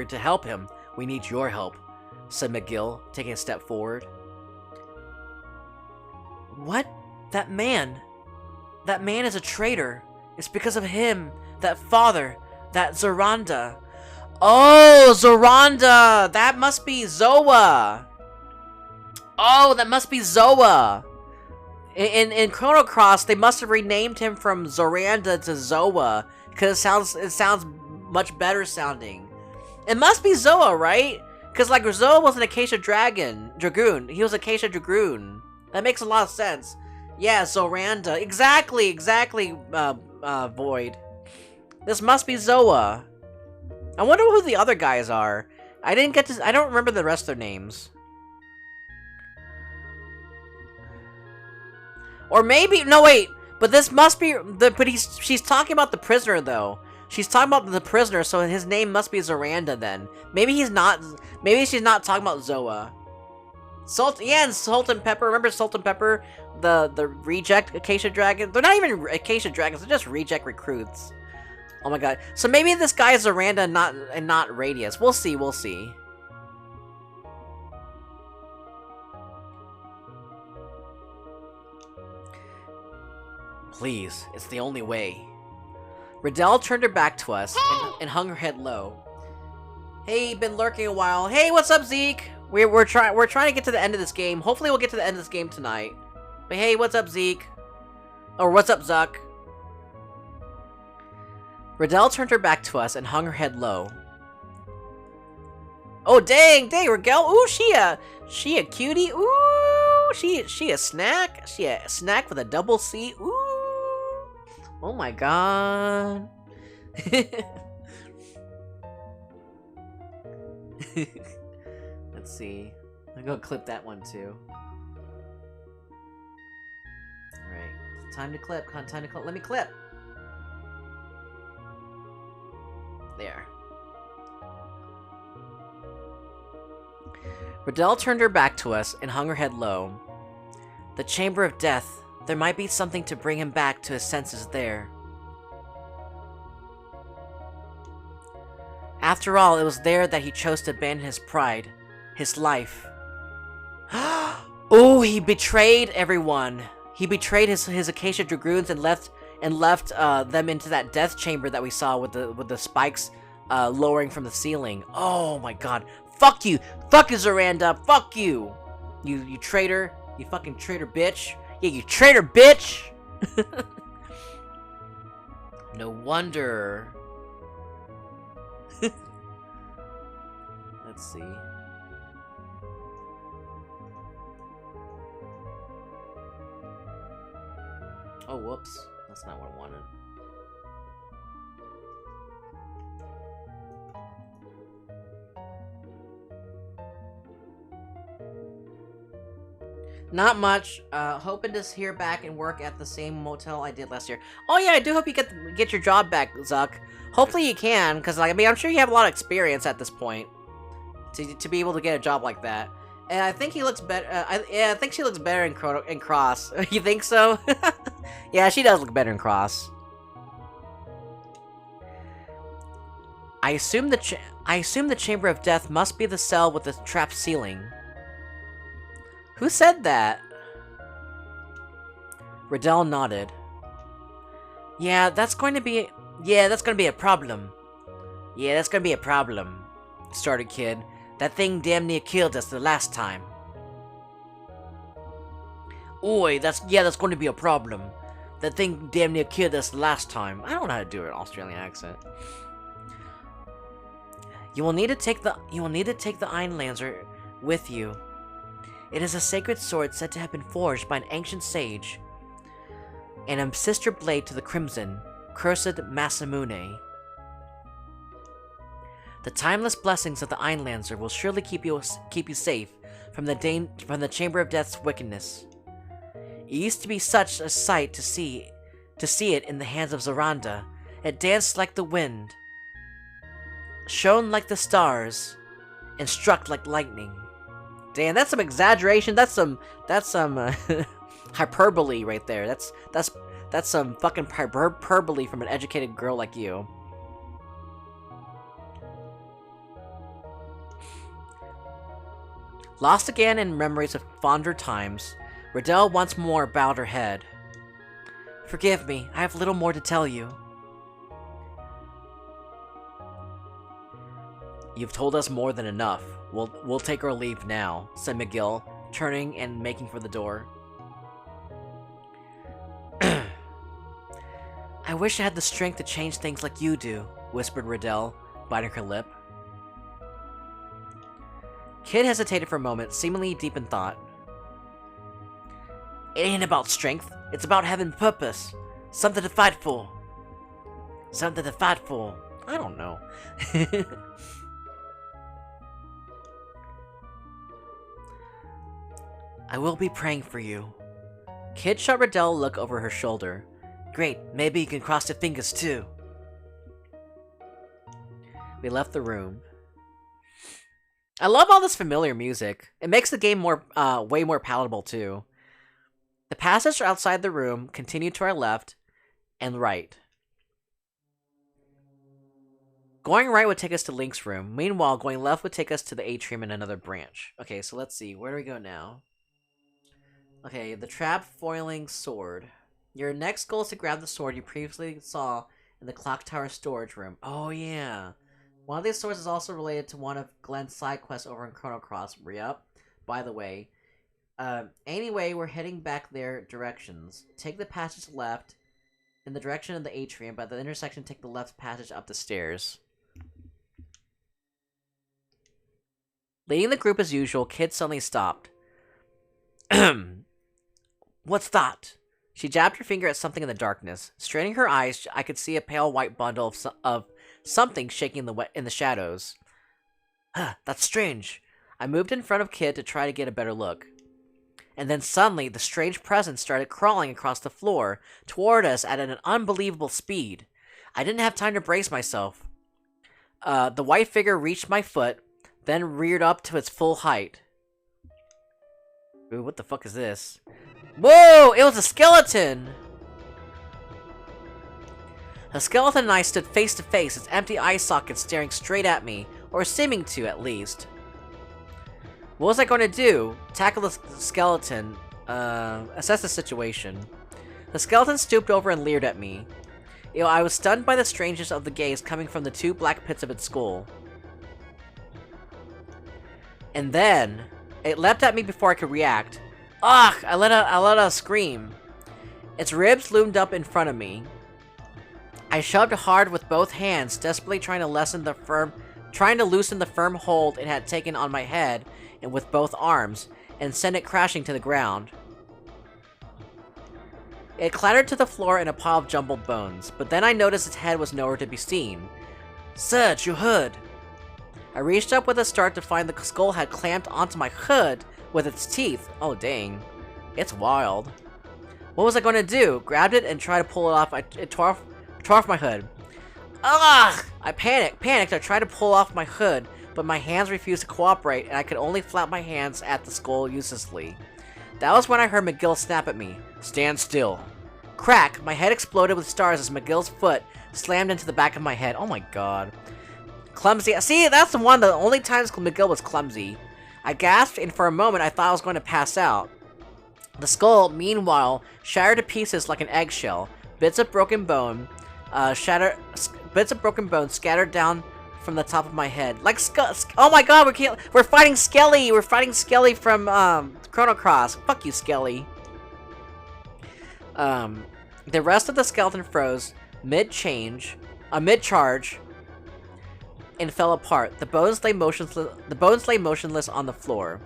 to help him, we need your help," said McGill, taking a step forward. What? That man is a traitor. It's because of him, that father, that Zoranda. Oh, Zoranda! That must be Zoa! Oh, that must be Zoa! In Chrono Cross, they must have renamed him from Zoranda to Zoa, because it sounds much better sounding. It must be Zoa, right? Because, like, Zoa was an Acacia Dragoon. He was Acacia Dragoon. That makes a lot of sense. Yeah, Zoranda. Exactly, Void. This must be Zoa. I wonder who the other guys are. I don't remember the rest of their names. Or maybe, no wait, but this must be, she's talking about the prisoner though. She's talking about the prisoner, so his name must be Zoranda then. Maybe she's not talking about Zoa. And Salt and Pepper, remember Salt and Pepper? The reject Acacia Dragon? They're not even Acacia Dragons, they're just reject recruits. Oh my god. So maybe this guy is Zoranda and not Radius. We'll see. Please, it's the only way. Riddell turned her back to us and hung her head low. Hey, been lurking a while. Hey, what's up, Zeke? We're trying to get to the end of this game. Hopefully we'll get to the end of this game tonight. But hey, what's up, Zeke? Or what's up, Zuck? Riddell turned her back to us and hung her head low. Oh, dang, Riddell. Ooh, she a cutie. Ooh, she a snack. She a snack with a double C. Ooh. Oh my god. Let's see. I'm gonna clip that one too. Alright. Time to clip. Let me clip. There. Riddell turned her back to us and hung her head low. The Chamber of Death. There might be something to bring him back to his senses there. After all, it was there that he chose to abandon his pride, his life. Oh, he betrayed everyone. He betrayed his Acacia Dragoons and left them into that death chamber that we saw with the spikes lowering from the ceiling. Oh my god. Fuck you, Zoranda. Fuck you. You traitor. You fucking traitor bitch. Yeah, you traitor bitch! No wonder. Let's see. Oh, whoops. That's not what I wanted. Not much. Hoping to hear back and work at the same motel I did last year. Oh yeah, I do hope you get your job back, Zuck. Hopefully you can, because like, I mean, I'm sure you have a lot of experience at this point to be able to get a job like that. And I think he looks better. I think she looks better in Cross. You think so? Yeah, she does look better in Cross. I assume the Chamber of Death must be the cell with the trapped ceiling. Who said that? Riddell nodded. Yeah, that's going to be a problem. Yeah, that's gonna be a problem, started Kid. That thing damn near killed us the last time. Oi, that's going to be a problem. That thing damn near killed us the last time. I don't know how to do an Australian accent. You will need to take the Iron Lancer with you. It is a sacred sword said to have been forged by an ancient sage, and a sister blade to the Crimson, cursed Masamune. The timeless blessings of the Iron Lancer will surely keep you safe from the Chamber of Death's wickedness. It used to be such a sight to see it in the hands of Zoranda. It danced like the wind, shone like the stars, and struck like lightning. Damn, that's some exaggeration. That's some hyperbole right there. That's some fucking hyperbole from an educated girl like you. Lost again in memories of fonder times, Riddell once more bowed her head. Forgive me, I have little more to tell you. You've told us more than enough. We'll take our leave now, said McGill, turning and making for the door. I wish I had the strength to change things like you do, whispered Riddell, biting her lip. Kid hesitated for a moment, seemingly deep in thought. It ain't about strength, it's about having purpose. Something to fight for. Something to fight for. I don't know. I will be praying for you. Kid shot Riddell a look over her shoulder. Great, maybe you can cross your fingers too. We left the room. I love all this familiar music. It makes the game way more palatable too. The passage outside the room continued to our left and right. Going right would take us to Link's room. Meanwhile, going left would take us to the atrium and another branch. Okay, so let's see. Where do we go now? Okay, the trap foiling sword. Your next goal is to grab the sword you previously saw in the clock tower storage room. Oh yeah. One of these swords is also related to one of Glenn's side quests over in Chrono Cross. Yep. By the way. Anyway, we're heading back their directions. Take the passage left in the direction of the atrium. By the intersection, take the left passage up the stairs. Leading the group as usual, Kid suddenly stopped. What's that? She jabbed her finger at something in the darkness. Straining her eyes, I could see a pale white bundle of something shaking in the shadows. Huh, that's strange. I moved in front of Kid to try to get a better look. And then suddenly, the strange presence started crawling across the floor toward us at an unbelievable speed. I didn't have time to brace myself. The white figure reached my foot, then reared up to its full height. Ooh, what the fuck is this? Whoa! It was a skeleton! A skeleton and I stood face to face, its empty eye sockets staring straight at me, or seeming to, at least. What was I going to do? Tackle the skeleton, assess the situation. The skeleton stooped over and leered at me. I was stunned by the strangeness of the gaze coming from the two black pits of its skull. And then, it leapt at me before I could react. Ugh! I let out a scream. Its ribs loomed up in front of me. I shoved hard with both hands, desperately trying to loosen the firm hold it had taken on my head and with both arms, and send it crashing to the ground. It clattered to the floor in a pile of jumbled bones, but then I noticed its head was nowhere to be seen. Serge, you heard! I reached up with a start to find the skull had clamped onto my hood with its teeth. Oh dang. It's wild. What was I going to do? Grabbed it and tried to pull it off. It tore off my hood. Ugh! I panicked. I tried to pull off my hood, but my hands refused to cooperate, and I could only flap my hands at the skull uselessly. That was when I heard McGill snap at me. Stand still. Crack! My head exploded with stars as McGill's foot slammed into the back of my head. Oh my god. Clumsy. See, that's the only times McGill was clumsy. I gasped, and for a moment I thought I was going to pass out. The skull, meanwhile, shattered to pieces like an eggshell. Bits of broken bone scattered down from the top of my head. Like oh my god, we're fighting Skelly! We're fighting Skelly from Chrono Cross. Fuck you, Skelly. The rest of the skeleton froze mid-charge and fell apart. The bones lay motionless on the floor.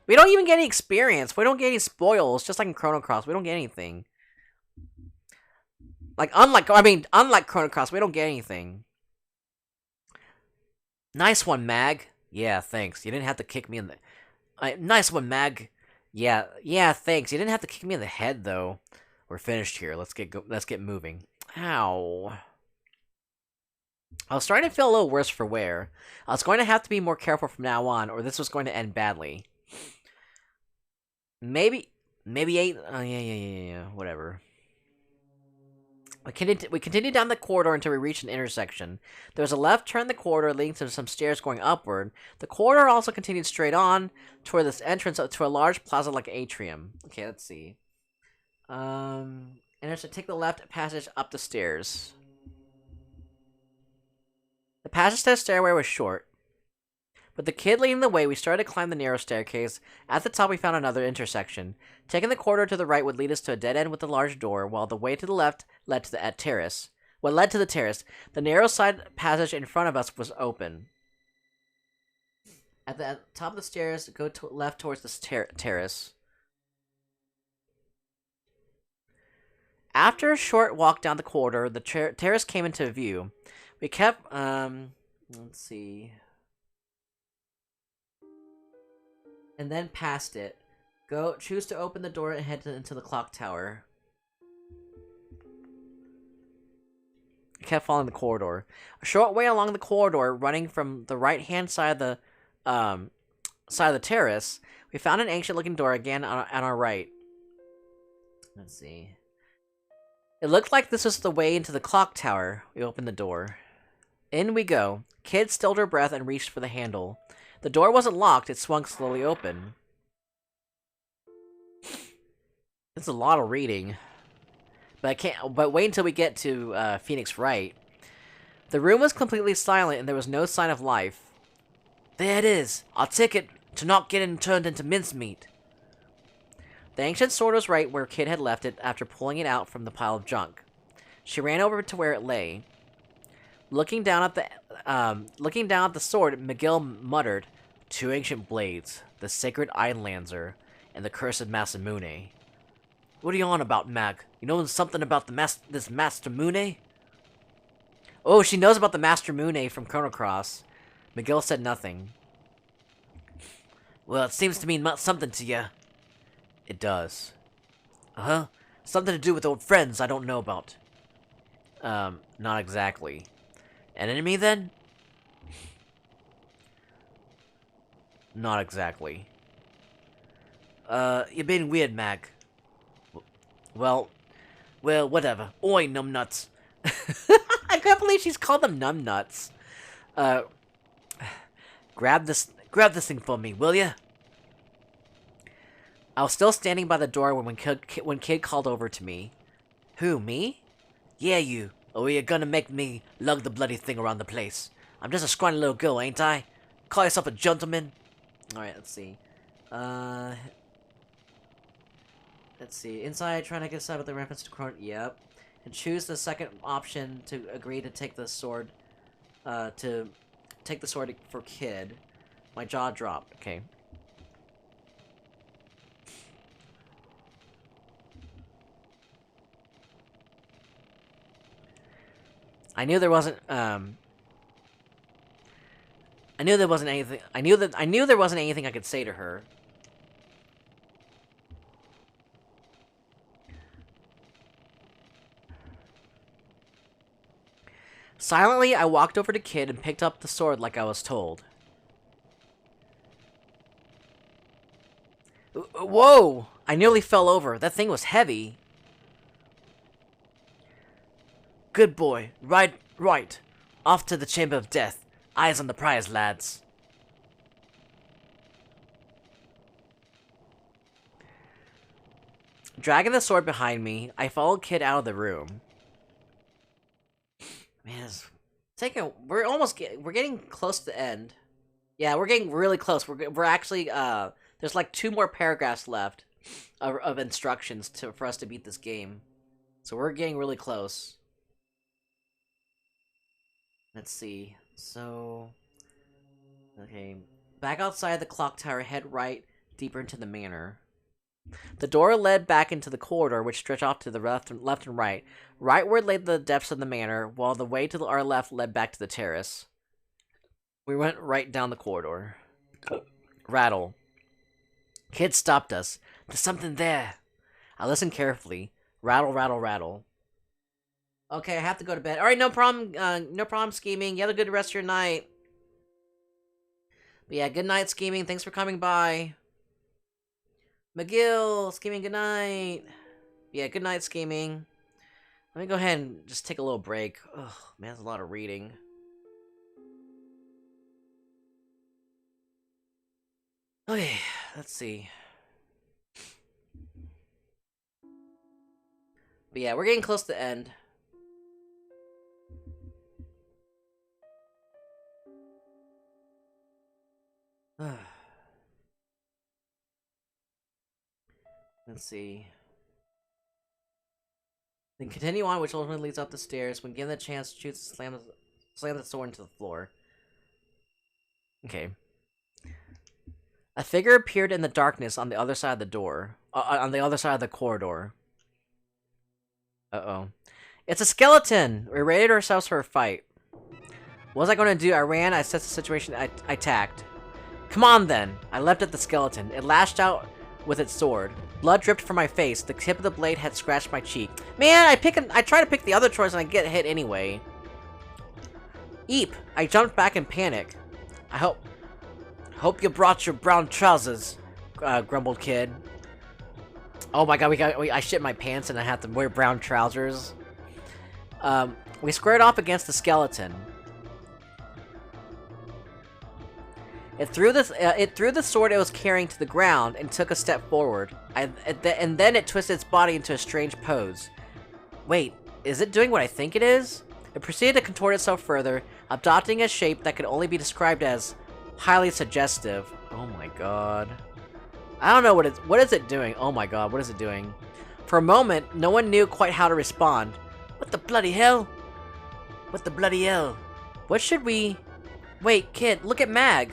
We don't even get any experience. We don't get any spoils, just like in Chrono Cross. We don't get anything. Like, unlike Chrono Cross, we don't get anything. Nice one, Mag. Yeah, thanks. You didn't have to kick me in the... nice one, Mag. Yeah, thanks. You didn't have to kick me in the head, though. We're finished here. Let's get moving. Ow. I was starting to feel a little worse for wear. I was going to have to be more careful from now on, or this was going to end badly. Maybe 8... Oh, yeah, whatever. We continued down the corridor until we reached an intersection. There was a left turn in the corridor leading to some stairs going upward. The corridor also continued straight on toward this entrance to a large plaza-like atrium. Okay, let's see. Take the left passage up the stairs. The passage to the stairway was short. With the kid leading the way, we started to climb the narrow staircase. At the top, we found another intersection. Taking the corridor to the right would lead us to a dead end with a large door, while the way to the left led to the terrace. What led to the terrace? The narrow side passage in front of us was open. At the top of the stairs, go left towards the terrace. After a short walk down the corridor, the terrace came into view. We kept, let's see... and then past it. Choose to open the door and head into the clock tower. I kept following the corridor. A short way along the corridor, running from the right-hand side of the terrace, we found an ancient-looking door again on our right. Let's see. It looked like this was the way into the clock tower. We opened the door. In we go. Kid stilled her breath and reached for the handle. The door wasn't locked, it swung slowly open. It's a lot of reading. But wait until we get to Phoenix Wright. The room was completely silent and there was no sign of life. There it is. I'll take it to not get turned into mincemeat. The ancient sword was right where Kid had left it after pulling it out from the pile of junk. She ran over to where it lay. Looking down at the sword, McGill muttered, "Two ancient blades, the sacred Einlanzer, and the cursed Masamune." What are you on about, Mag? You know something about this Master Mune? Oh, she knows about the Master Mune from Chrono Cross. McGill said nothing. Well, it seems to mean something to you. It does. Uh-huh. Something to do with old friends I don't know about. Not exactly. An enemy, then? Not exactly. You're being weird, Mag. Well, whatever. Oi, numbnuts. I can't believe she's called them numbnuts. Grab this thing for me, will ya? I was still standing by the door when Kid called over to me. Who, me? Yeah, you. Or are you gonna make me lug the bloody thing around the place? I'm just a scrawny little girl, ain't I? Call yourself a gentleman? Alright, let's see. Let's see. Inside, trying to get set with the reference to Chrono... Yep. And choose the second option to agree to take the sword... for Kid. My jaw dropped. Okay. I knew there wasn't I knew there wasn't anything I knew there wasn't anything I could say to her. Silently, I walked over to Kid and picked up the sword like I was told. Whoa! I nearly fell over. That thing was heavy. Good boy. Right. Off to the Chamber of Death. Eyes on the prize, lads. Dragging the sword behind me, I followed Kid out of the room. Man, we're getting close to the end. Yeah, we're getting really close. We're actually there's like 2 more paragraphs left of instructions for us to beat this game. So we're getting really close. Let's see. So okay, back outside the clock tower, head right deeper into the manor. The door led back into the corridor, which stretched off to the left and right. Rightward lay the depths of the manor, while the way to our left led back to the terrace. We went right down the corridor. Rattle. Kid stopped us. There's something there. I listened carefully. Rattle, rattle, rattle. Okay, I have to go to bed. Alright, no problem, Scheming. You have a good rest of your night. But yeah, good night, Scheming. Thanks for coming by. McGill, Scheming, good night. Yeah, good night, Scheming. Let me go ahead and just take a little break. Ugh, man, that's a lot of reading. Okay, let's see. But yeah, we're getting close to the end. Let's see. Then continue on, which ultimately leads up the stairs. When given the chance, shoots slam the sword into the floor. Okay. A figure appeared in the darkness on the other side of the door. On the other side of the corridor. Uh-oh. It's a skeleton! We raided ourselves for a fight. What was I going to do? I ran, I assessed the situation, I attacked. Come on then! I leapt at the skeleton. It lashed out with its sword. Blood dripped from my face. The tip of the blade had scratched my cheek. Man, I try to pick the other choice and I get hit anyway. Eep! I jumped back in panic. I hope you brought your brown trousers, grumbled Kid. Oh my god, I shit my pants and I have to wear brown trousers. We squared off against the skeleton. It threw the sword it was carrying to the ground and took a step forward. And then it twisted its body into a strange pose. Wait, is it doing what I think it is? It proceeded to contort itself further, adopting a shape that could only be described as highly suggestive. Oh my god. I don't know what is it doing? Oh my god, what is it doing? For a moment, no one knew quite how to respond. What the bloody hell? What the bloody hell? What should we... Wait, Kid, look at Mag.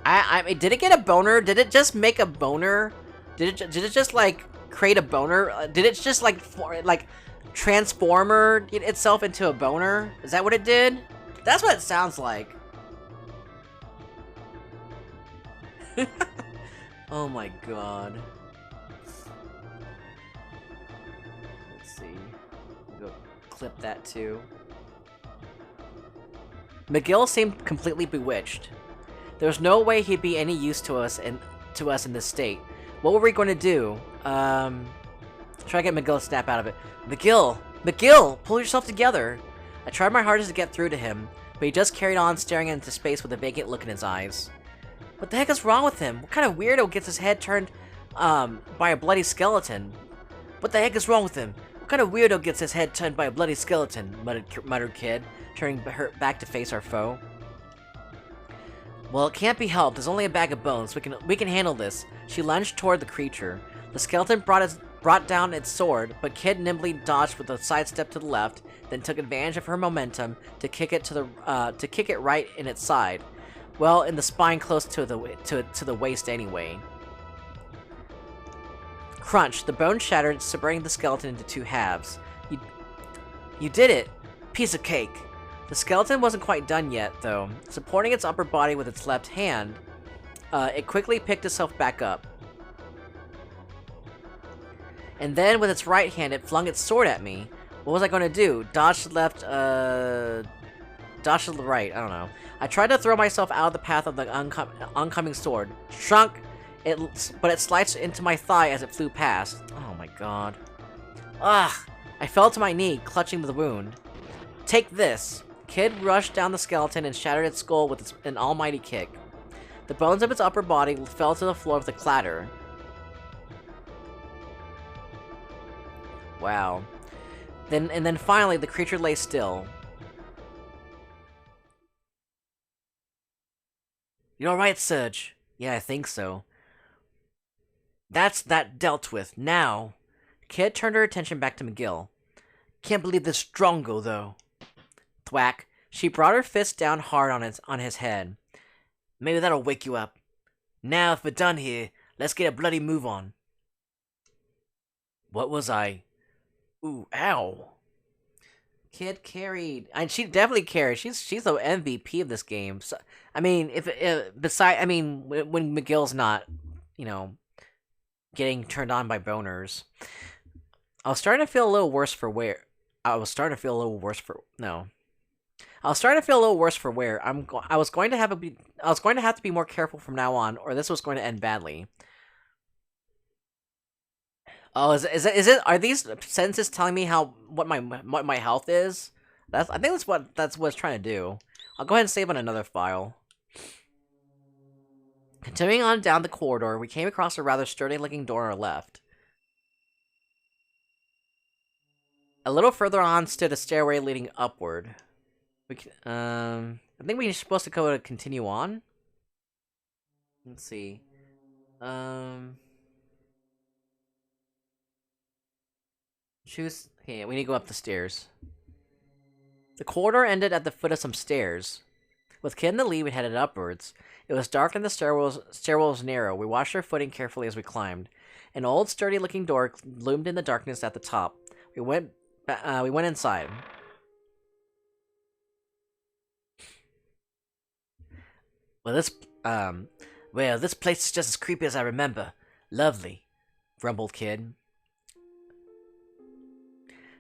Did it get a boner? Did it just make a boner? Did it just like create a boner? Did it just like transformer itself into a boner? Is that what it did? That's what it sounds like. Oh my god. Let's see. Go clip that too. McGill seemed completely bewitched. There was no way he'd be any use to us in this state. What were we going to do? Try to get McGill to snap out of it. McGill, pull yourself together. I tried my hardest to get through to him, but he just carried on staring into space with a vacant look in his eyes. What the heck is wrong with him? What kind of weirdo gets his head turned, by a bloody skeleton? What the heck is wrong with him? What kind of weirdo gets his head turned by a bloody skeleton? Muttered Kid, turning back to face our foe. Well, it can't be helped. There's only a bag of bones. We can handle this. She lunged toward the creature. The skeleton brought down its sword, but Kid nimbly dodged with a sidestep to the left, then took advantage of her momentum to kick it right in its side. Well, in the spine close to the waist anyway. Crunch! The bone shattered, separating the skeleton into 2 halves. You did it! piece of cake. The skeleton wasn't quite done yet, though. Supporting its upper body with its left hand, it quickly picked itself back up. And then, with its right hand, it flung its sword at me. What was I going to do? Dodge to the left, dodge to the right, I don't know. I tried to throw myself out of the path of the oncoming sword. Shrunk, but it sliced into my thigh as it flew past. Oh my god. Ugh! I fell to my knee, clutching the wound. Take this! Kid rushed down the skeleton and shattered its skull with an almighty kick. The bones of its upper body fell to the floor with a clatter. Wow. Then finally, the creature lay still. You alright, Serge? Yeah, I think so. That's that dealt with. Now... Kid turned her attention back to McGill. Can't believe this Drongo, though. Thwack. She brought her fist down hard on his head. Maybe that'll wake you up. Now, if we're done here, let's get a bloody move on. What was I? Ooh, ow. Kid carried. And she definitely carried. She's the MVP of this game. So, I mean, when McGill's not, you know, getting turned on by boners. I was starting to feel a little worse for Ware. I was starting to feel a little worse for Ware. I was going to have to be more careful from now on, or this was going to end badly. Oh, is it? Are these sentences telling me what my health is? I think that's what it's trying to do. I'll go ahead and save on another file. Continuing on down the corridor, we came across a rather sturdy-looking door on our left. A little further on stood a stairway leading upward. I think we're supposed to go to continue on. Let's see. Choose. Okay, we need to go up the stairs. The corridor ended at the foot of some stairs. With Kid in the lead, we headed upwards. It was dark and the stairwell was narrow. We watched our footing carefully as we climbed. An old, sturdy-looking door loomed in the darkness at the top. We went inside. Well, this place is just as creepy as I remember. Lovely, grumbled Kid.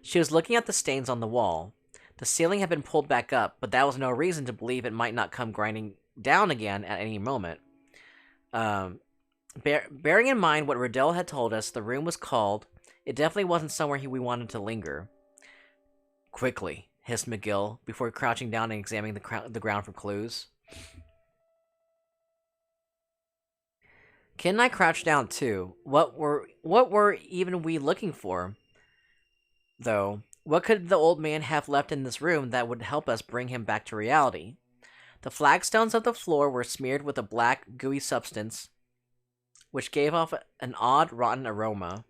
She was looking at the stains on the wall. The ceiling had been pulled back up, but that was no reason to believe it might not come grinding down again at any moment. Bearing in mind what Riddell had told us the room was called, it definitely wasn't somewhere we wanted to linger. Quickly, hissed McGill, before crouching down and examining the ground for clues. Kid and I crouched down too. What were even we looking for? Though, what could the old man have left in this room that would help us bring him back to reality? The flagstones of the floor were smeared with a black, gooey substance, which gave off an odd, rotten aroma.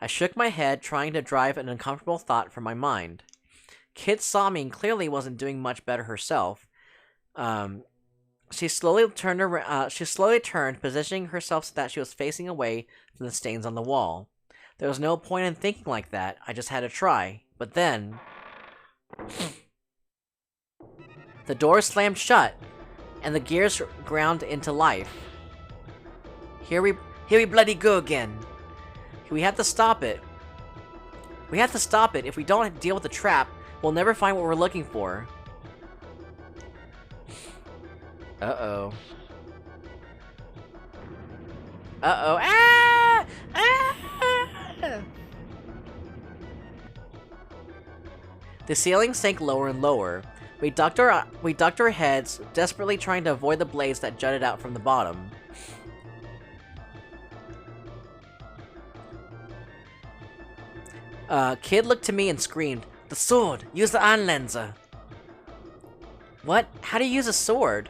I shook my head, trying to drive an uncomfortable thought from my mind. Kid saw me and clearly wasn't doing much better herself. She slowly turned, positioning herself so that she was facing away from the stains on the wall. There was no point in thinking like that. I just had to try. But then... the door slammed shut, and the gears ground into life. Here we bloody go again. We have to stop it. If we don't deal with the trap, we'll never find what we're looking for. Uh-oh. Uh-oh. Ah! Ah! The ceiling sank lower and lower. We ducked our heads, desperately trying to avoid the blades that jutted out from the bottom. Kid looked to me and screamed, "The sword! Use the Anlenser!" What? How do you use a sword?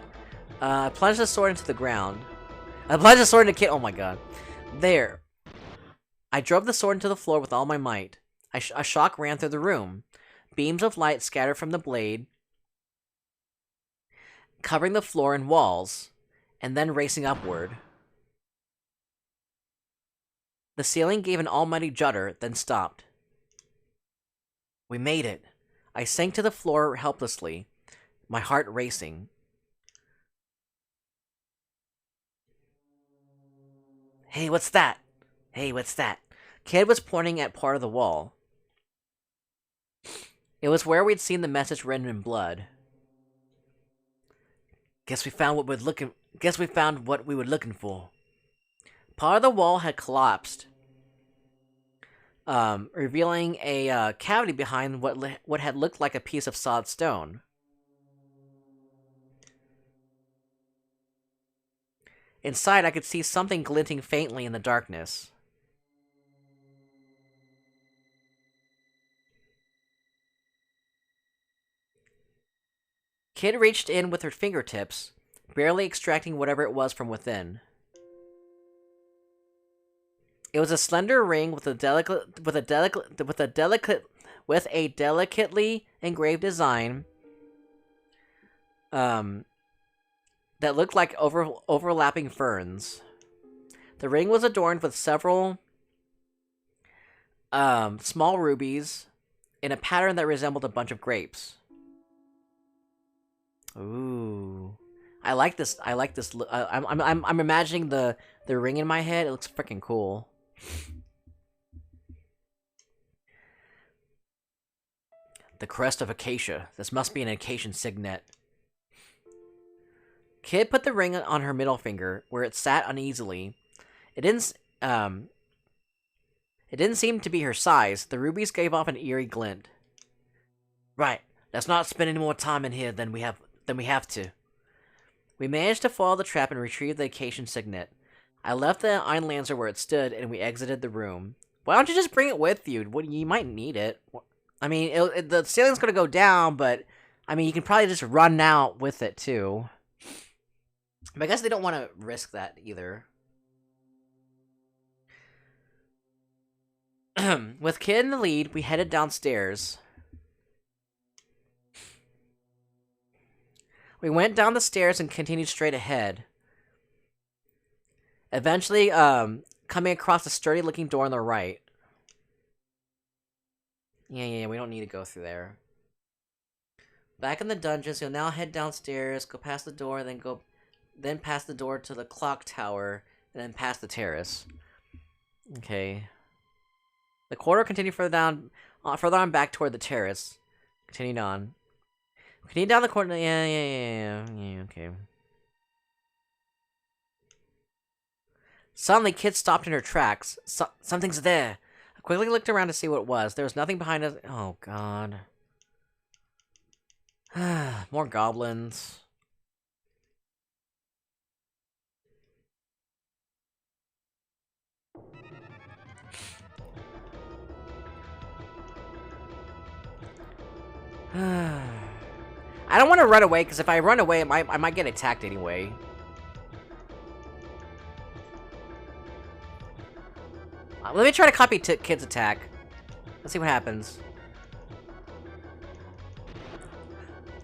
I plunged the sword into the ground. I plunged the sword into Kid. Oh my god. There. I drove the sword into the floor with all my might. A shock ran through the room. Beams of light scattered from the blade, covering the floor and walls, and then racing upward. The ceiling gave an almighty judder, then stopped. We made it. I sank to the floor helplessly, my heart racing. Hey, what's that? Hey, what's that? Kid was pointing at part of the wall. It was where we'd seen the message written in blood. Guess we found what we were looking for. Part of the wall had collapsed, revealing a cavity behind what had looked like a piece of solid stone. Inside, I could see something glinting faintly in the darkness. Kid reached in with her fingertips, barely extracting whatever it was from within. It was a slender ring with a delicately engraved design, that looked like overlapping ferns. The ring was adorned with several small rubies in a pattern that resembled a bunch of grapes. Ooh, I like this. I'm imagining the ring in my head. It looks freaking cool. The crest of acacia. This must be an acacian signet. Kid put the ring on her middle finger, where it sat uneasily. It didn't seem to be her size. The rubies gave off an eerie glint. Right, let's not spend any more time in here than we have to. We managed to follow the trap and retrieve the acacian signet. I left the Iron Lancer where it stood, and we exited the room. Why don't you just bring it with you? You might need it. I mean, the ceiling's gonna go down, but I mean, you can probably just run out with it too. But I guess they don't want to risk that either. With Kid in the lead, we headed downstairs. We went down the stairs and continued straight ahead. Eventually, coming across a sturdy-looking door on the right. Yeah, we don't need to go through there. Back in the dungeons, you'll now head downstairs, go past the door, then past the door to the clock tower, and then past the terrace. Okay. The corridor continued further on back toward the terrace. Continued on. Continue down the corridor. Yeah, okay. Suddenly, Kid stopped in her tracks. Something's there. I quickly looked around to see what it was. There was nothing behind us. Oh, God. More goblins. I don't want to run away, because if I run away, I might get attacked anyway. Let me try to copy Kid's attack. Let's see what happens.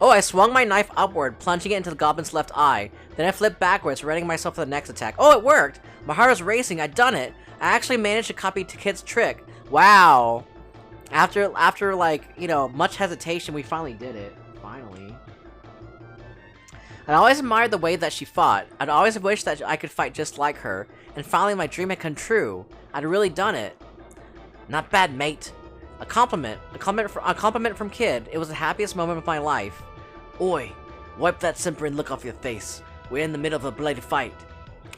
Oh, I swung my knife upward, plunging it into the goblin's left eye. Then I flipped backwards, readying myself for the next attack. Oh, it worked! My heart was racing. I'd done it. I actually managed to copy Kid's trick. Wow. After like, you know, much hesitation, we finally did it. Finally. I'd always admired the way that she fought. I'd always wished that I could fight just like her. And finally, my dream had come true. I'd really done it. Not bad, mate. A compliment from Kid. It was the happiest moment of my life. Oi, wipe that simpering look off your face. We're in the middle of a bloody fight.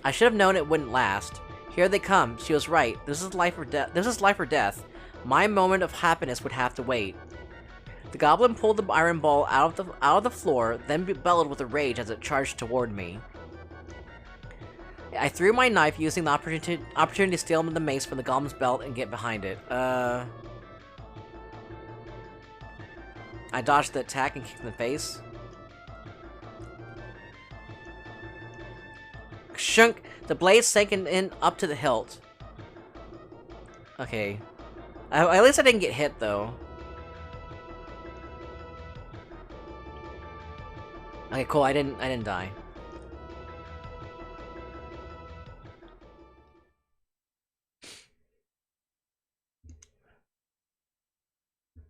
I should have known it wouldn't last. Here they come. She was right. This is life or death. My moment of happiness would have to wait. The goblin pulled the iron ball out of the floor, then bellowed with rage as it charged toward me. I threw my knife, using the opportunity to steal the mace from the goblin's belt and get behind it. I dodged the attack and kicked in the face. Shunk! The blade sank in up to the hilt. Okay. At least I didn't get hit, though. Okay, cool. I didn't die.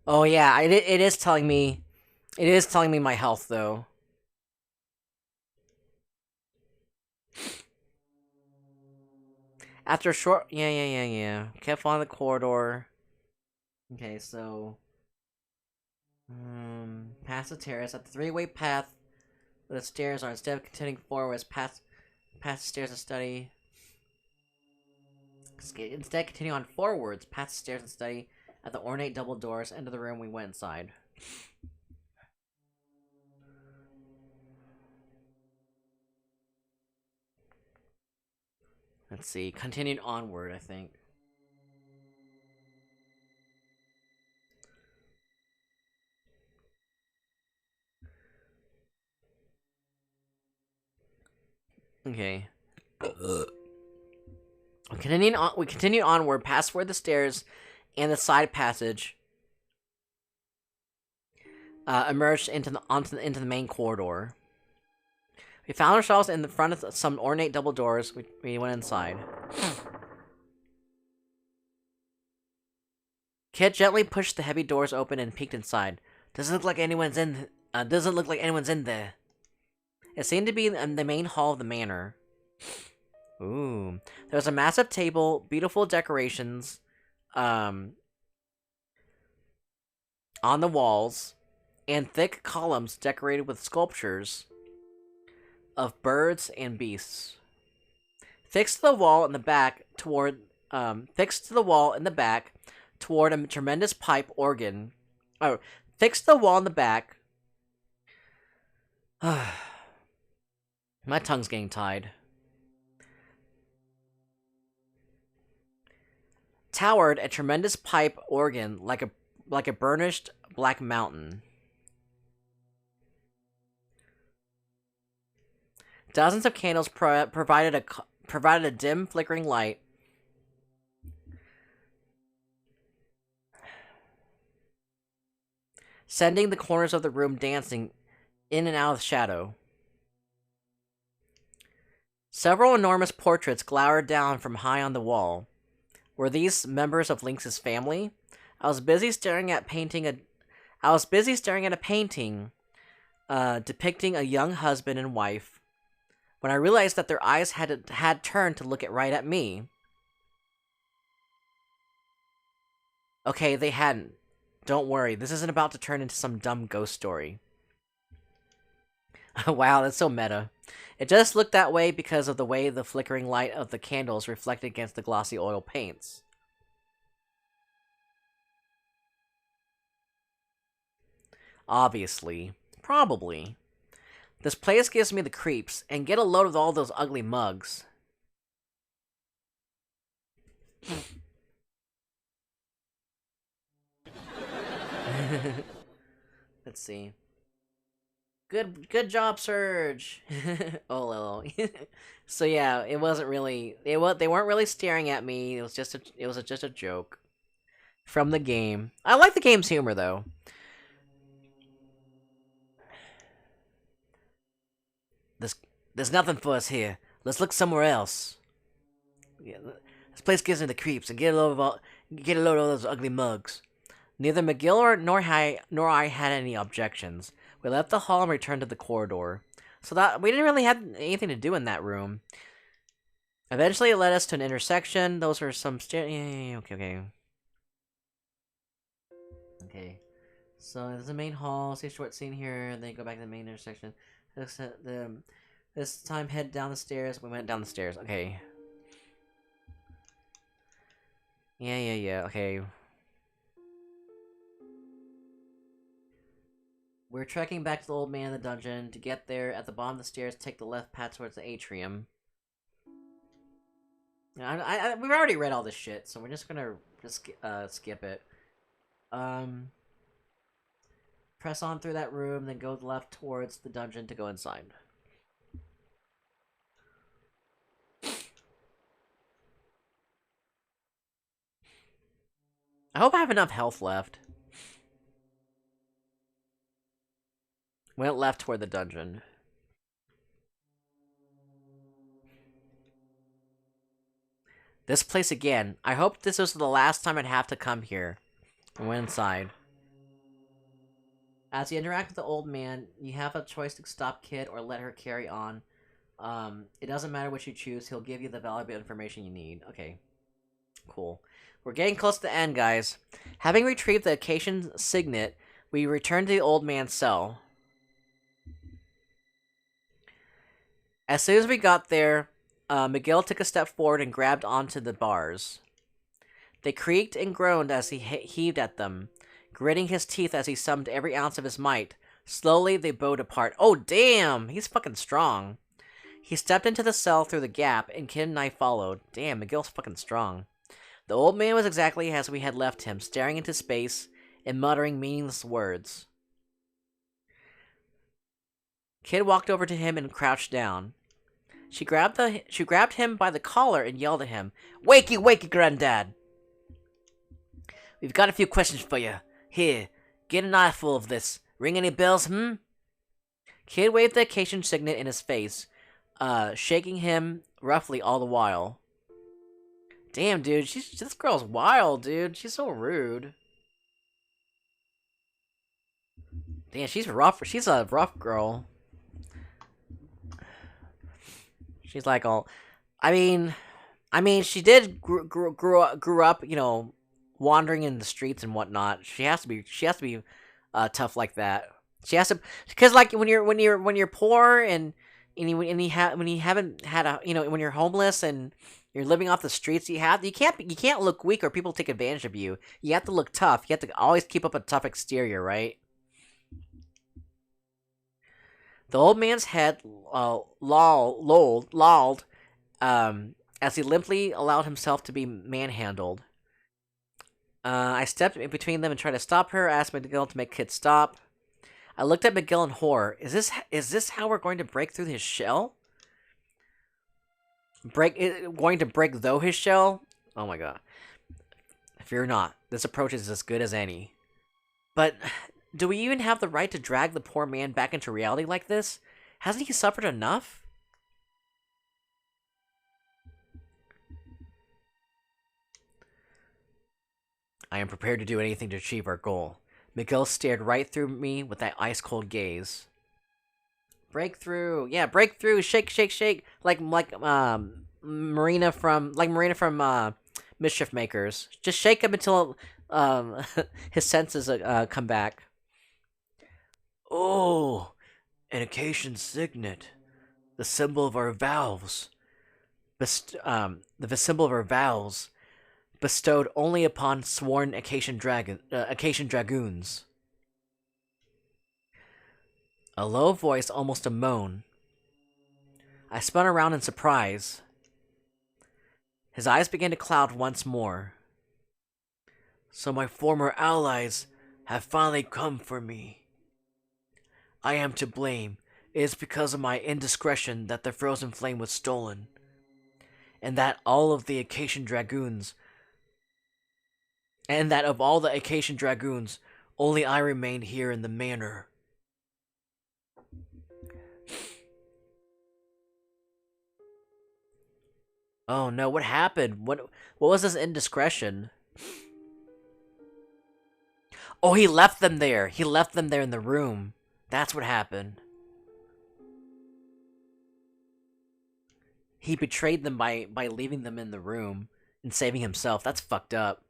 Oh yeah, it is telling me. It is telling me my health though. After a short, yeah. Kept following the corridor. Okay, so past the terrace at the three-way path where the stairs are. Instead of continuing forwards, past the stairs and study. Instead, continue on forwards, past the stairs and study at the ornate double doors. Into the room we went inside. Let's see. Continued onward, I think. Okay. We continue onward, past where the stairs and the side passage emerged into the main corridor. We found ourselves in the front of some ornate double doors. We went inside. Kit gently pushed the heavy doors open and peeked inside. Doesn't look like anyone's in there. It seemed to be in the main hall of the manor. Ooh. There was a massive table, beautiful decorations, on the walls, and thick columns decorated with sculptures of birds and beasts. Fixed to the wall in the back toward a tremendous pipe organ. Oh, fixed to the wall in the back. My tongue's getting tied. Towered a tremendous pipe organ like a burnished black mountain. Dozens of candles provided a dim, flickering light. Sending the corners of the room dancing in and out of the shadow. Several enormous portraits glowered down from high on the wall. Were these members of Lynx's family? I was busy staring at a painting depicting a young husband and wife when I realized that their eyes had turned to look right at me. Okay, they hadn't. Don't worry, this isn't about to turn into some dumb ghost story. Wow, that's so meta. It just looked that way because of the way the flickering light of the candles reflected against the glossy oil paints. Obviously. Probably. This place gives me the creeps, and get a load of all those ugly mugs. Let's see. Good job, Serge. Oh, lol. So yeah, it wasn't really. They weren't really staring at me. It was just a joke from the game. I like the game's humor though. There's nothing for us here. Let's look somewhere else. Yeah, this place gives me the creeps, and get a load of all those ugly mugs. Neither McGill nor I had any objections. We left the hall and returned to the corridor. So that we didn't really have anything to do in that room. Eventually, it led us to an intersection. Those are some okay. Okay. So there's the main hall. See a short scene here, and then go back to the main intersection. This time, head down the stairs. We went down the stairs. Okay. Yeah. Okay. We're trekking back to the old man in the dungeon. To get there, at the bottom of the stairs, take the left path towards the atrium. We've already read all this shit, so we're just gonna skip it. Press on through that room, then go left towards the dungeon to go inside. I hope I have enough health left. Went left toward the dungeon. This place again. I hope this was the last time I'd have to come here. I went inside. As you interact with the old man, you have a choice to stop Kid or let her carry on. It doesn't matter what you choose, he'll give you the valuable information you need. Okay. Cool. We're getting close to the end, guys. Having retrieved the occasion signet, we return to the old man's cell. As soon as we got there, Miguel took a step forward and grabbed onto the bars. They creaked and groaned as he heaved at them, gritting his teeth as he summoned every ounce of his might. Slowly, they bowed apart. Oh, damn! He's fucking strong. He stepped into the cell through the gap, and Kid and I followed. Damn, Miguel's fucking strong. The old man was exactly as we had left him, staring into space and muttering meaningless words. Kid walked over to him and crouched down. She grabbed him by the collar and yelled at him, "Wakey, wakey, granddad! We've got a few questions for you. Here, get an eyeful of this. Ring any bells, Kid waved the occasion signet in his face, shaking him roughly all the while. Damn, dude, this girl's wild, dude. She's so rude. Damn, she's rough. She's a rough girl. She's like all. I mean, she did grew up, you know, wandering in the streets and whatnot. She has to be tough like that. She has to, because like when you're poor and when you haven't had a, you know, when you're homeless and you're living off the streets, you can't look weak or people take advantage of you. You have to look tough. You have to always keep up a tough exterior, right? The old man's head lolled as he limply allowed himself to be manhandled. I stepped in between them and tried to stop her, asked Miguel to make Kid stop. I looked at Miguel in horror. Is this how we're going to break through his shell? Going to break though his shell? Oh my god. Fear not. This approach is as good as any. But do we even have the right to drag the poor man back into reality like this? Hasn't he suffered enough? I am prepared to do anything to achieve our goal. Miguel stared right through me with that ice-cold gaze. Breakthrough! Yeah, breakthrough! Shake, shake, shake! Like Marina from Mischief Makers. Just shake him until his senses come back. Oh, an occasion signet, the symbol of our vows. The symbol of our vows, bestowed only upon sworn occasion dragoons. A low voice, almost a moan. I spun around in surprise. His eyes began to cloud once more. So my former allies have finally come for me. I am to blame. It is because of my indiscretion that the frozen flame was stolen, and that of all the Acacian dragoons, only I remained here in the manor. Oh no, what happened? What was this indiscretion? Oh, he left them there. He left them there in the room. That's what happened. He betrayed them by leaving them in the room and saving himself. That's fucked up.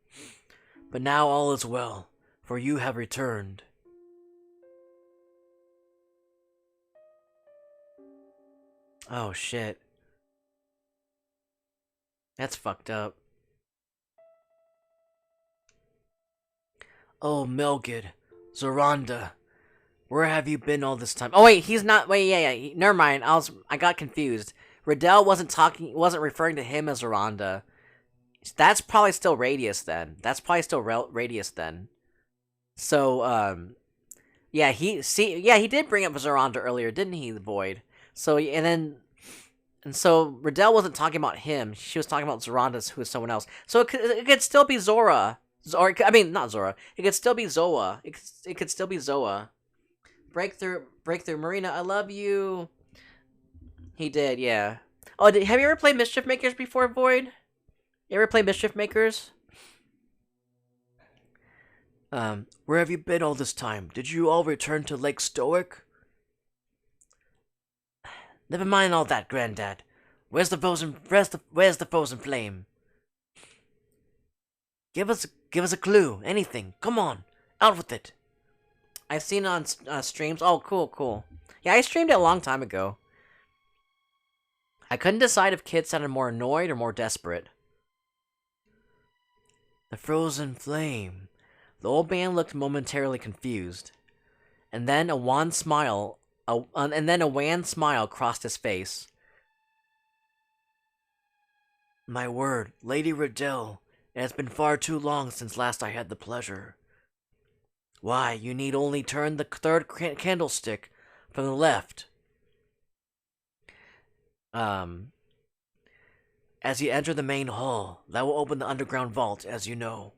But now all is well, for you have returned. Oh shit. That's fucked up. Oh, Melgid, Zoranda, where have you been all this time? Oh wait, he's not. Wait, yeah. Never mind. I got confused. Riddell wasn't referring to him as Zoranda. That's probably still Radius then. Radius then. So, yeah, he did bring up Zoranda earlier, didn't he, the Void? So, and so Riddell wasn't talking about him. She was talking about Zoranda, who is someone else. So it could still be Zora. Or, I mean, not Zora. It could still be Zoa. It could still be Zoa. Breakthrough, Marina, I love you. He did, yeah. Oh, have you ever played Mischief Makers before, Void? You ever play Mischief Makers? Where have you been all this time? Did you all return to Lake Stoic? Never mind all that, Granddad. Where's the frozen flame? Give us a clue, anything. Come on, out with it. I've seen it on streams. Oh, cool. Yeah, I streamed it a long time ago. I couldn't decide if kids sounded more annoyed or more desperate. The frozen flame. The old man looked momentarily confused, and then a wan smile crossed his face. My word, Lady Riddell, it has been far too long since last I had the pleasure. Why, you need only turn the third candlestick from the left. As you enter the main hall, that will open the underground vault, as you know.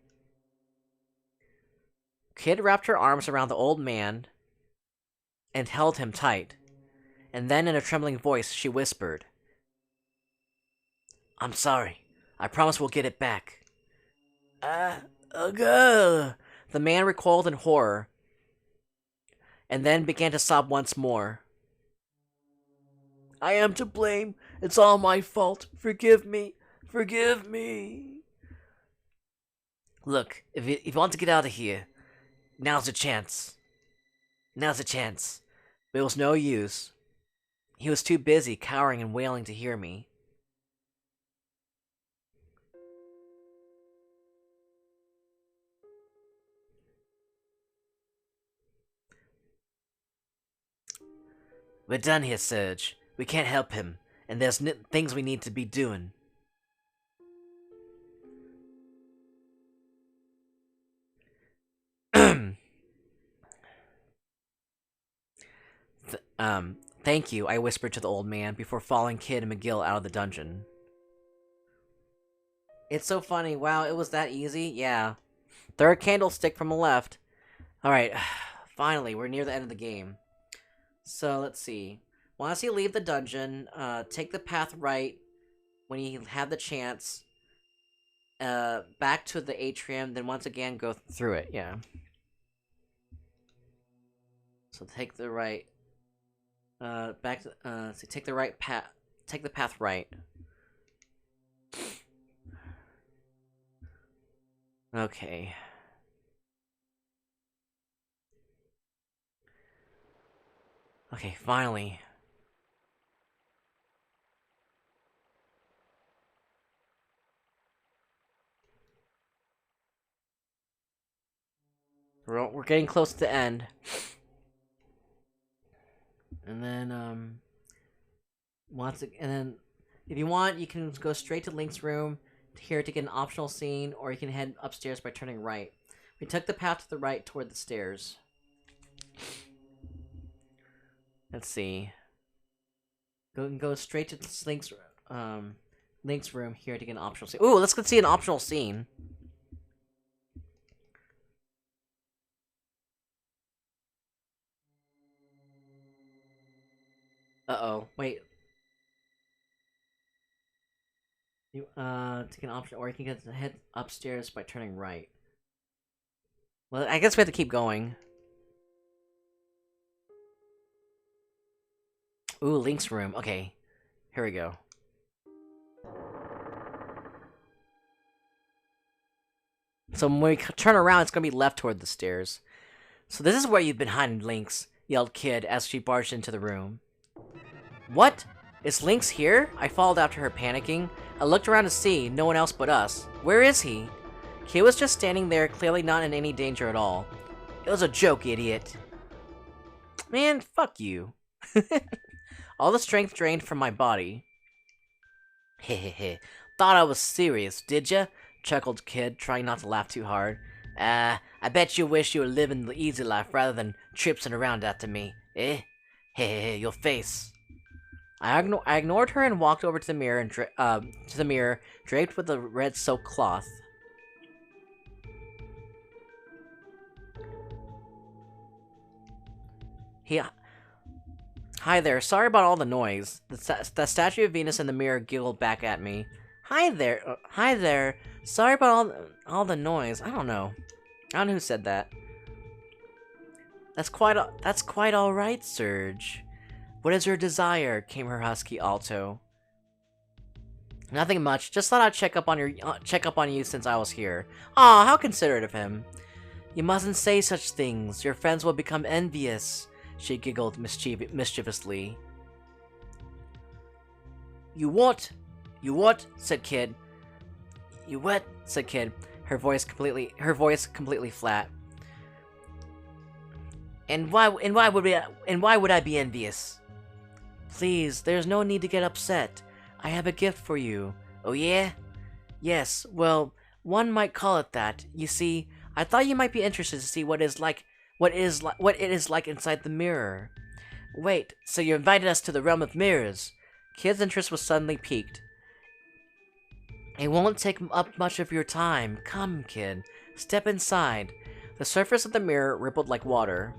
Kid wrapped her arms around the old man and held him tight, and then in a trembling voice she whispered, I'm sorry. I promise we'll get it back. The man recoiled in horror, and then began to sob once more. I am to blame. It's all my fault. Forgive me. Forgive me. Look, if you want to get out of here, now's the chance. But it was no use. He was too busy cowering and wailing to hear me. We're done here, Serge. We can't help him, and there's things we need to be doing. Thank you, I whispered to the old man before following Kid and McGill out of the dungeon. It's so funny. Wow, it was that easy? Yeah. Third candlestick from the left. Alright, finally, we're near the end of the game. So, let's see. Once you leave the dungeon, take the path right when you have the chance. Back to the atrium, then once again go through it, yeah. So take the right... take the right path... Take the path right. Okay. Okay, finally. We're getting close to the end. And then, if you want, you can go straight to Link's room here to get an optional scene, or you can head upstairs by turning right. We took the path to the right toward the stairs. Let's see. Go straight to Link's room here to get an optional scene. Ooh, let's go see an optional scene. Uh-oh, wait. You, take an option, or you can head upstairs by turning right. Well, I guess we have to keep going. Ooh, Link's room. Okay, here we go. So when we turn around, it's gonna be left toward the stairs. So this is where you've been hiding, Lynx, yelled Kid as she barged into the room. What? Is Lynx here? I followed after her, panicking. I looked around to see no one else but us. Where is he? Kid was just standing there, clearly not in any danger at all. It was a joke, idiot. Man, fuck you. All the strength drained from my body. Hehehe. Thought I was serious, did ya? Chuckled Kid, trying not to laugh too hard. I bet you wish you were living the easy life rather than tripsing around after me, eh? Hehehe, your face. I ignored her and walked over to the mirror draped with a red silk cloth. Hi there. Sorry about all the noise. The statue of Venus in the mirror giggled back at me. Hi there. Sorry about all the noise. I don't know. I don't know who said that. That's quite all right, Serge. What is your desire? Came her husky alto. Nothing much. Just thought I'd check up on you since I was here. Aw, how considerate of him. You mustn't say such things. Your friends will become envious. She giggled mischievously. You what? You what? Said Kid. You what? Said Kid. Her voice completely flat. And why would I be envious? Please, there's no need to get upset. I have a gift for you. Oh yeah? Yes, well, one might call it that. You see, I thought you might be interested to see what it is like inside the mirror. Wait, so you invited us to the realm of mirrors? Kid's interest was suddenly piqued. It won't take up much of your time. Come, Kid. Step inside. The surface of the mirror rippled like water.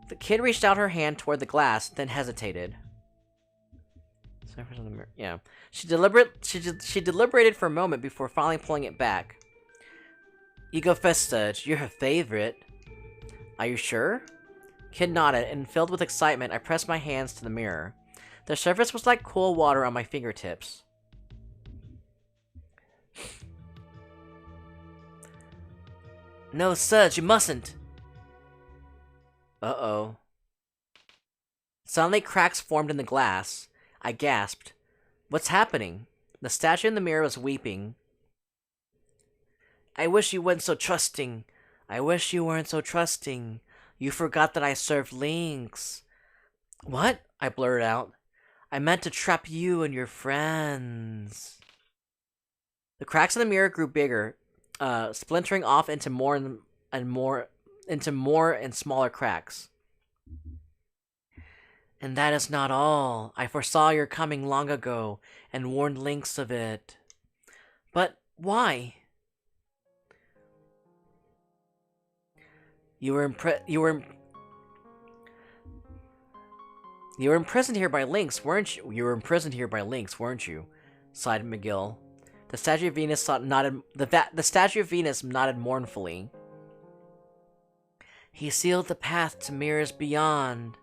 The Kid reached out her hand toward the glass, then hesitated. Surface of the mirror. Yeah. She deliberated for a moment before finally pulling it back. You go first, Serge. You're her favorite. Are you sure? Kid nodded, and filled with excitement, I pressed my hands to the mirror. The surface was like cool water on my fingertips. No, Serge, you mustn't! Uh-oh. Suddenly cracks formed in the glass. I gasped. What's happening? The statue in the mirror was weeping. I wish you weren't so trusting. I wish you weren't so trusting. You forgot that I served Lynx. What? I blurted out. I meant to trap you and your friends. The cracks in the mirror grew bigger, splintering off into more and smaller cracks. And that is not all. I foresaw your coming long ago and warned Lynx of it. But why? You were imprisoned here by Lynx, weren't you? You were imprisoned here by Lynx, weren't you? Sighed McGill. The statue of Venus nodded mournfully. He sealed the path to mirrors beyond,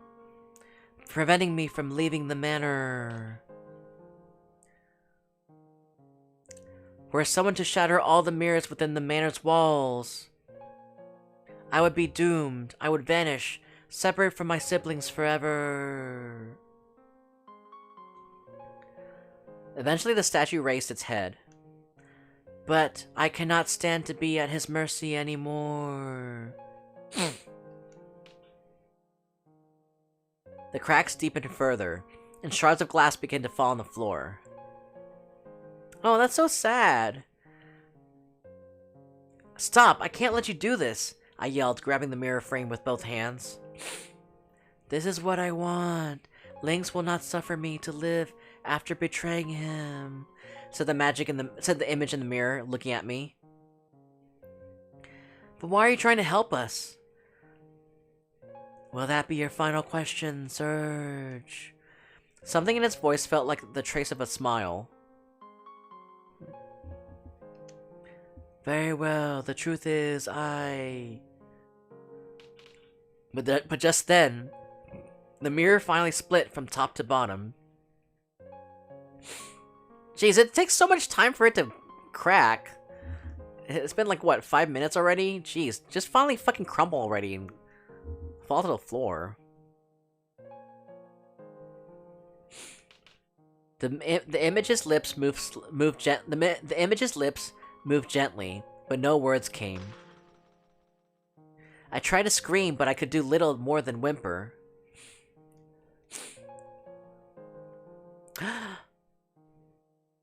preventing me from leaving the manor. Were someone to shatter all the mirrors within the manor's walls, I would be doomed. I would vanish, separate from my siblings forever. Eventually the statue raised its head. But I cannot stand to be at his mercy anymore. The cracks deepened further, and shards of glass began to fall on the floor. Oh, that's so sad. Stop! I can't let you do this! I yelled, grabbing the mirror frame with both hands. This is what I want. Lynx will not suffer me to live after betraying him, said the image in the mirror, looking at me. But why are you trying to help us? Will that be your final question, Serge? Something in his voice felt like the trace of a smile. Very well, the truth is, But just then, the mirror finally split from top to bottom. Jeez, it takes so much time for it to crack. It's been like, what, 5 minutes already? Jeez, just finally fucking crumble already and fall to the floor. The image's lips moved gently, but no words came. I tried to scream, but I could do little more than whimper.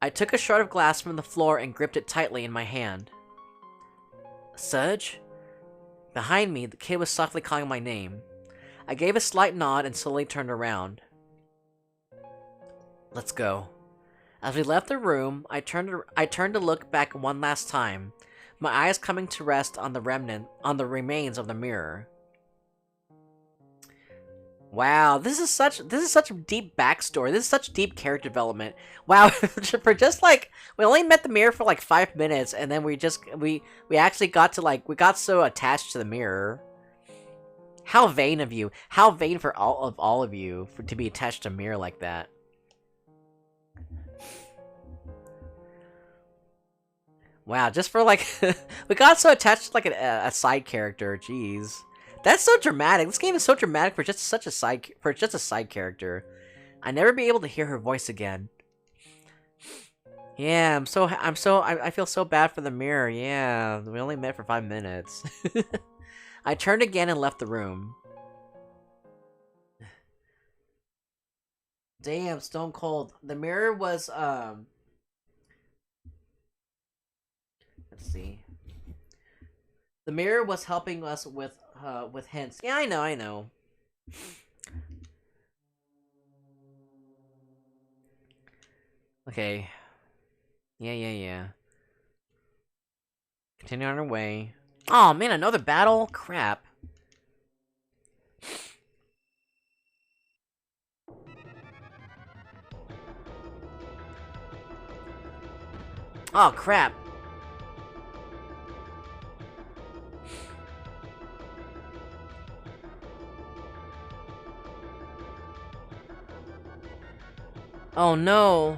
I took a shard of glass from the floor and gripped it tightly in my hand. Serge? Behind me, the kid was softly calling my name. I gave a slight nod and slowly turned around. Let's go. As we left the room, I turned to look back one last time, my eyes coming to rest on the remains of the mirror. Wow, this is such a deep backstory. This is such deep character development. Wow, for just like we only met the mirror for like 5 minutes, and then we actually got to like we got so attached to the mirror. How vain of you! How vain for all of you to be attached to a mirror like that. Wow, just for like we got so attached to like a side character. Jeez. That's so dramatic. This game is so dramatic for just a side character. I never be able to hear her voice again. Yeah, I feel so bad for the mirror. Yeah, we only met for 5 minutes. I turned again and left the room. Damn, stone cold. The mirror was let's see. The mirror was helping us with hints. Yeah, I know. Okay. Yeah. Continue on our way. Oh man, another battle? Crap. Oh crap. Oh no.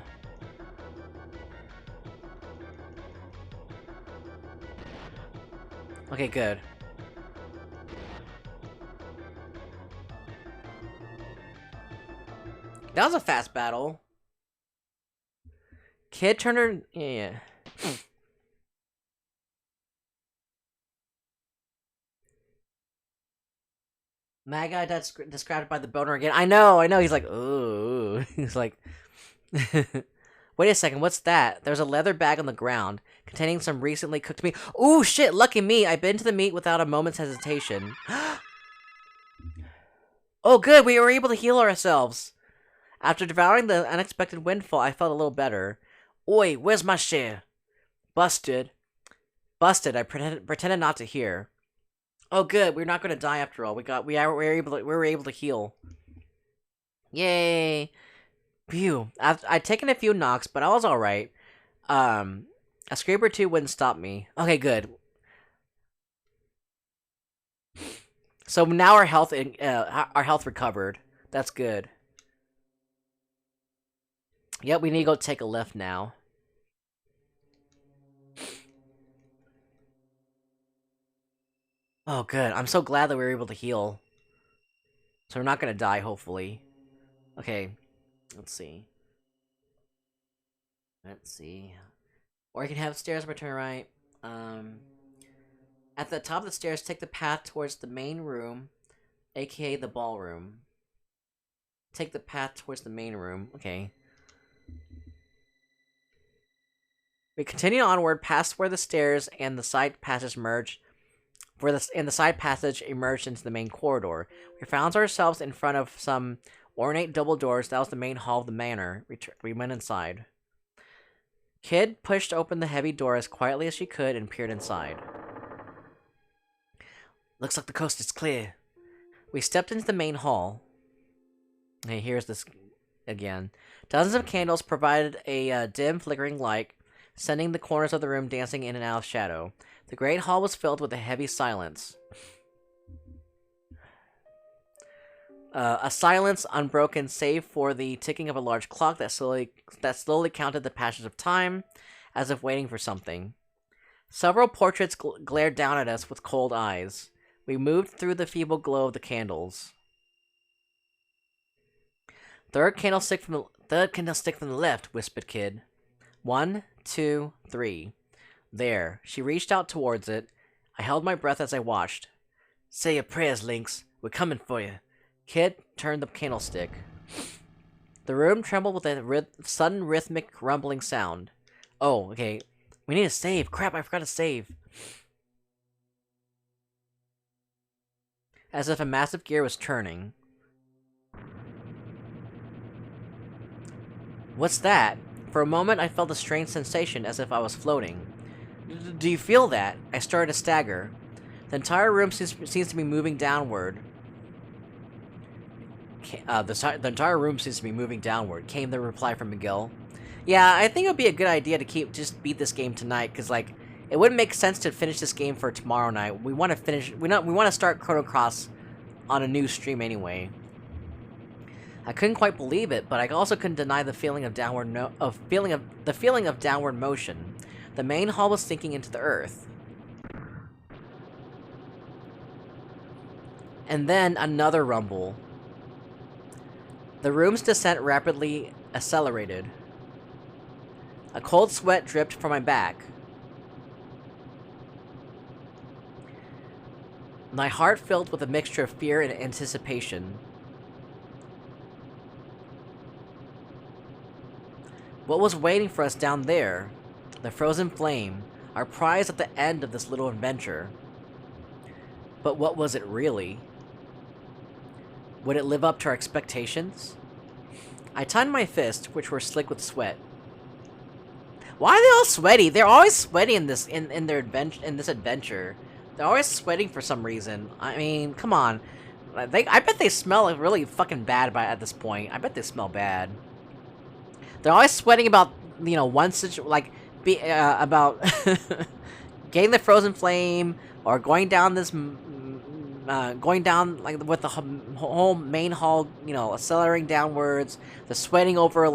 Okay, good. That was a fast battle. Kid Turner, yeah. Mad guy that's described by the boner again. I know. He's like, ooh. He's like, wait a second, what's that? There's a leather bag on the ground containing some recently cooked meat. Ooh, shit, lucky me. I bit into the meat without a moment's hesitation. Oh, good, we were able to heal ourselves. After devouring the unexpected windfall, I felt a little better. Oi, where's my share? Busted. I pretended not to hear. Oh, good, we're not going to die after all. We were able to heal. Yay. Phew. I'd taken a few knocks, but I was alright. A scrape or two wouldn't stop me. Okay, good. So now our health recovered. That's good. Yep, we need to go take a lift now. Oh, good. I'm so glad that we were able to heal. So we're not gonna die, hopefully. Okay. Let's see. Or you can have stairs on my turn right. At the top of the stairs, take the path towards the main room, aka the ballroom. Take the path towards the main room. Okay. We continue onward past where the stairs and the side passage merge. The side passage emerged into the main corridor. We found ourselves in front of some ornate double doors. That was the main hall of the manor. We went inside. Kid pushed open the heavy door as quietly as she could and peered inside. Looks like the coast is clear. We stepped into the main hall. Hey, here's this again. Dozens of candles provided a dim, flickering light, sending the corners of the room dancing in and out of shadow. The great hall was filled with a heavy silence. A silence unbroken save for the ticking of a large clock that slowly counted the passage of time, as if waiting for something. Several portraits glared down at us with cold eyes. We moved through the feeble glow of the candles. Third candlestick from the left, whispered Kid. 1, 2, 3. There. She reached out towards it. I held my breath as I watched. Say your prayers, Lynx. We're coming for you. Kid turned the candlestick. The room trembled with a sudden rhythmic rumbling sound. Oh, okay. We need to save. Crap, I forgot to save. As if a massive gear was turning. What's that? For a moment, I felt a strange sensation as if I was floating. Do you feel that? I started to stagger. The entire room seems to be moving downward. the entire room seems to be moving downward, came the reply from Miguel. Yeah, I think it would be a good idea to just beat this game tonight, because, like, it wouldn't make sense to finish this game for tomorrow night. We want to finish, we want to start Chrono Cross on a new stream anyway. I couldn't quite believe it, but I also couldn't deny the feeling of downward motion. The main hall was sinking into the earth. And then another rumble. The room's descent rapidly accelerated. A cold sweat dripped from my back. My heart filled with a mixture of fear and anticipation. What was waiting for us down there? The frozen flame, our prize at the end of this little adventure. But what was it really? Would it live up to our expectations? I tightened my fists, which were slick with sweat. Why are they all sweaty? They're always sweaty in this adventure. They're always sweating for some reason. I mean, come on. I bet they smell like really fucking bad at this point. I bet they smell bad. They're always sweating about, you know, about getting the frozen flame, or going down this, like with the whole main hall, you know, accelerating downwards. They're sweating over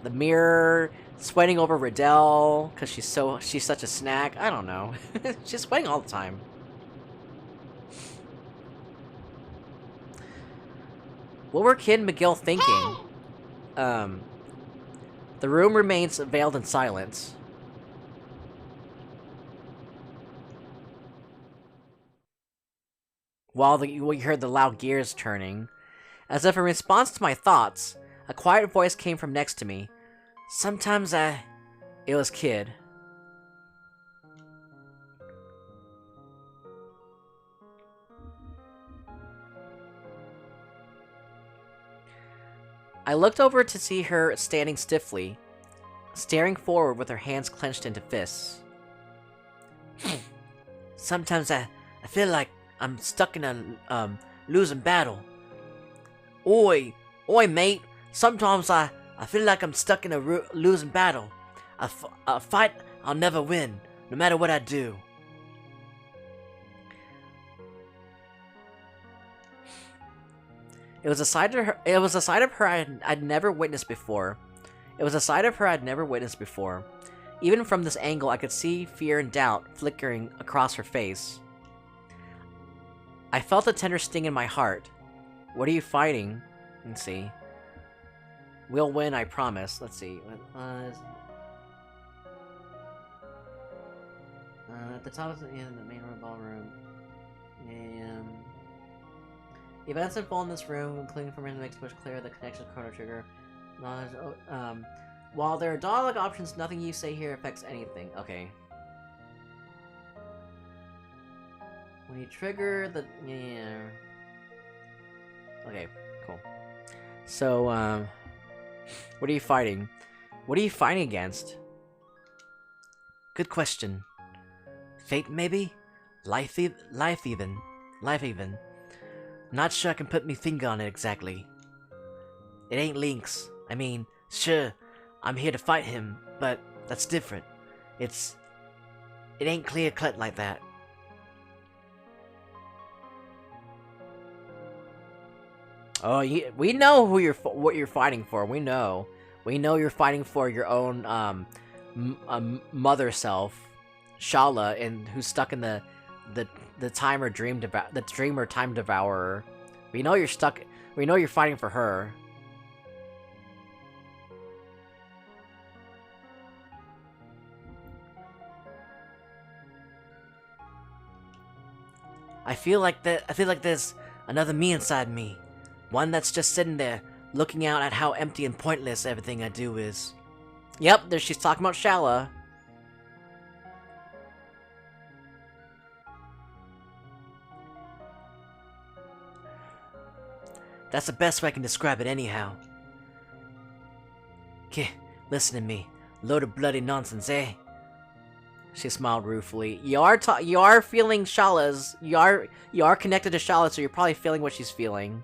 the mirror, sweating over Riddell because she's such a snack. I don't know. She's sweating all the time. What were Kid and Miguel thinking? The room remains veiled in silence. While you heard the loud gears turning. As if in response to my thoughts, a quiet voice came from next to me. Sometimes it was Kid. I looked over to see her standing stiffly, staring forward with her hands clenched into fists. Sometimes I feel like I'm stuck in a losing battle. Oi, mate. Sometimes I feel like I'm stuck in a losing battle. A fight I'll never win, no matter what I do. It was a side of her I'd never witnessed before. Even from this angle, I could see fear and doubt flickering across her face. I felt a tender sting in my heart. What are you fighting? Let's see. We'll win, I promise. Let's see. At the top of the main ballroom. The events unfold in this room, including from random makes much clear the connection to Chrono Trigger. While there are dialogue options, nothing you say here affects anything. Okay. When you trigger the... Yeah. Okay, cool. So, what are you fighting? What are you fighting against? Good question. Fate, maybe? Life even. Not sure I can put me finger on it exactly. It ain't Lynx. I mean, sure, I'm here to fight him, but that's different. It ain't clear-cut like that. Oh, we know what you're fighting for. We know you're fighting for your own mother self, Shala, and who's stuck in the dreamer time devourer. We know you're stuck. We know you're fighting for her. I feel like there's another me inside me. One that's just sitting there, looking out at how empty and pointless everything I do is. Yep, there she's talking about Shala. That's the best way I can describe it anyhow. Okay, listen to me. Load of bloody nonsense, eh? She smiled ruefully. You are feeling Shala's. You are connected to Shala, so you're probably feeling what she's feeling.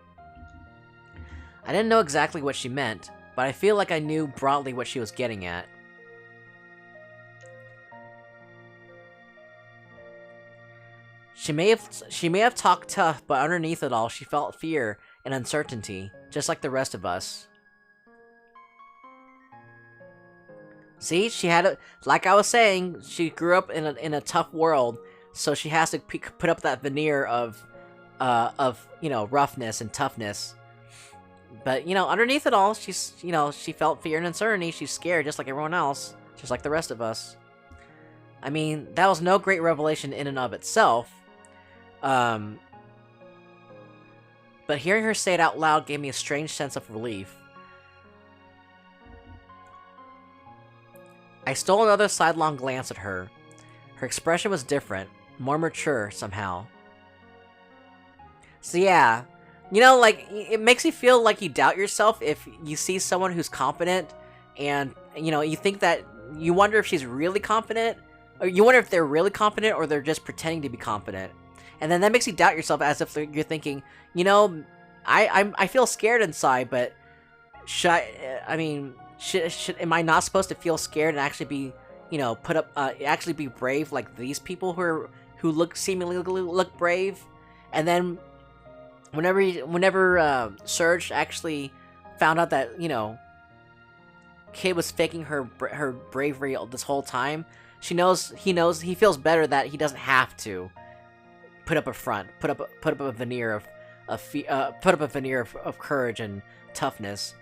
I didn't know exactly what she meant, but I feel like I knew broadly what she was getting at. She may have talked tough, but underneath it all, she felt fear and uncertainty, just like the rest of us. See, she had like I was saying, she grew up in a tough world, so she has to put up that veneer of roughness and toughness. But underneath it all, she's she felt fear and uncertainty. She's scared, just like everyone else, just like the rest of us. I mean, that was no great revelation in and of itself. But hearing her say it out loud gave me a strange sense of relief. I stole another sidelong glance at her. Her expression was different, more mature somehow. So yeah, like, it makes you feel like you doubt yourself if you see someone who's confident, and, you think that, you wonder if she's really confident, or you wonder if they're really confident or they're just pretending to be confident. And then that makes you doubt yourself as if you're thinking, I feel scared inside, but am I not supposed to feel scared and actually be, actually be brave like these people who seemingly look brave? And then whenever Serge actually found out that, Kid was faking her bravery this whole time, he feels better that he doesn't have to put up a front, put up a veneer of courage and toughness.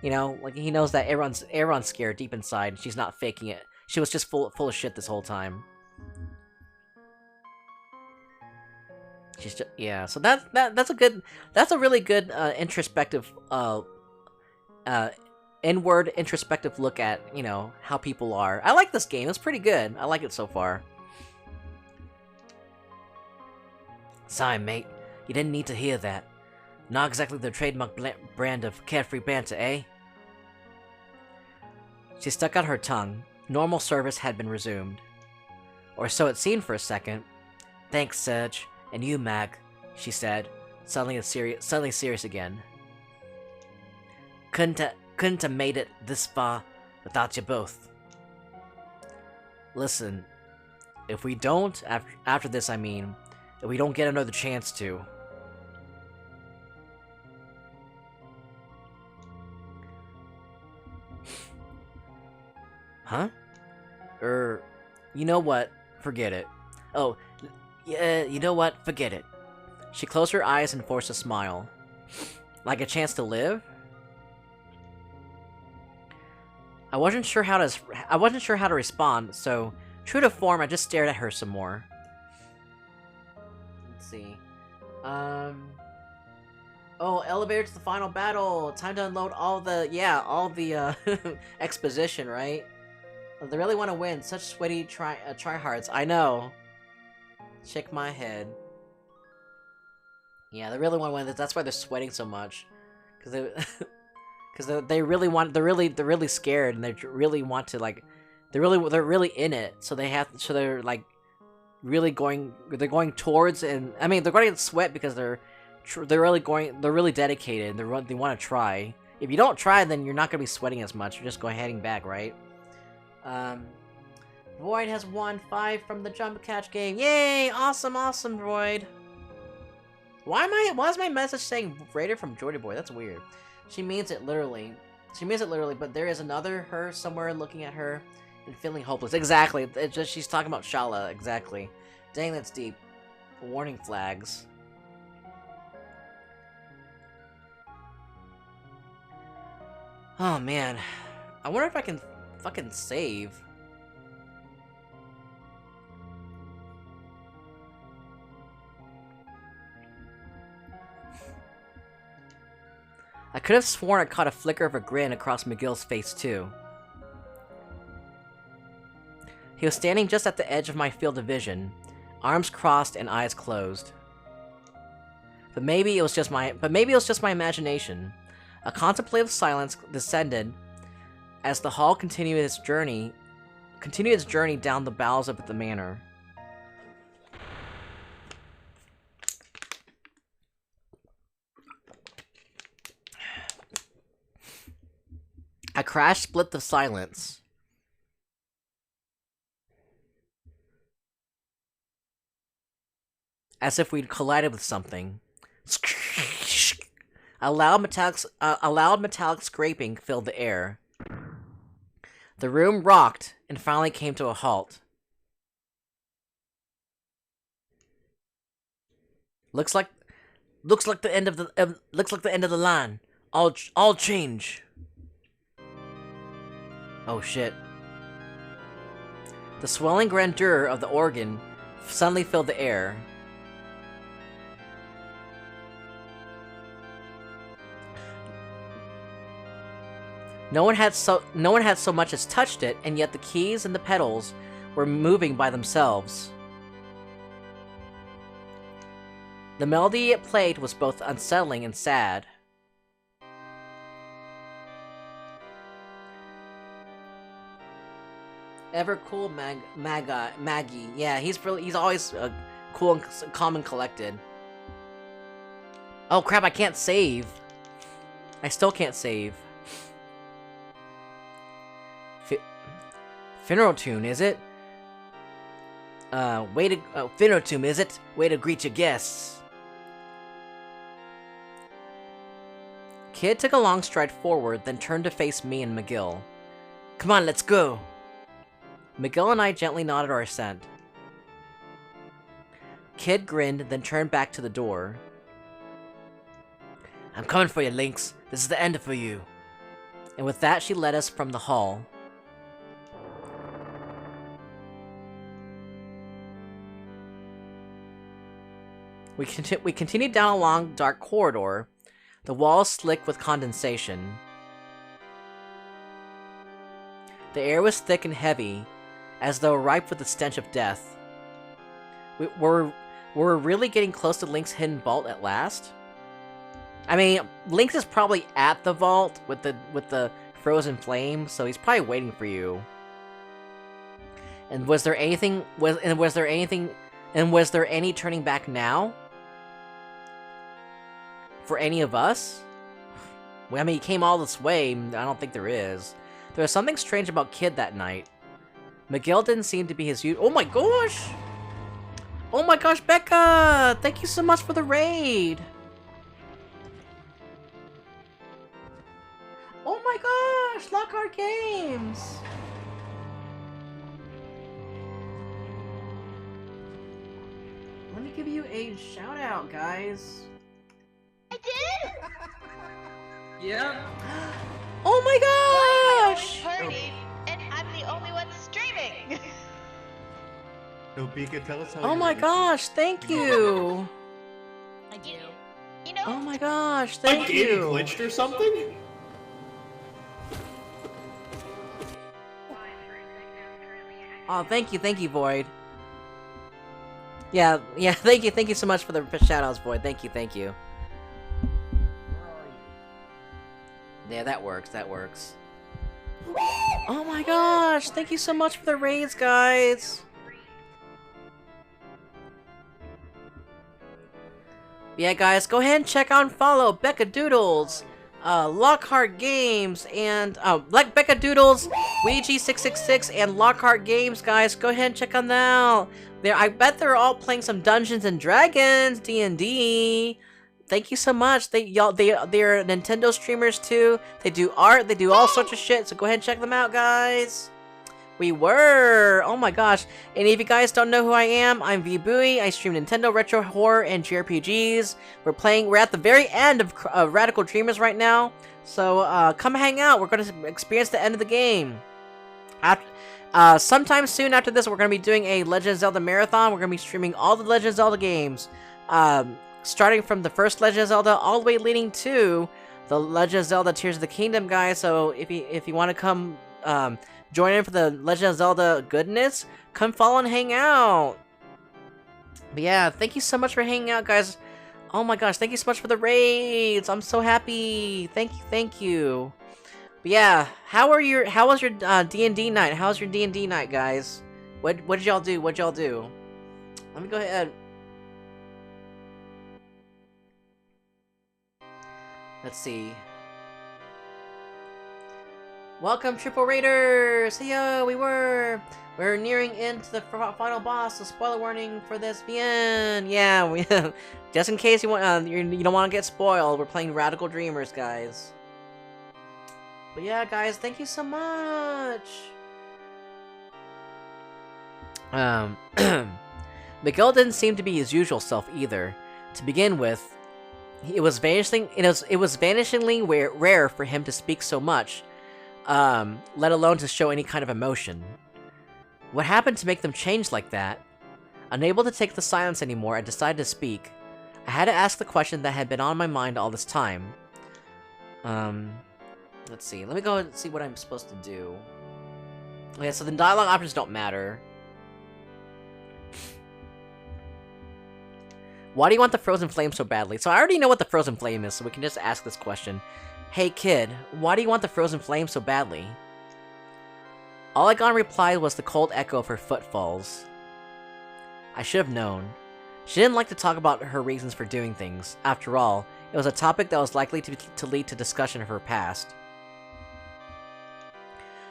Like, he knows that everyone's scared deep inside, and she's not faking it. She was just full of shit this whole time. She's just, yeah. So that's a really good introspective inward introspective look at how people are. I like this game. It's pretty good. I like it so far. Sorry, mate. You didn't need to hear that. Not exactly the trademark brand of carefree banter, eh? She stuck out her tongue. Normal service had been resumed. Or so it seemed for a second. Thanks, Serge. And you, Mag, she said, suddenly serious again. Couldn't have made it this far without you both. Listen, if we don't, after this I mean, if we don't get another chance to... Huh? You know what? Forget it. Oh, yeah, you know what? Forget it. She closed her eyes and forced a smile. Like a chance to live? I wasn't sure how to respond, so true to form, I just stared at her some more. Let's see. Oh, elevator to the final battle. Time to unload all the exposition, right? They really want to win. Such sweaty tryhards. I know. Shake my head. Yeah, they really want to win. That's why they're sweating so much. Because they really want. They're really scared, and they really want to, like. They're really in it. So they're like really going. They're going towards, and I mean they're going to sweat because they're really dedicated. And they want to try. If you don't try, then you're not gonna be sweating as much. You're just heading back, right? Void has won 5 from the jump catch game. Yay! Awesome, Void. Why is my message saying rated from Jordy Boy? That's weird. She means it literally. But there is another her somewhere looking at her and feeling hopeless. Exactly. She's talking about Shala. Exactly. Dang, that's deep. Warning flags. Oh man. I wonder if I can fucking save. I could have sworn I caught a flicker of a grin across McGill's face too. He was standing just at the edge of my field of vision, arms crossed and eyes closed. But maybe it was just my imagination. A contemplative silence descended as the hall continued its journey continue its journey down the bowels of the manor. A crash split the silence. As if we'd collided with something. A loud metallic scraping filled the air. The room rocked and finally came to a halt. Looks like the end of the line. All change. Oh shit. The swelling grandeur of the organ suddenly filled the air. No one had so much as touched it, and yet the keys and the pedals were moving by themselves. The melody it played was both unsettling and sad. Ever cool Maggie. Yeah, he's always cool and calm and collected. Oh crap, I can't save. I still can't save. Funeral tune, is it? Funeral tune, is it? Way to greet your guests. Kid took a long stride forward, then turned to face me and McGill. Come on, let's go. McGill and I gently nodded our assent. Kid grinned, then turned back to the door. I'm coming for you, Lynx. This is the end for you. And with that, she led us from the hall. We continued down a long, dark corridor, the walls slick with condensation. The air was thick and heavy, as though ripe with the stench of death. Were we really getting close to Link's hidden vault at last? I mean, Link is probably at the vault with the frozen flame, so he's probably waiting for you. And was there any turning back now? For any of us? Well, I mean, he came all this way. I don't think there is. There was something strange about Kid that night. McGill didn't seem to be his usual. Oh my gosh! Oh my gosh, Becca! Thank you so much for the raid! Oh my gosh! Lockhart Games! Let me give you a shout out, guys. I did? Yeah. Oh my gosh! Party, and I'm the only one streaming. So Pika, tell us how. Oh my gosh, thank you! I do. You know. Oh my gosh, My thank game you! glitched or something? Oh, thank you, Void. Yeah, thank you so much for the shoutouts, Void. Thank you. Yeah, that works. Oh my gosh, thank you so much for the raids, guys. Yeah, guys, go ahead and check out and follow Becca Doodles, Lockhart Games, and like Becca Doodles, Ouija666, and Lockhart Games, guys. Go ahead and check them out. I bet they're all playing some Dungeons and Dragons, D&D. Thank you so much. They're Nintendo streamers too. They do art. They do all sorts of shit. So go ahead and check them out, guys. Oh my gosh. And if you guys don't know who I am, I'm VBooey. I stream Nintendo retro horror and JRPGs. We're at the very end of Radical Dreamers right now. So come hang out. We're gonna experience the end of the game. Sometime soon after this, we're gonna be doing a Legend of Zelda marathon. We're gonna be streaming all the Legend of Zelda games. Starting from the first Legend of Zelda all the way leading to the Legend of Zelda Tears of the Kingdom, guys. So if you want to come join in for the Legend of Zelda goodness, come follow and hang out. But yeah, thank you so much for hanging out, guys. Oh my gosh, thank you so much for the raids. I'm so happy. Thank you. But But yeah, how was your D&D night? How's your D&D night, guys? What did y'all do? What'd y'all do? Let me go ahead. Let's see. Welcome, Triple Raiders! Hey yo, we're nearing into the final boss, so spoiler warning for this VN. Yeah, we just in case you want you don't want to get spoiled, we're playing Radical Dreamers, guys. But yeah, guys, thank you so much. Miguel didn't seem to be his usual self either. To begin with, it was vanishingly rare for him to speak so much, let alone to show any kind of emotion. What happened to make them change like that? Unable to take the silence anymore, I decided to speak. I had to ask the question that had been on my mind all this time. Let's see. Let me go and see what I'm supposed to do. Okay, so the dialogue options don't matter. Why do you want the frozen flame so badly? So I already know what the frozen flame is, so we can just ask this question. Hey kid, why do you want the frozen flame so badly? All I got in reply was the cold echo of her footfalls. I should have known. She didn't like to talk about her reasons for doing things. After all, it was a topic that was likely to lead to discussion of her past.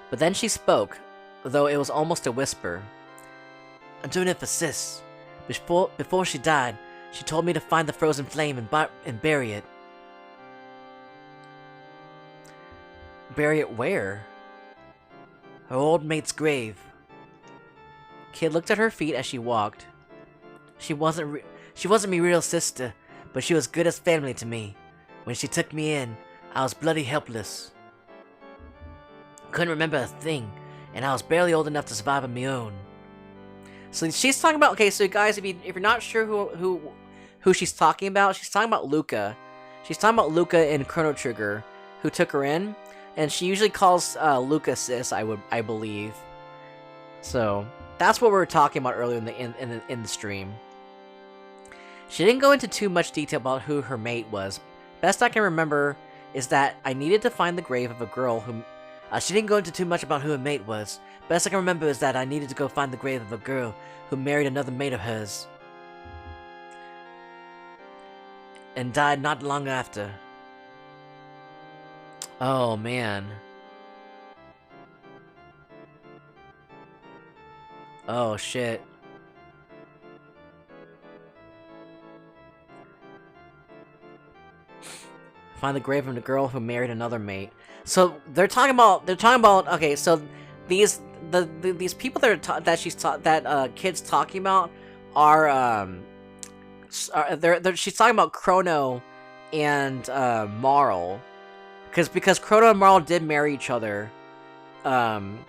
But then she spoke, though it was almost a whisper. I'm doing it for Sis. Before she died, she told me to find the frozen flame and bury it. Bury it where? Her old mate's grave. Kid looked at her feet as she walked. She wasn't me real sister, but she was good as family to me. When she took me in, I was bloody helpless. Couldn't remember a thing, and I was barely old enough to survive on my own. So she's talking about, okay, so guys, if you're not sure who she's talking about Luca. She's talking about Luca in Chrono Trigger, who took her in, and she usually calls Luca sis, I believe. So that's what we were talking about earlier in the stream. She didn't go into too much detail about who her mate was. Best I can remember is that I needed to find the grave of a girl who. She didn't go into too much about who her mate was. Best I can remember is that I needed to go find the grave of a girl who married another mate of hers. And died not long after. Oh, man. Oh, shit. Find the grave of the girl who married another mate. So they're talking about. Okay, so these people that kid's talking about are she's talking about Chrono and Marl, because Chrono and Marl did marry each other, in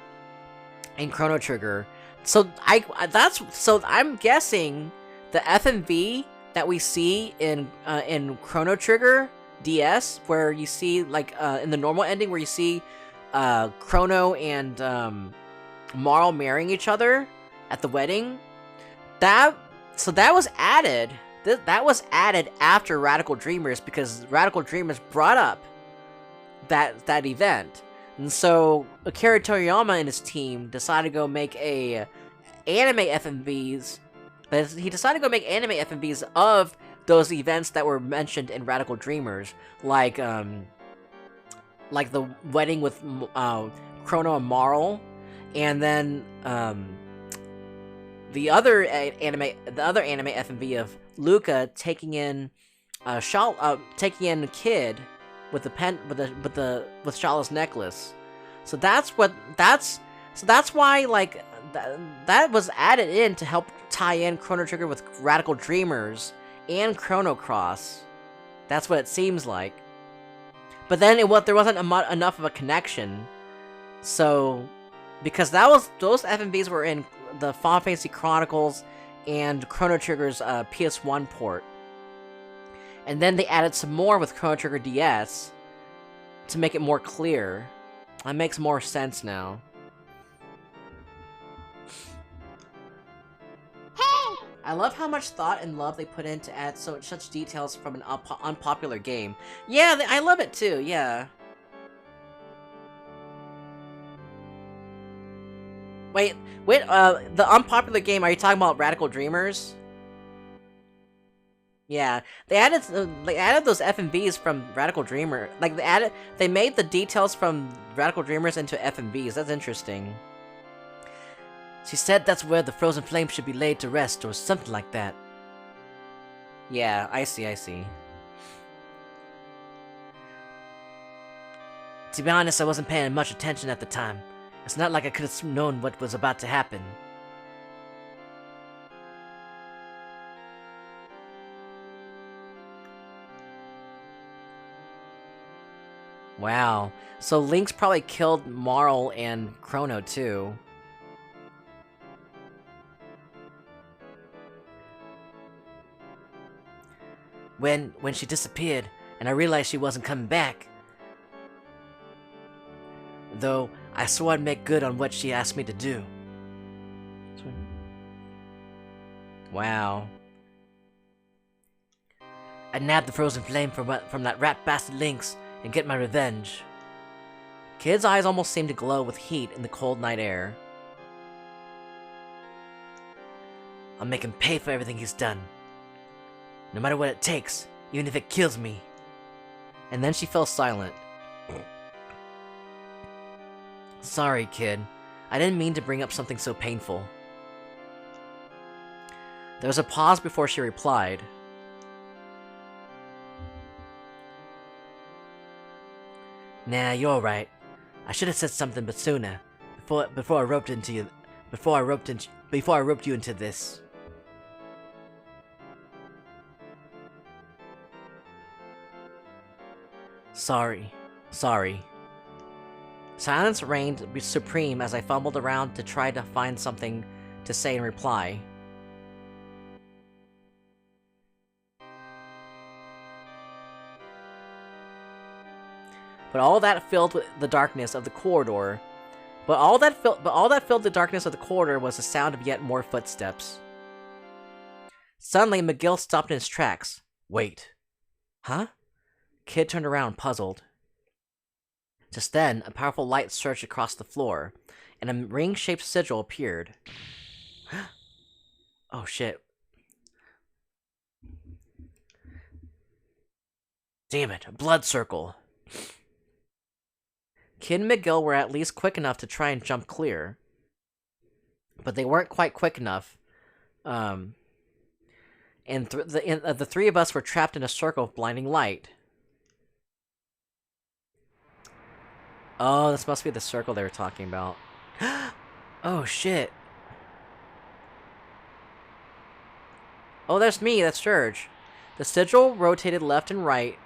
Chrono Trigger. So I'm guessing the FMV that we see in Chrono Trigger DS, where you see, like, in the normal ending, where you see Chrono and Marl marrying each other at the wedding. That was added. That was added after Radical Dreamers, because Radical Dreamers brought up that event. And so Akira Toriyama and his team decided to go make anime FMVs. But he decided to go make anime FMVs of those events that were mentioned in Radical Dreamers, like the wedding with Chrono and Marl, and then the other anime FMV of Luca taking in Kid with Shala's necklace. So that's why, like, that was added in to help tie in Chrono Trigger with Radical Dreamers and Chrono Cross. That's what it seems like. But then there wasn't enough of a connection. So, because those FMVs were in the Final Fantasy Chronicles and Chrono Trigger's PS1 port. And then they added some more with Chrono Trigger DS to make it more clear. That makes more sense now. I love how much thought and love they put in to add such details from an unpopular game. Yeah, I love it too, yeah. Wait, the unpopular game, are you talking about Radical Dreamers? Yeah, they added those FMVs from Radical Dreamer. Like they made the details from Radical Dreamers into FMVs. That's interesting. She said that's where the frozen flame should be laid to rest, or something like that. Yeah, I see. To be honest, I wasn't paying much attention at the time. It's not like I could have known what was about to happen. Wow. So Link's probably killed Marl and Chrono too. When she disappeared, and I realized she wasn't coming back. Though, I swore I'd make good on what she asked me to do. Wow. I'd nab the frozen flame from that rat bastard Lynx and get my revenge. Kid's eyes almost seemed to glow with heat in the cold night air. I'll make him pay for everything he's done. No matter what it takes, even if it kills me. And then she fell silent. Sorry, kid. I didn't mean to bring up something so painful. There was a pause before she replied. Nah, you're right. I should have said something but sooner, before I roped you into this. Sorry. Silence reigned supreme as I fumbled around to try to find something to say in reply. But all that filled the darkness of the corridor was the sound of yet more footsteps. Suddenly, McGill stopped in his tracks. Wait. Huh? Kid turned around, puzzled. Just then, a powerful light surged across the floor, and a ring-shaped sigil appeared. Oh shit. Damn it, a blood circle. Kid and McGill were at least quick enough to try and jump clear. But they weren't quite quick enough. And the three of us were trapped in a circle of blinding light. Oh, this must be the circle they were talking about. Oh, shit. Oh, that's me, that's Serge. The sigil rotated left and right,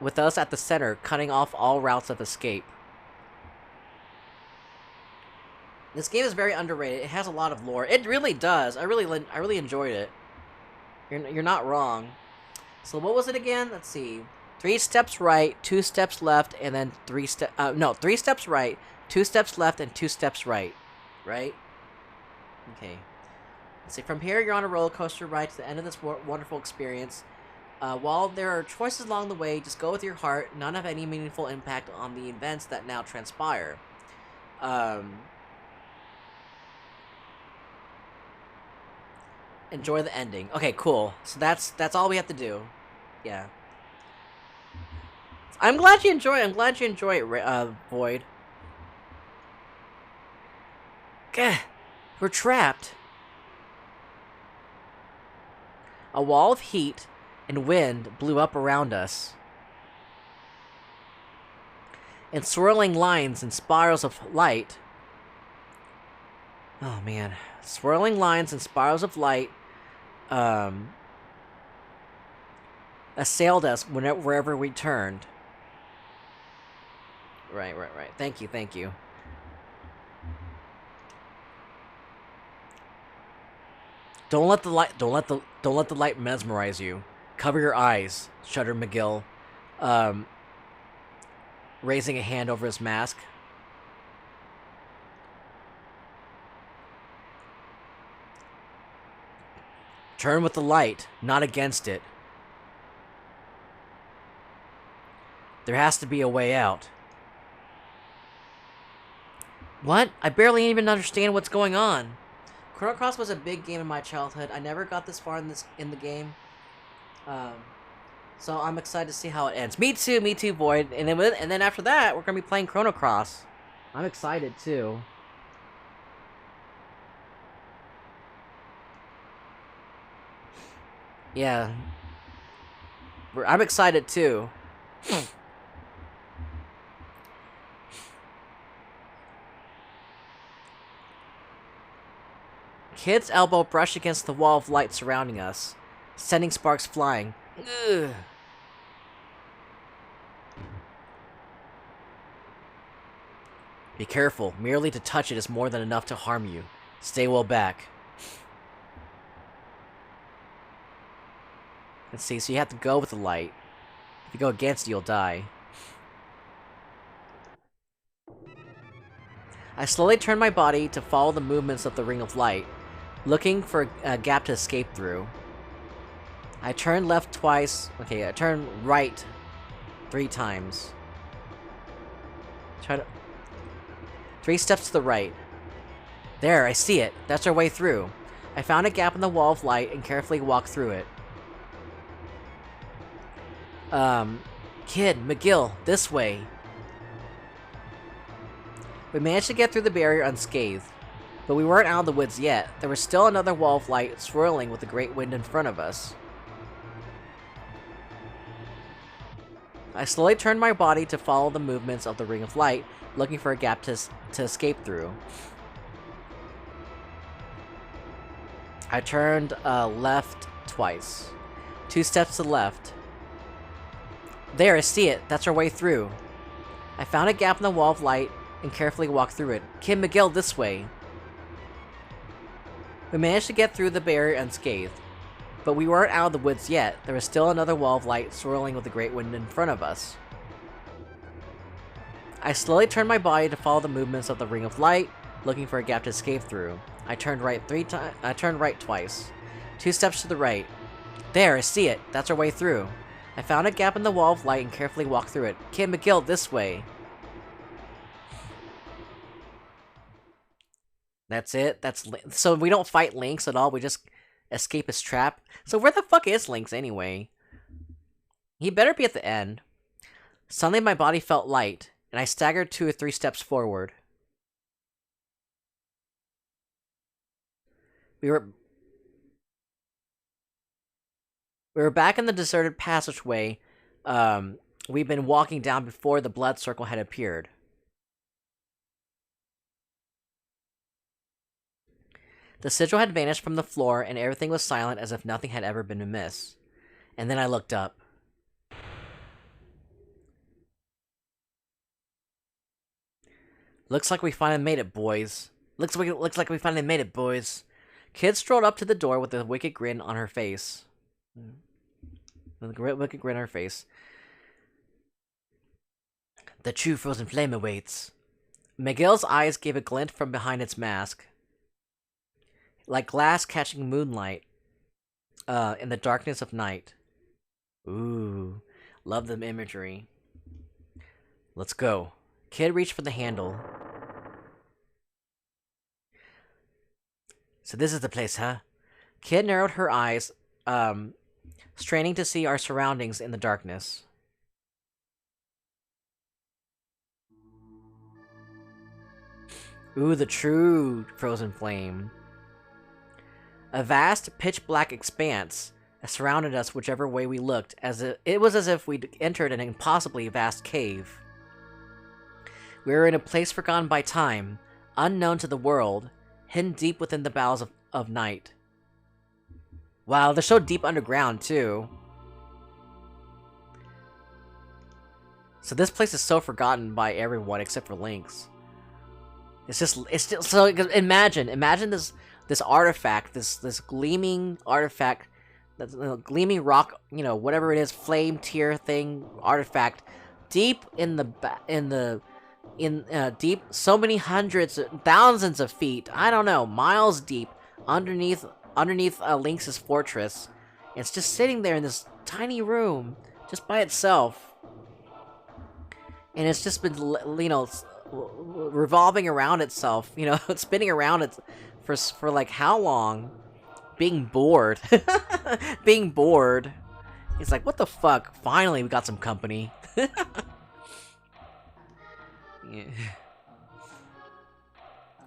with us at the center, cutting off all routes of escape. This game is very underrated. It has a lot of lore. It really does. I really enjoyed it. You're not wrong. So what was it again? Let's see. 3 steps right, 2 steps left, and then 3 steps right, 2 steps left, and 2 steps right. Right? Okay. Let's see. From here, you're on a roller coaster ride to the end of this wonderful experience. While there are choices along the way, just go with your heart. None have any meaningful impact on the events that now transpire. Enjoy the ending. Okay, cool. So that's all we have to do. Yeah. I'm glad you enjoy it, Void. Gah, we're trapped. A wall of heat and wind blew up around us. And swirling lines and spirals of light. Oh man. Swirling lines and spirals of light assailed us wherever we turned. Right. Thank you. Don't let the light mesmerize you. Cover your eyes, shuddered McGill, raising a hand over his mask. Turn with the light, not against it. There has to be a way out. What? I barely even understand what's going on. Chrono Cross was a big game in my childhood. I never got this far in the game. So I'm excited to see how it ends. Me too, Void. And then after that, we're gonna be playing Chrono Cross. I'm excited too. Yeah. I'm excited too. Kid's elbow brushed against the wall of light surrounding us, sending sparks flying. Ugh. Be careful. Merely to touch it is more than enough to harm you. Stay well back. Let's see, so you have to go with the light. If you go against it, you'll die. I slowly turned my body to follow the movements of the ring of light, looking for a gap to escape through. I turned left twice. Okay, I turned right 3 times. Try to... 3 steps to the right. There, I see it. That's our way through. I found a gap in the wall of light and carefully walked through it. Kid, McGill, this way. We managed to get through the barrier unscathed, but we weren't out of the woods yet. There was still another wall of light swirling with the great wind in front of us. I slowly turned my body to follow the movements of the ring of light, looking for a gap to escape through. I turned left twice. 2 steps to the left. There, I see it. That's our way through. I found a gap in the wall of light and carefully walked through it. Kid McGill, this way. We managed to get through the barrier unscathed, but we weren't out of the woods yet. There was still another wall of light swirling with the great wind in front of us. I slowly turned my body to follow the movements of the ring of light, looking for a gap to escape through. I turned right twice. 2 steps to the right. There, I see it. That's our way through. I found a gap in the wall of light and carefully walked through it. Kid McGill, this way. That's it. So we don't fight Lynx at all. We just escape his trap. So where the fuck is Lynx anyway? He better be at the end. Suddenly my body felt light, and I staggered 2 or 3 steps forward. We were back in the deserted passageway we'd been walking down before the blood circle had appeared. The sigil had vanished from the floor, and everything was silent as if nothing had ever been amiss. And then I looked up. Looks like we finally made it, boys. Looks like we finally made it, boys. Kid strolled up to the door with a wicked grin on her face. With a wicked grin on her face. The true frozen flame awaits. McGill's eyes gave a glint from behind its mask, like glass catching moonlight in the darkness of night. Ooh, love the imagery. Let's go. Kid reached for the handle. So this is the place, huh? Kid narrowed her eyes, straining to see our surroundings in the darkness. Ooh, the true frozen flame. A vast, pitch-black expanse surrounded us whichever way we looked, it was as if we'd entered an impossibly vast cave. We were in a place forgotten by time, unknown to the world, hidden deep within the bowels of night. Wow, they're so deep underground, too. So this place is so forgotten by everyone except for Lynx. It's just so imagine this artifact, this gleaming artifact, that gleaming rock, you know, whatever it is, flame tier thing, artifact, deep deep, so many hundreds, thousands of feet, I don't know, miles deep, underneath Lynx's fortress. It's just sitting there in this tiny room, just by itself. And it's just been, you know, revolving around itself, you know, spinning around it for like how long? Being bored. Being bored. He's like, what the fuck? Finally, we got some company. Yeah.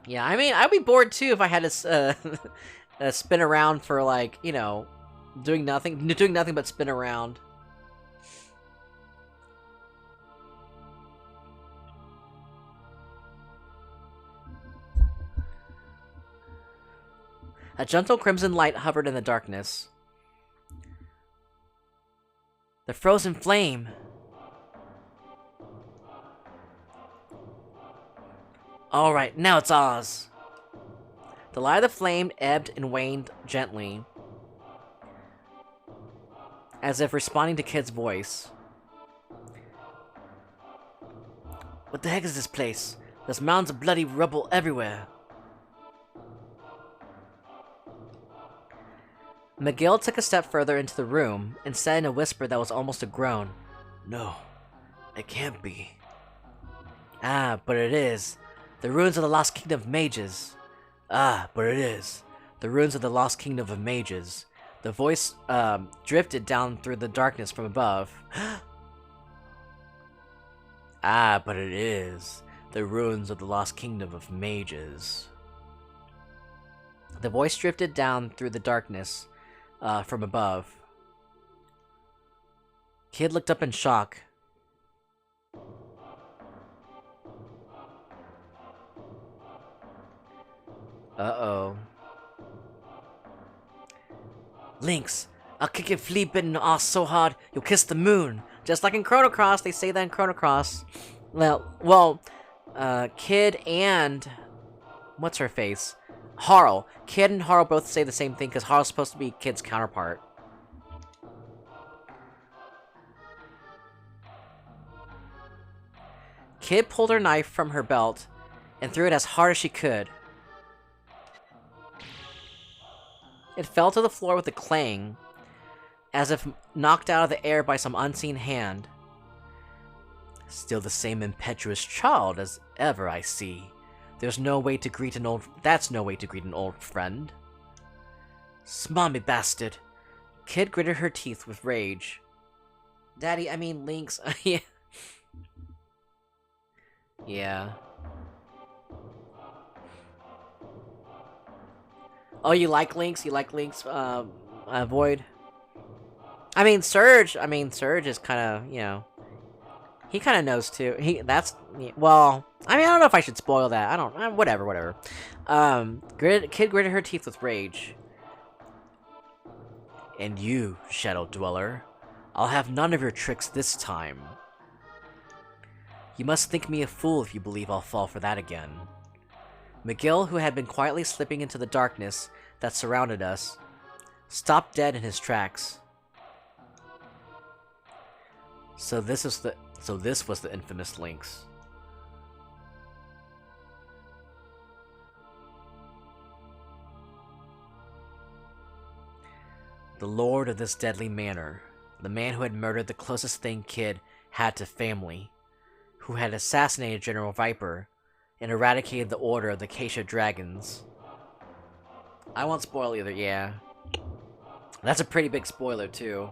Yeah, I mean, I'd be bored too if I had to spin around for like, you know, doing nothing but spin around. A gentle crimson light hovered in the darkness. The frozen flame! Alright, now it's Oz! The light of the flame ebbed and waned gently, as if responding to Kid's voice. What the heck is this place? There's mounds of bloody rubble everywhere. Miguel took a step further into the room and said in a whisper that was almost a groan, "No, it can't be." "Ah, but it is. The ruins of the Lost Kingdom of Mages." "Ah, but it is. The ruins of the Lost Kingdom of Mages." The voice drifted down through the darkness from above. "Ah, but it is. The ruins of the Lost Kingdom of Mages." The voice drifted down through the darkness from above. Kid looked up in shock. Uh-oh. "Lynx, I'll kick your flea-bitten ass so hard you'll kiss the moon." Just like in Chrono Cross, they say that in Chrono Cross. Well, Kid and... what's her face? Harl. Kid and Harl both say the same thing because Harl's supposed to be Kid's counterpart. Kid pulled her knife from her belt and threw it as hard as she could. It fell to the floor with a clang, as if knocked out of the air by some unseen hand. "Still the same impetuous child as ever, I see. That's no way to greet an old friend. Smarmy bastard." Kid gritted her teeth with rage. Daddy, I mean Lynx. Yeah. Yeah. Oh, you like Lynx? You like Lynx, Void? I mean, Serge is kind of, you know, he kind of knows too. Well, I mean, I don't know if I should spoil that. Whatever. Kid gritted her teeth with rage. "And you, Shadow Dweller, I'll have none of your tricks this time. You must think me a fool if you believe I'll fall for that again." Miguel, who had been quietly slipping into the darkness that surrounded us, stopped dead in his tracks. So this was the infamous Lynx. The lord of this deadly manor, the man who had murdered the closest thing Kid had to family, who had assassinated General Viper and eradicated the Order of the Acacia Dragons. I won't spoil either, yeah. That's a pretty big spoiler, too.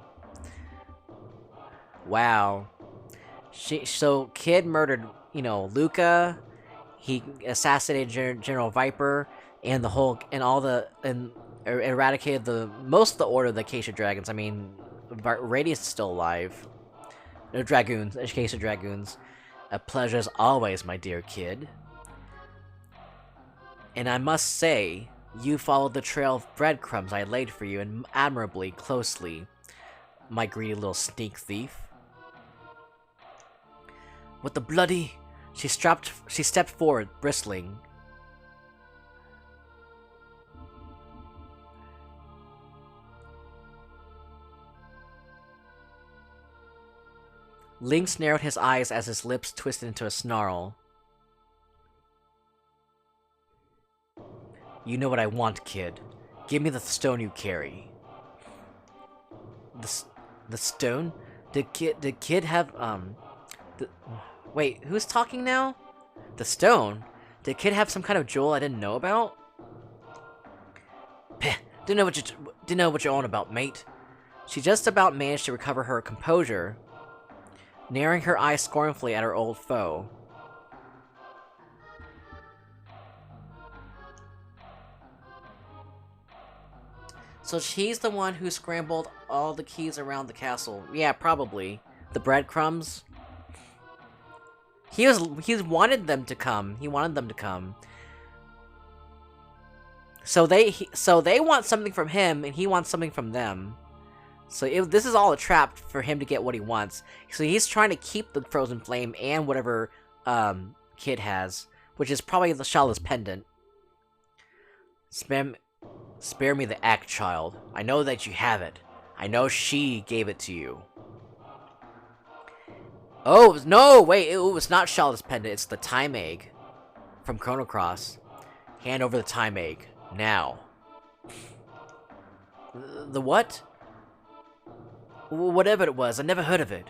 Wow. So Kid murdered, you know, Luca. He assassinated General Viper and eradicated most of the Order of the Acacia Dragons. I mean, Radius is still alive. No, Dragoons. Acacia Dragoons. A pleasure as always, my dear Kid. And I must say, you followed the trail of breadcrumbs I laid for you and admirably closely, my greedy little sneak thief. With the bloody... She stepped forward, bristling. Lynx narrowed his eyes as his lips twisted into a snarl. "You know what I want, Kid. Give me the stone you carry." The stone? Did Kid have, wait, who's talking now? The stone? Did Kid have some kind of jewel I didn't know about? Peh, didn't know what you're on about, mate. She just about managed to recover her composure, narrowing her eyes scornfully at her old foe. So she's the one who scrambled all the keys around the castle. Yeah, probably. The breadcrumbs. He wanted them to come. He wanted them to come. So they want something from him, and he wants something from them. So this is all a trap for him to get what he wants. So he's trying to keep the frozen flame and whatever Kid has, which is probably the Shala's pendant. Spare me the act, child. I know that you have it. I know she gave it to you. Oh, no, wait, it was not Shala's pendant, it's the time egg from Chrono Cross. Hand over the time egg, now. The what? Whatever it was, I never heard of it.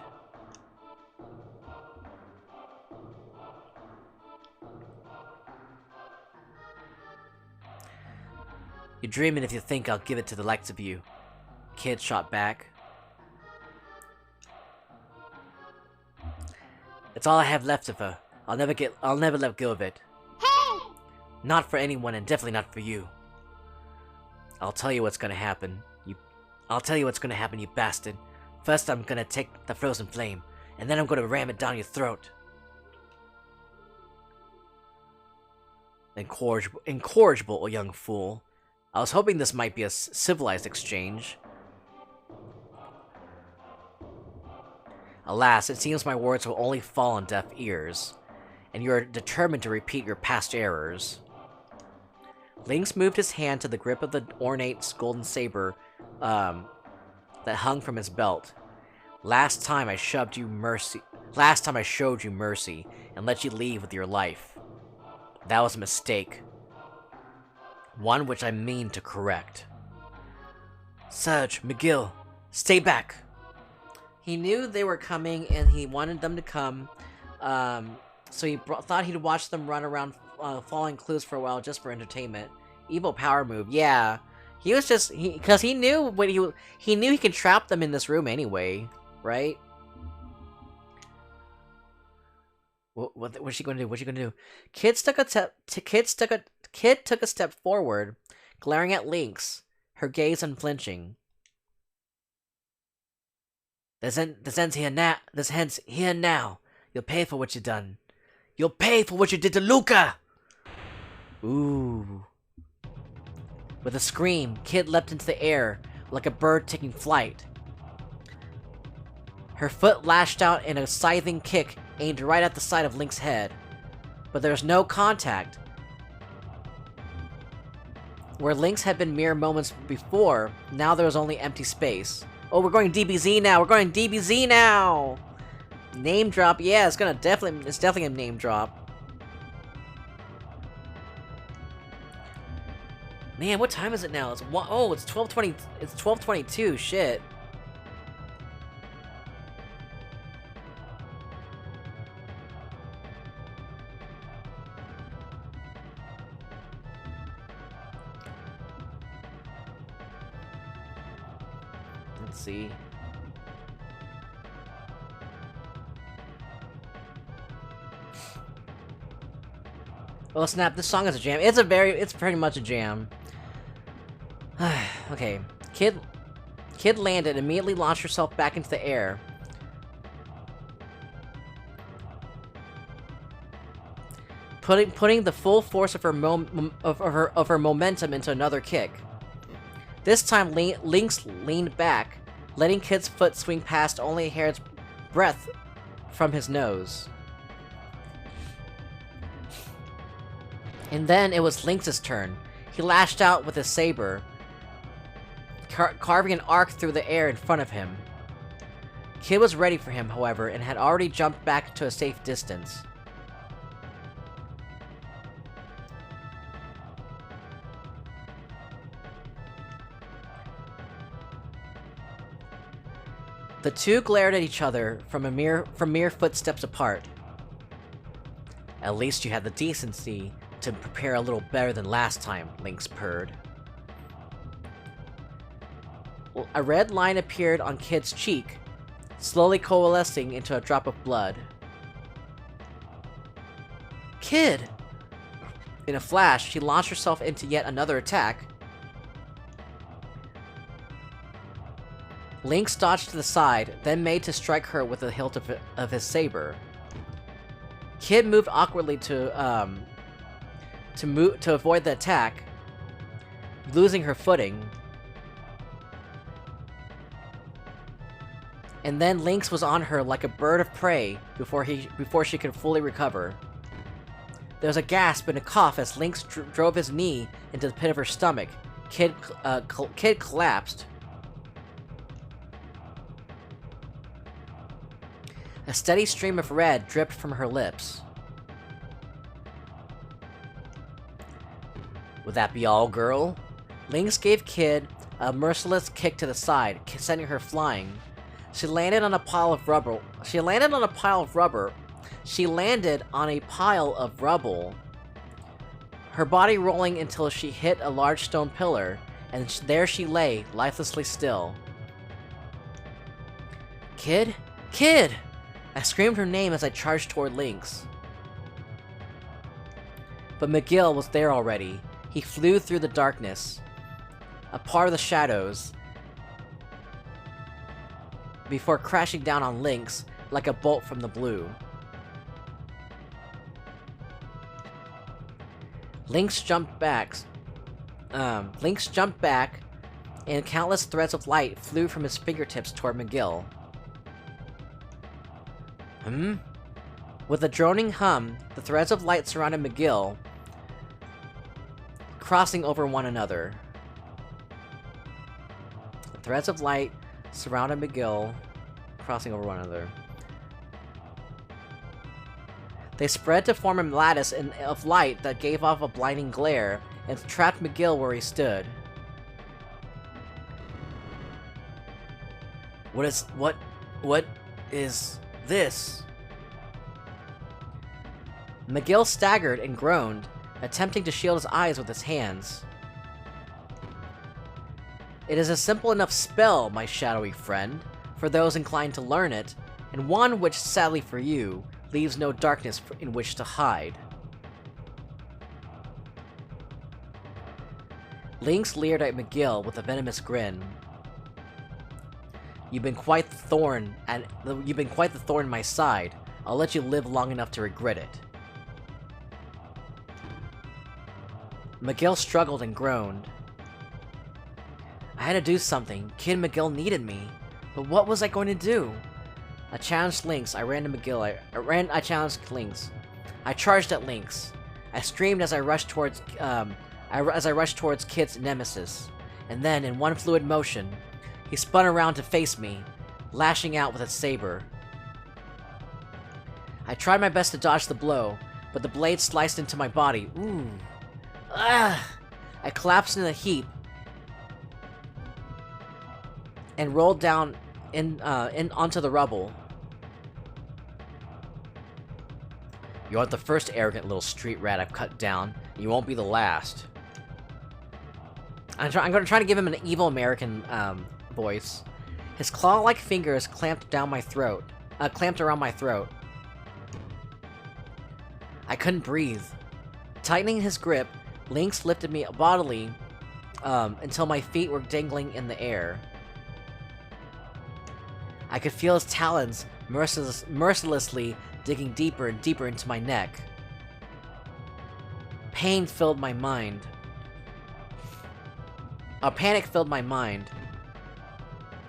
You're dreaming if you think I'll give it to the likes of you. Kid shot back. It's all I have left of her. I'll never let go of it. Hey! Not for anyone, and definitely not for you. I'll tell you what's gonna happen. You bastard. First I'm gonna take the frozen flame, and then I'm gonna ram it down your throat. Incorrigible, young fool. I was hoping this might be a civilized exchange. Alas, it seems my words will only fall on deaf ears, and you are determined to repeat your past errors. Lynx moved his hand to the grip of the ornate golden saber that hung from his belt. Last time I showed you mercy and let you leave with your life. That was a mistake. One which I mean to correct. Serge, McGill, stay back! He knew they were coming and he wanted them to come, so he thought he'd watch them run around following clues for a while just for entertainment. Evil power move, yeah. He was just, because he knew he knew he could trap them in this room anyway, right? What's she gonna do? What's she gonna do? Kid took a step forward, glaring at Lynx, her gaze unflinching. This ends here now. You'll pay for what you done. You'll pay for what you did to Luca! Ooh. With a scream, Kid leapt into the air, like a bird taking flight. Her foot lashed out in a scything kick aimed right at the side of Lynx's head. But there was no contact. Where Lynx had been mere moments before, now there was only empty space. Oh, we're going DBZ now! Name drop, yeah, it's definitely a name drop. Man, what time is it now? It's 12:20. It's 12:22. Shit. Let's see. Oh snap, this song is a jam. It's pretty much a jam. Okay. Kid landed and immediately launched herself back into the air. Putting the full force of her momentum into another kick. This time, Lynx leaned back, letting Kid's foot swing past only a hair's breadth from his nose. And then it was Lynx's turn. He lashed out with his saber, carving an arc through the air in front of him. Kid was ready for him, however, and had already jumped back to a safe distance. The two glared at each other from mere footsteps apart. At least you had the decency to prepare a little better than last time, Lynx purred. A red line appeared on Kid's cheek, slowly coalescing into a drop of blood. Kid! In a flash, she launched herself into yet another attack. Lynx dodged to the side, then made to strike her with the hilt of his saber. Kid moved awkwardly to avoid the attack, losing her footing. And then Lynx was on her like a bird of prey before she could fully recover. There was a gasp and a cough as Lynx drove his knee into the pit of her stomach. Kid collapsed. A steady stream of red dripped from her lips. Would that be all, girl? Lynx gave Kid a merciless kick to the side, sending her flying. She landed on a pile of rubble. She landed on a pile of rubble. Her body rolling until she hit a large stone pillar, and there she lay, lifelessly still. Kid? Kid! I screamed her name as I charged toward Lynx. But McGill was there already. He flew through the darkness, a part of the shadows, before crashing down on Lynx like a bolt from the blue. Lynx jumped back, and countless threads of light flew from his fingertips toward McGill. With a droning hum, the threads of light surrounded McGill, crossing over one another. The threads of light surrounded McGill, crossing over one another. They spread to form a lattice of light that gave off a blinding glare and trapped McGill where he stood. What is this? McGill staggered and groaned, attempting to shield his eyes with his hands. It is a simple enough spell, my shadowy friend, for those inclined to learn it, and one which, sadly for you, leaves no darkness in which to hide. Lynx leered at McGill with a venomous grin. You've been quite the thorn in my side. I'll let you live long enough to regret it. McGill struggled and groaned. I had to do something. Kid McGill needed me. But what was I going to do? I challenged Lynx. I ran to McGill. I challenged Lynx. I charged at Lynx. I screamed as I rushed towards Kid's nemesis. And then, in one fluid motion, he spun around to face me, lashing out with his saber. I tried my best to dodge the blow, but the blade sliced into my body. Ooh. Ah! I collapsed in a heap and rolled down onto the rubble. You aren't the first arrogant little street rat I've cut down, and you won't be the last. I'm gonna try to give him an evil American voice. His claw-like fingers clamped around my throat. I couldn't breathe. Tightening his grip, Lynx lifted me bodily until my feet were dangling in the air. I could feel his talons mercilessly digging deeper and deeper into my neck. Panic filled my mind.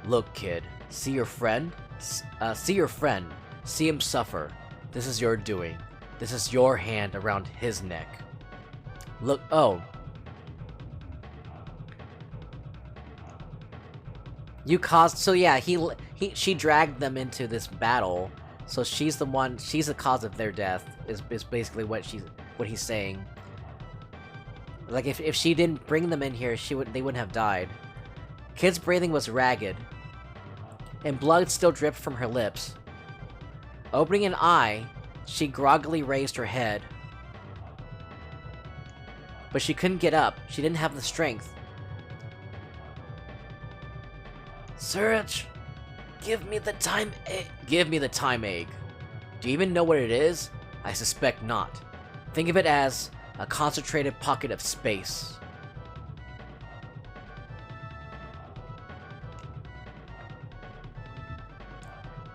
Look, kid. See your friend? See him suffer. This is your doing. This is your hand around his neck. Look, oh. You caused, so yeah, she dragged them into this battle, so she's the cause of their death, is basically what he's saying. Like, if she didn't bring them in here, they wouldn't have died. Kid's breathing was ragged, and blood still dripped from her lips. Opening an eye, She groggily raised her head. But she couldn't get up. She didn't have the strength. Serge, give me the time egg. Give me the time egg. Do you even know what it is? I suspect not. Think of it as a concentrated pocket of space.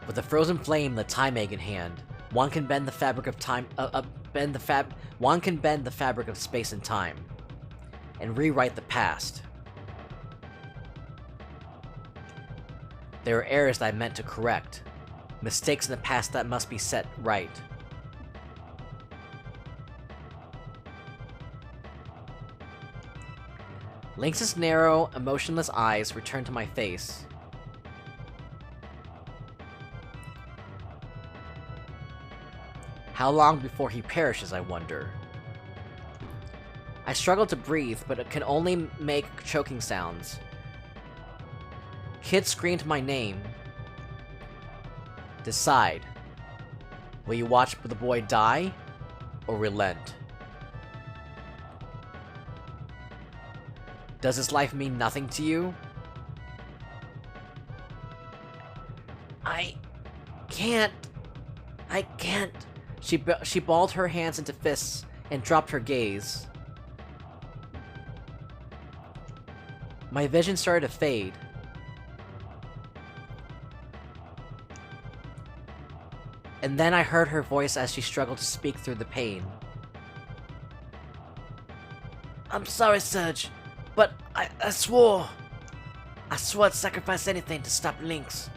With a frozen flame, the time egg in hand, one can bend the fabric of time. One can bend the fabric of space and time, and rewrite the past. There are errors that I meant to correct, mistakes in the past that must be set right. Lynx's narrow, emotionless eyes return to my face. How long before he perishes, I wonder? I struggle to breathe, but it can only make choking sounds. Kid screamed my name. Decide. Will you watch the boy die, or relent? Does his life mean nothing to you? I can't. She balled her hands into fists and dropped her gaze. My vision started to fade. And then I heard her voice as she struggled to speak through the pain. I'm sorry, Serge, but I swore I'd sacrifice anything to stop Lynx.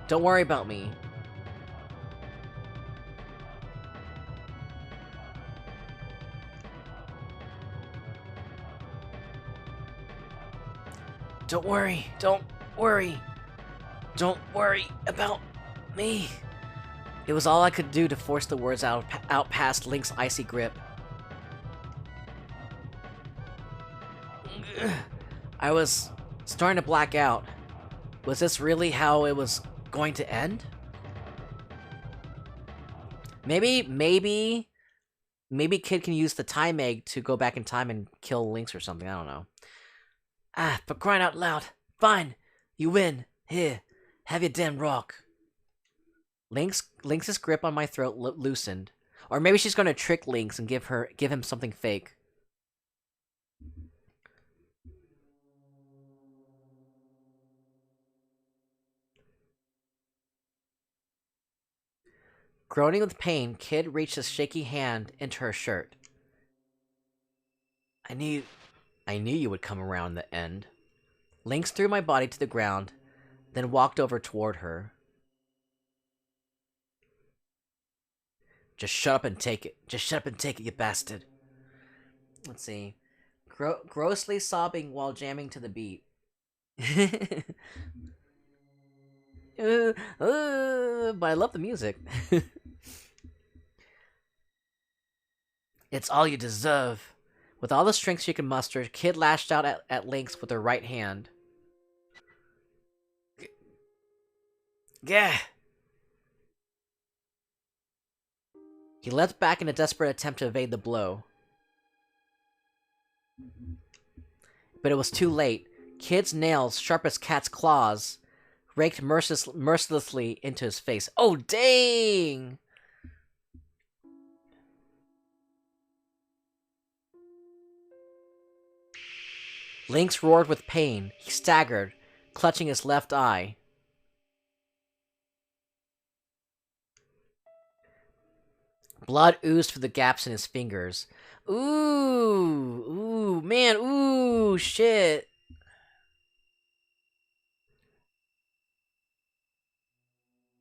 Don't worry about me. Don't worry about me. It was all I could do to force the words out past Lynx's icy grip. I was starting to black out. Was this really how it was going to end? Maybe Kid can use the time egg to go back in time and kill Lynx or something, I don't know. Ah, for crying out loud. Fine, you win. Here, have your damn rock. Lynx's grip on my throat loosened. Or maybe she's gonna trick Lynx and give him something fake. Groaning with pain, Kid reached his shaky hand into her shirt. I knew you would come around the end. Lynx threw my body to the ground, then walked over toward her. Just shut up and take it. Just shut up and take it, you bastard. Let's see. Grossly sobbing while jamming to the beat. But I love the music. It's all you deserve. With all the strength she could muster, Kid lashed out at Lynx with her right hand. Gah! He leapt back in a desperate attempt to evade the blow. But it was too late. Kid's nails, sharp as cat's claws, raked mercilessly into his face. Oh, dang! Lynx roared with pain. He staggered, clutching his left eye. Blood oozed through the gaps in his fingers. Ooh, man, ooh, shit.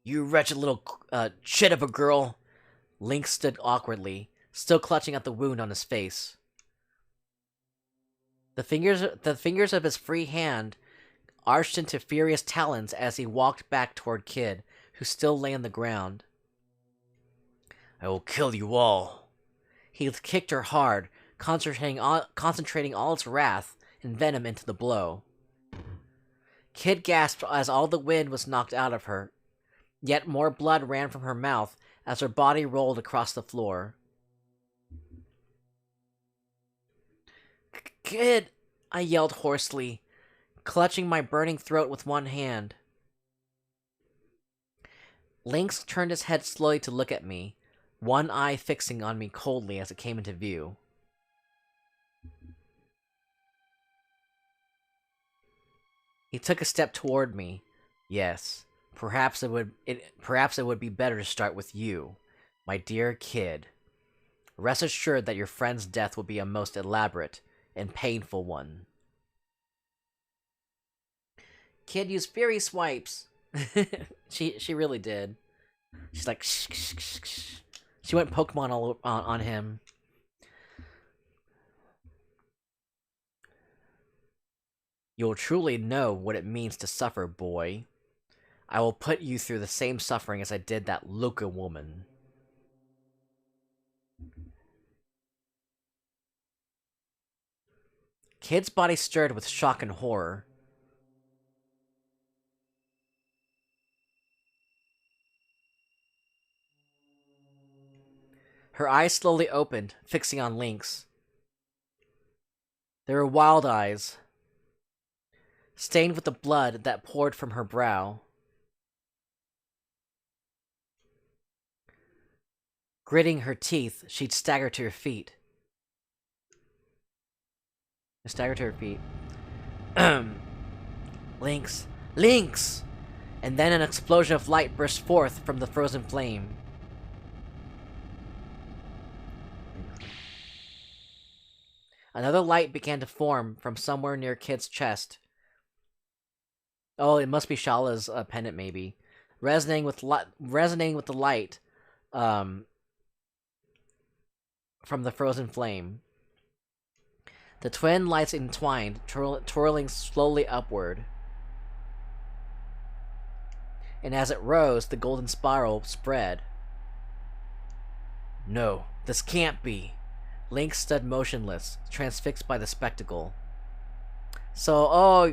You wretched little shit of a girl. Lynx stood awkwardly, still clutching at the wound on his face. The fingers of his free hand arched into furious talons as he walked back toward Kid, who still lay on the ground. I will kill you all. He kicked her hard, concentrating all its wrath and venom into the blow. Kid gasped as all the wind was knocked out of her, yet more blood ran from her mouth as her body rolled across the floor. "Kid!" I yelled hoarsely, clutching my burning throat with one hand. Lynx turned his head slowly to look at me, one eye fixing on me coldly as it came into view. He took a step toward me. "Yes, perhaps it would be better to start with you, my dear kid. Rest assured that your friend's death will be a most elaborate and painful one." Kid used fury swipes. She really did. She's like, shh, shh, shh, shh. She went Pokemon all on him. "You'll truly know what it means to suffer, boy. I will put you through the same suffering as I did that Luca woman." Kid's body stirred with shock and horror. Her eyes slowly opened, fixing on Lynx. They were wild eyes, stained with the blood that poured from her brow. Gritting her teeth, she'd stagger to her feet. "Lynx! Lynx!" And then an explosion of light burst forth from the frozen flame. Another light began to form from somewhere near Kid's chest. Oh, it must be Shala's pendant, maybe. Resonating with the light from the frozen flame. The twin lights entwined, twirling slowly upward. And as it rose, the golden spiral spread. "No, this can't be." Lynx stood motionless, transfixed by the spectacle. "So,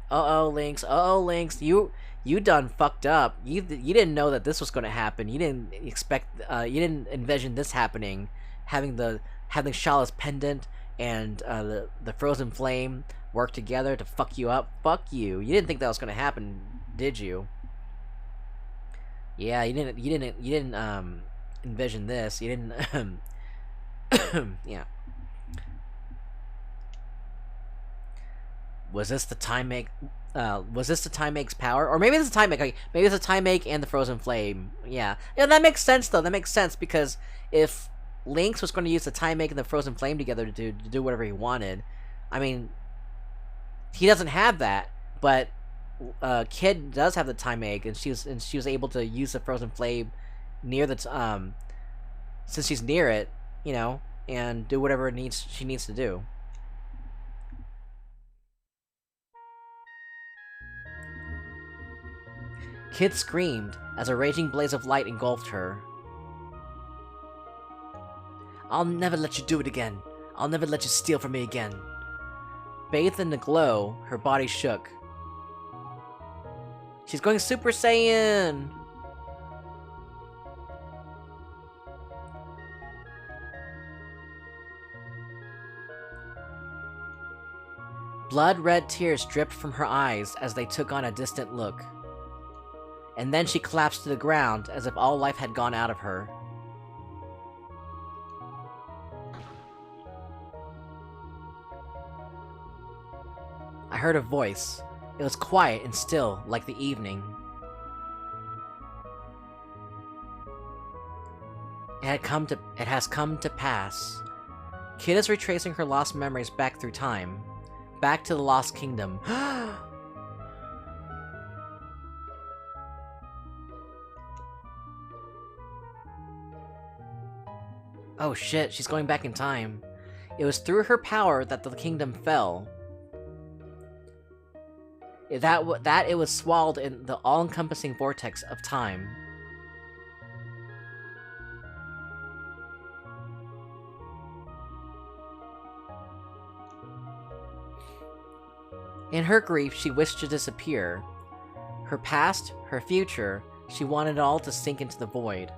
Lynx, you done fucked up. You didn't know that this was going to happen. You didn't you didn't envision this happening, having Shala's pendant and the frozen flame work together to fuck you up. Fuck you. You didn't think that was going to happen, did you? Yeah, you didn't envision this. You didn't yeah. Was this the time make's power? Or maybe this is time make. Okay, maybe it's a time make and the frozen flame. Yeah, that makes sense though. That makes sense because if Lynx was going to use the time make and the frozen flame together to do whatever he wanted, I mean, he doesn't have that, but Kid does have the time make, and she was able to use the frozen flame near the since she's near it, you know, and do whatever she needs to do. Kid screamed as a raging blaze of light engulfed her. "I'll never let you do it again. I'll never let you steal from me again." Bathed in the glow, her body shook. She's going Super Saiyan! Blood-red tears dripped from her eyes as they took on a distant look. And then she collapsed to the ground as if all life had gone out of her. I heard a voice. It was quiet and still, like the evening. It has come to pass. Kid is retracing her lost memories back through time. Back to the Lost Kingdom. Oh shit, she's going back in time. It was through her power that the kingdom fell. That it was swallowed in the all-encompassing vortex of time. In her grief, she wished to disappear. Her past, her future, she wanted it all to sink into the void.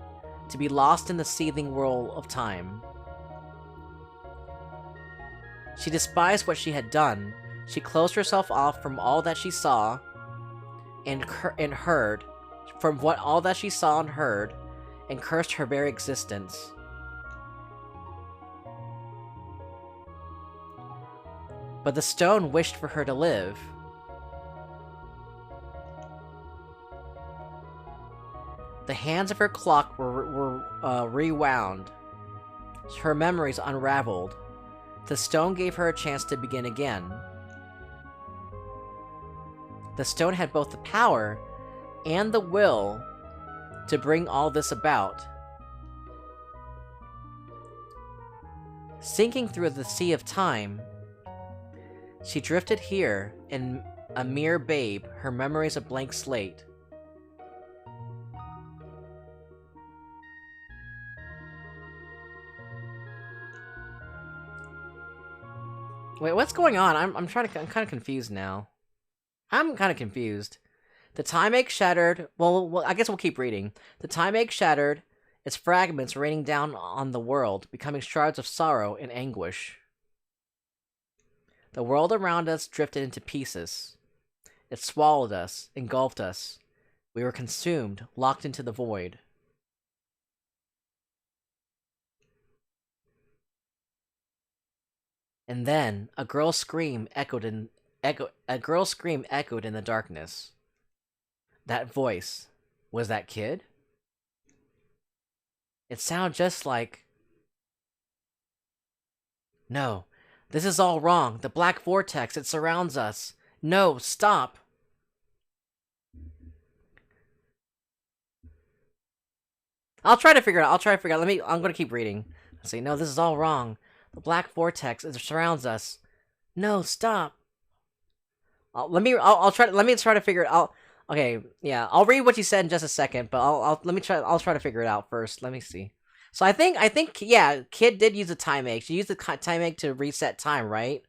to be lost in the seething whirl of time. She despised what she had done. She closed herself off from all that she saw and heard, from what all that she saw and heard, and cursed her very existence. But the stone wished for her to live. The hands of her clock were rewound. Her memories unraveled. The stone gave her a chance to begin again. The stone had both the power and the will to bring all this about. Sinking through the sea of time, she drifted here in a mere babe, her memories a blank slate. Wait, what's going on? I'm kind of confused now. I'm kind of confused. The time egg shattered. Well, I guess we'll keep reading. The time egg shattered, its fragments raining down on the world, becoming shards of sorrow and anguish. The world around us drifted into pieces. It swallowed us, engulfed us. We were consumed, locked into the void. And then a girl's scream echoed in the darkness. That voice, was that Kid? It sounded just like... No, this is all wrong. The black vortex, it surrounds us. No, stop! I'll try to figure it out. I'm gonna keep reading. Let's see. No, this is all wrong. The black vortex, it surrounds us. No, stop. Let me try to figure it out. Okay, yeah, I'll read what you said in just a second, but I'll try to figure it out first. Let me see. So I think, yeah, Kid did use a time egg. She used the time egg to reset time, right?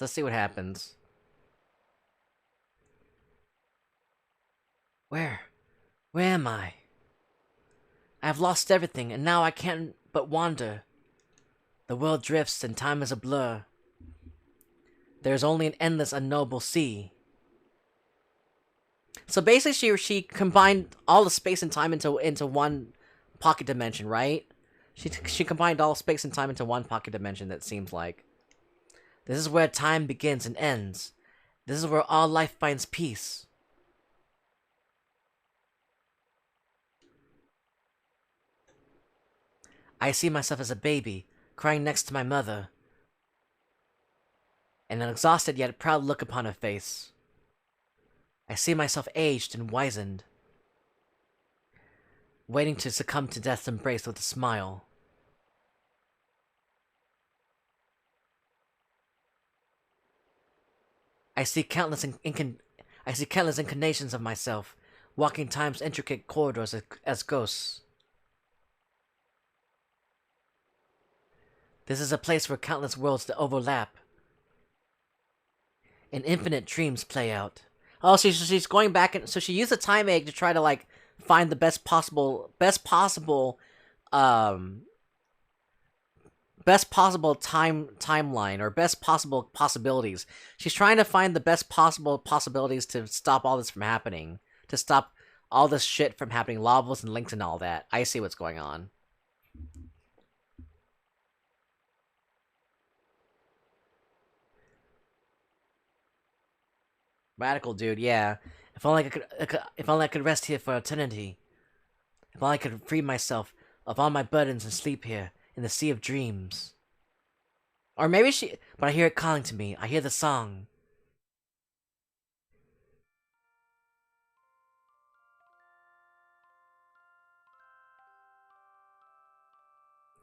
Let's see what happens. Where am I? I have lost everything, and now I can't but wander. The world drifts, and time is a blur. There is only an endless, unknowable sea. So basically, she combined all the space and time into one pocket dimension, right? She combined all space and time into one pocket dimension. That seems like. This is where time begins and ends. This is where all life finds peace. I see myself as a baby, crying next to my mother, and an exhausted yet proud look upon her face. I see myself aged and wizened, waiting to succumb to death's embrace with a smile. I see countless incarnations of myself, walking time's intricate corridors as ghosts. This is a place where countless worlds that overlap, and infinite dreams play out. Oh, she's going back, and so she used the time egg to try to like find the best possible timeline or best possible possibilities. She's trying to find the best possible possibilities to stop all this from happening, to stop all this shit from happening, levels and links and all that. I see what's going on. Radical, dude, yeah. If only I could rest here for eternity. If only I could free myself of all my burdens and sleep here in the sea of dreams. Or maybe but I hear it calling to me. I hear the song.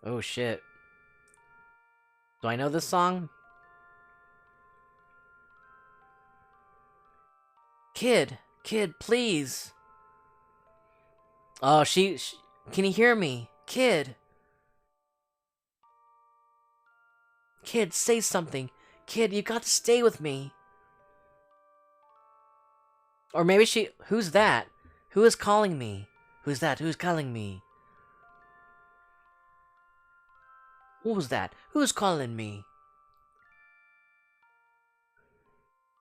Oh shit. Do I know this song? Kid, please. Oh, she can you hear me? Kid. Kid, say something. Kid, you got to stay with me. Or maybe she... Who's that? Who is calling me? Who's that? Who's calling me? What was that? Who's calling me?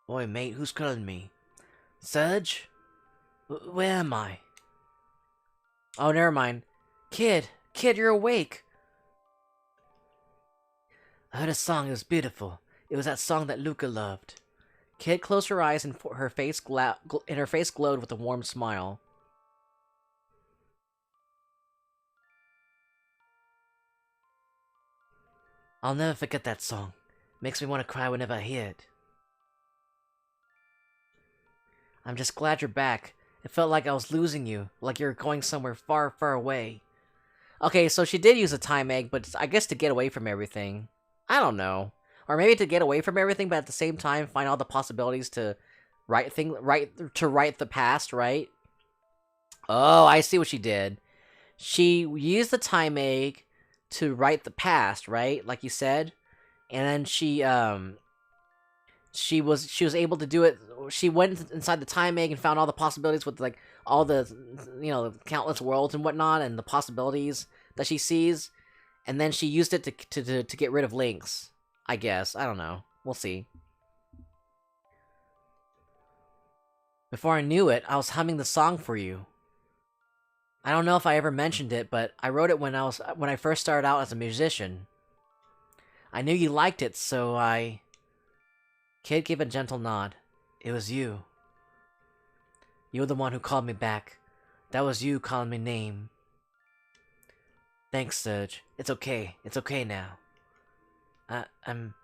Oi, mate, who's calling me? Serge? Where am I? Oh, never mind. Kid, you're awake. I heard a song, it was beautiful. It was that song that Luca loved. Kid closed her eyes and her face glowed with a warm smile. I'll never forget that song. Makes me want to cry whenever I hear it. I'm just glad you're back. It felt like I was losing you, like you were going somewhere far, far away. Okay, so she did use a time egg, but I guess to get away from everything. I don't know. Or maybe to get away from everything, but at the same time find all the possibilities to write the past, right? Oh, I see what she did. She used the time egg to write the past, right? Like you said. And then she was able to do it. She went inside the time egg and found all the possibilities with like all the, you know, countless worlds and whatnot and the possibilities that she sees, and then she used it to get rid of Lynx. I guess. I don't know. We'll see. Before I knew it, I was humming the song for you. I don't know if I ever mentioned it, but I wrote it when I first started out as a musician. I knew you liked it, so I... Kid gave a gentle nod. It was you. You were the one who called me back. That was you calling me name. Thanks, Serge. It's okay. It's okay now. I'm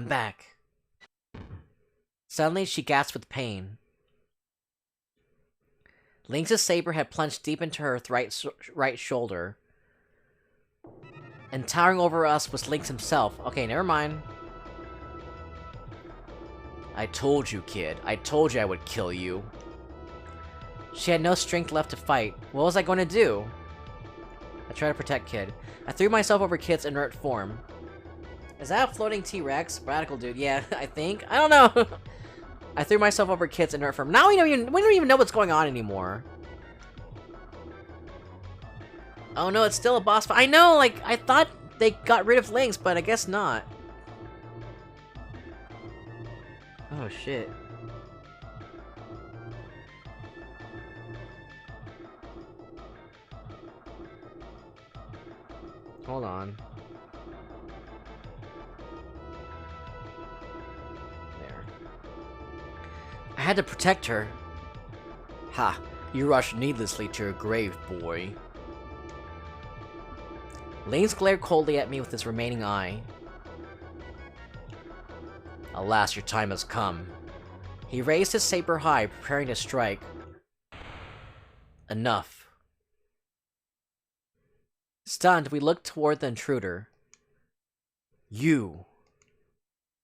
back. Suddenly, she gasped with pain. Lynx's saber had plunged deep into her right shoulder. And towering over us was Lynx himself. Okay, never mind. I told you, kid. I told you I would kill you. She had no strength left to fight. What was I going to do? I tried to protect Kid. I threw myself over Kid's inert form. Is that a floating T-Rex? Radical dude. Yeah, I think. I don't know. I threw myself over Kid's inert form. Now we don't even know what's going on anymore. Oh no, it's still a boss fight. I know, like, I thought they got rid of Lynx, but I guess not. Oh shit. Hold on. There. I had to protect her. Ha! You rushed needlessly to your grave, boy. Lynx glared coldly at me with his remaining eye. Alas, your time has come. He raised his saber high, preparing to strike. Enough. Stunned, we looked toward the intruder. You.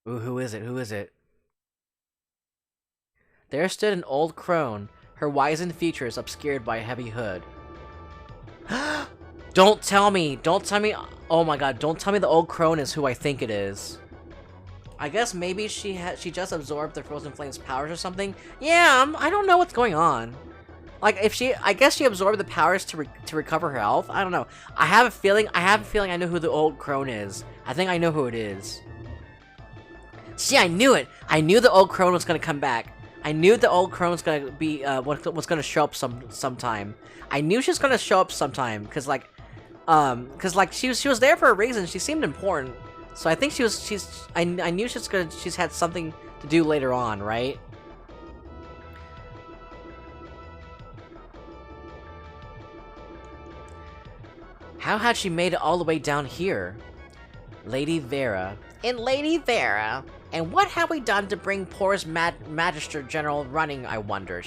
Ooh, who is it? Who is it? There stood an old crone, her wizened features obscured by a heavy hood. Don't tell me! Don't tell me! Oh my god, don't tell me the old crone is who I think it is. I guess maybe she just absorbed the Frozen Flame's powers or something? Yeah, I don't know what's going on. Like, I guess she absorbed the powers to recover her health? I don't know. I have a feeling I know who the old crone is. I think I know who it is. See, I knew it! I knew the old crone was gonna come back. I knew the old crone was gonna be, was gonna show up sometime. I knew she was gonna show up sometime, cause like she was there for a reason. She seemed important. So I think I knew she's had something to do later on, right? How had she made it all the way down here? Lady Vera. And Lady Vera. And what have we done to bring Poor's Magister General running, I wonder?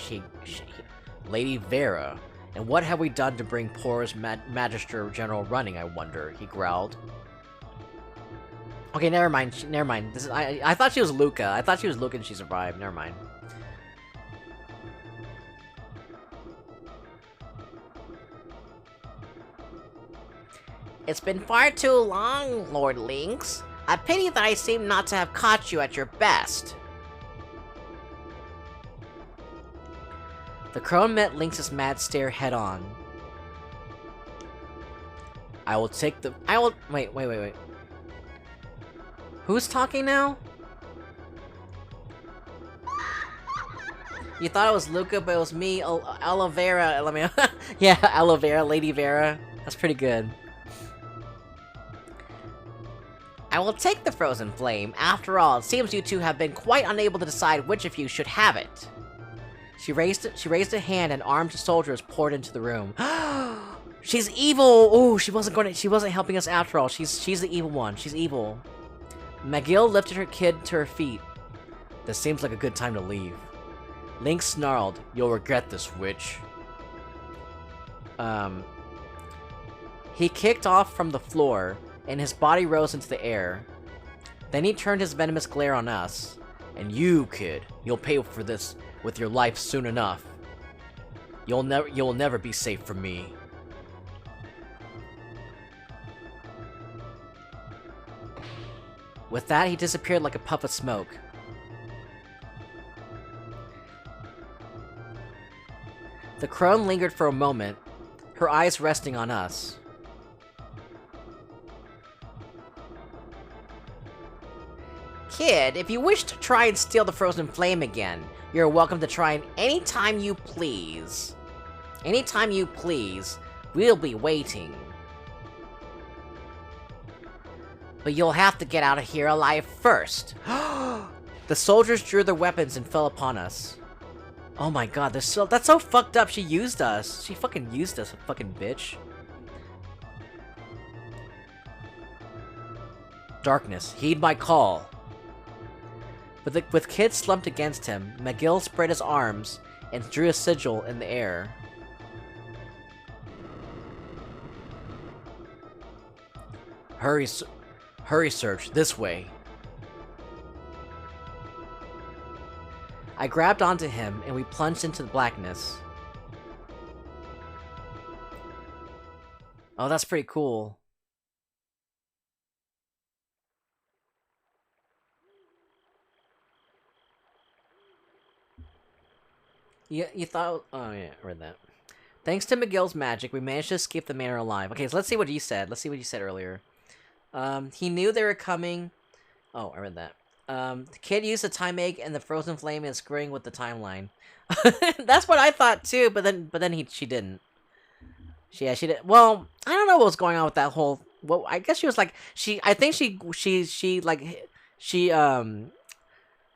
Lady Vera. And what have we done to bring Poor's Magister General running, I wonder? He growled. Okay, never mind. This is, I thought she was Luca. I thought she was Luca and she survived. Never mind. It's been far too long, Lord Lynx. A pity that I seem not to have caught you at your best. The crone met Lynx's mad stare head on. I will take the- I will- wait. Who's talking now? You thought it was Luca, but it was me, Aloe Vera. Let me- yeah, Aloe Vera, Lady Vera. That's pretty good. I will take the frozen flame. After all, it seems you two have been quite unable to decide which of you should have it. She raised a hand and armed soldiers poured into the room. She's evil! Oh, she wasn't helping us after all. She's the evil one. She's evil. McGill lifted her kid to her feet. This seems like a good time to leave. Lynx snarled, "You'll regret this, witch." He kicked off from the floor, and his body rose into the air. Then he turned his venomous glare on us. "And you, kid, you'll pay for this with your life soon enough. You'll never be safe from me." With that, he disappeared like a puff of smoke. The crone lingered for a moment, her eyes resting on us. Kid, if you wish to try and steal the frozen flame again, you're welcome to try it anytime you please. Anytime you please, we'll be waiting. But you'll have to get out of here alive first. The soldiers drew their weapons and fell upon us. Oh my god, that's so fucked up. She used us. She fucking used us, a fucking bitch. Darkness, heed my call. With Kid slumped against him, McGill spread his arms and drew a sigil in the air. Hurry, Serge, this way. I grabbed onto him, and we plunged into the blackness. Oh, that's pretty cool. You thought... Oh, yeah, I read that. Thanks to McGill's magic, we managed to escape the manor alive. Okay, so let's see what you said. Let's see what you said earlier. He knew they were coming... Oh, I read that. The kid used the time egg and the frozen flame and screwing with the timeline. That's what I thought too, but then she didn't. She did. Well, I don't know what was going on with that whole. Well, I guess she was like I think she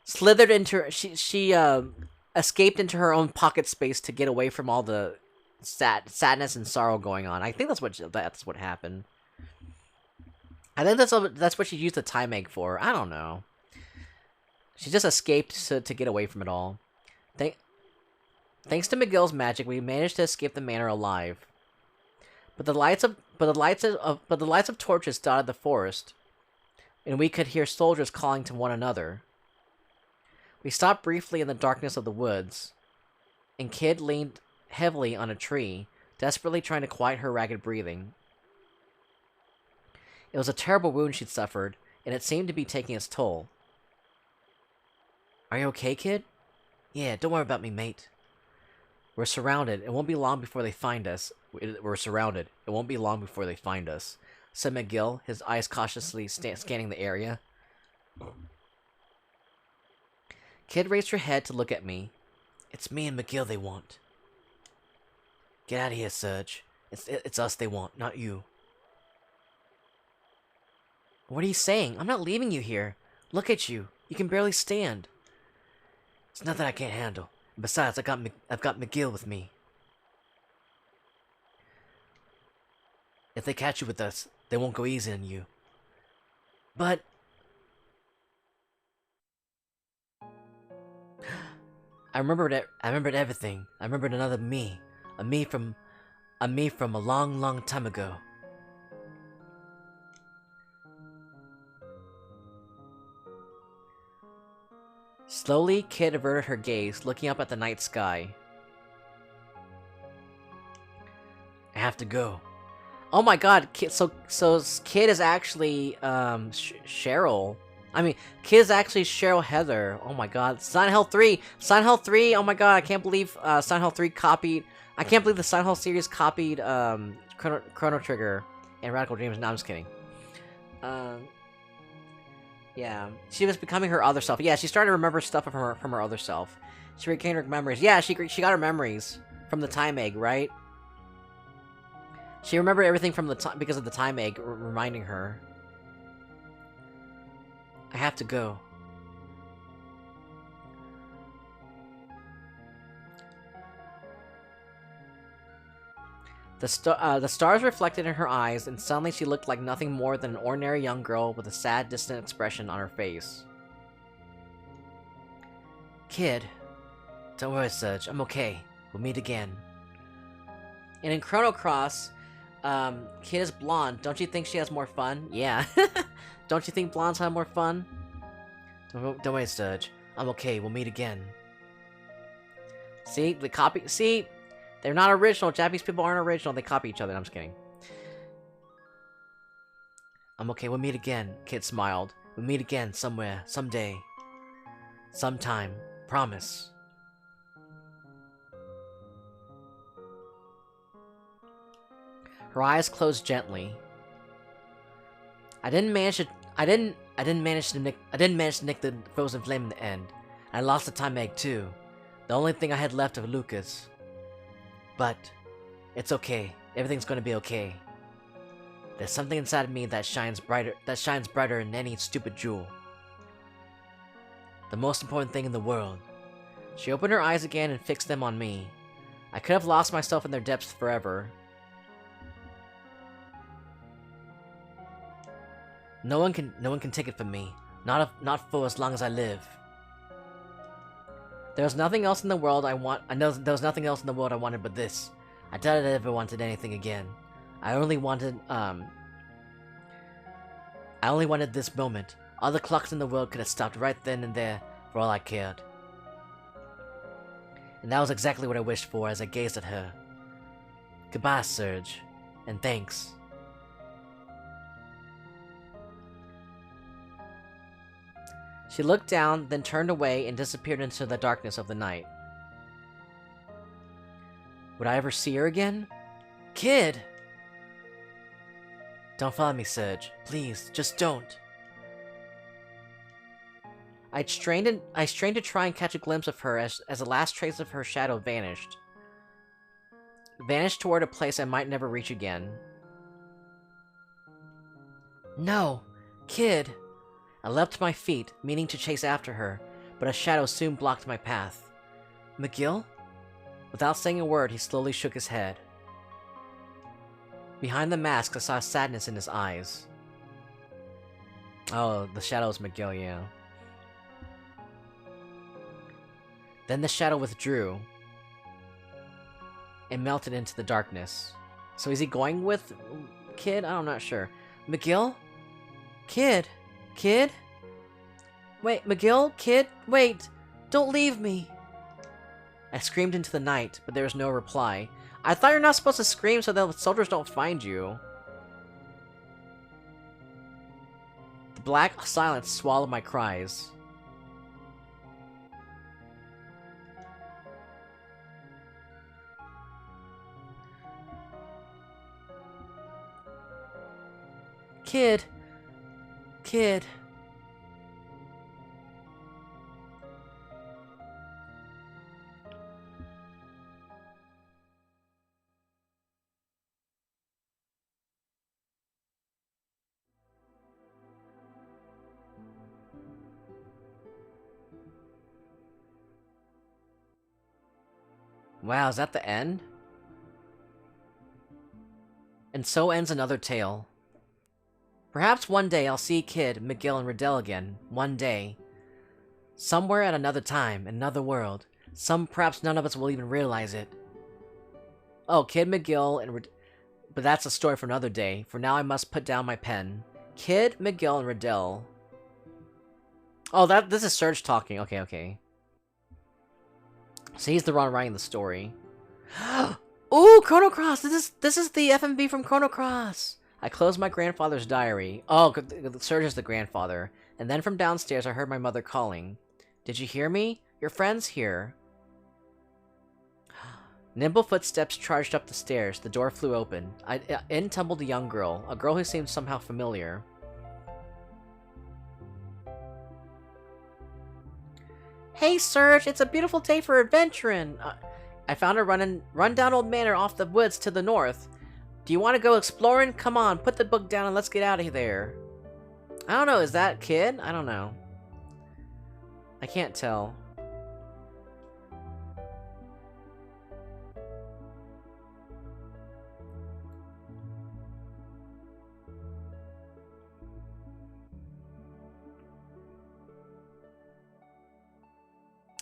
slithered into she escaped into her own pocket space to get away from all the sadness and sorrow going on. I think that's what happened. I think that's what she used the time egg for. I don't know. She just escaped to get away from it all. Thanks to McGill's magic, we managed to escape the manor alive. But the lights of torches dotted the forest, and we could hear soldiers calling to one another. We stopped briefly in the darkness of the woods, and Kid leaned heavily on a tree, desperately trying to quiet her ragged breathing. It was a terrible wound she'd suffered, and it seemed to be taking its toll. "Are you okay, Kid?" "Yeah, don't worry about me, mate." "We're surrounded. It won't be long before they find us." We're surrounded. It won't be long before they find us," said McGill, his eyes cautiously scanning the area. Kid raised her head to look at me. "It's me and McGill they want." "Get out of here, Serge. It's us they want, not you." "What are you saying? I'm not leaving you here. Look at you. You can barely stand." "It's nothing I can't handle. And besides, I've got McGill with me. If they catch you with us, they won't go easy on you." "But..." I remembered everything. I remembered another me. A me from a long, long time ago. Slowly, Kid averted her gaze, looking up at the night sky. "I have to go. Oh my god, so Kid is actually Cheryl. I mean, Kid is actually Cheryl Heather. Oh my god, Silent Hill 3. Silent Hill 3. Oh my god, I can't believe Silent Hill 3 copied. I can't believe the Silent Hill series copied Chrono Trigger and Radical Dreams. No, I'm just kidding. Yeah, she was becoming her other self. Yeah, she started to remember stuff from her other self. She regained her memories. Yeah, she got her memories from the time egg, right? She remembered everything from the time because of the time egg reminding her. I have to go. The stars reflected in her eyes, and suddenly she looked like nothing more than an ordinary young girl with a sad, distant expression on her face. Kid, don't worry, Serge. I'm okay. We'll meet again. And in Chrono Cross, Kid is blonde. Don't you think she has more fun? Yeah. Don't you think blondes have more fun? Don't worry, Serge. I'm okay. We'll meet again. See? The copy... See? They're not original. Japanese people aren't original. They copy each other. I'm just kidding. I'm okay. We'll meet again. Kid smiled. We'll meet again somewhere. Someday. Sometime. Promise. Her eyes closed gently. I didn't manage to nick the frozen flame in the end. I lost the time egg too. The only thing I had left of Lucas. But it's okay. Everything's gonna be okay. There's something inside of me that shines brighter than any stupid jewel. The most important thing in the world. She opened her eyes again and fixed them on me. I could have lost myself in their depths forever. No one can take it from me. Not for as long as I live. There was nothing else in the world I wanted but this. I doubt I ever wanted anything again. I only wanted this moment. All the clocks in the world could have stopped right then and there for all I cared. And that was exactly what I wished for as I gazed at her. Goodbye, Serge. And thanks. She looked down, then turned away and disappeared into the darkness of the night. Would I ever see her again? Kid! Don't follow me, Serge. Please, just don't. I strained to try and catch a glimpse of her as the last trace of her shadow vanished. Vanished toward a place I might never reach again. No! Kid! I leapt to my feet, meaning to chase after her, but a shadow soon blocked my path. McGill? Without saying a word, he slowly shook his head. Behind the mask, I saw sadness in his eyes. Oh, the shadow's McGill, yeah. Then the shadow withdrew and melted into the darkness. So is he going with Kid? I'm not sure. McGill? Kid? Kid? Wait, McGill? Kid? Wait! Don't leave me! I screamed into the night, but there was no reply. I thought you're not supposed to scream so the soldiers don't find you. The black silence swallowed my cries. Kid! Kid! Wow, is that the end? And so ends another tale. Perhaps one day I'll see Kid, McGill, and Riddell again. One day. Somewhere at another time, another world. Perhaps none of us will even realize it. Oh, Kid, McGill, and but that's a story for another day. For now I must put down my pen. Kid, McGill, and Riddell. Oh, this is Serge talking. Okay. So he's the one writing the story. Ooh, Chrono Cross! This is the FMV from Chrono Cross! I closed my grandfather's diary. Oh, Serge is the grandfather. And then from downstairs, I heard my mother calling. Did you hear me? Your friend's here. Nimble footsteps charged up the stairs. The door flew open. In tumbled a young girl. A girl who seemed somehow familiar. Hey, Serge! It's a beautiful day for adventuring! I found a run-down old manor off the woods to the north. Do you want to go exploring? Come on, put the book down and let's get out of there. I don't know, is that kid? I don't know. I can't tell.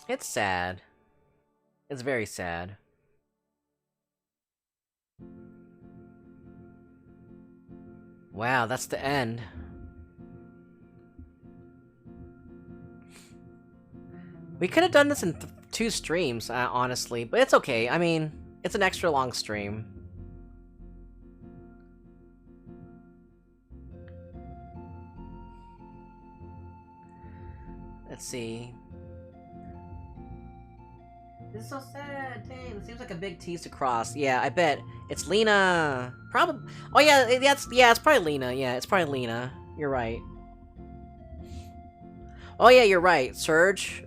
It's sad. It's very sad. Wow, that's the end. We could have done this in 2 streams, honestly, but it's okay. I mean, it's an extra long stream. Let's see. This is so sad. Dang, it seems like a big T's to cross. Yeah, I bet it's Lena. Probably. Oh yeah, it's probably Lena. Yeah, it's probably Lena. You're right. Oh yeah, you're right. Serge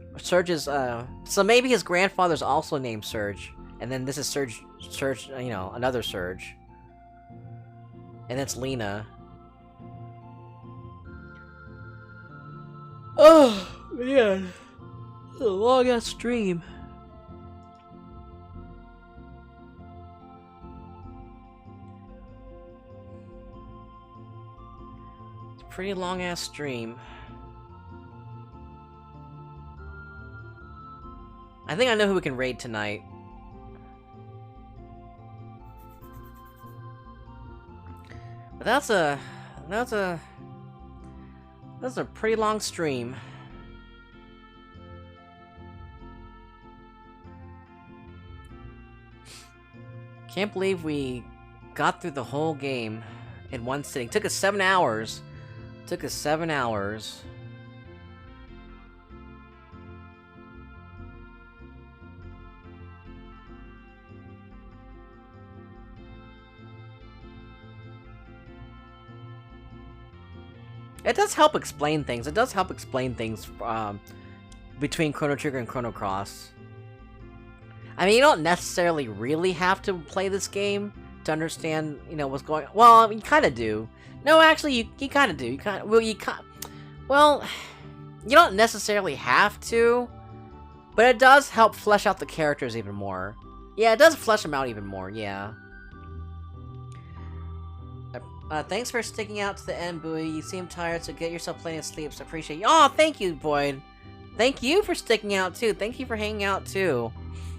is so maybe his grandfather's also named Serge, and then this is Serge, you know, another Serge. And it's Lena. Oh man, it's a long ass stream. Pretty long ass stream. I think I know who we can raid tonight. But that's a pretty long stream. Can't believe we got through the whole game in one sitting. Took us 7 hours. Took us 7 hours. It does help explain things. It does help explain things between Chrono Trigger and Chrono Cross. I mean, you don't necessarily really have to play this game to understand, you know, what's going on. Well, you kind of do. No, actually, you kind of do. Well, you don't necessarily have to, but it does help flesh out the characters even more. Yeah, it does flesh them out even more, yeah. Thanks for sticking out to the end, Bowie. You seem tired, so get yourself plenty of sleep, so appreciate you. Oh, thank you, Boyd. Thank you for sticking out, too. Thank you for hanging out, too.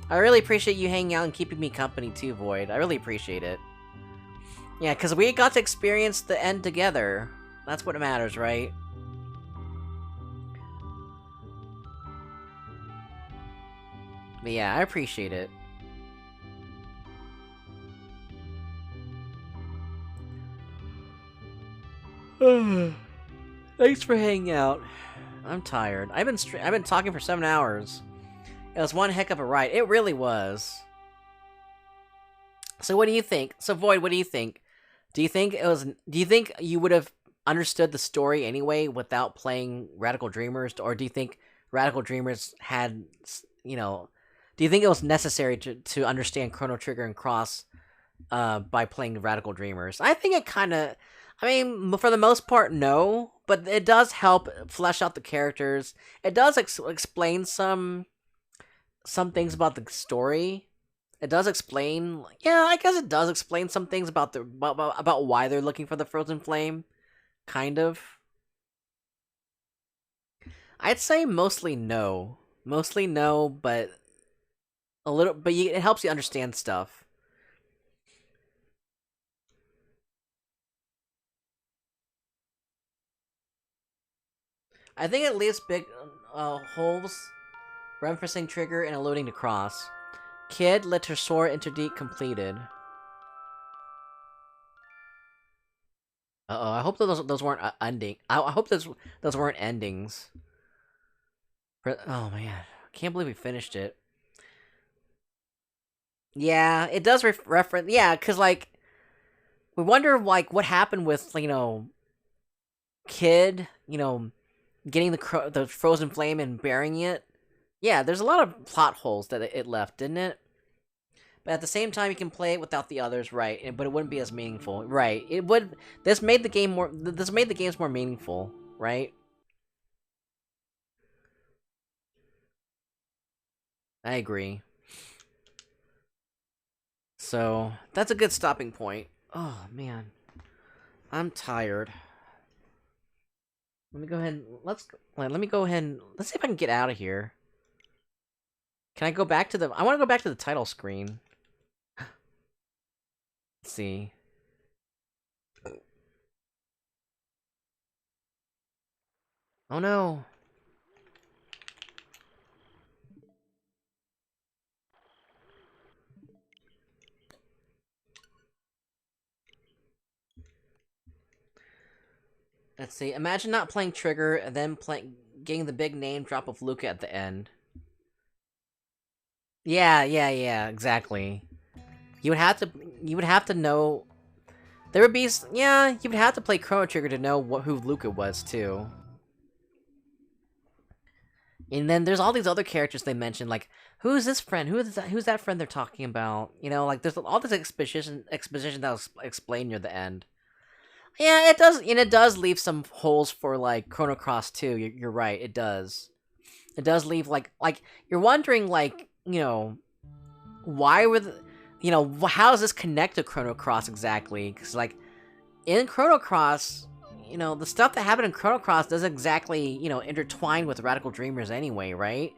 I really appreciate you hanging out and keeping me company, too, Boyd. I really appreciate it. Yeah, because we got to experience the end together. That's what matters, right? But yeah, I appreciate it. Thanks for hanging out. I'm tired. I've been talking for 7 hours. It was one heck of a ride. It really was. So what do you think? So Void, what do you think? Do you think you would have understood the story anyway without playing Radical Dreamers, or do you think Radical Dreamers had, you know, do you think it was necessary to understand Chrono Trigger and Cross by playing Radical Dreamers? I think it kind of, I mean, for the most part, no, but it does help flesh out the characters. It does explain some things about the story. It does explain, yeah, I guess it does explain some things about about why they're looking for the Frozen Flame, kind of. I'd say mostly no, but a little, but it helps you understand stuff. I think it leaves big holes, referencing Trigger and alluding to Cross. Kid, let her soar interdeep completed. Uh-oh, I hope those weren't ending. I hope those weren't endings. Oh man, can't believe we finished it. Yeah, it does reference. Yeah, because like we wonder like what happened with Kid, getting the frozen flame and burying it. Yeah, there's a lot of plot holes that it left, didn't it? But at the same time, you can play it without the others, right? But it wouldn't be as meaningful, right? It would. This made the game more. This made the games more meaningful, right? I agree. So that's a good stopping point. Oh man, I'm tired. Let me go ahead. Let me go ahead and let's see if I can get out of here. Can I go back to the? I want to go back to the title screen. Let's see. Oh no. Let's see. Imagine not playing Trigger and then getting the big name drop of Luca at the end. Yeah, exactly. You would have to know. There would be, yeah, you would have to play Chrono Trigger to know who Luca was too. And then there's all these other characters they mentioned, like who's this friend? Who's that friend they're talking about? Like there's all this exposition that was explained near the end. Yeah, it does, and it does leave some holes for like Chrono Cross too. You're right, it does. It does leave like you're wondering like why were how does this connect to Chrono Cross exactly? Because like in Chrono Cross, the stuff that happened in Chrono Cross doesn't exactly intertwine with Radical Dreamers anyway, right?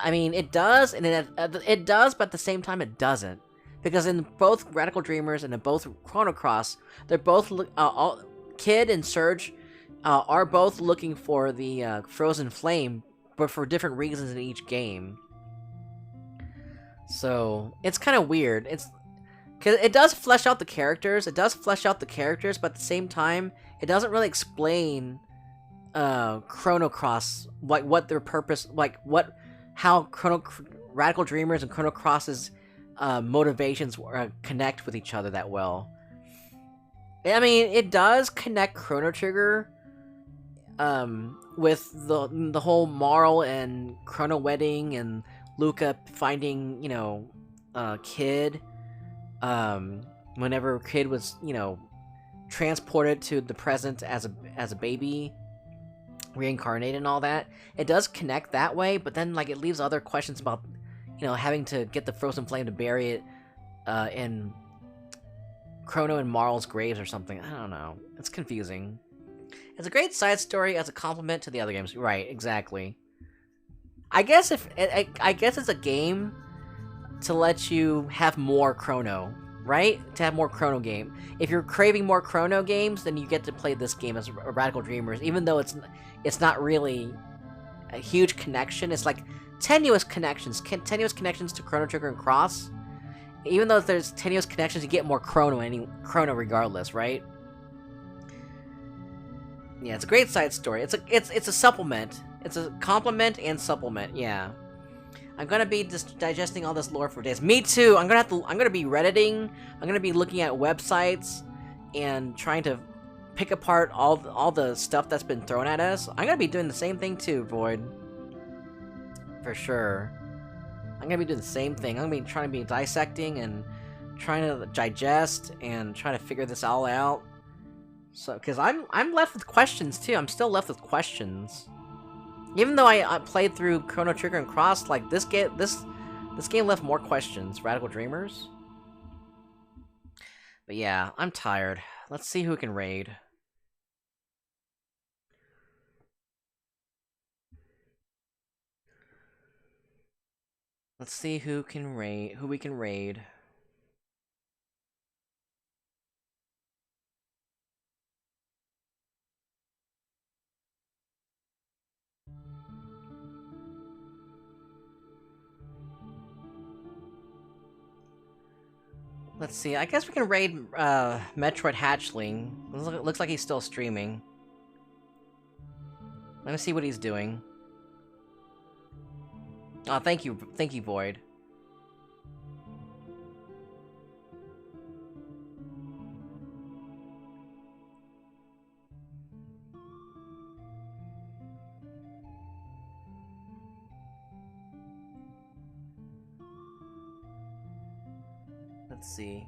I mean, it does, and it does, but at the same time, it doesn't. Because in both Radical Dreamers and in both Chrono Cross, they're both Kid and Serge are both looking for the Frozen Flame, but for different reasons in each game. So it's kind of weird. It's because it does flesh out the characters. It does flesh out the characters, but at the same time, it doesn't really explain Chrono Cross, like what their purpose, like how Radical Dreamers and Chrono Cross's motivations connect with each other that well. I mean, it does connect Chrono Trigger with the whole Marl and Chrono wedding and Luca finding Kid whenever Kid was transported to the present as a baby, reincarnated and all that. It does connect that way, but then like it leaves other questions about having to get the frozen flame to bury it in Chrono and Marl's graves or something. I don't know. It's confusing. It's a great side story as a complement to the other games. Right, exactly. I guess I guess it's a game to let you have more Chrono, right? To have more Chrono game. If you're craving more Chrono games, then you get to play this game as Radical Dreamers, even though it's not really a huge connection. It's like tenuous connections to Chrono Trigger and Cross. Even though there's tenuous connections, you get more Chrono regardless, right? Yeah, it's a great side story. It's a supplement. It's a complement and supplement. Yeah. I'm gonna be just digesting all this lore for days. Me too. I'm gonna be redditing. I'm gonna be looking at websites and trying to pick apart all the stuff that's been thrown at us. I'm gonna be doing the same thing too, Void. For sure. I'm gonna be doing the same thing. I'm gonna be trying to be dissecting and trying to digest and trying to figure this all out. So, because I'm left with questions too. I'm still left with questions. Even though I played through Chrono Trigger and Cross, like this game left more questions. Radical Dreamers. But yeah, I'm tired. Let's see who can raid. Let's see who we can raid. Let's see. I guess we can raid Metroid Hatchling. Looks like he's still streaming. Let me see what he's doing. Oh, thank you, Void. Let's see.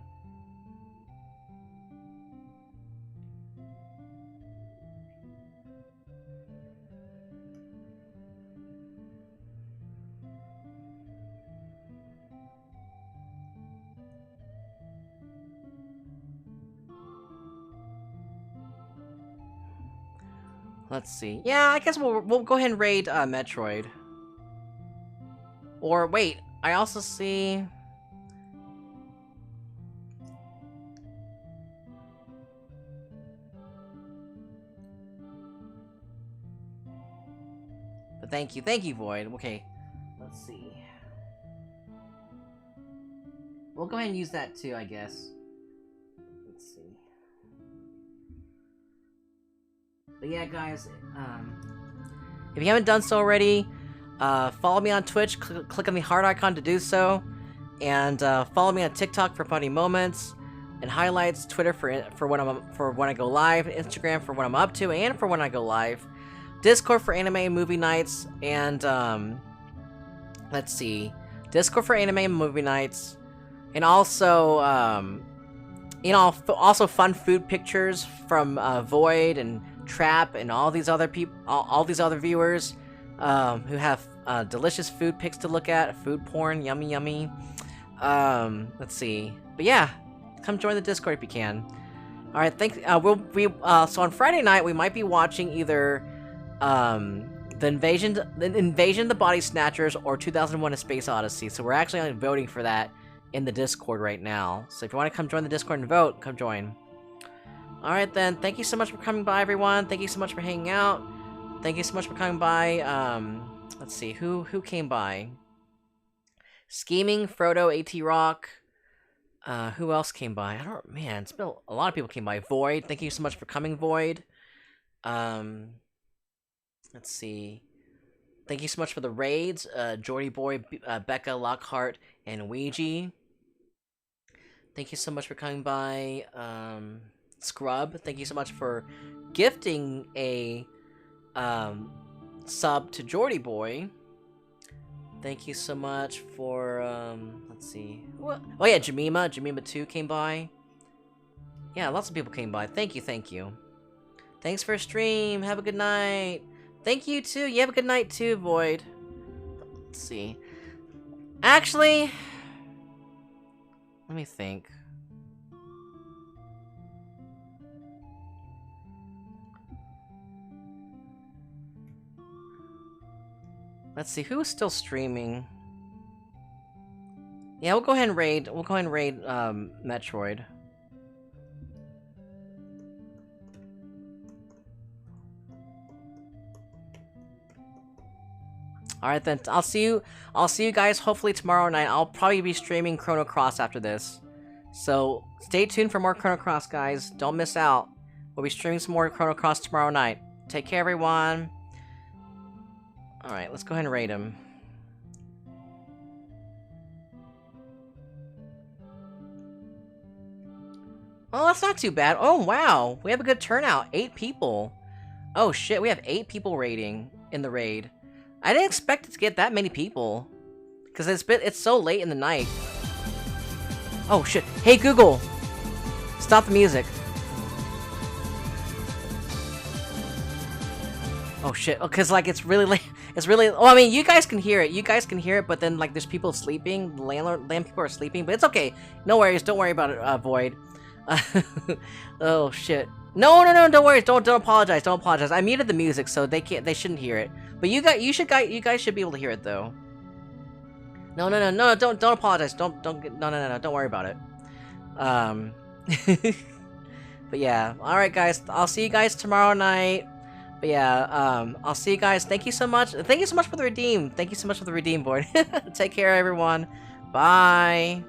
Let's see. Yeah, I guess we'll go ahead and raid Metroid. Or wait, I also see. But thank you, Void. Okay, let's see. We'll go ahead and use that too, I guess. Let's see. But yeah, guys, if you haven't done so already, follow me on Twitch, click on the heart icon to do so, and follow me on TikTok for funny moments and highlights, Twitter for when I go live, Instagram for what I'm up to and for when I go live, Discord for anime and movie nights, and let's see, Discord for anime and movie nights, and also also fun food pictures from Void and Trap and all these other people, all these other viewers who have delicious food pics to look at, food porn, yummy. Let's see, but yeah, come join the Discord if you can. All right, so on Friday night we might be watching either the Invasion of the Body Snatchers or 2001: A Space Odyssey. So we're actually voting for that in the Discord right now. So if you want to come join the Discord and vote, come join. Alright then, thank you so much for coming by, everyone. Thank you so much for hanging out. Thank you so much for coming by. Let's see, who came by? Scheming, Frodo, AT Rock. Who else came by? Man, it's been a lot of people came by. Void, thank you so much for coming, Void. Let's see. Thank you so much for the raids, Jordy Boy, Becca, Lockhart, and Ouija. Thank you so much for coming by, Scrub. Thank you so much for gifting a sub to Jordy Boy. Thank you so much for let's see. What? Oh yeah, Jemima 2 came by. Yeah, lots of people came by. Thank you. Thanks for a stream. Have a good night. Thank you too. You have a good night too, Void. Let's see. Actually, let me think. Let's see, who's still streaming? Yeah, we'll go ahead and raid. Metroid. Alright then, I'll see you guys hopefully tomorrow night. I'll probably be streaming Chrono Cross after this. So, stay tuned for more Chrono Cross, guys. Don't miss out. We'll be streaming some more Chrono Cross tomorrow night. Take care, everyone. Alright, let's go ahead and raid him. Oh, that's not too bad. Oh, wow. We have a good turnout. 8 people. Oh, shit. We have 8 people raiding in the raid. I didn't expect it to get that many people. Because it's so late in the night. Oh, shit. Hey, Google. Stop the music. Oh, shit. Because, like, it's really late. It's really... Oh, I mean, you guys can hear it. But then, like, there's people sleeping. Land people are sleeping. But it's okay. No worries. Don't worry about it, Void. Oh, shit. No, don't worry. Don't apologize. Don't apologize. I muted the music, so they shouldn't hear it. But you guys should be able to hear it, though. No, don't apologize. Don't worry about it. But yeah. Alright, guys. I'll see you guys tomorrow night. But yeah, I'll see you guys. Thank you so much. Thank you so much for the redeem. Thank you so much for the redeem board. Take care, everyone. Bye.